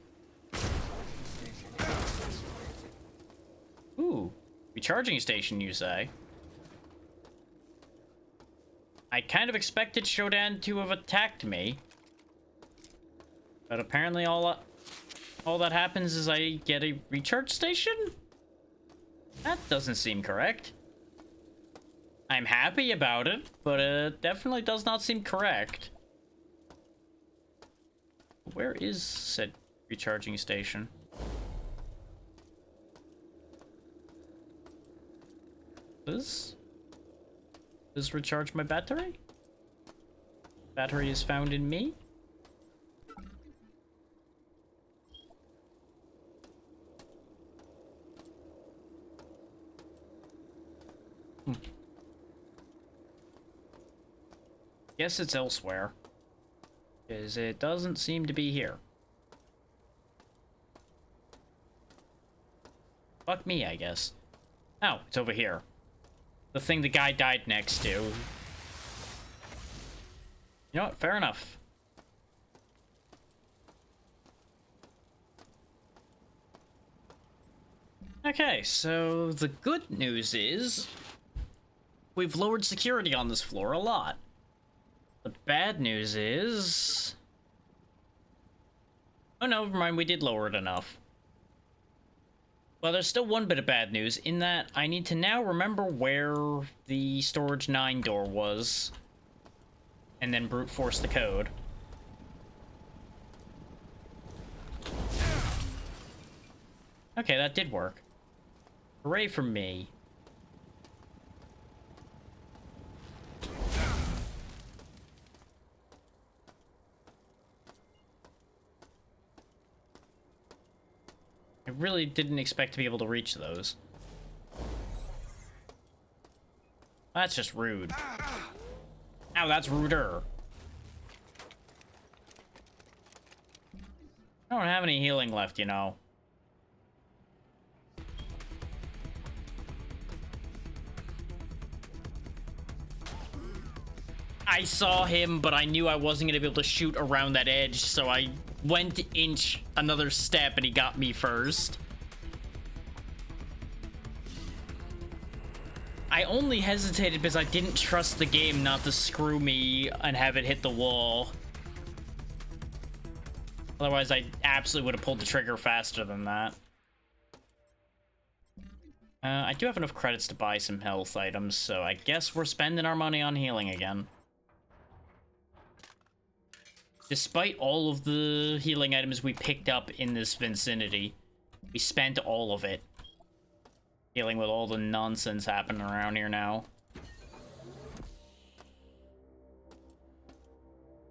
Ooh, recharging station, you say? I kind of expected Shodan to have attacked me. But apparently all that happens is I get a recharge station? That doesn't seem correct. I'm happy about it, but it definitely does not seem correct. Where is said recharging station? Does recharge my battery? Battery is found in me? Guess it's elsewhere. Because it doesn't seem to be here. Fuck me, I guess. Oh, it's over here. The thing the guy died next to. You know what? Fair enough. Okay, so the good news is we've lowered security on this floor a lot. The bad news is... Oh no, never mind, we did lower it enough. Well, there's still one bit of bad news, in that I need to now remember where the Storage 9 door was, and then brute force the code. Okay, that did work. Hooray for me. I really didn't expect to be able to reach those. That's just rude. Ow, that's ruder. I don't have any healing left, you know. I saw him, but I knew I wasn't going to be able to shoot around that edge, so I went to inch another step and he got me first. I only hesitated because I didn't trust the game not to screw me and have it hit the wall. Otherwise, I absolutely would have pulled the trigger faster than that. I do have enough credits to buy some health items, so I guess we're spending our money on healing again. Despite all of the healing items we picked up in this vicinity, we spent all of it dealing with all the nonsense happening around here now.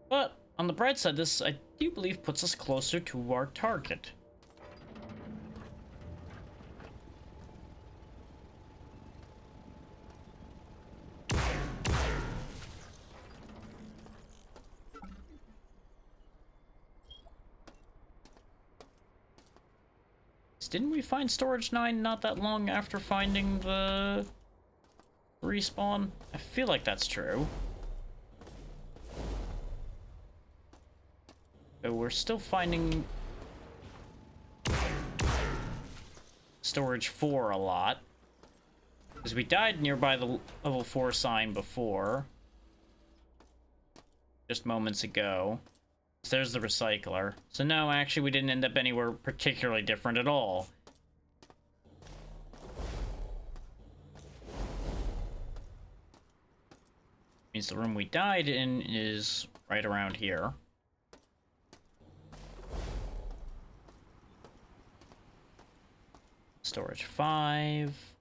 But on the bright side, this, I do believe, puts us closer to our target. Didn't we find Storage 9 not that long after finding the respawn? I feel like that's true. So we're still finding storage 4 a lot. Because we died nearby the level 4 sign before. Just moments ago. So there's the recycler. So no, actually we didn't end up anywhere particularly different at all. Means the room we died in is right around here. Storage 5.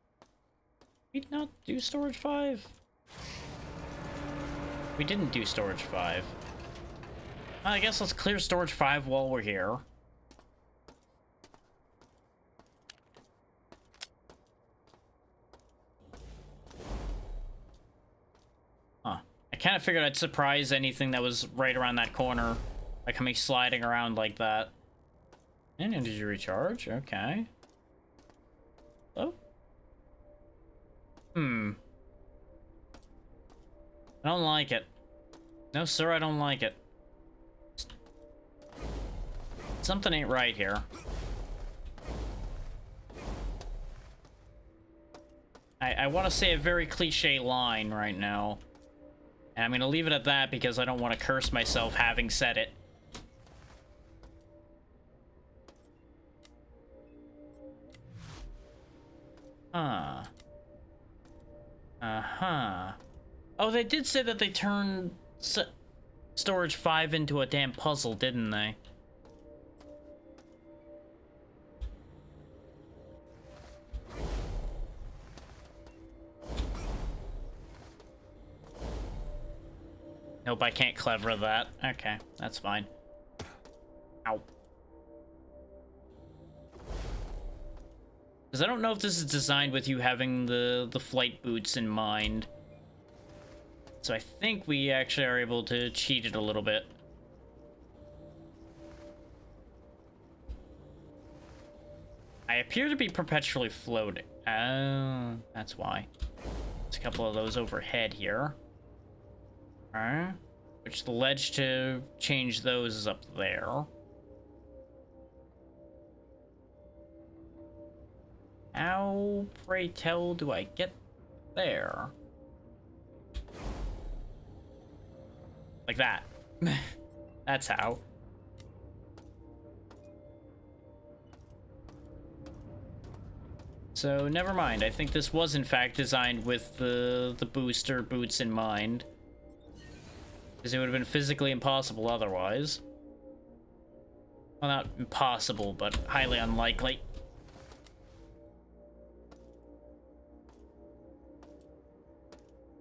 Did we not do storage 5? We didn't do storage 5. I guess let's clear storage 5 while we're here. Huh. I kind of figured I'd surprise anything that was right around that corner by coming sliding around like that. And did you recharge? Okay. Oh. I don't like it. No, sir, I don't like it. Something ain't right here. I want to say a very cliche line right now. And I'm going to leave it at that because I don't want to curse myself having said it. Huh. Uh-huh. Oh, they did say that they turned storage 5 into a damn puzzle, didn't they? Nope, I can't clever that. Okay, that's fine. Ow. Because I don't know if this is designed with you having the flight boots in mind. So I think we actually are able to cheat it a little bit. I appear to be perpetually floating. Oh, that's why. There's a couple of those overhead here. Alright. Which the ledge to change those is up there. How, pray tell, do I get there? Like that. That's how. So, never mind. I think this was, in fact, designed with the booster boots in mind. Because it would have been physically impossible otherwise. Well, not impossible, but highly unlikely.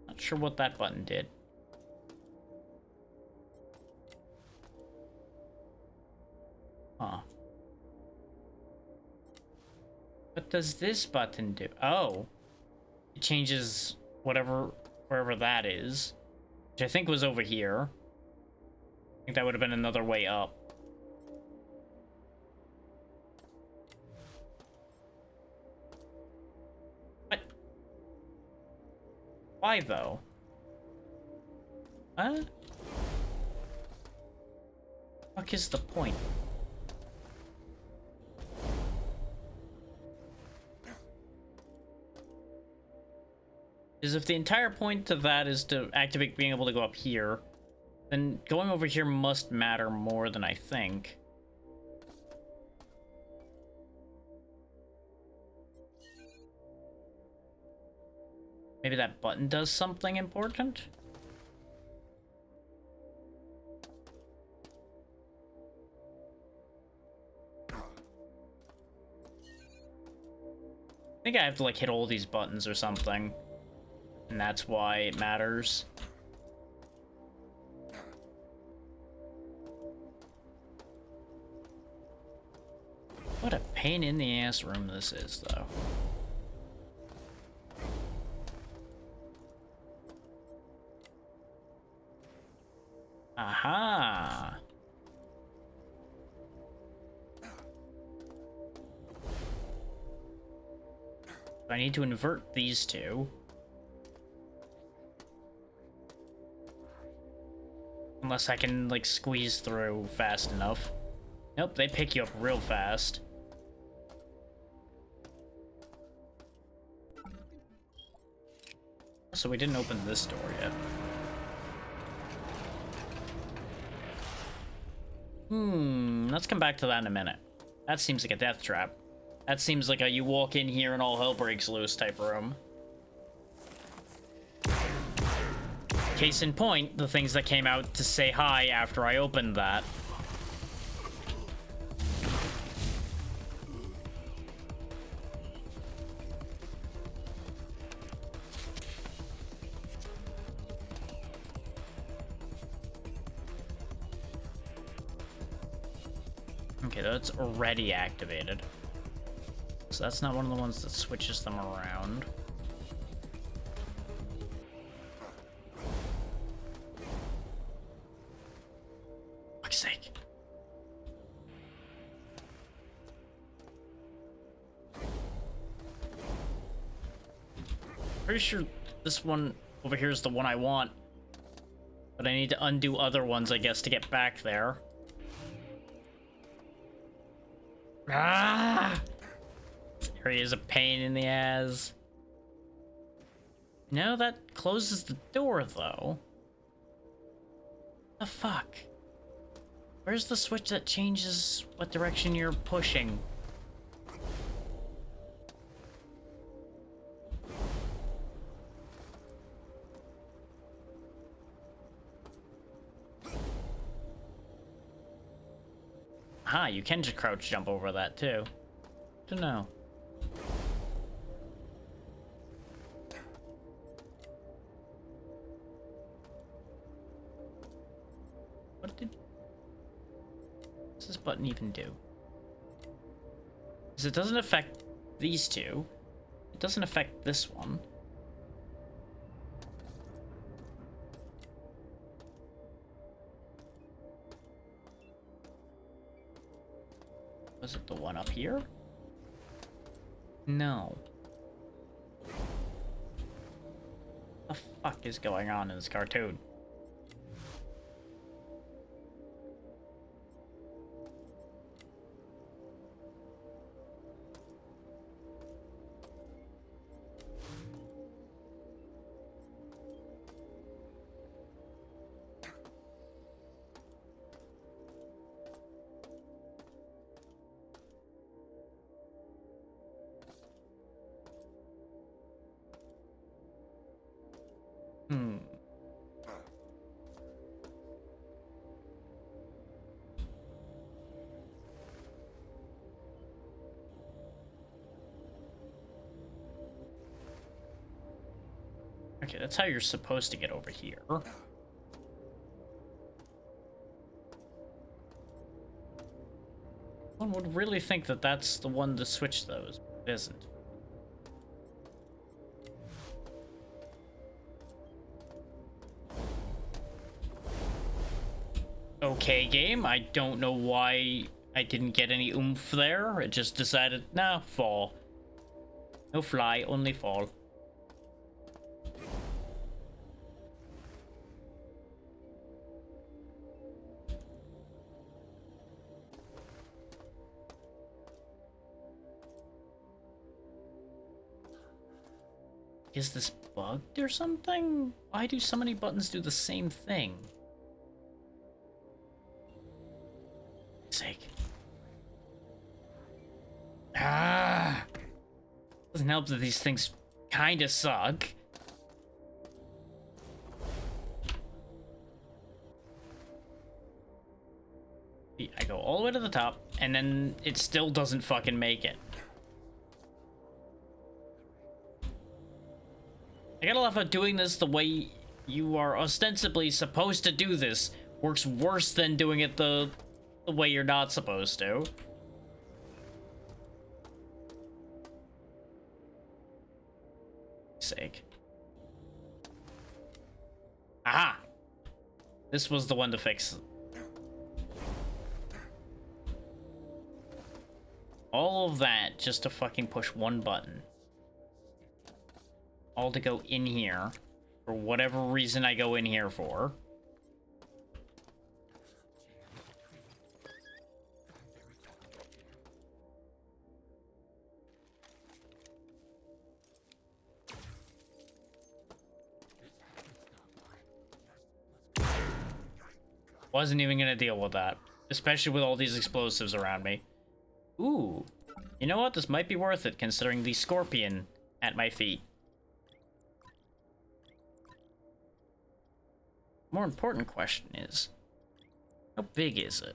Not sure what that button did. Huh. What does this button do? Oh. It changes wherever that is. Which I think was over here. I think that would have been another way up. What? Why though? Huh? What is the point? Is if the entire point to that is to activate being able to go up here, then going over here must matter more than I think. Maybe that button does something important? I think I have to like hit all these buttons or something. And that's why it matters. What a pain in the ass room this is, though. Aha! I need to invert these two. Unless I can, like, squeeze through fast enough. Nope, they pick you up real fast. So we didn't open this door yet. Let's come back to that in a minute. That seems like a death trap. That seems like a you walk in here and all hell breaks loose type room. Case in point, the things that came out to say hi after I opened that. Okay, that's already activated. So that's not one of the ones that switches them around. For fuck's sake. Pretty sure this one over here is the one I want. But I need to undo other ones, I guess, to get back there. Ah! This area is a pain in the ass. No, that closes the door, though. The fuck? Where's the switch that changes what direction you're pushing? Ah, you can just crouch jump over that too. Don't know. What's this button even do? Because it doesn't affect these two. It doesn't affect this one. Was it the one up here? No. What the fuck is going on in this cartoon? Okay, that's how you're supposed to get over here. One would really think that that's the one to switch those, but it isn't. Okay, game. I don't know why I didn't get any oomph there. It just decided, nah, fall. No fly, only fall. Is this bugged or something? Why do so many buttons do the same thing? Sake. Ah! Doesn't help that these things kinda suck. I go all the way to the top, and then it still doesn't fucking make it. I gotta laugh at doing this the way you are ostensibly supposed to do this. Works worse than doing it the way you're not supposed to. Sake. Aha! This was the one to fix. All of that just to fucking push one button. All to go in here for whatever reason I go in here for. Wasn't even gonna deal with that. Especially with all these explosives around me. Ooh. You know what? This might be worth it, considering the scorpion at my feet. More important question is, how big is it?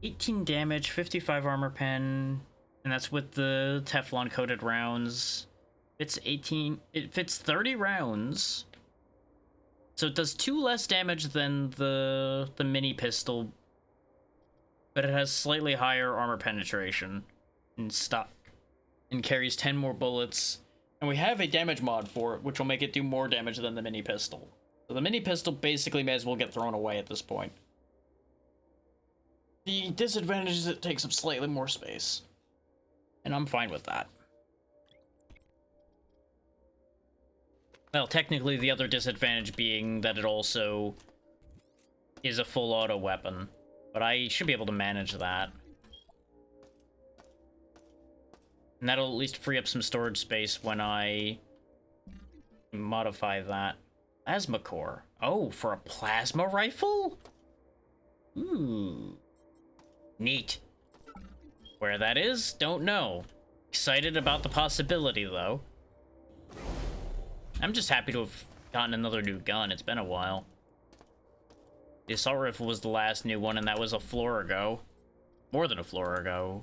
$18 damage, 55 armor pen, and that's with the Teflon coated rounds. It fits 30 rounds. So it does 2 less damage than the mini pistol, but it has slightly higher armor penetration in stock and carries 10 more bullets. And we have a damage mod for it, which will make it do more damage than the mini pistol. So the mini pistol basically may as well get thrown away at this point. The disadvantage is it takes up slightly more space, and I'm fine with that. Well, technically the other disadvantage being that it also is a full auto weapon, but I should be able to manage that. And that'll at least free up some storage space when I modify that. Plasma core. Oh, for a plasma rifle? Ooh. Neat. Where that is, don't know. Excited about the possibility, though. I'm just happy to have gotten another new gun. It's been a while. The assault rifle was the last new one, and that was a floor ago. More than a floor ago.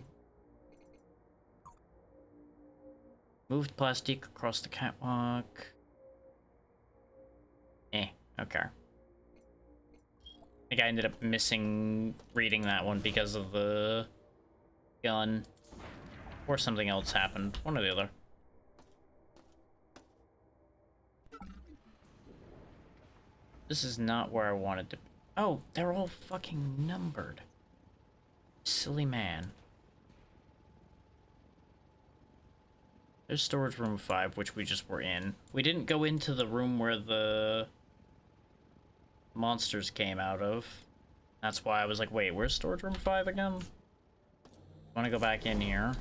Moved plastic across the catwalk. Okay. I think I ended up reading that one because of the gun. Or something else happened. One or the other. This is not where I wanted to... Oh, they're all fucking numbered. Silly man. There's storage room 5, which we just were in. We didn't go into the room where the monsters came out of. That's why I was like, wait, where's storage room 5 again? I want to go back in here.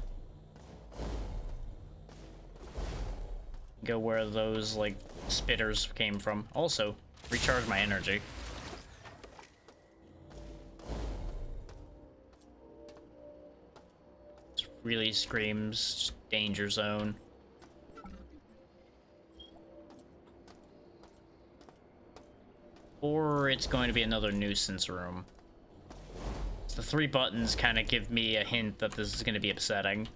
Go where those, like, spitters came from. Also, recharge my energy. This really screams danger zone. Or it's going to be another nuisance room. So the 3 buttons kind of give me a hint that this is going to be upsetting.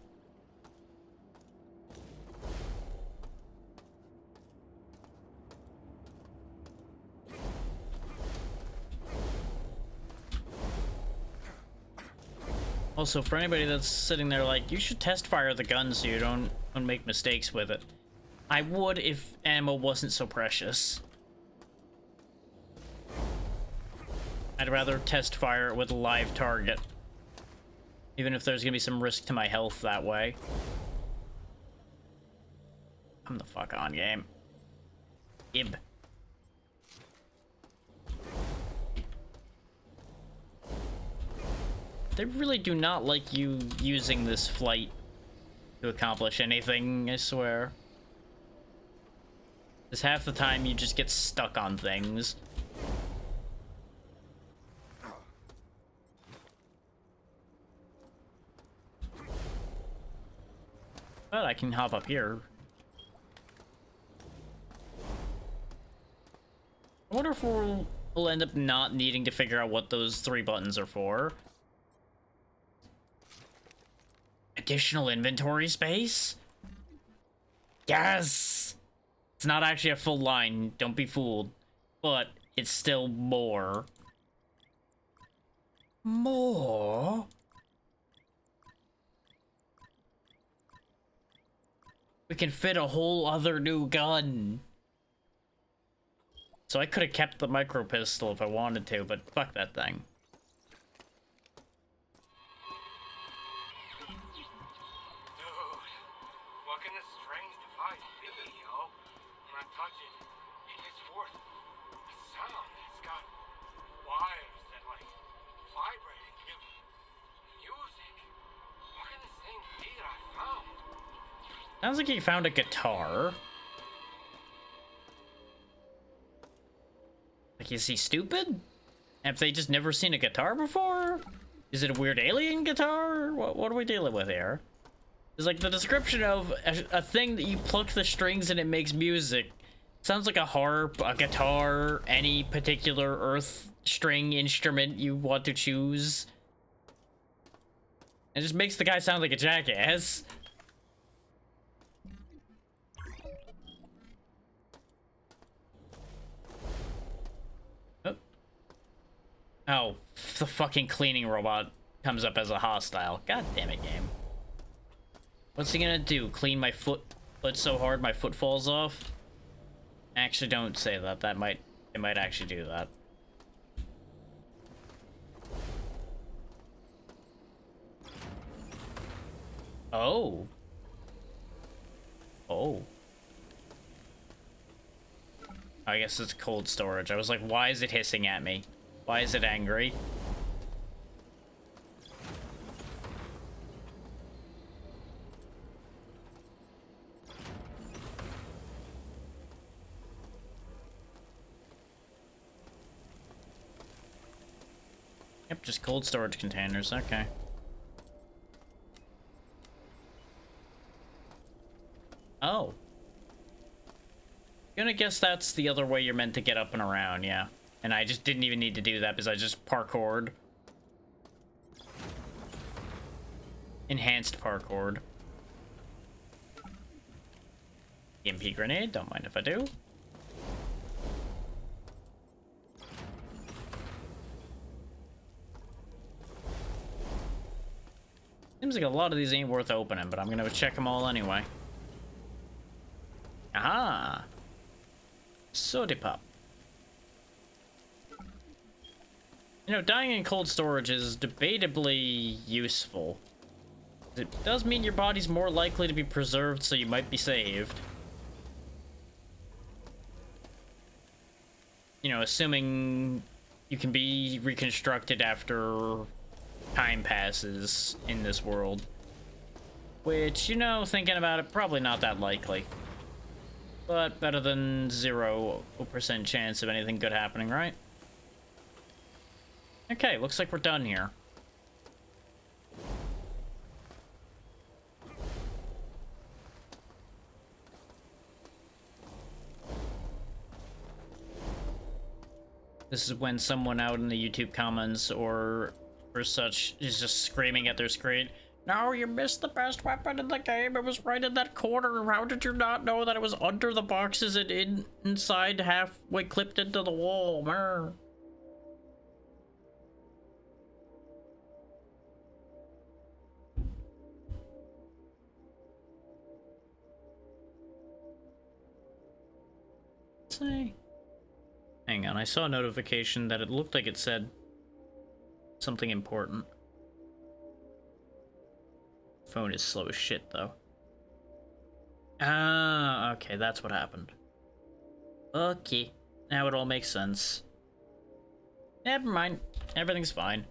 Also, for anybody that's sitting there like, you should test fire the gun so you don't make mistakes with it. I would if ammo wasn't so precious. I'd rather test fire it with a live target. Even if there's gonna be some risk to my health that way. Come the fuck on, game. Ib. They really do not like you using this flight to accomplish anything, I swear. Because half the time you just get stuck on things. But I can hop up here. I wonder if we'll end up not needing to figure out what those 3 buttons are for. Additional inventory space? Yes! It's not actually a full line, don't be fooled. But it's still more. More? We can fit a whole other new gun. So I could have kept the micro pistol if I wanted to, but fuck that thing. What can this strange device be, yo? When I touch it, it gets forth a sound. It's got wires that, like, vibrate and give music. What can this thing be that I found? Sounds like he found a guitar. Like, is he stupid? Have they just never seen a guitar before? Is it a weird alien guitar? What are we dealing with here? It's like the description of a thing that you pluck the strings and it makes music. Sounds like a harp, a guitar, any particular earth string instrument you want to choose. It just makes the guy sound like a jackass. Oh, the fucking cleaning robot comes up as a hostile. God damn it, game. What's he gonna do? Clean my foot so hard my foot falls off? Actually, don't say that. It might actually do that. Oh. Oh. I guess it's cold storage. I was like, why is it hissing at me? Why is it angry? Yep, just cold storage containers. Okay. Oh. Gonna guess that's the other way you're meant to get up and around, yeah. And I just didn't even need to do that because I just parkoured. Enhanced parkoured. EMP grenade, don't mind if I do. Seems like a lot of these ain't worth opening, but I'm gonna check them all anyway. Aha! Soda pop. You know, dying in cold storage is debatably useful. It does mean your body's more likely to be preserved, so you might be saved. You know, assuming you can be reconstructed after time passes in this world. Which, you know, thinking about it, probably not that likely. But better than 0% chance of anything good happening, right? Okay, looks like we're done here. This is when someone out in the YouTube comments or such is just screaming at their screen, "No, you missed the best weapon in the game. It was right in that corner. How did you not know that it was under the boxes and inside halfway clipped into the wall?" Mer. Say, hang on, I saw a notification that it looked like it said something important. Phone is slow as shit though. Ah, okay, that's what happened. Okay, now it all makes sense. Never mind, everything's fine.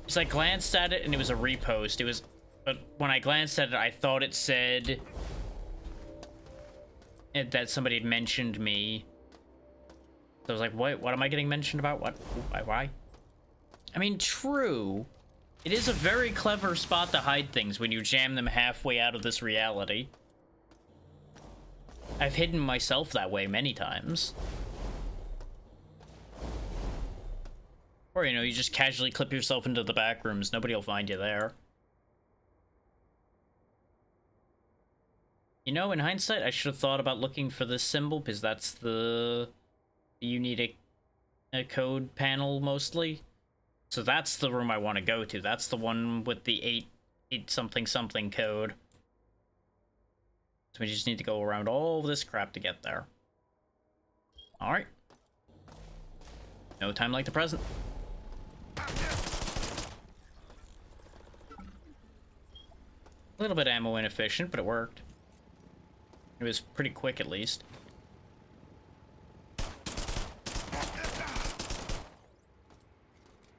Because I glanced at it and it was a repost. But when I glanced at it, I thought it said that somebody had mentioned me. So I was like, what am I getting mentioned about? What? Why? I mean, true. It is a very clever spot to hide things when you jam them halfway out of this reality. I've hidden myself that way many times. Or, you know, you just casually clip yourself into the back rooms. Nobody will find you there. You know, in hindsight, I should have thought about looking for this symbol, because that's the... You need a code panel, mostly. So that's the room I want to go to. That's the one with the 8 something something code. So we just need to go around all this crap to get there. Alright. No time like the present. A little bit ammo inefficient, but it worked. It was pretty quick, at least.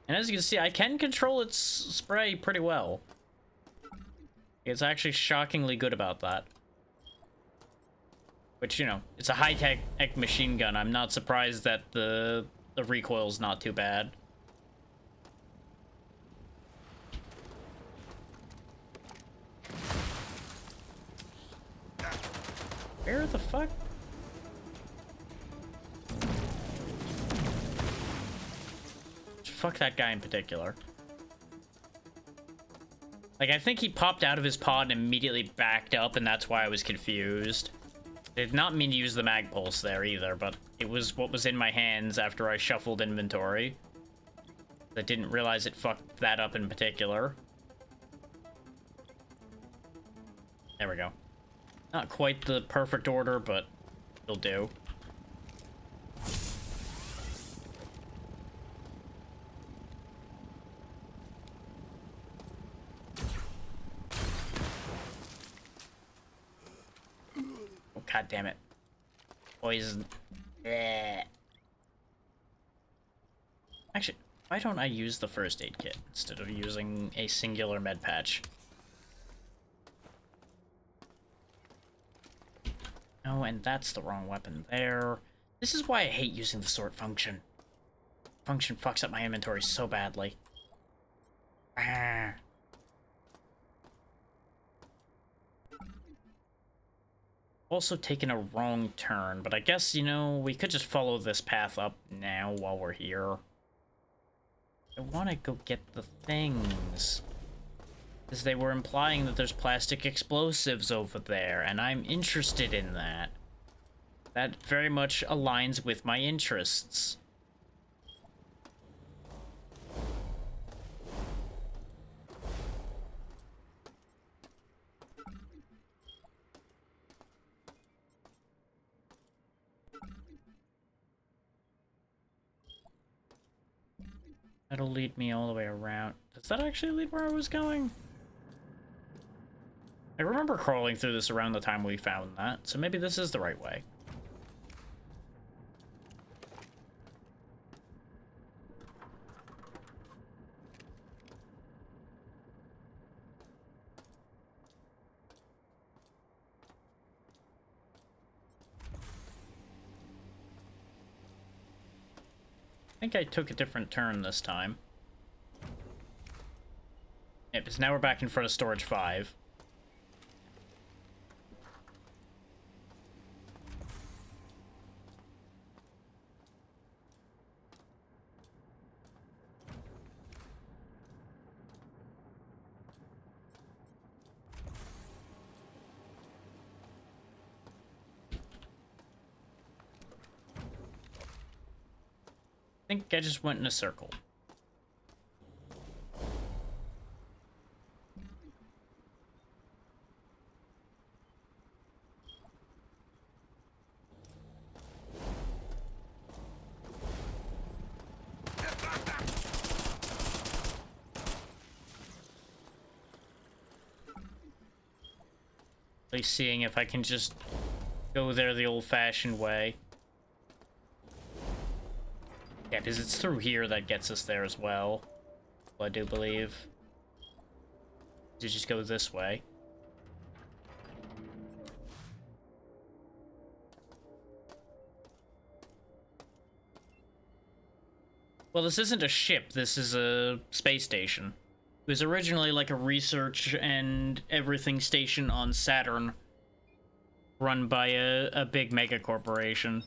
And as you can see, I can control its spray pretty well. It's actually shockingly good about that. Which, you know, it's a high-tech machine gun. I'm not surprised that the recoil's not too bad. Where the fuck? Fuck that guy in particular. Like, I think he popped out of his pod and immediately backed up, and that's why I was confused. I did not mean to use the mag pulse there either, but it was what was in my hands after I shuffled inventory. I didn't realize it fucked that up in particular. There we go. Not quite the perfect order, but it'll do. Oh, god damn it. Poison. Bleh. Actually, why don't I use the first aid kit instead of using a singular med patch? Oh, and that's the wrong weapon there. This is why I hate using the sort function. Function fucks up my inventory so badly. Ah. Also taken a wrong turn, but I guess, you know, we could just follow this path up now while we're here. I want to go get the things. Because they were implying that there's plastic explosives over there, and I'm interested in that. That very much aligns with my interests. That'll lead me all the way around. Does that actually lead where I was going? I remember crawling through this around the time we found that, so maybe this is the right way. I think I took a different turn this time. Yeah, because now we're back in front of Storage 5. I think I just went in a circle. At least seeing if I can just go there the old-fashioned way. Yeah, because it's through here that gets us there as well. I do believe. To just go this way. Well, this isn't a ship, this is a space station. It was originally like a research and everything station on Saturn, run by a big mega corporation.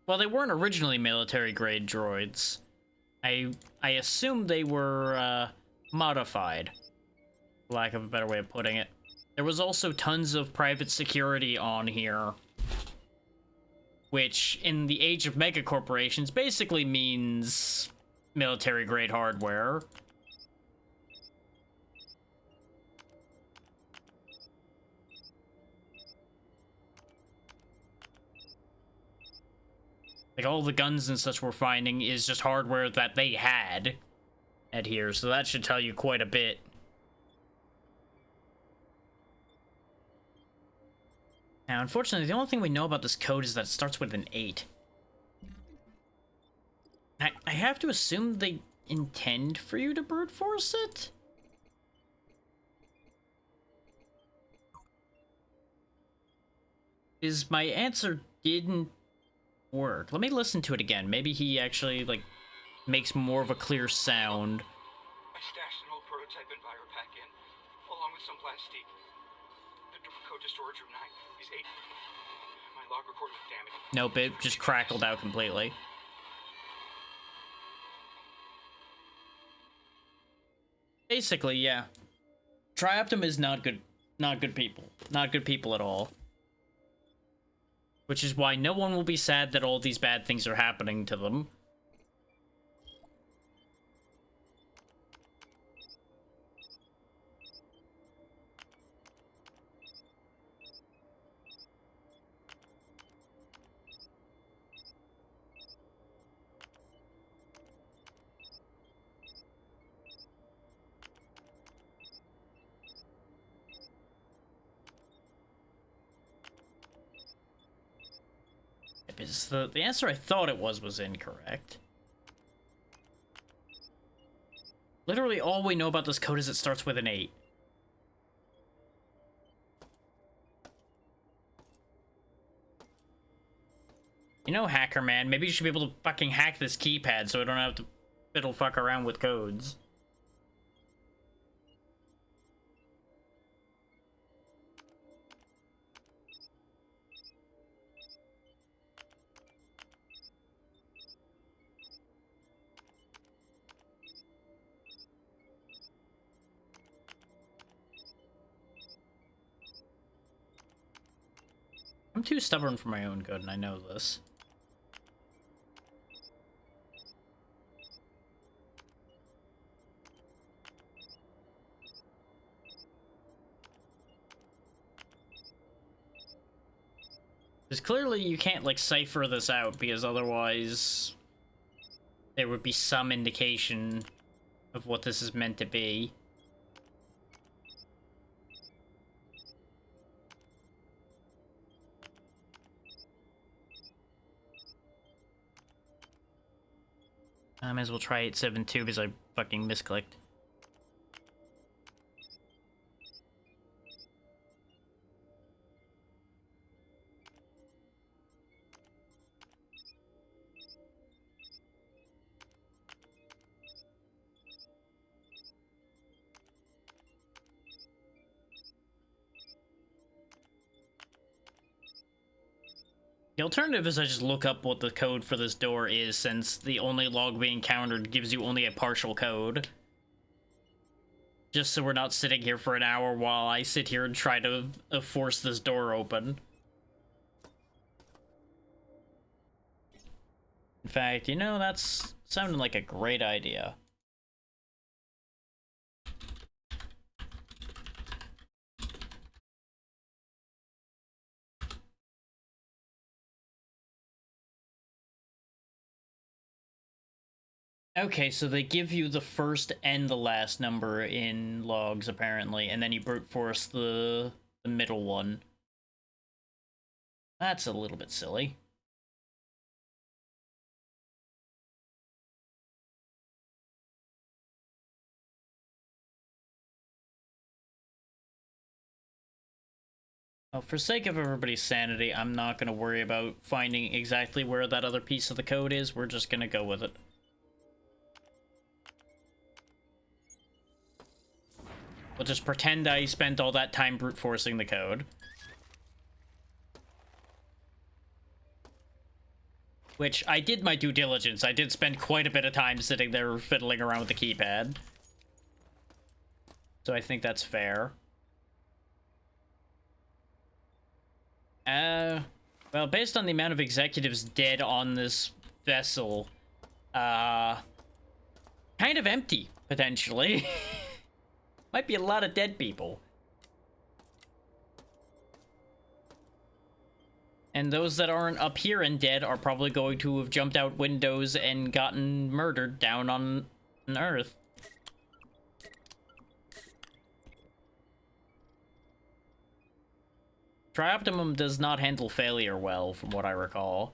Well, they weren't originally military-grade droids. I assume they were, modified. For lack of a better way of putting it. There was also tons of private security on here. Which, in the age of megacorporations, basically means military-grade hardware. Like, all the guns and such we're finding is just hardware that they had at here, so that should tell you quite a bit. Now, unfortunately, the only thing we know about this code is that it starts with an 8. I have to assume they intend for you to brute force it? Is my answer didn't work. Let me listen to it again. Maybe he actually, like, makes more of a clear sound. I stashed an old prototype EnviroPack in, along with some plastique. The code to storage room 9 is 8. My log recorded with damage. Nope, it just crackled out completely. Basically, yeah. Trioptim is not good people. Not good people at all. Which is why no one will be sad that all these bad things are happening to them. Because the answer I thought it was incorrect. Literally all we know about this code is it starts with an 8. You know, hacker man, maybe you should be able to fucking hack this keypad so I don't have to fiddle fuck around with codes. I'm too stubborn for my own good, and I know this. Because clearly you can't, like, cipher this out, because otherwise there would be some indication of what this is meant to be. I might as well try 872 because I fucking misclicked. The alternative is I just look up what the code for this door is, since the only log we encountered gives you only a partial code. Just so we're not sitting here for an hour while I sit here and try to force this door open. In fact, you know, that's sounding like a great idea. Okay, so they give you the first and the last number in logs, apparently, and then you brute force the middle one. That's a little bit silly. Well, for sake of everybody's sanity, I'm not going to worry about finding exactly where that other piece of the code is. We're just going to go with it. We'll just pretend I spent all that time brute forcing the code. Which, I did my due diligence. I did spend quite a bit of time sitting there fiddling around with the keypad. So I think that's fair. Well, based on the amount of executives dead on this vessel, kind of empty, potentially. Might be a lot of dead people. And those that aren't up here and dead are probably going to have jumped out windows and gotten murdered down on Earth. Trioptimum does not handle failure well, from what I recall.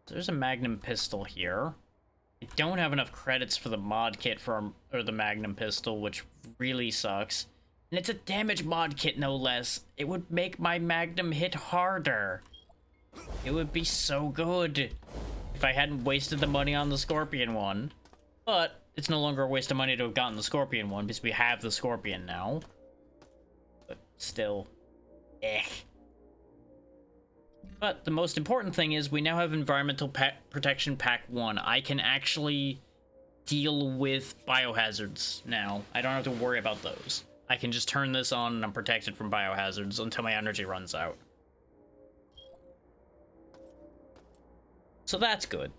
There's a Magnum pistol here. I don't have enough credits for the mod kit for the Magnum pistol, which really sucks. And it's a damage mod kit, no less. It would make my Magnum hit harder. It would be so good if I hadn't wasted the money on the Scorpion one. But it's no longer a waste of money to have gotten the Scorpion one, because we have the Scorpion now. But still, But the most important thing is we now have Environmental Protection Pack 1. I can actually deal with biohazards now. I don't have to worry about those. I can just turn this on and I'm protected from biohazards until my energy runs out. So that's good.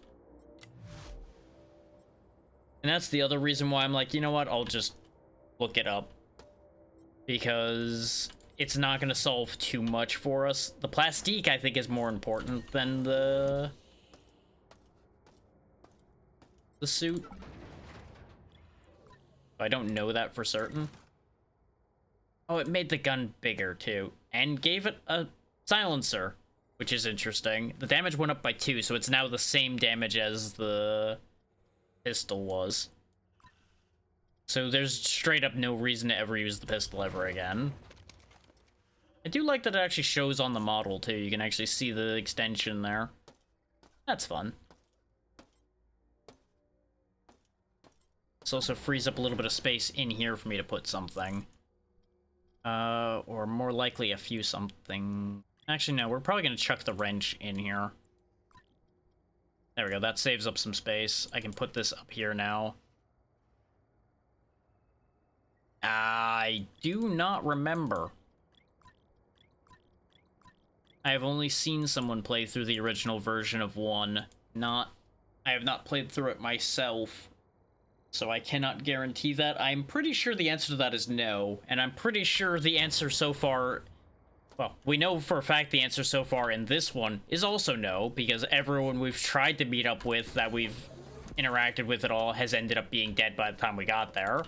And that's the other reason why I'm like, you know what, I'll just look it up. Because it's not going to solve too much for us. The plastique, I think, is more important than the suit. I don't know that for certain. Oh, it made the gun bigger, too. And gave it a silencer, which is interesting. The damage went up by 2, so it's now the same damage as the pistol was. So there's straight up no reason to ever use the pistol ever again. I do like that it actually shows on the model, too. You can actually see the extension there. That's fun. This also frees up a little bit of space in here for me to put something. Or more likely a few something. Actually, no, we're probably going to chuck the wrench in here. There we go, that saves up some space. I can put this up here now. I do not remember. I have only seen someone play through the original version of 1. I have not played through it myself. So I cannot guarantee that. I'm pretty sure the answer to that is no. And I'm pretty sure the answer so far... Well, we know for a fact the answer so far in this one is also no, because everyone we've tried to meet up with that we've interacted with at all has ended up being dead by the time we got there.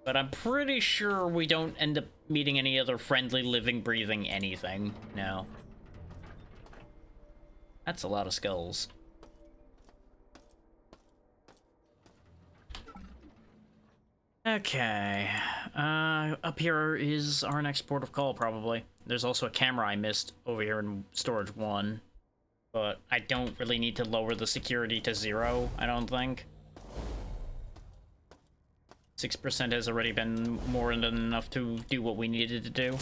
But I'm pretty sure we don't end up meeting any other friendly, living, breathing anything. No. That's a lot of skulls. Okay. Up here is our next port of call, probably. There's also a camera I missed over here in Storage 1. But I don't really need to lower the security to 0, I don't think. 6% has already been more than enough to do what we needed to do. Is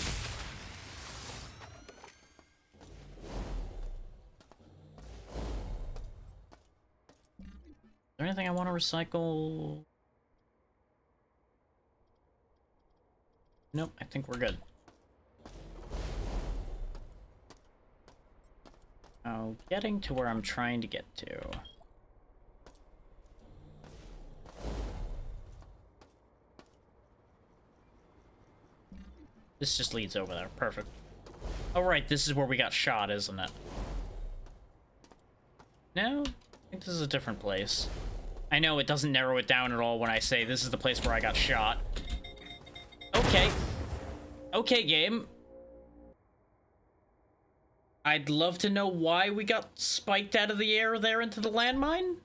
there anything I want to recycle? Nope, I think we're good. Now, getting to where I'm trying to get to. This just leads over there. Perfect. Oh, right, this is where we got shot, isn't it? No? I think this is a different place. I know it doesn't narrow it down at all when I say this is the place where I got shot. Okay. Okay, game. I'd love to know why we got spiked out of the air there into the landmine.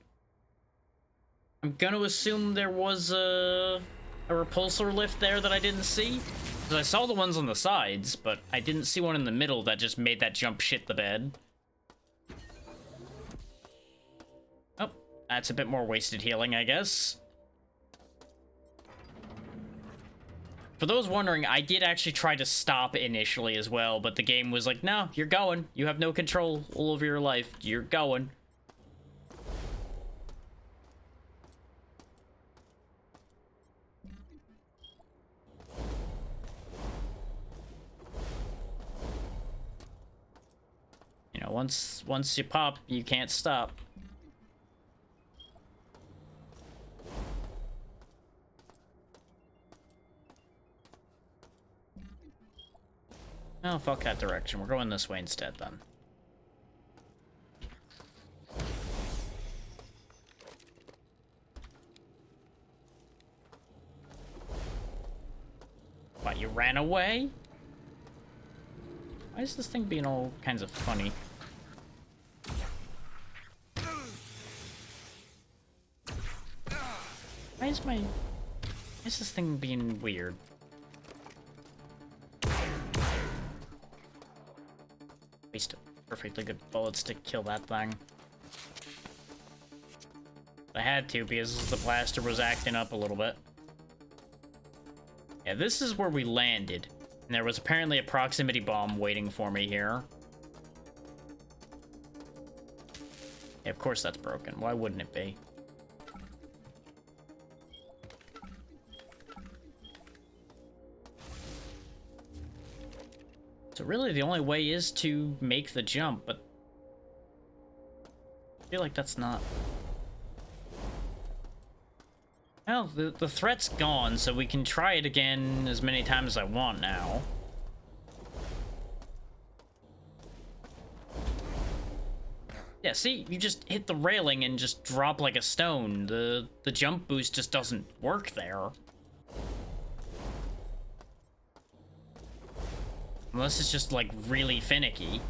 I'm gonna assume there was a repulsor lift there that I didn't see. Because I saw the ones on the sides, but I didn't see one in the middle that just made that jump shit the bed. Oh, that's a bit more wasted healing, I guess. For those wondering, I did actually try to stop initially as well, but the game was like, no, you're going. You have no control over your life. You're going. You know, once you pop, you can't stop. Oh, fuck that direction. We're going this way instead, then. What, you ran away? Why is this thing being all kinds of funny? Why is this thing being weird? Waste of perfectly good bullets to kill that thing. I had to because the blaster was acting up a little bit. Yeah, this is where we landed. And there was apparently a proximity bomb waiting for me here. Yeah, of course that's broken. Why wouldn't it be? So really the only way is to make the jump, but I feel like that's not... Well, the threat's gone, so we can try it again as many times as I want now. Yeah, see? You just hit the railing and just drop like a stone. The jump boost just doesn't work there. Unless it's just, like, really finicky.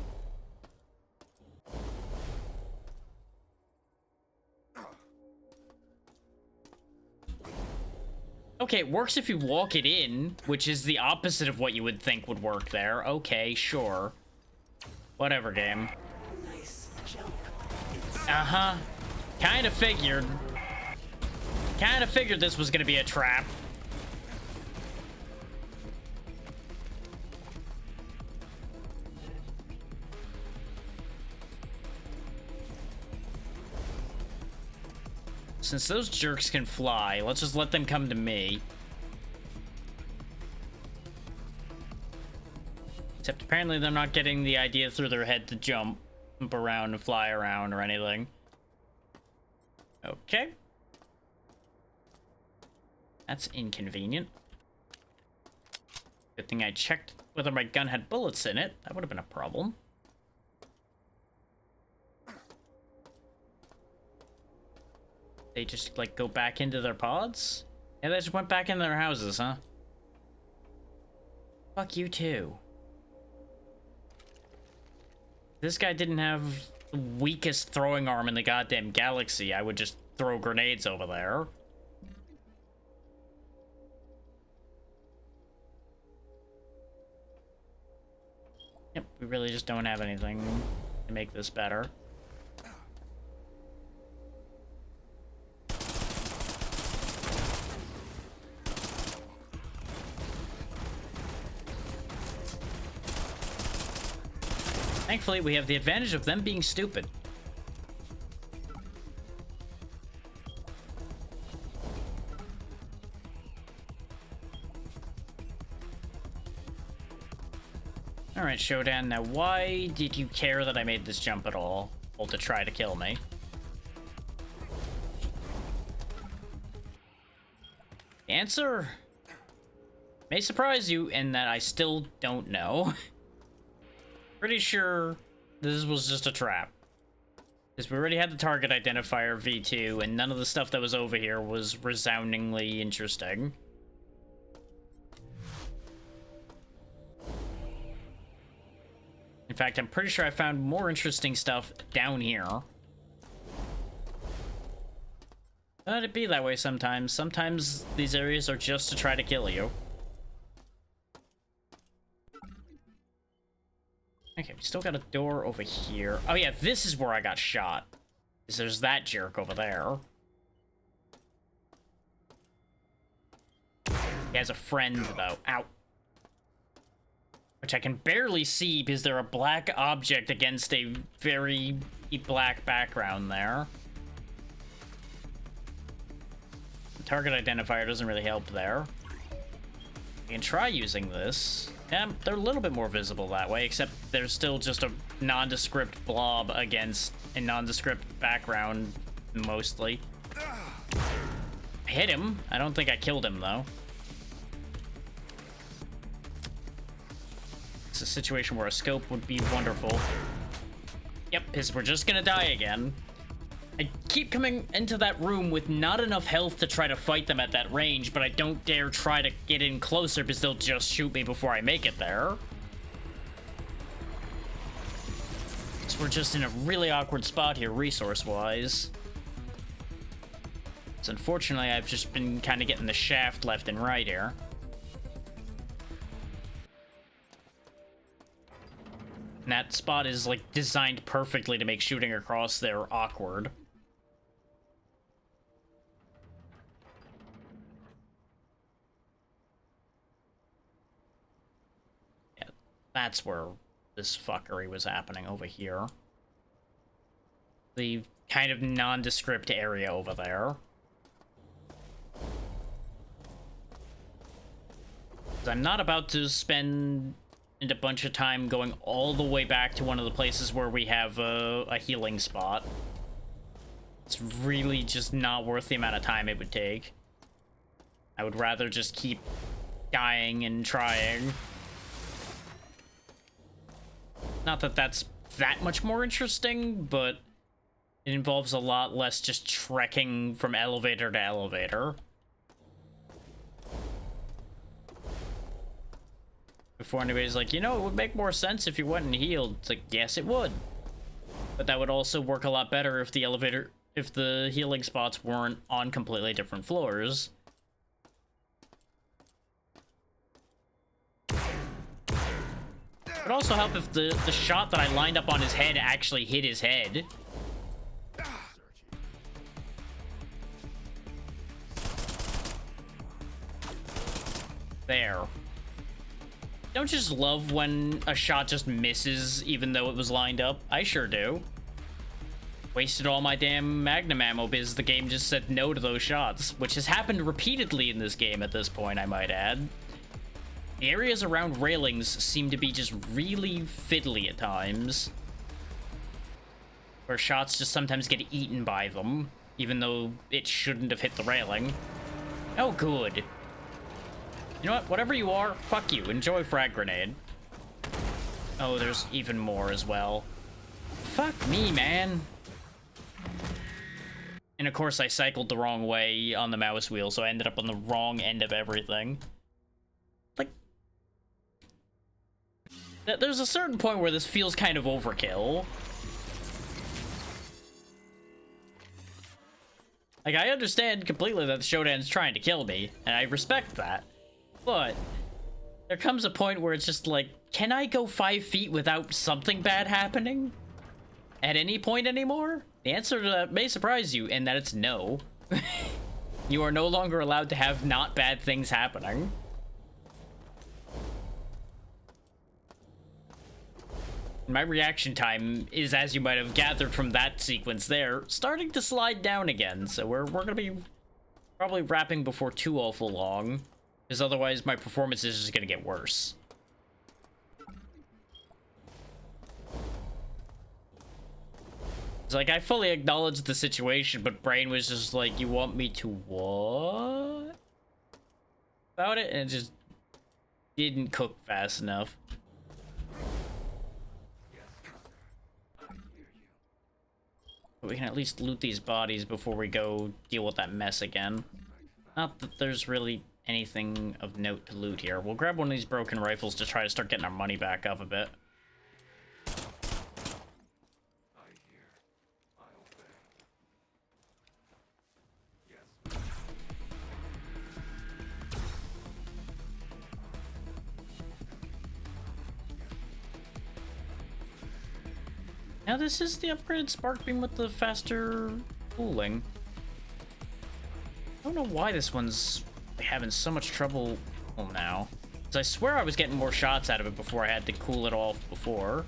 Okay, it works if you walk it in, which is the opposite of what you would think would work there. Okay, sure. Whatever, game. Nice jump. Uh-huh. Kinda figured. Kinda figured this was gonna be a trap. Since those jerks can fly, let's just let them come to me. Except apparently they're not getting the idea through their head to jump around and fly around or anything. Okay. That's inconvenient. Good thing I checked whether my gun had bullets in it. That would have been a problem. They just, like, go back into their pods? Yeah, they just went back into their houses, huh? Fuck you, too. This guy didn't have the weakest throwing arm in the goddamn galaxy. I would just throw grenades over there. Yep, we really just don't have anything to make this better. Thankfully, we have the advantage of them being stupid. Alright, Shodan, now why did you care that I made this jump at all? Well, to try to kill me. The answer may surprise you in that I still don't know. Pretty sure this was just a trap. Because we already had the target identifier V2, and none of the stuff that was over here was resoundingly interesting. In fact, I'm pretty sure I found more interesting stuff down here. Let it be that way sometimes. Sometimes these areas are just to try to kill you. Okay, we still got a door over here. Oh yeah, this is where I got shot. There's that jerk over there. He has a friend, though. Ow. Which I can barely see because they're a black object against a very black background there. The target identifier doesn't really help there. You can try using this. Yeah, they're a little bit more visible that way, except there's still just a nondescript blob against a nondescript background, mostly. I hit him. I don't think I killed him, though. This is situation where a scope would be wonderful. Yep, because we're just gonna die again. I keep coming into that room with not enough health to try to fight them at that range, but I don't dare try to get in closer because they'll just shoot me before I make it there. So we're just in a really awkward spot here, resource-wise. So unfortunately, I've just been kind of getting the shaft left and right here. And that spot is, like, designed perfectly to make shooting across there awkward. Yeah, that's where this fuckery was happening over here. The kind of nondescript area over there. I'm not about to spend a bunch of time going all the way back to one of the places where we have a healing spot. It's really just not worth the amount of time it would take. I would rather just keep dying and trying. Not that that's that much more interesting, but it involves a lot less just trekking from elevator to elevator. Before anybody's like, you know, it would make more sense if you went and healed. It's like, yes, it would. But that would also work a lot better if the healing spots weren't on completely different floors. It would also help if the shot that I lined up on his head actually hit his head. There. Don't you just love when a shot just misses even though it was lined up? I sure do. Wasted all my damn Magnum ammo because the game just said no to those shots, which has happened repeatedly in this game at this point, I might add. The areas around railings seem to be just really fiddly at times, where shots just sometimes get eaten by them, even though it shouldn't have hit the railing. Oh, good. You know what? Whatever you are, fuck you. Enjoy frag grenade. Oh, there's even more as well. Fuck me, man. And of course, I cycled the wrong way on the mouse wheel, so I ended up on the wrong end of everything. Like, there's a certain point where this feels kind of overkill. Like, I understand completely that the Shodan's trying to kill me, and I respect that. But there comes a point where it's just like, can I go 5 feet without something bad happening? At any point anymore? The answer to that may surprise you, in that it's no. You are no longer allowed to have not bad things happening. My reaction time is, as you might have gathered from that sequence there, starting to slide down again, so we're gonna be probably wrapping before too awful long. Because otherwise my performance is just gonna get worse. It's like, I fully acknowledged the situation, but Brain was just like, you want me to what? About it? And it just didn't cook fast enough. But we can at least loot these bodies before we go deal with that mess again. Not that there's really anything of note to loot here. We'll grab one of these broken rifles to try to start getting our money back up a bit. Now this is the upgraded spark beam with the faster cooling. I don't know why this one's having so much trouble now. Because I swear I was getting more shots out of it before I had to cool it off before.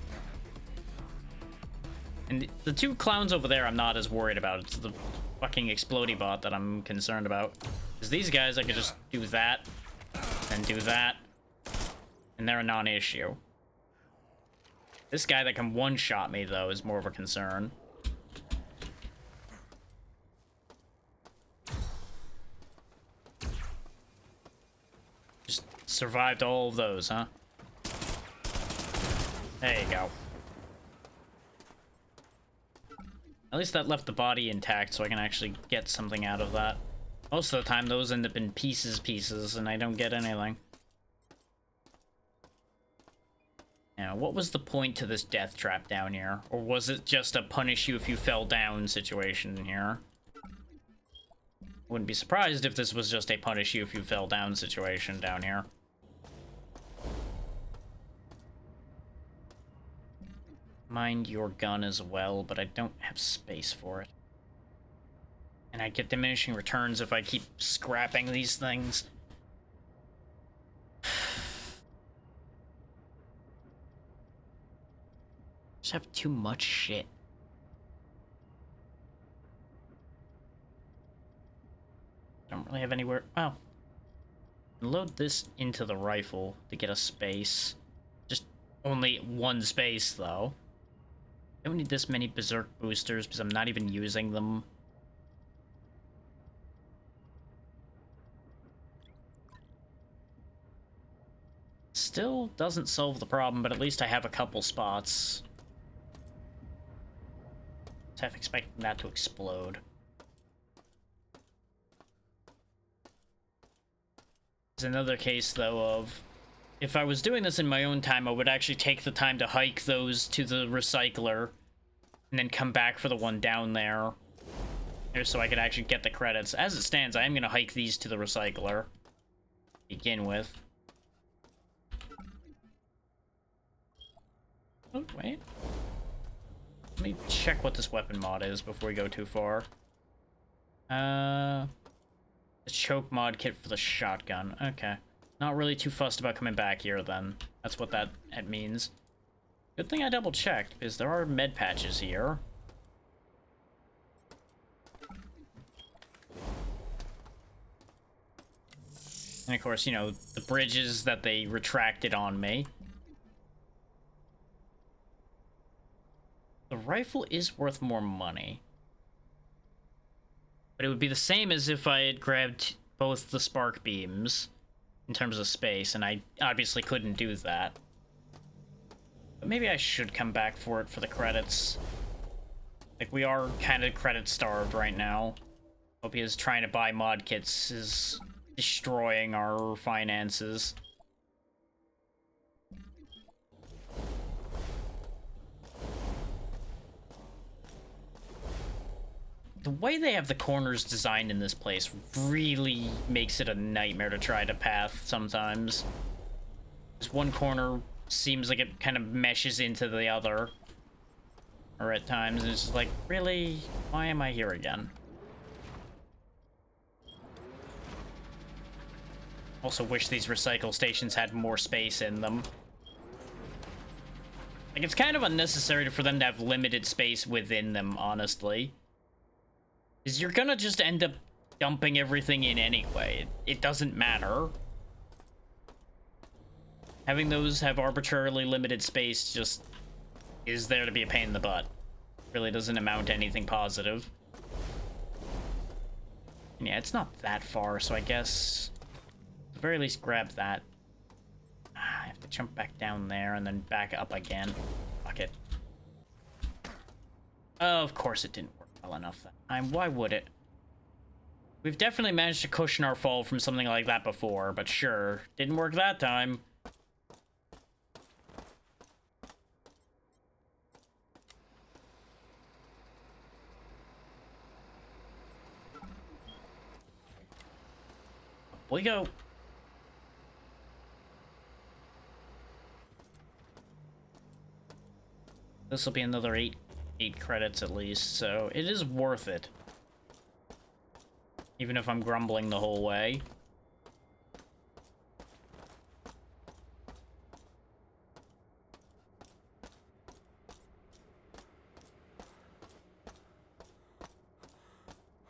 And the two clowns over there I'm not as worried about. It's the fucking explodey bot that I'm concerned about. Because these guys, I could just do that, and do that, and they're a non-issue. This guy that can one-shot me, though, is more of a concern. Just survived all of those, huh? There you go. At least that left the body intact, so I can actually get something out of that. Most of the time, those end up in pieces, and I don't get anything. Now, what was the point to this death trap down here? Or was it just a punish you if you fell down situation here? Wouldn't be surprised if this was just a punish you if you fell down situation down here. Mind your gun as well, but I don't have space for it. And I get diminishing returns if I keep scrapping these things. Just have too much shit. Don't really have anywhere. Oh. Load this into the rifle to get a space. Just only one space, though. I don't need this many berserk boosters because I'm not even using them. Still doesn't solve the problem, but at least I have a couple spots. Half expecting that to explode. It's another case, though, of if I was doing this in my own time, I would actually take the time to hike those to the recycler and then come back for the one down there. Just so I could actually get the credits. As it stands, I am going to hike these to the recycler to begin with. Oh, wait. Let me check what this weapon mod is before we go too far. The choke mod kit for the shotgun. Okay. Not really too fussed about coming back here, then. That's what that means. Good thing I double-checked, because there are med patches here. And of course, you know, the bridges that they retracted on me. The rifle is worth more money. But it would be the same as if I had grabbed both the spark beams in terms of space, and I obviously couldn't do that. But maybe I should come back for it for the credits. Like, we are kind of credit starved right now. Hope he is trying to buy mod kits is destroying our finances. The way they have the corners designed in this place really makes it a nightmare to try to path sometimes. This one corner seems like it kind of meshes into the other. Or at times it's just like, really? Why am I here again? Also wish these recycle stations had more space in them. Like, it's kind of unnecessary for them to have limited space within them, honestly. Is you're gonna just end up dumping everything in anyway. It doesn't matter. Having those have arbitrarily limited space just is there to be a pain in the butt. Really doesn't amount to anything positive. And yeah, it's not that far, so I guess at the very least grab that. I have to jump back down there and then back up again. Fuck it. Of course it didn't work well enough that time. Why would it? We've definitely managed to cushion our fall from something like that before, but sure, didn't work that time. Up we go. This will be another 8 credits at least, so it is worth it. Even if I'm grumbling the whole way.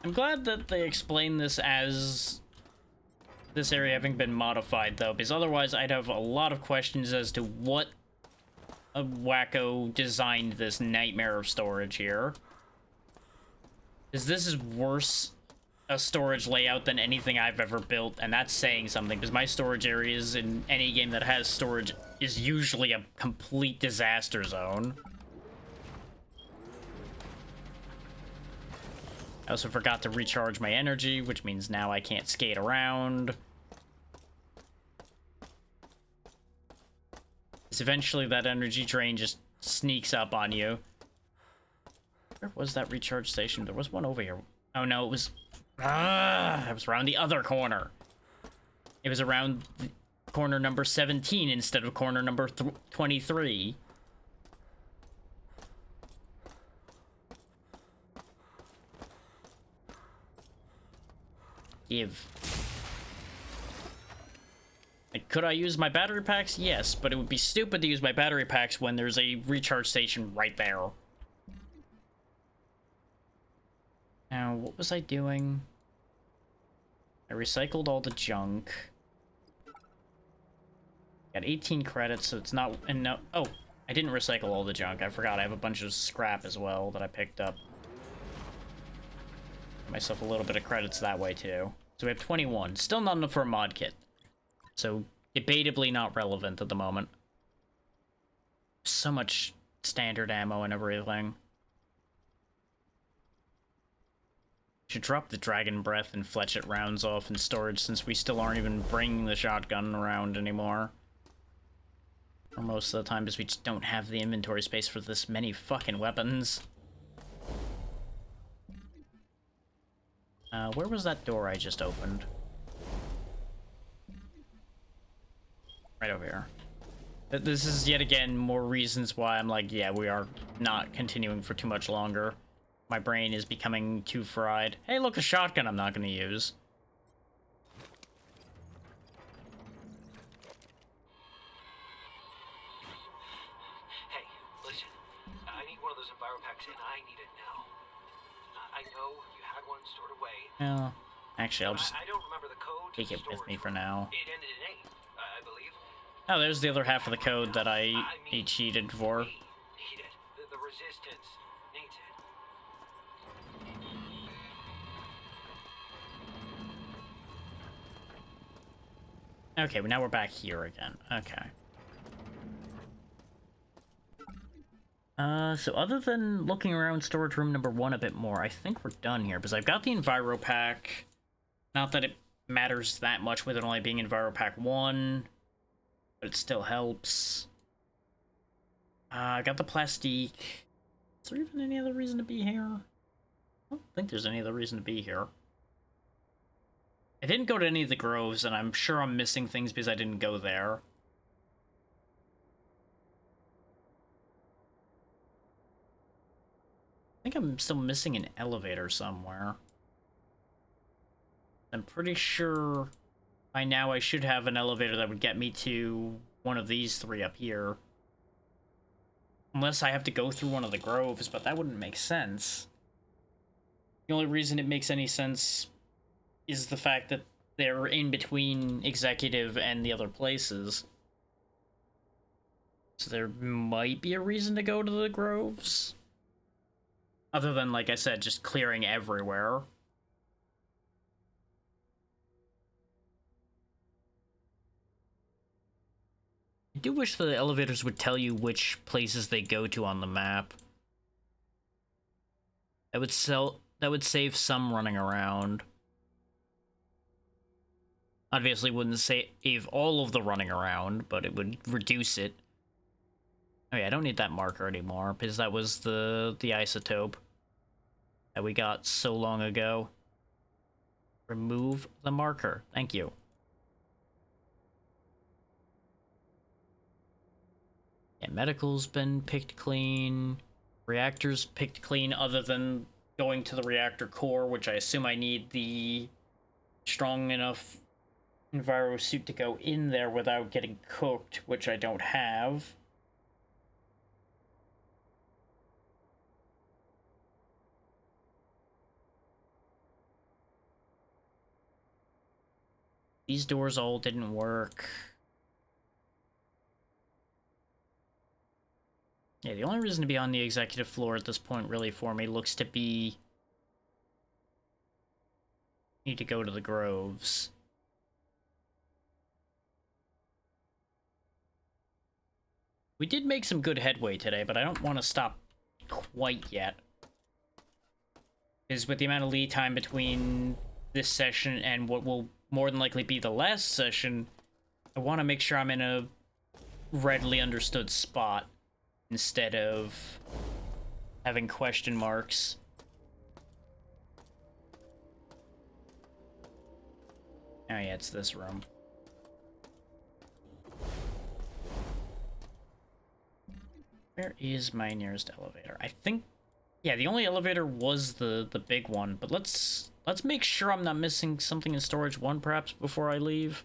I'm glad that they explain this as this area having been modified, though, because otherwise I'd have a lot of questions as to what a wacko designed this nightmare of storage here. Because this is worse a storage layout than anything I've ever built, and that's saying something, because my storage areas in any game that has storage is usually a complete disaster zone. I also forgot to recharge my energy, which means now I can't skate around. Because eventually that energy drain just sneaks up on you. Where was that recharge station? There was one over here. Oh no, it was... it was around the other corner. It was around corner number 17 instead of corner number 23. Give. Like, could I use my battery packs? Yes, but it would be stupid to use my battery packs when there's a recharge station right there. Now, what was I doing? I recycled all the junk. Got 18 credits, so it's not... And no, oh, I didn't recycle all the junk. I forgot I have a bunch of scrap as well that I picked up. Got myself a little bit of credits that way, too. So we have 21. Still not enough for a mod kit. So, debatably not relevant at the moment. So much standard ammo and everything. Should drop the Dragon Breath and Fletchet rounds off in storage since we still aren't even bringing the shotgun around anymore. Or most of the time, because we just don't have the inventory space for this many fucking weapons. Where was that door I just opened? Right over here. This is yet again more reasons why I'm like, yeah, we are not continuing for too much longer. My brain is becoming too fried. Hey, look, a shotgun I'm not going to use. Hey, listen. I need one of those EnviroPacks, and I need it now. I know you had one stored away. Well, actually, I'll just I don't remember the code. take it with me for now. It ended in 8, I believe. Oh, there's the other half of the code that I cheated for. We need it. The Resistance needs it. Okay, well, now we're back here again. Okay. So other than looking around storage room number 1 a bit more, I think we're done here, because I've got the EnviroPack. Not that it matters that much with it only being EnviroPack 1, but it still helps. I got the Plastique. Is there even any other reason to be here? I don't think there's any other reason to be here. I didn't go to any of the groves, and I'm sure I'm missing things because I didn't go there. I think I'm still missing an elevator somewhere. I'm pretty sure by now I should have an elevator that would get me to one of these 3 up here. Unless I have to go through one of the groves, but that wouldn't make sense. The only reason it makes any sense is the fact that they're in between Executive and the other places. So there might be a reason to go to the groves. Other than, like I said, just clearing everywhere. I do wish the elevators would tell you which places they go to on the map. That would save some running around. Obviously wouldn't save all of the running around, but it would reduce it. Oh yeah, I don't need that marker anymore, because that was the isotope that we got so long ago. Remove the marker. Thank you. Yeah, medical's been picked clean. Reactor's picked clean other than going to the reactor core, which I assume I need the strong enough Enviro suit to go in there without getting cooked, which I don't have. These doors all didn't work. Yeah, the only reason to be on the executive floor at this point really for me looks to be Need to go to the Groves. We did make some good headway today, but I don't want to stop quite yet. Because with the amount of lead time between this session and what will more than likely be the last session, I want to make sure I'm in a readily understood spot instead of having question marks. Oh yeah, it's this room. Where is my nearest elevator? I think, yeah, the only elevator was the big one, but let's make sure I'm not missing something in storage 1 perhaps before I leave.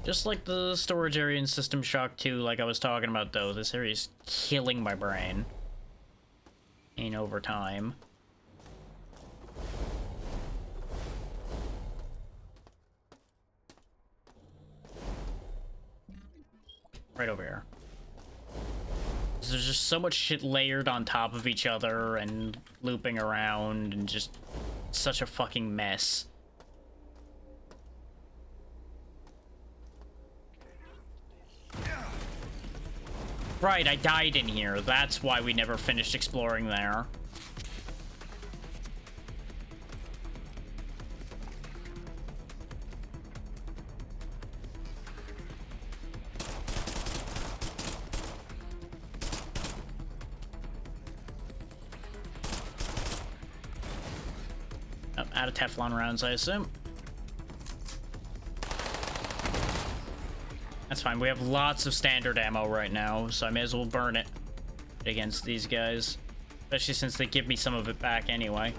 Just like the storage area in System Shock 2, like I was talking about, though, this area is killing my brain. In over time. Right over here. There's just so much shit layered on top of each other and looping around and just such a fucking mess. Right, I died in here. That's why we never finished exploring there. Oh, out of Teflon rounds, I assume. That's fine. We have lots of standard ammo right now, so I may as well burn it against these guys. Especially since they give me some of it back anyway.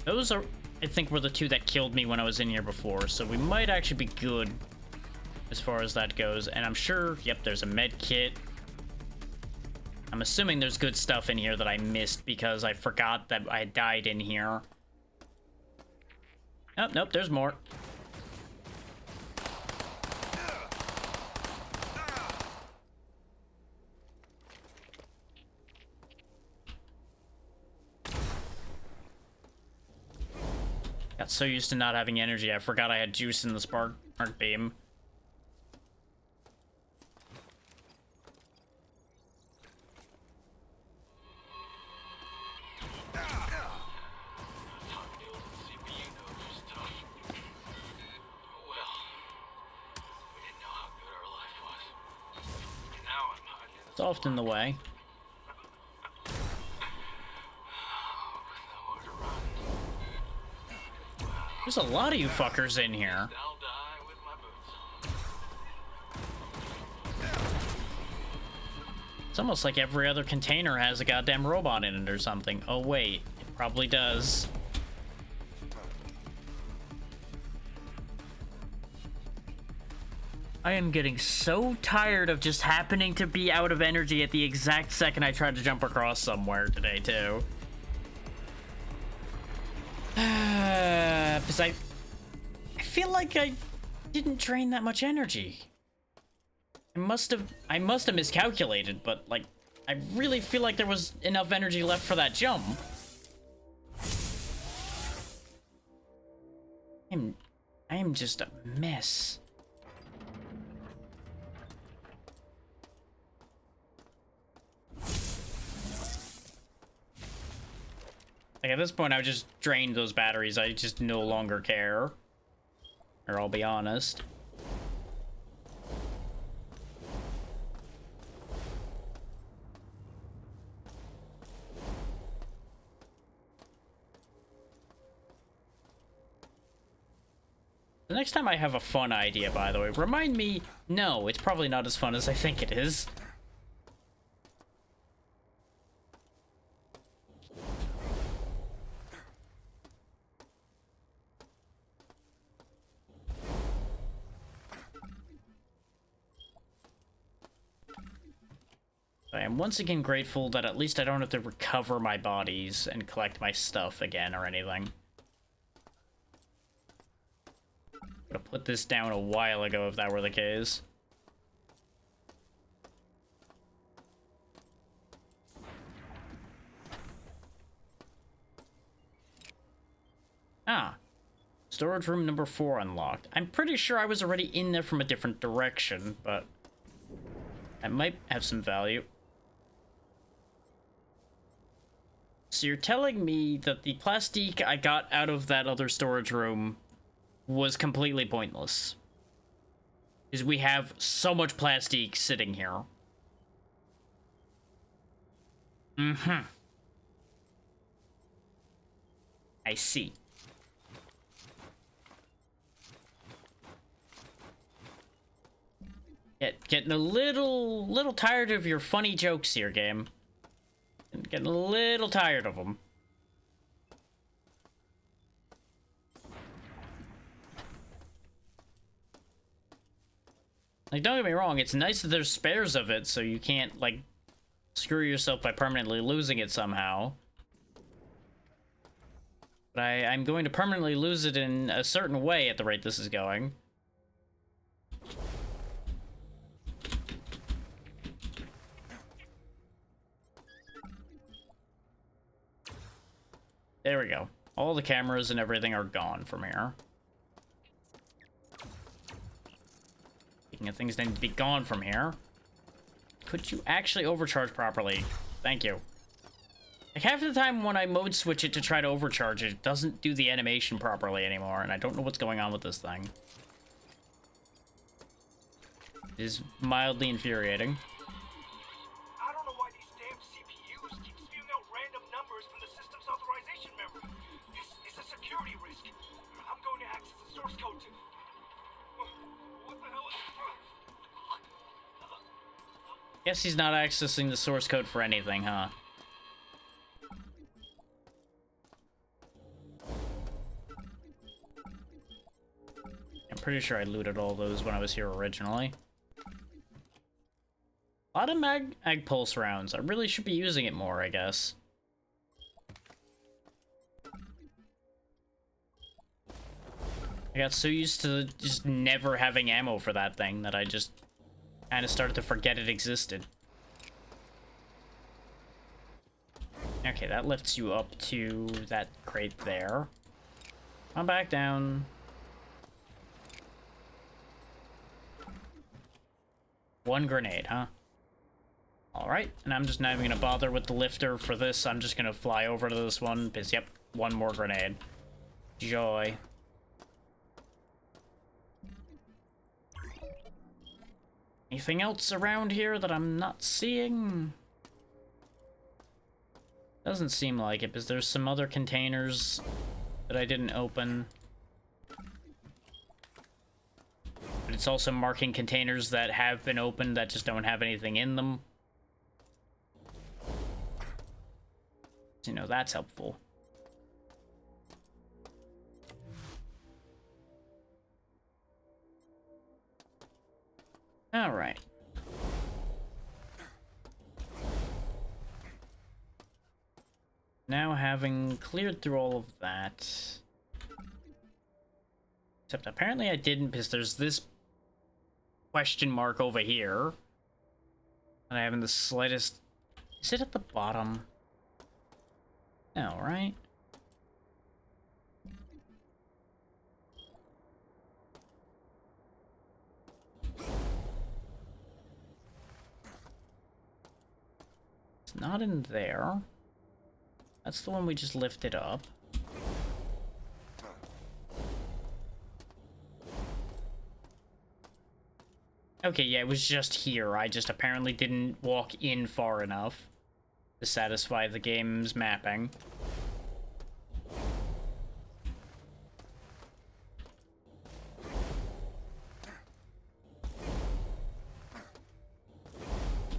Those are, I think, were the 2 that killed me when I was in here before, so we might actually be good as far as that goes. And I'm sure, yep, there's a med kit. I'm assuming there's good stuff in here that I missed because I forgot that I died in here. Oh, nope, there's more. Got so used to not having energy, I forgot I had juice in the spark beam. It's often the way. There's a lot of you fuckers in here. It's almost like every other container has a goddamn robot in it or something. Oh wait, it probably does. I am getting so tired of just happening to be out of energy at the exact second I tried to jump across somewhere today, too. Because I feel like I didn't drain that much energy. I must have miscalculated, but, like, I really feel like there was enough energy left for that jump. I am just a mess. Like, at this point, I just drained those batteries. I just no longer care. Or I'll be honest. The next time I have a fun idea, by the way, remind me, no, it's probably not as fun as I think it is. I am once again grateful that at least I don't have to recover my bodies and collect my stuff again or anything. Would have put this down a while ago if that were the case. Ah. Storage room number 4 unlocked. I'm pretty sure I was already in there from a different direction, but that might have some value. So you're telling me that the plastique I got out of that other storage room was completely pointless? Because we have so much plastique sitting here. Mm-hmm. I see. Getting a little tired of your funny jokes here, game. Getting a little tired of them. Like, don't get me wrong, it's nice that there's spares of it, so you can't, like, screw yourself by permanently losing it somehow. But I'm going to permanently lose it in a certain way at the rate this is going. There we go. All the cameras and everything are gone from here. Speaking of things that need to be gone from here. Could you actually overcharge properly? Thank you. Like, half the time when I mode switch it to try to overcharge it, it doesn't do the animation properly anymore, and I don't know what's going on with this thing. It is mildly infuriating. I don't know why these damn CPUs keep spewing out random numbers from the system's authorization memory. This is a security risk. I'm going to access the source code to... What the hell is... Guess he's not accessing the source code for anything, huh? I'm pretty sure I looted all those when I was here originally. A lot of mag pulse rounds. I really should be using it more, I guess. I got so used to just never having ammo for that thing that I just kind of started to forget it existed. Okay, that lifts you up to that crate there. I'm back down. One grenade, huh? Alright, and I'm just not even gonna bother with the lifter for this. I'm just gonna fly over to this one, because, yep, one more grenade. Joy. Anything else around here that I'm not seeing? Doesn't seem like it, because there's some other containers that I didn't open. But it's also marking containers that have been opened that just don't have anything in them. You know, that's helpful. All right. Now, having cleared through all of that... Except apparently I didn't, because there's this question mark over here. And I haven't the slightest... Is it at the bottom? No, right? It's not in there. That's the one we just lifted up. Okay, yeah, it was just here. I just apparently didn't walk in far enough to satisfy the game's mapping.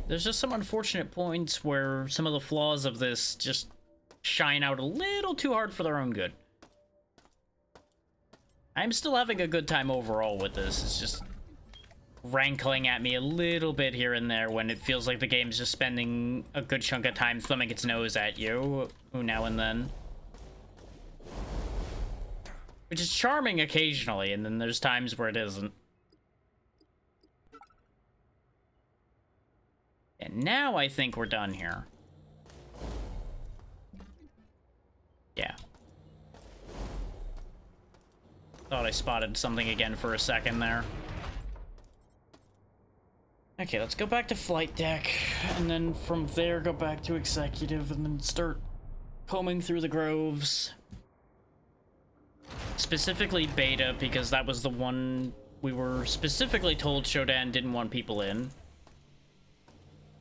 There's just some unfortunate points where some of the flaws of this just shine out a little too hard for their own good. I'm still having a good time overall with this. It's just rankling at me a little bit here and there when it feels like the game's just spending a good chunk of time thumbing its nose at you now and then. Which is charming occasionally, and then there's times where it isn't. And now I think we're done here. Yeah. Thought I spotted something again for a second there. Okay, let's go back to flight deck, and then from there go back to executive, and then start combing through the groves. Specifically beta, because that was the one we were specifically told Shodan didn't want people in.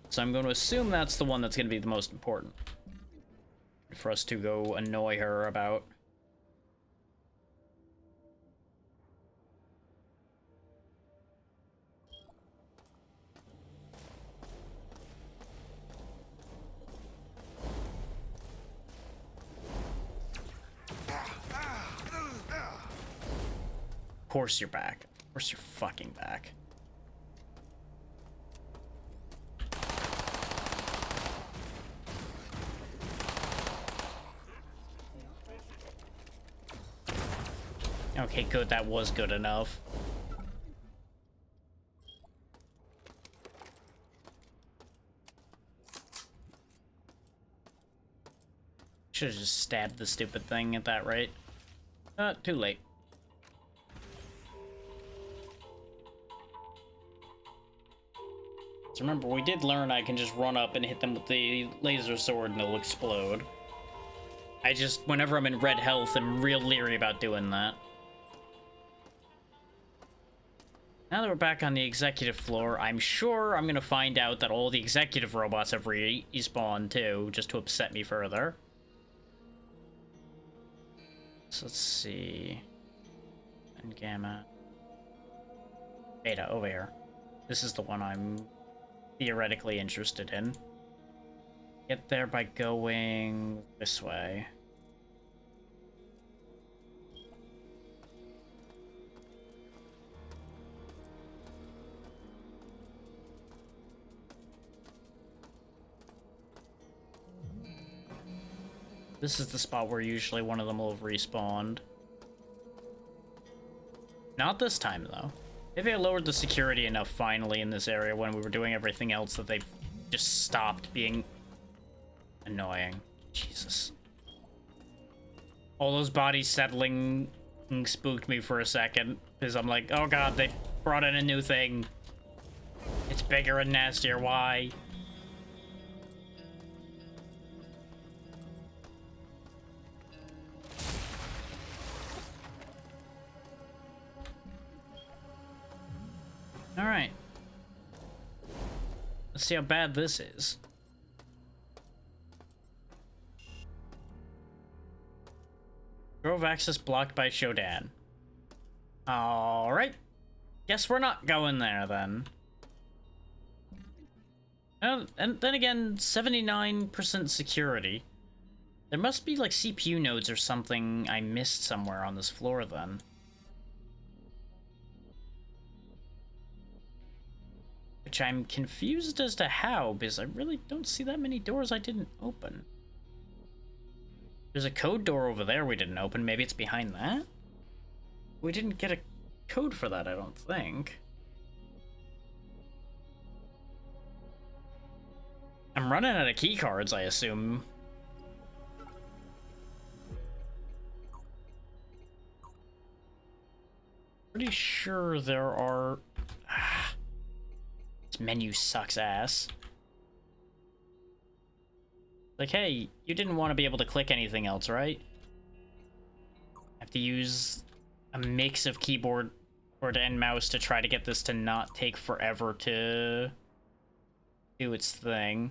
So I'm going to assume that's the one that's going to be the most important for us to go annoy her about. Of course you're back. Of course you're fucking back. Okay, good. That was good enough. Should have just stabbed the stupid thing at that rate. Too late. So remember, we did learn I can just run up and hit them with the laser sword and they'll explode. I just, whenever I'm in red health, I'm real leery about doing that. Now that we're back on the executive floor, I'm sure I'm gonna find out that all the executive robots have respawned too, just to upset me further. So let's see. And Gamma. Beta, over here. This is the one I'm theoretically interested in. Get there by going this way. This is the spot where usually one of them will have respawned. Not this time, though. Maybe I lowered the security enough finally in this area when we were doing everything else that they just stopped being annoying. Jesus. All those bodies settling spooked me for a second, because I'm like, oh god, they brought in a new thing. It's bigger and nastier, why? Alright. Let's see how bad this is. Grove access blocked by Shodan. Alright. Guess we're not going there then. And then again, 79% security. There must be like CPU nodes or something I missed somewhere on this floor then. Which I'm confused as to how, because I really don't see that many doors I didn't open. There's a code door over there we didn't open. Maybe it's behind that? We didn't get a code for that, I don't think. I'm running out of keycards, I assume. Pretty sure there are... This menu sucks ass. Like, hey, you didn't want to be able to click anything else, right? I have to use a mix of keyboard and mouse to try to get this to not take forever to do its thing.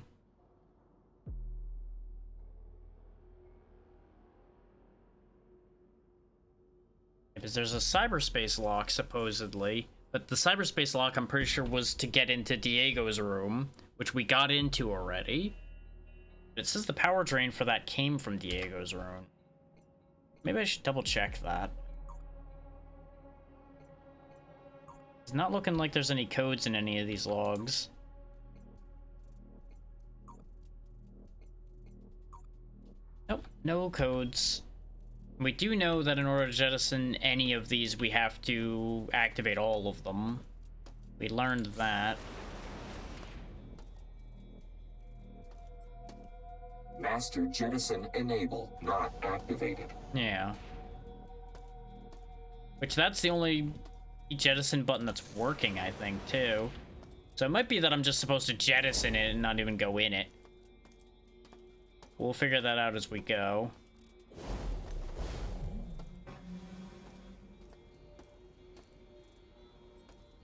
Because there's a cyberspace lock, supposedly. But the cyberspace lock, I'm pretty sure, was to get into Diego's room, which we got into already. It says the power drain for that came from Diego's room. Maybe I should double check that. It's not looking like there's any codes in any of these logs. Nope, no codes. We do know that in order to jettison any of these, we have to activate all of them. We learned that. Master jettison enable not activated. Yeah. Which that's the only jettison button that's working, I think, too. So it might be that I'm just supposed to jettison it and not even go in it. We'll figure that out as we go.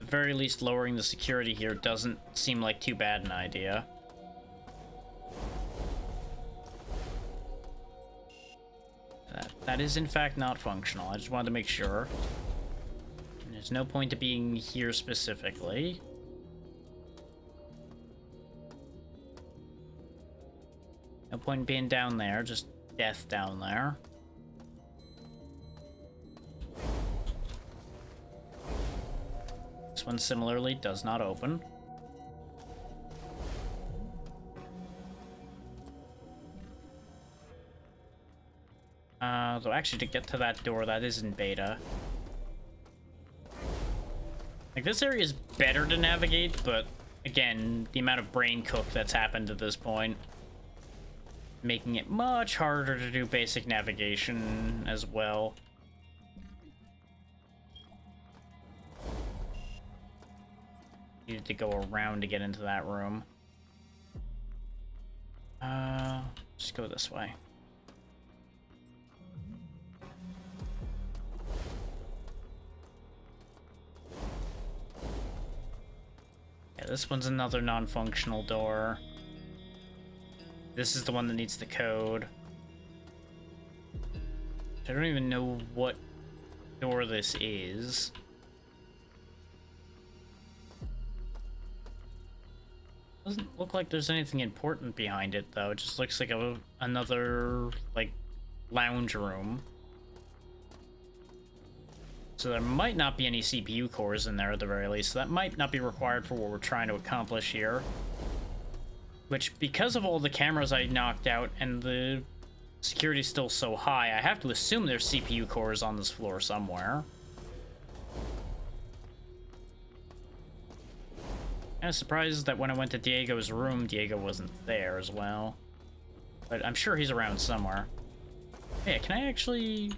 At the very least, lowering the security here doesn't seem like too bad an idea. That is in fact not functional. I just wanted to make sure. And there's no point to being here specifically. No point in being down there, just death down there. This one similarly does not open. So actually to get to that door, that is in beta. Like, this area is better to navigate, but again, the amount of brain cook that's happened at this point, making it much harder to do basic navigation as well. Needed to go around to get into that room. Just go this way. Yeah, this one's another non-functional door. This is the one that needs the code. I don't even know what door this is. Doesn't look like there's anything important behind it, though. It just looks like another, like, lounge room. So there might not be any CPU cores in there at the very least. So that might not be required for what we're trying to accomplish here. Which, because of all the cameras I knocked out and the security's still so high, I have to assume there's CPU cores on this floor somewhere. Kind of surprised that when I went to Diego's room, Diego wasn't there as well. But I'm sure he's around somewhere. Yeah, can I actually...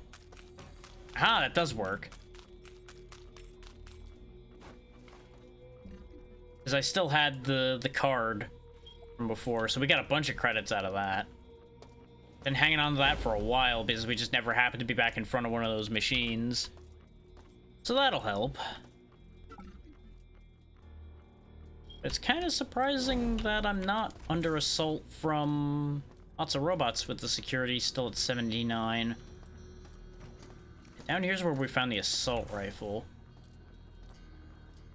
Ah, that does work. Because I still had the card from before, so we got a bunch of credits out of that. Been hanging on to that for a while because we just never happened to be back in front of one of those machines. So that'll help. It's kind of surprising that I'm not under assault from lots of robots with the security still at 79. Down here's where we found the assault rifle.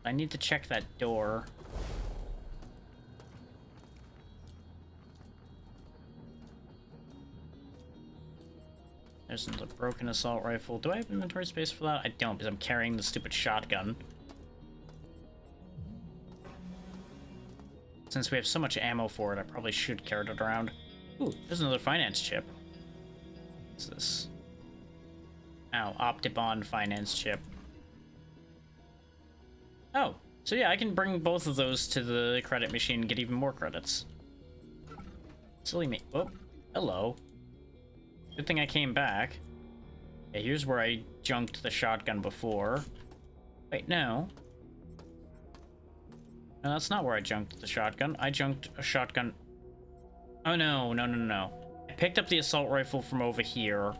I need to check that door. There's another broken assault rifle. Do I have inventory space for that? I don't, because I'm carrying the stupid shotgun. Since we have so much ammo for it, I probably should carry it around. Ooh, there's another finance chip. What's this? Oh, Optibond finance chip. Oh, so yeah, I can bring both of those to the credit machine and get even more credits. Silly me. Oh, hello. Good thing I came back. Yeah, here's where I junked the shotgun before. Wait, no. No, that's not where I junked the shotgun. I junked a shotgun... Oh, no. I picked up the assault rifle from over here,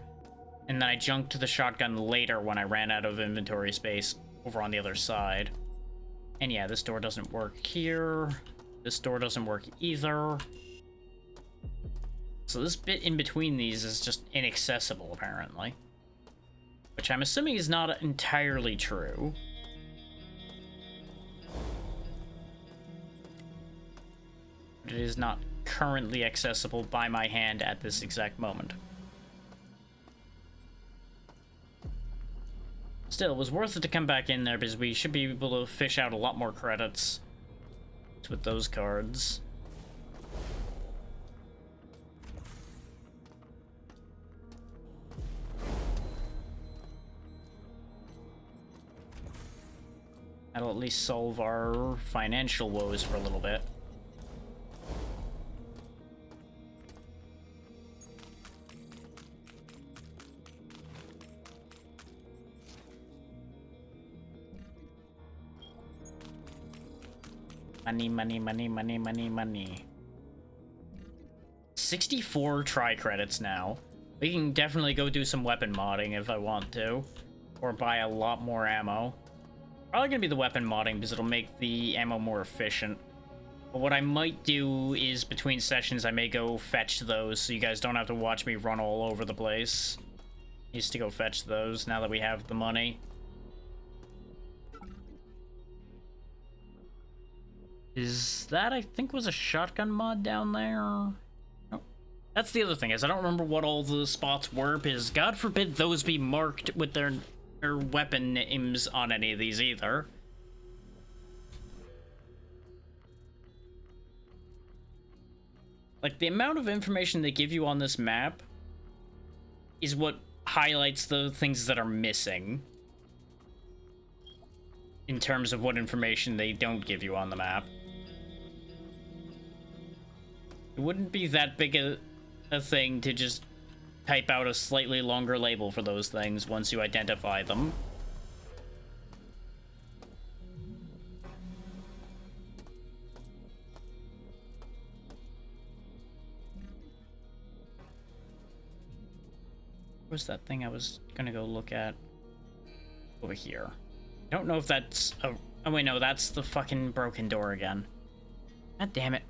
and then I junked the shotgun later when I ran out of inventory space over on the other side. And yeah, this door doesn't work here. This door doesn't work either. So this bit in between these is just inaccessible, apparently. Which I'm assuming is not entirely true. It is not currently accessible by my hand at this exact moment. still, it was worth it to come back in there because we should be able to fish out a lot more credits with those cards. That'll at least solve our financial woes for a little bit. Money, money, money, money, money, money. 64 tri-credits now. We can definitely go do some weapon modding if I want to. Or buy a lot more ammo. Probably gonna be the weapon modding because it'll make the ammo more efficient. But what I might do is between sessions I may go fetch those so you guys don't have to watch me run all over the place. Used to go fetch those now that we have the money. Is that, I think, was a shotgun mod down there? Oh. That's the other thing, is I don't remember what all the spots were, because God forbid those be marked with their weapon names on any of these either. Like, the amount of information they give you on this map is what highlights the things that are missing in terms of what information they don't give you on the map. It wouldn't be that big a thing to just type out a slightly longer label for those things once you identify them. Where's that thing I was gonna go look at? Over here. I don't know if that's a... Oh wait, no, that's the fucking broken door again. God damn it.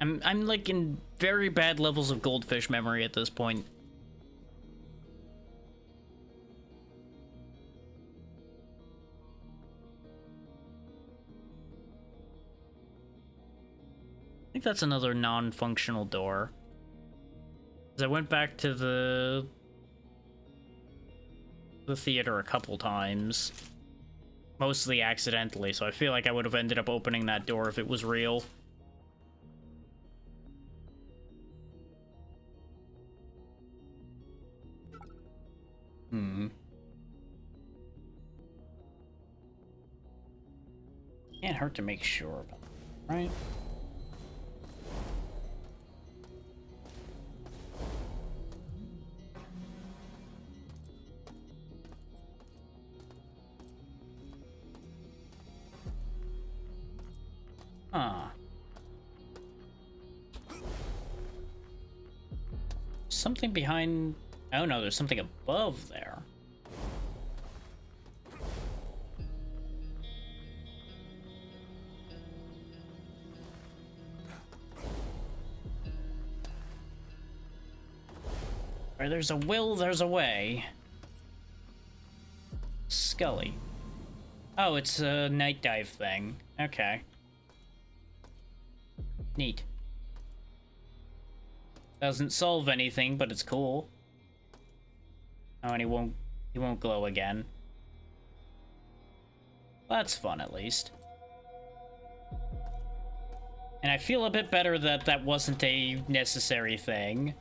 I'm like in very bad levels of goldfish memory at this point. I think that's another non-functional door. 'Cause I went back to the theater a couple times. Mostly accidentally, so I feel like I would have ended up opening that door if it was real. Can't hurt to make sure about it, right? Huh. Something behind... Oh no, there's something above there. Where there's a will, there's a way. Scully. Oh, it's a night dive thing. Okay. Neat. Doesn't solve anything, but it's cool. Oh, and he won't glow again. That's fun, at least. And I feel a bit better that that wasn't a necessary thing.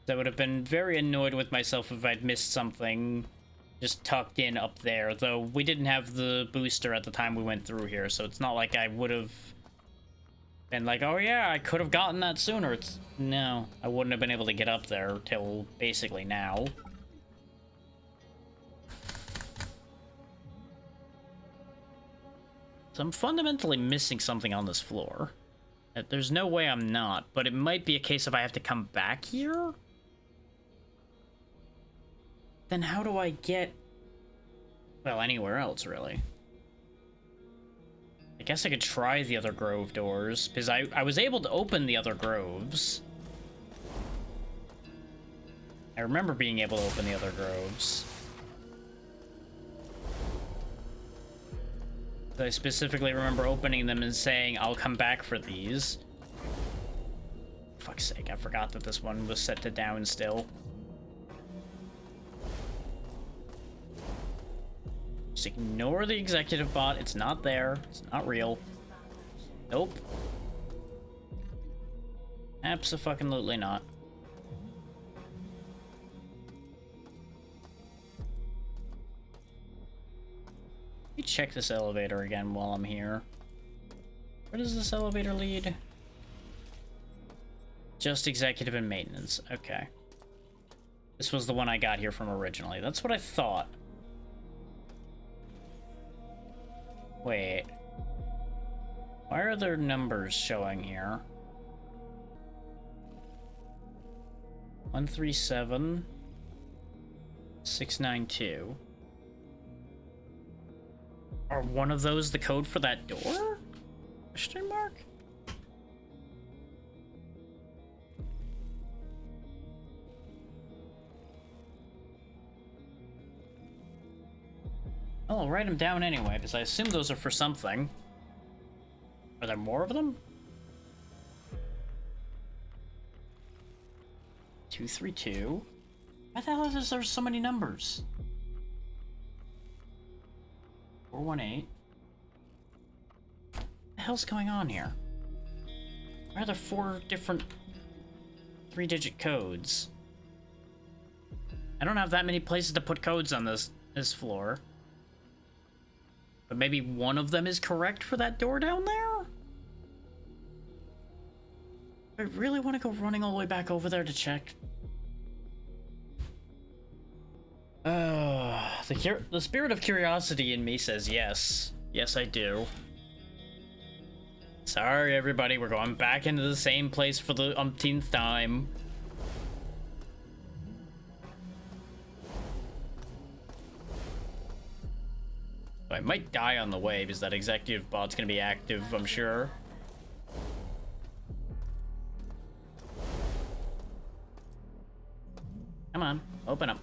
I would have been very annoyed with myself if I'd missed something just tucked in up there, though we didn't have the booster at the time we went through here, so it's not like I would have been like, oh yeah, I could have gotten that sooner. No, I wouldn't have been able to get up there till basically now. So I'm fundamentally missing something on this floor. There's no way I'm not, but it might be a case of I have to come back here? Then how do I get... Well, anywhere else, really. I guess I could try the other grove doors, because I was able to open the other groves. I remember being able to open the other groves. I specifically remember opening them and saying, I'll come back for these. fuck's sake, I forgot that this one was set to down still. Just ignore the executive bot. It's not there. It's not real. Nope. Abso-fucking-lutely not. Let me check this elevator again while I'm here. Where does this elevator lead? Just executive and maintenance. Okay. This was the one I got here from originally. That's what I thought. Wait. Why are there numbers showing here? 137 692. Are one of those the code for that door? Question mark? Oh, I'll write them down anyway, because I assume those are for something. Are there more of them? 232. Why the hell is there so many numbers? 418. What the hell's going on here? Why are there 4 different 3-digit codes? I don't have that many places to put codes on this floor. But maybe one of them is correct for that door down there? I really want to go running all the way back over there to check. The spirit of curiosity in me says yes. Yes, I do. Sorry, everybody, we're going back into the same place for the umpteenth time. I might die on the way because that executive bot's gonna be active, I'm sure. Come on, open up.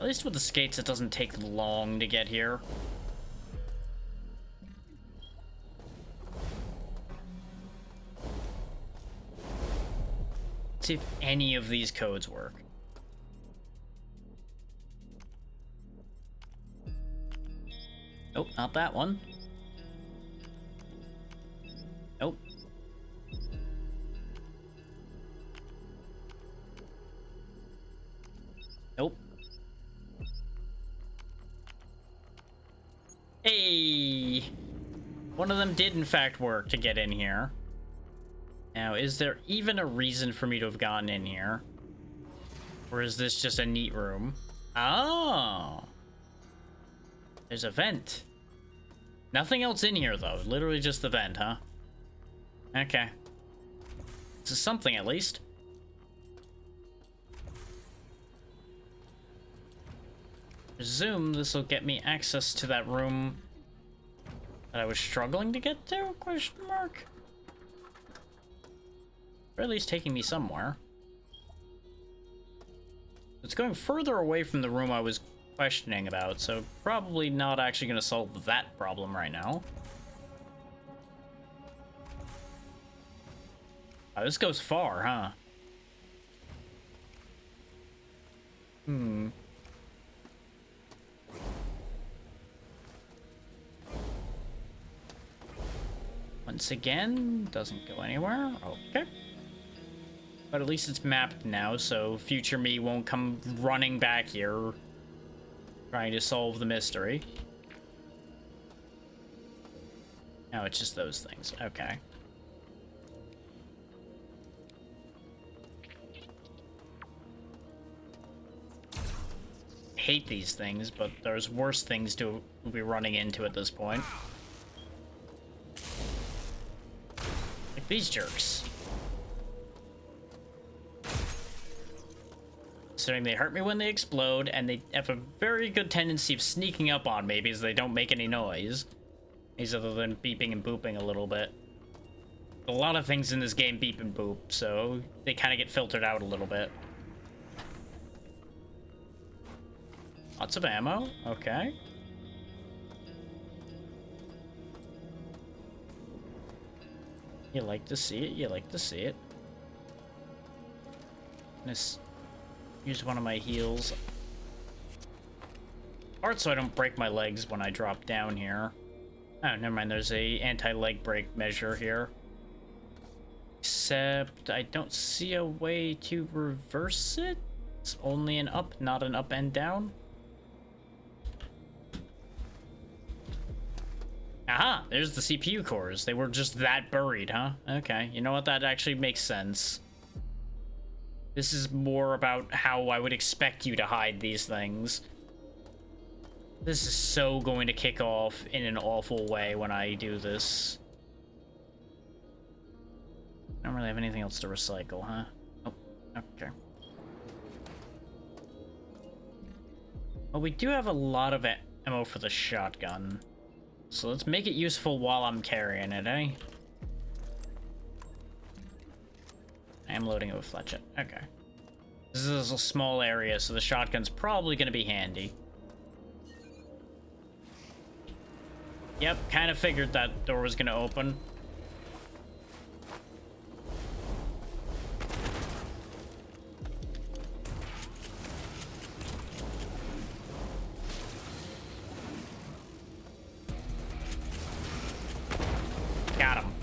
At least with the skates, it doesn't take long to get here. Let's see if any of these codes work. Nope, not that one. Nope. Nope. Hey! One of them did in fact work to get in here. Now, is there even a reason for me to have gotten in here? Or is this just a neat room? Oh! There's a vent. Nothing else in here, though. Literally just the vent, huh? Okay. This is something, at least. Presume this will get me access to that room that I was struggling to get to? Question mark. Or at least taking me somewhere. It's going further away from the room I was questioning about, so probably not actually going to solve that problem right now. Oh, this goes far, huh? Once again, doesn't go anywhere. Okay. But at least it's mapped now, so future me won't come running back here trying to solve the mystery. Now it's just those things. Okay. Hate these things, but there's worse things to be running into at this point. Like these jerks. Considering they hurt me when they explode, and they have a very good tendency of sneaking up on me because they don't make any noise. Other than beeping and booping a little bit. A lot of things in this game beep and boop, so they kind of get filtered out a little bit. Lots of ammo. Okay. You like to see it. You like to see it. Let's use one of my heals. Part so I don't break my legs when I drop down here. Oh, never mind. There's a anti-leg break measure here. Except I don't see a way to reverse it. It's only an up, not an up and down. Aha! There's the CPU cores. They were just that buried, huh? Okay, you know what? That actually makes sense. This is more about how I would expect you to hide these things. This is so going to kick off in an awful way when I do this. I don't really have anything else to recycle, huh? Oh, okay. Well, we do have a lot of ammo for the shotgun. So let's make it useful while I'm carrying it, eh? I am loading it with fletchet. Okay. This is a small area, so the shotgun's probably going to be handy. Yep, kind of figured that door was going to open. Got him.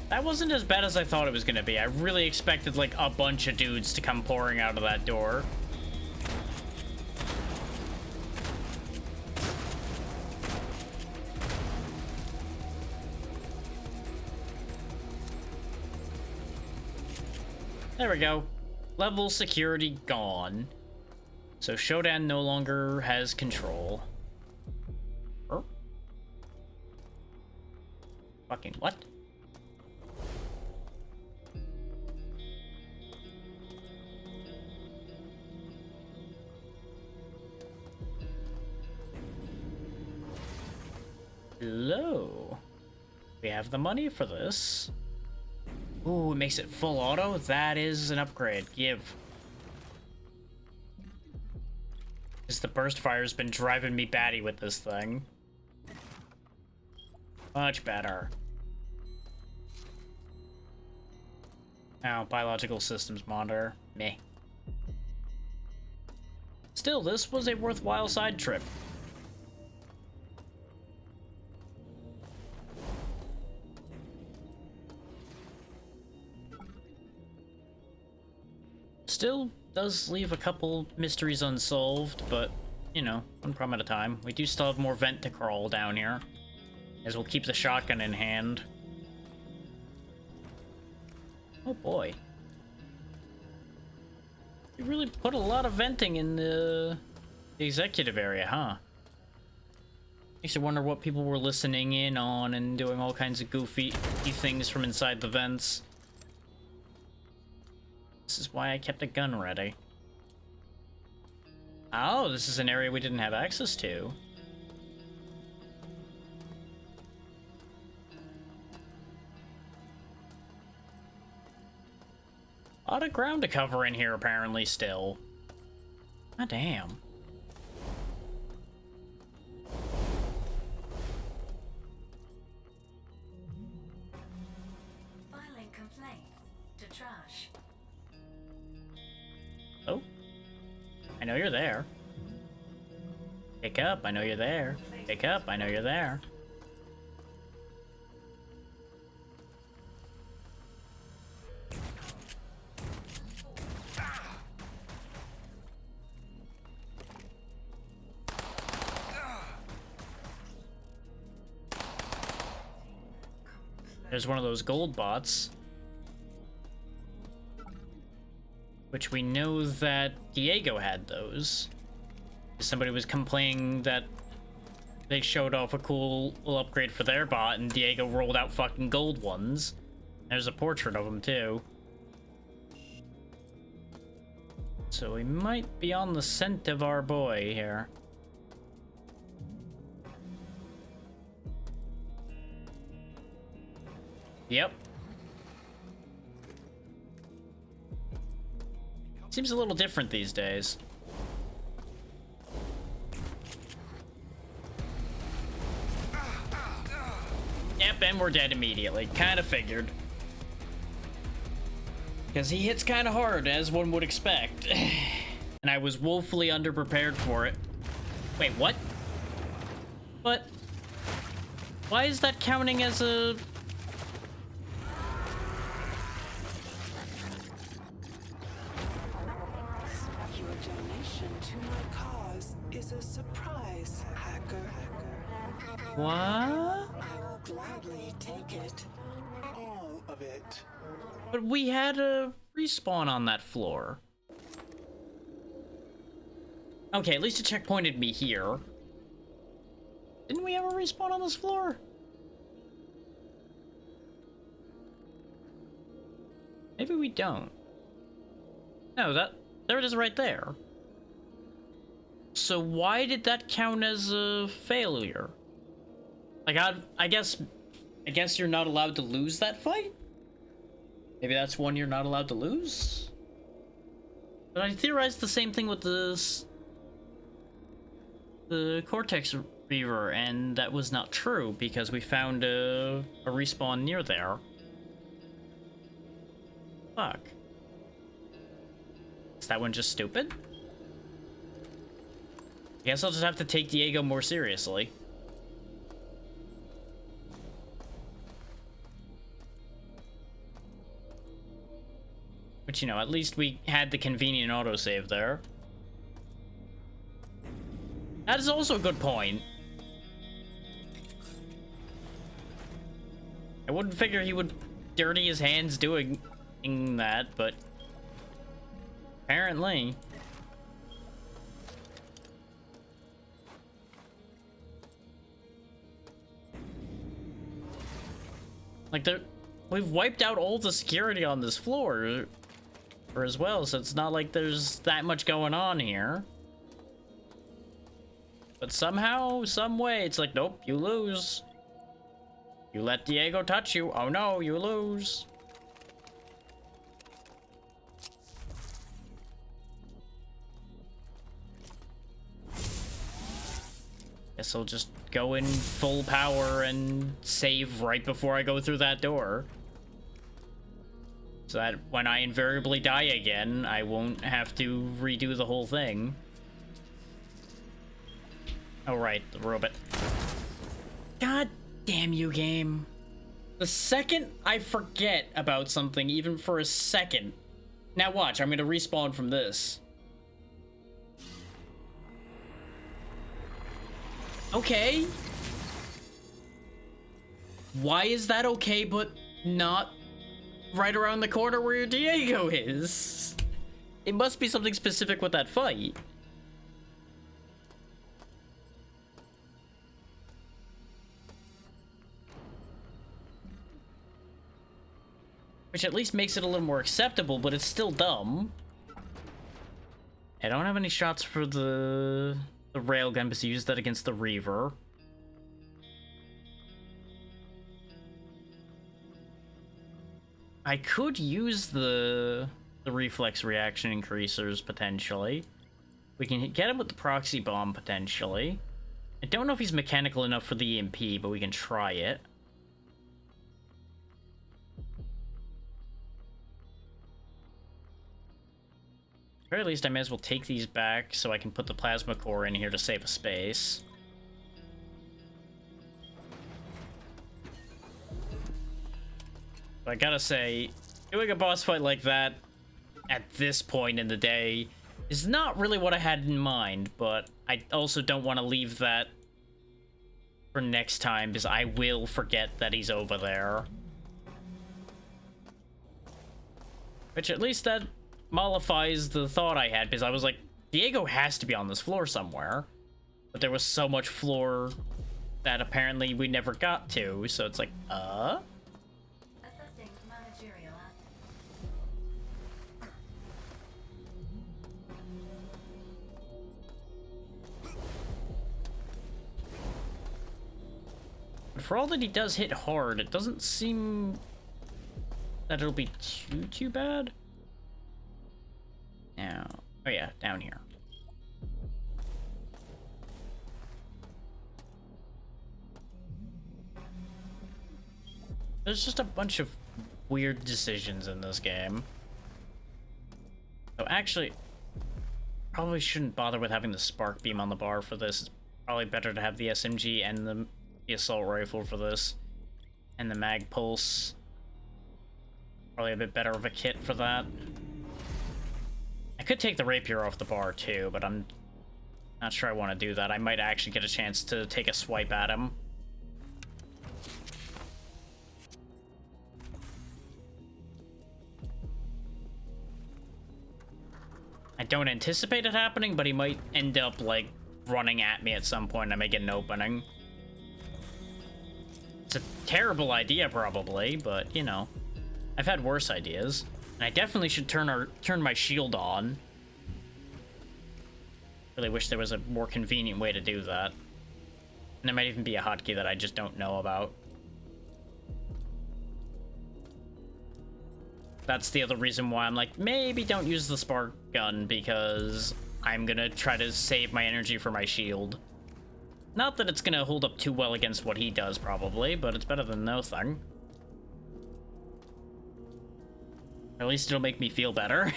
That wasn't as bad as I thought it was going to be. I really expected, like, a bunch of dudes to come pouring out of that door. There we go. Level security gone. So Shodan no longer has control. Er? Fucking what? Hello. We have the money for this. Ooh, it makes it full auto? That is an upgrade. Give. Because the burst fire's been driving me batty with this thing. Much better. Now, biological systems monitor. Meh. Still, this was a worthwhile side trip. Still does leave a couple mysteries unsolved, but, you know, one problem at a time. We do still have more vent to crawl down here, as we'll keep the shotgun in hand. Oh boy. You really put a lot of venting in the executive area, huh? Makes you wonder what people were listening in on and doing all kinds of goofy things from inside the vents. This is why I kept a gun ready. Oh, this is an area we didn't have access to. A lot of ground to cover in here, apparently, still. Ah, damn. Filing complaint to trash. Oh. I know you're there. Pick up, I know you're there. Pick up, I know you're there. There's one of those gold bots. Which we know that Diego had those. Somebody was complaining that they showed off a cool little upgrade for their bot and Diego rolled out fucking gold ones. There's a portrait of him too. So we might be on the scent of our boy here. Yep. Seems a little different these days. Yep, and we're dead immediately. Kinda figured. Because he hits kinda hard, as one would expect. And I was woefully underprepared for it. Wait, what? But why is that counting as a... Your donation to my cause is a surprise, hacker. What? I will gladly take it. All of it. But we had a respawn on that floor. Okay, at least it checkpointed me here. Didn't we have a respawn on this floor? Maybe we don't. No, there it is right there. So why did that count as a failure? Like, I guess you're not allowed to lose that fight? Maybe that's one you're not allowed to lose? But I theorized the same thing with the Cortex Reaver, and that was not true because we found a respawn near there. Fuck. Is that one just stupid? I guess I'll just have to take Diego more seriously. But, you know, at least we had the convenient autosave there. That is also a good point. I wouldn't figure he would dirty his hands doing that, but apparently. Like, we've wiped out all the security on this floor as well, so it's not like there's that much going on here. But somehow, some way, it's like, nope, you lose. You let Diego touch you. Oh no, you lose. Guess I'll just go in full power and save right before I go through that door. So that when I invariably die again, I won't have to redo the whole thing. Oh, right, the robot. God damn you, game. The second I forget about something, even for a second. Now watch, I'm gonna respawn from this. Okay. Why is that okay, but not right around the corner where your Diego is? It must be something specific with that fight. Which at least makes it a little more acceptable, but it's still dumb. I don't have any shots for the railgun, but use that against the Reaver. I could use the reflex reaction increasers, potentially. We can get him with the proxy bomb, potentially. I don't know if he's mechanical enough for the EMP, but we can try it. At the very least, I may as well take these back so I can put the plasma core in here to save a space. But I gotta say, doing a boss fight like that at this point in the day is not really what I had in mind, but I also don't want to leave that for next time because I will forget that he's over there. Which at least that mollifies the thought I had, because I was like, Diego has to be on this floor somewhere. But there was so much floor that apparently we never got to, so it's like, Assisting managerial But for all that he does hit hard, it doesn't seem that it'll be too bad. Now, oh yeah, down here. There's just a bunch of weird decisions in this game. So actually, probably shouldn't bother with having the spark beam on the bar for this. It's probably better to have the SMG and the assault rifle for this. And the mag pulse. Probably a bit better of a kit for that. I could take the rapier off the bar too, but I'm not sure I want to do that. I might actually get a chance to take a swipe at him. I don't anticipate it happening, but he might end up, like, running at me at some point and I may get an opening. It's a terrible idea, probably, but, you know. I've had worse ideas. And I definitely should turn my shield on. Really wish there was a more convenient way to do that. And there might even be a hotkey that I just don't know about. That's the other reason why I'm like, maybe don't use the spark gun, because I'm gonna try to save my energy for my shield. Not that it's gonna hold up too well against what he does, probably, but it's better than nothing. At least it'll make me feel better.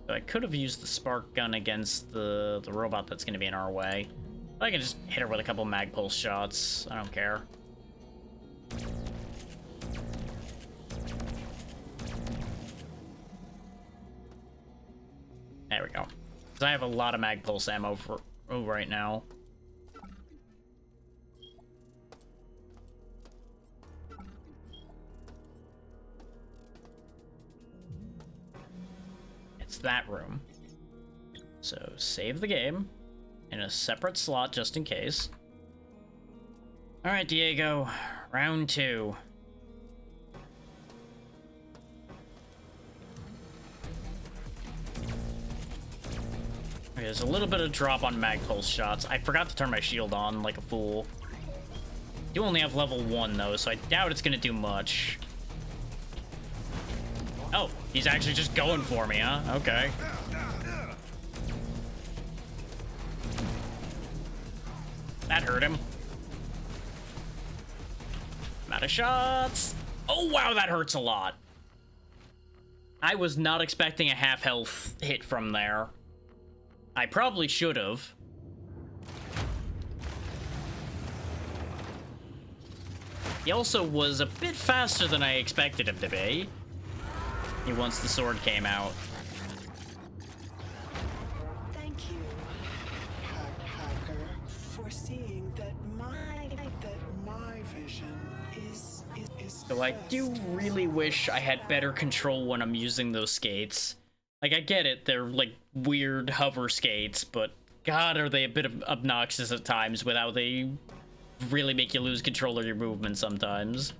So I could have used the spark gun against the robot that's going to be in our way. I can just hit her with a couple mag pulse shots. I don't care. There we go. Because I have a lot of mag pulse ammo for right now. It's that room. So save the game in a separate slot just in case. All right, Diego, round 2. Okay, there's a little bit of drop on mag pulse shots. I forgot to turn my shield on like a fool. You only have level 1 though, so I doubt it's gonna do much. Oh, he's actually just going for me, huh? Okay. That hurt him. I'm out of shots. Oh, wow, that hurts a lot. I was not expecting a half health hit from there. I probably should have. He also was a bit faster than I expected him to be. Once the sword came out. Thank you, Hacker, for seeing that my vision is So I do really wish I had better control when I'm using those skates. Like, I get it, they're like weird hover skates, but God, are they a bit obnoxious at times with how they really make you lose control of your movement sometimes.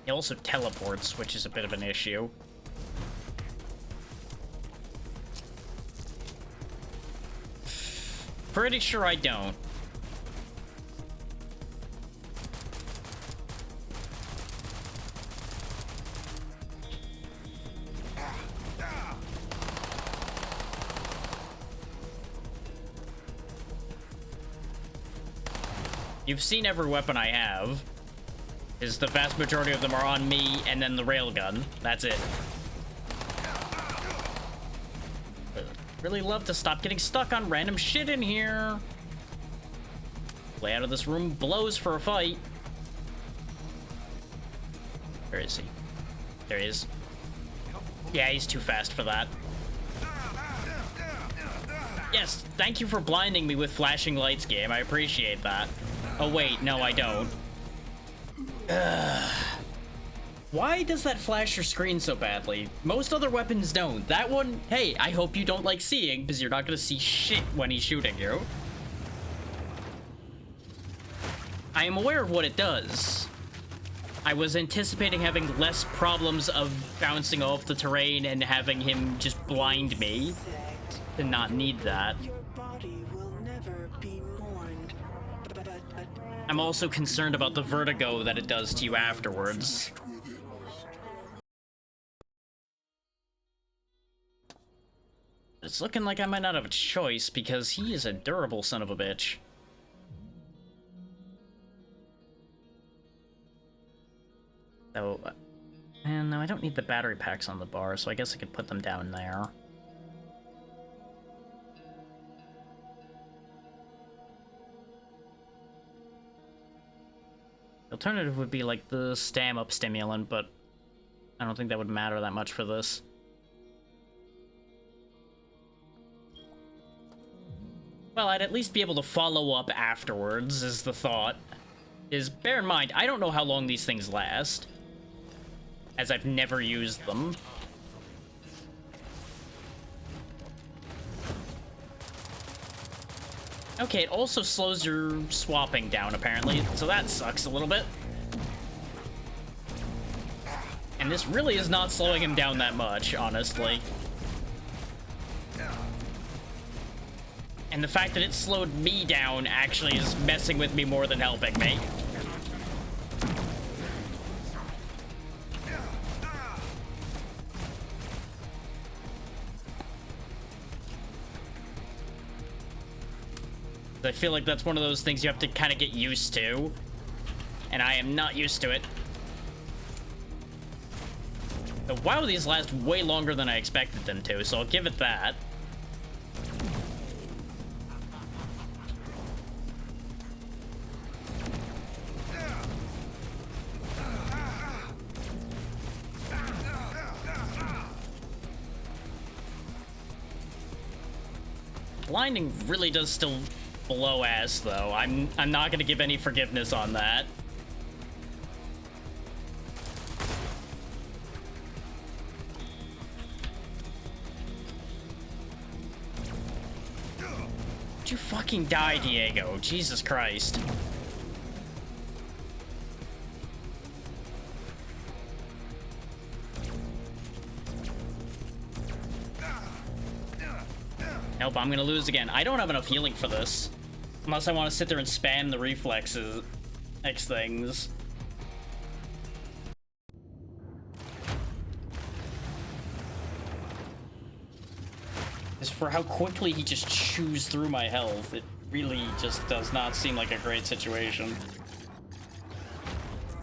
He also teleports, which is a bit of an issue. Pretty sure I don't. You've seen every weapon I have. Is the vast majority of them are on me and then the railgun. That's it. Really love to stop getting stuck on random shit in here. Layout of this room blows for a fight. Where is he? There he is. Yeah, he's too fast for that. Yes, thank you for blinding me with flashing lights, game. I appreciate that. Oh wait, no I don't. Why does that flash your screen so badly? Most other weapons don't. That one, hey, I hope you don't like seeing, because you're not gonna see shit when he's shooting you. I am aware of what it does. I was anticipating having less problems of bouncing off the terrain and having him just blind me. Insect, To not need that. your body will never be mourned. But I'm also concerned about the vertigo that it does to you afterwards. With it. It's looking like I might not have a choice because he is a durable son of a bitch. So, and no, I don't need the battery packs on the bar, so I guess I could put them down there. The alternative would be like the stam-up stimulant, but I don't think that would matter that much for this. Well, I'd at least be able to follow up afterwards, is the thought. Bear in mind, I don't know how long these things last, as I've never used them. Okay, it also slows your swapping down, apparently, so that sucks a little bit. And this really is not slowing him down that much, honestly. And the fact that it slowed me down actually is messing with me more than helping me. I feel like that's one of those things you have to kind of get used to. And I am not used to it. But wow, these last way longer than I expected them to, so I'll give it that. Blinding really does still blow ass, though. I'm not gonna give any forgiveness on that. Did you fucking die, Diego? Jesus Christ. Nope, I'm gonna lose again. I don't have enough healing for this. Unless I want to sit there and spam the reflexes X things. As for how quickly he just chews through my health, it really just does not seem like a great situation.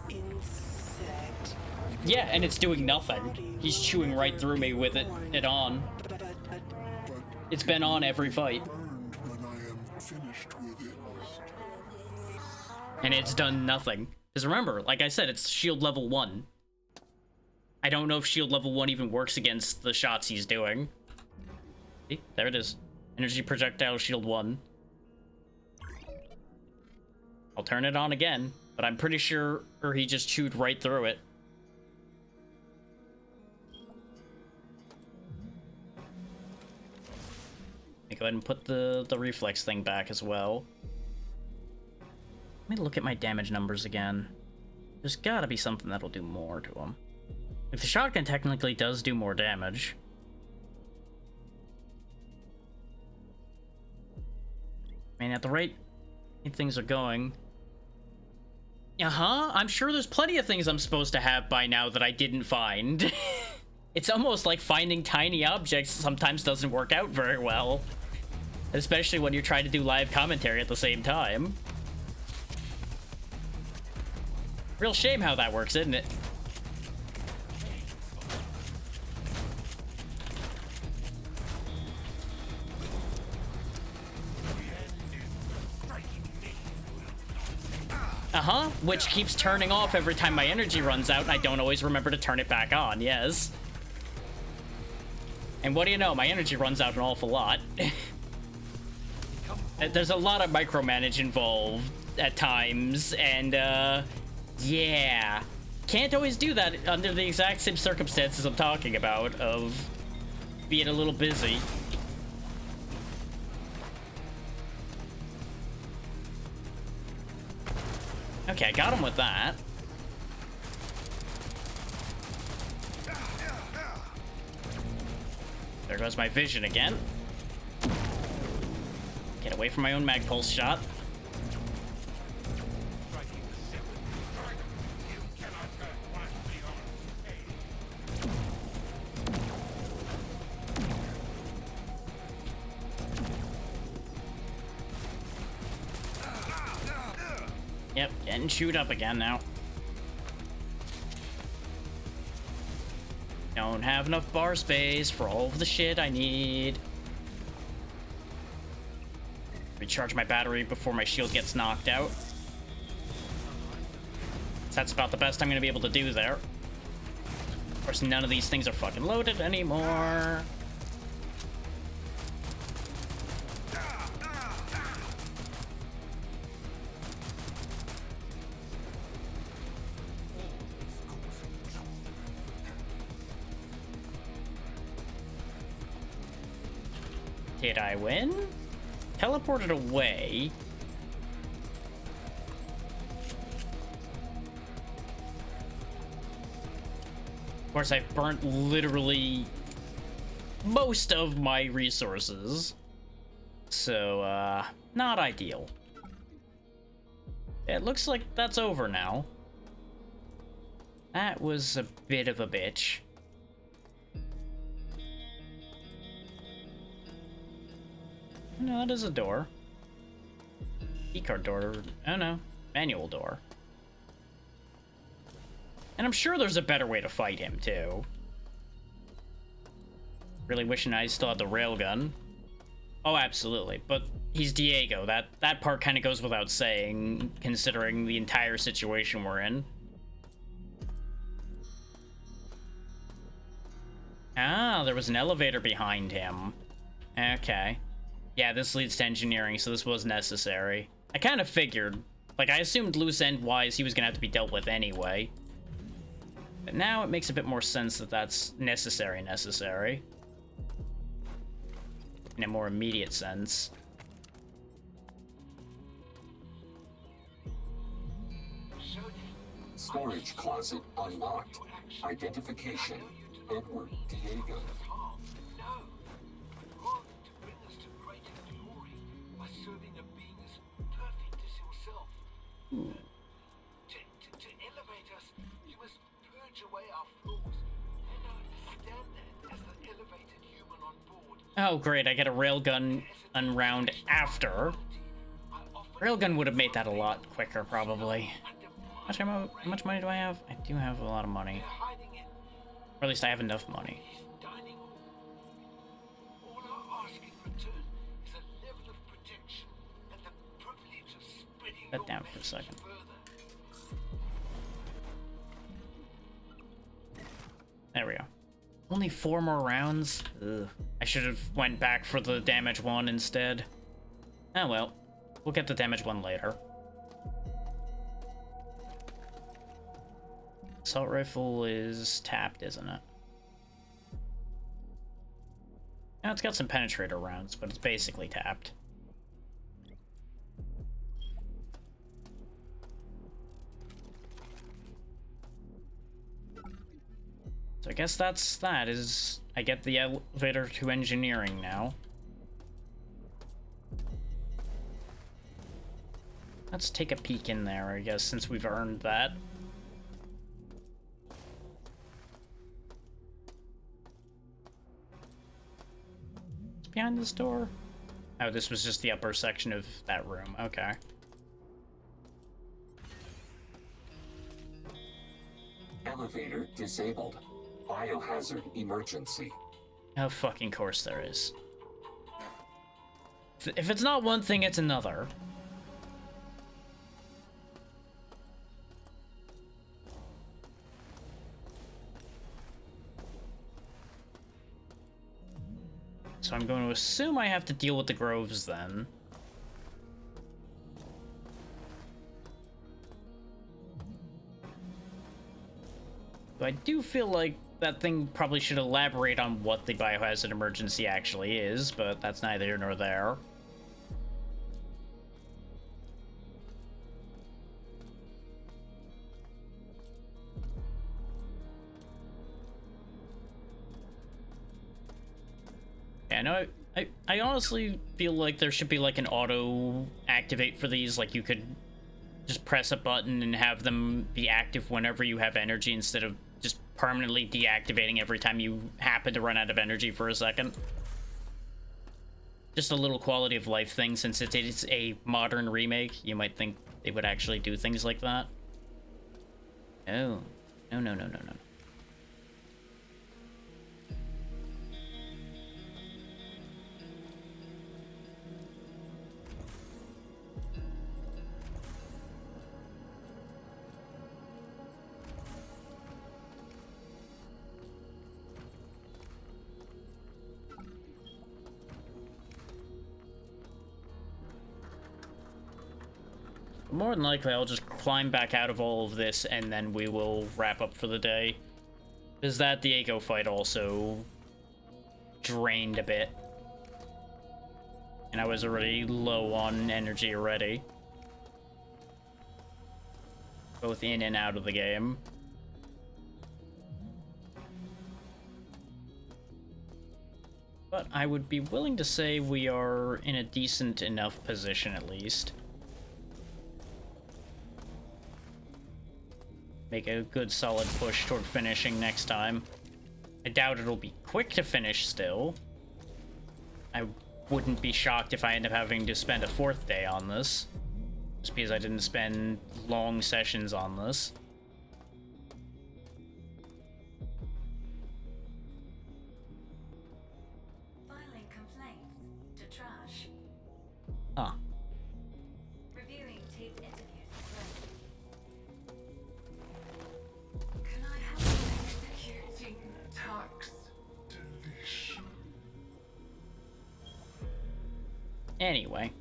insect, Yeah, and it's doing nothing. He's chewing right through me with it on. but It's been on every fight. Burned when I am finished with it. And it's done nothing. Because remember, like I said, it's shield level 1. I don't know if shield level 1 even works against the shots he's doing. See, there it is. Energy projectile shield 1. I'll turn it on again, but I'm pretty sure he just chewed right through it. Let me go ahead and put the reflex thing back as well. Let me look at my damage numbers again. There's gotta be something that'll do more to him. If the shotgun technically does do more damage. I mean, at the rate things are going. Uh-huh, I'm sure there's plenty of things I'm supposed to have by now that I didn't find. It's almost like finding tiny objects sometimes doesn't work out very well. Especially when you're trying to do live commentary at the same time. Real shame how that works, isn't it? Uh-huh, which keeps turning off every time my energy runs out, and I don't always remember to turn it back on, yes. And what do you know, my energy runs out an awful lot. There's a lot of micromanage involved at times, and, yeah. Can't always do that under the exact same circumstances I'm talking about, of being a little busy. Okay, I got him with that. There goes my vision again. Get away from my own mag pulse shot. Yep, getting chewed up again now. Don't have enough bar space for all of the shit I need. Recharge my battery before my shield gets knocked out. That's about the best I'm gonna be able to do there. Of course, none of these things are fucking loaded anymore. Did I win? Teleported away. Of course, I've burnt literally most of my resources. So, not ideal. It looks like that's over now. That was a bit of a bitch. No, that is a door. Keycard door. Oh no. Manual door. And I'm sure there's a better way to fight him, too. Really wishing I still had the railgun. Oh, absolutely. But he's Diego. That part kind of goes without saying, considering the entire situation we're in. Ah, there was an elevator behind him. Okay. Yeah, this leads to engineering, so this was necessary. I kind of figured. Like, I assumed loose end-wise he was gonna have to be dealt with anyway. But now it makes a bit more sense that that's necessary. In a more immediate sense. Storage closet unlocked. Identification, Edward Diego. To elevate us, you must purge away our flaws. And I understand that as the elevated human on board. Oh, great, I get a railgun round after. Railgun would have made that a lot quicker, probably. How much money do I have? I do have a lot of money. Or at least I have enough money. All our ask in return is a level of protection and the privilege of spreading Set down for a second. There we go. Only 4 more rounds? Ugh. I should have went back for the damage one instead. Oh well. We'll get the damage one later. Assault rifle is tapped, isn't it? Now it's got some penetrator rounds, but it's basically tapped. So I guess that is, I get the elevator to engineering now. Let's take a peek in there, I guess, since we've earned that. It's behind this door? Oh, this was just the upper section of that room. Okay. Elevator disabled. Biohazard emergency. Oh, fucking course there is. If it's not one thing, it's another. So I'm going to assume I have to deal with the Groves then. But I do feel like that thing probably should elaborate on what the biohazard emergency actually is, but that's neither here nor there. Yeah, no, I honestly feel like there should be like an auto activate for these. Like you could just press a button and have them be active whenever you have energy instead of just permanently deactivating every time you happen to run out of energy for a second. Just a little quality of life thing, since it is a modern remake. You might think they would actually do things like that. No. No, no, no, no, no. More than likely, I'll just climb back out of all of this, and then we will wrap up for the day. Because that Diego fight also drained a bit. And I was already low on energy already. Both in and out of the game. But I would be willing to say we are in a decent enough position at least. Make a good solid push toward finishing next time. I doubt it'll be quick to finish still. I wouldn't be shocked if I end up having to spend a 4th day on this. Just because I didn't spend long sessions on this. Filing complaints to trash. Huh. Reviewing taped interviews as well. Can I help you executing tax? Delish. Anyway.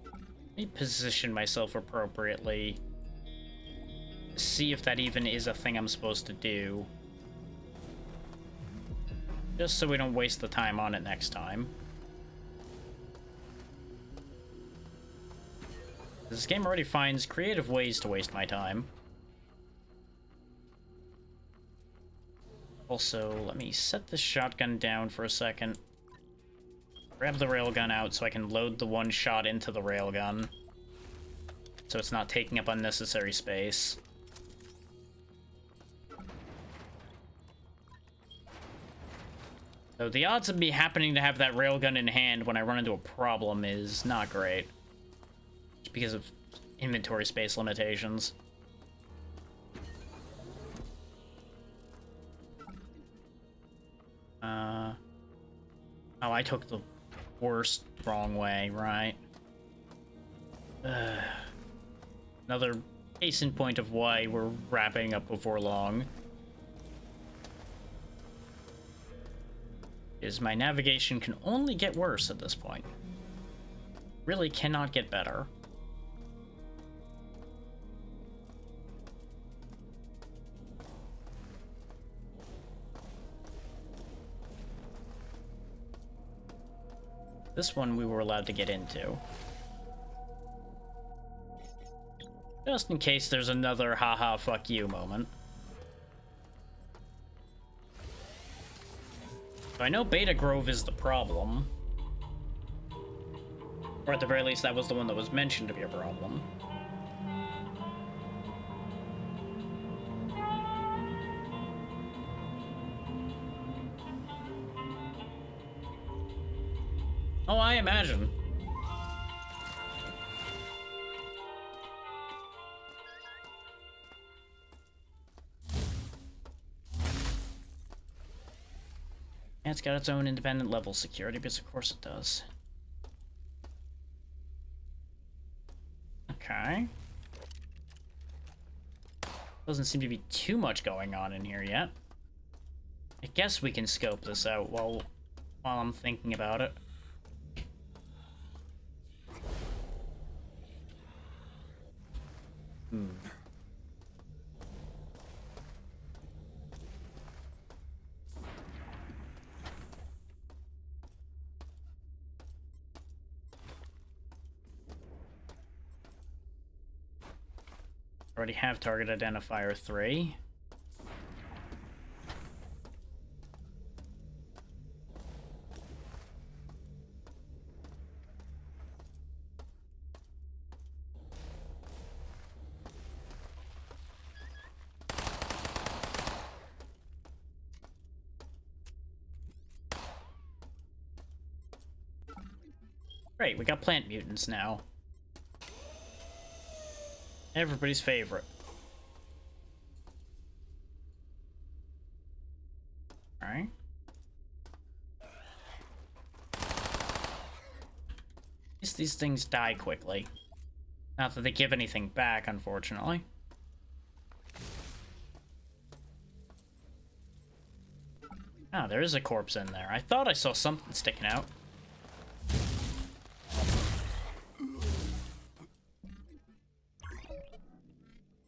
Let me position myself appropriately. See if that even is a thing I'm supposed to do. Just so we don't waste the time on it next time. This game already finds creative ways to waste my time. Also, let me set this shotgun down for a second. Grab the railgun out so I can load the one shot into the railgun. So it's not taking up unnecessary space. So the odds of me happening to have that railgun in hand when I run into a problem is not great. Just because of inventory space limitations. Oh, I took the worst wrong way, right? Another case in point of why we're wrapping up before long. Is my navigation can only get worse at this point. Really cannot get better. This one we were allowed to get into. Just in case there's another haha fuck you moment. So I know Beta Grove is the problem. Or at the very least that was the one that was mentioned to be a problem. Oh, I imagine. And it's got its own independent level security, because of course it does. Okay. Doesn't seem to be too much going on in here yet. I guess we can scope this out while I'm thinking about it. Already have target identifier 3. Great, we got plant mutants now. Everybody's favorite. Alright. At least these things die quickly. Not that they give anything back, unfortunately. Ah, there is a corpse in there. I thought I saw something sticking out.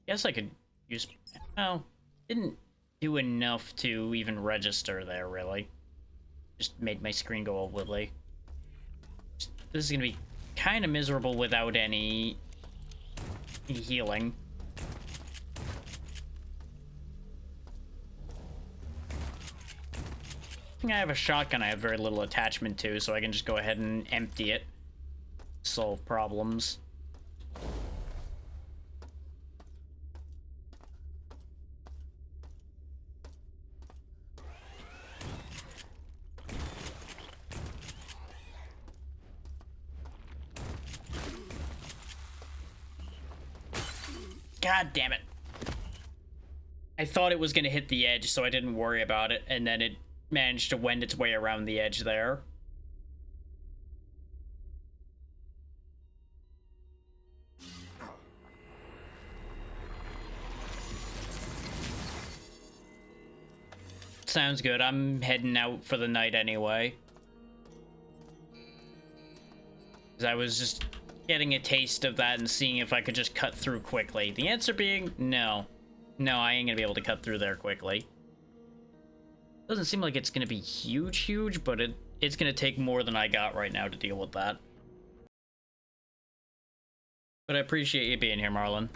Guess I could use... Well, didn't do enough to even register there, really. Just made my screen go all wibbly. This is gonna be kind of miserable without any healing. I think I have a shotgun I have very little attachment to, so I can just go ahead and empty it. Solve problems. God damn it. I thought it was going to hit the edge, so I didn't worry about it, and then it managed to wend its way around the edge there. Sounds good. I'm heading out for the night anyway. 'Cause I was just getting a taste of that and seeing if I could just cut through quickly. The answer being no. No, I ain't gonna be able to cut through there quickly. Doesn't seem like it's gonna be huge, but it's gonna take more than I got right now to deal with that. But I appreciate you being here, Marlon.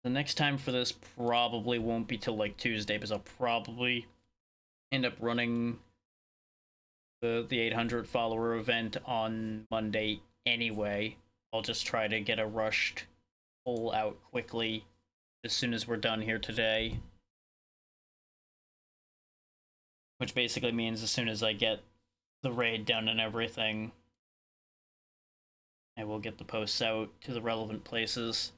The next time for this probably won't be till like Tuesday, because I'll probably end up running the 800 follower event on Monday anyway. I'll just try to get a rushed pull out quickly as soon as we're done here today. Which basically means as soon as I get the raid done and everything, I will get the posts out to the relevant places.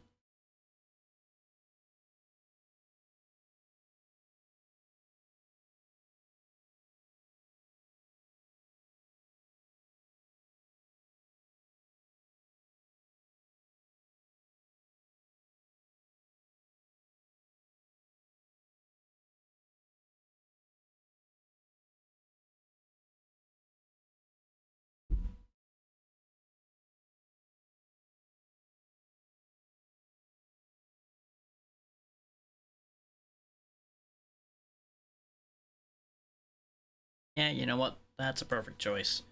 Yeah, you know what? That's a perfect choice.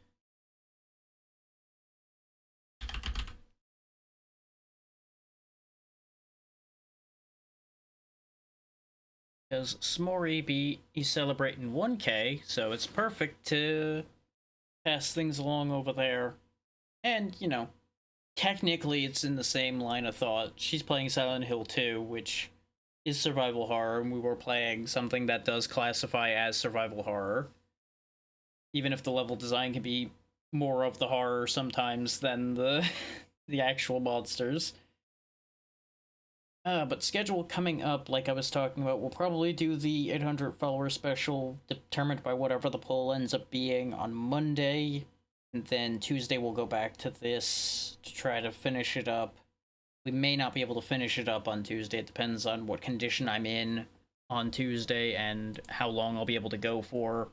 Because Smorry is celebrating 1K, so it's perfect to pass things along over there. And, you know, technically it's in the same line of thought. She's playing Silent Hill 2, which is survival horror, and we were playing something that does classify as survival horror. Even if the level design can be more of the horror sometimes than the the actual monsters. But schedule coming up, like I was talking about, we'll probably do the 800 follower special determined by whatever the poll ends up being on Monday. And then Tuesday we'll go back to this to try to finish it up. We may not be able to finish it up on Tuesday. It depends on what condition I'm in on Tuesday and how long I'll be able to go for.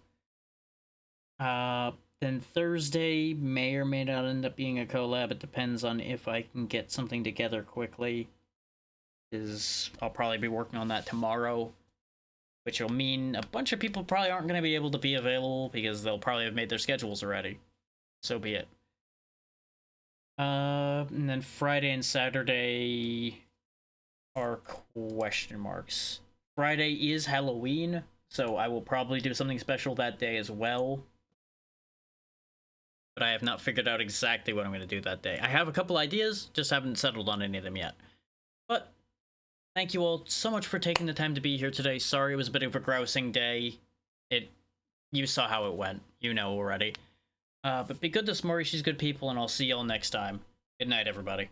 Then Thursday may or may not end up being a collab. It depends on if I can get something together quickly. I'll probably be working on that tomorrow, which will mean a bunch of people probably aren't going to be able to be available because they'll probably have made their schedules already. So be it. And then Friday and Saturday are question marks. Friday is Halloween, so I will probably do something special that day as well. But I have not figured out exactly what I'm going to do that day. I have a couple ideas, just haven't settled on any of them yet. But thank you all so much for taking the time to be here today. Sorry it was a bit of a grousing day. You saw how it went. You know already. But be good to Smurry, she's good people, and I'll see y'all next time. Good night, everybody.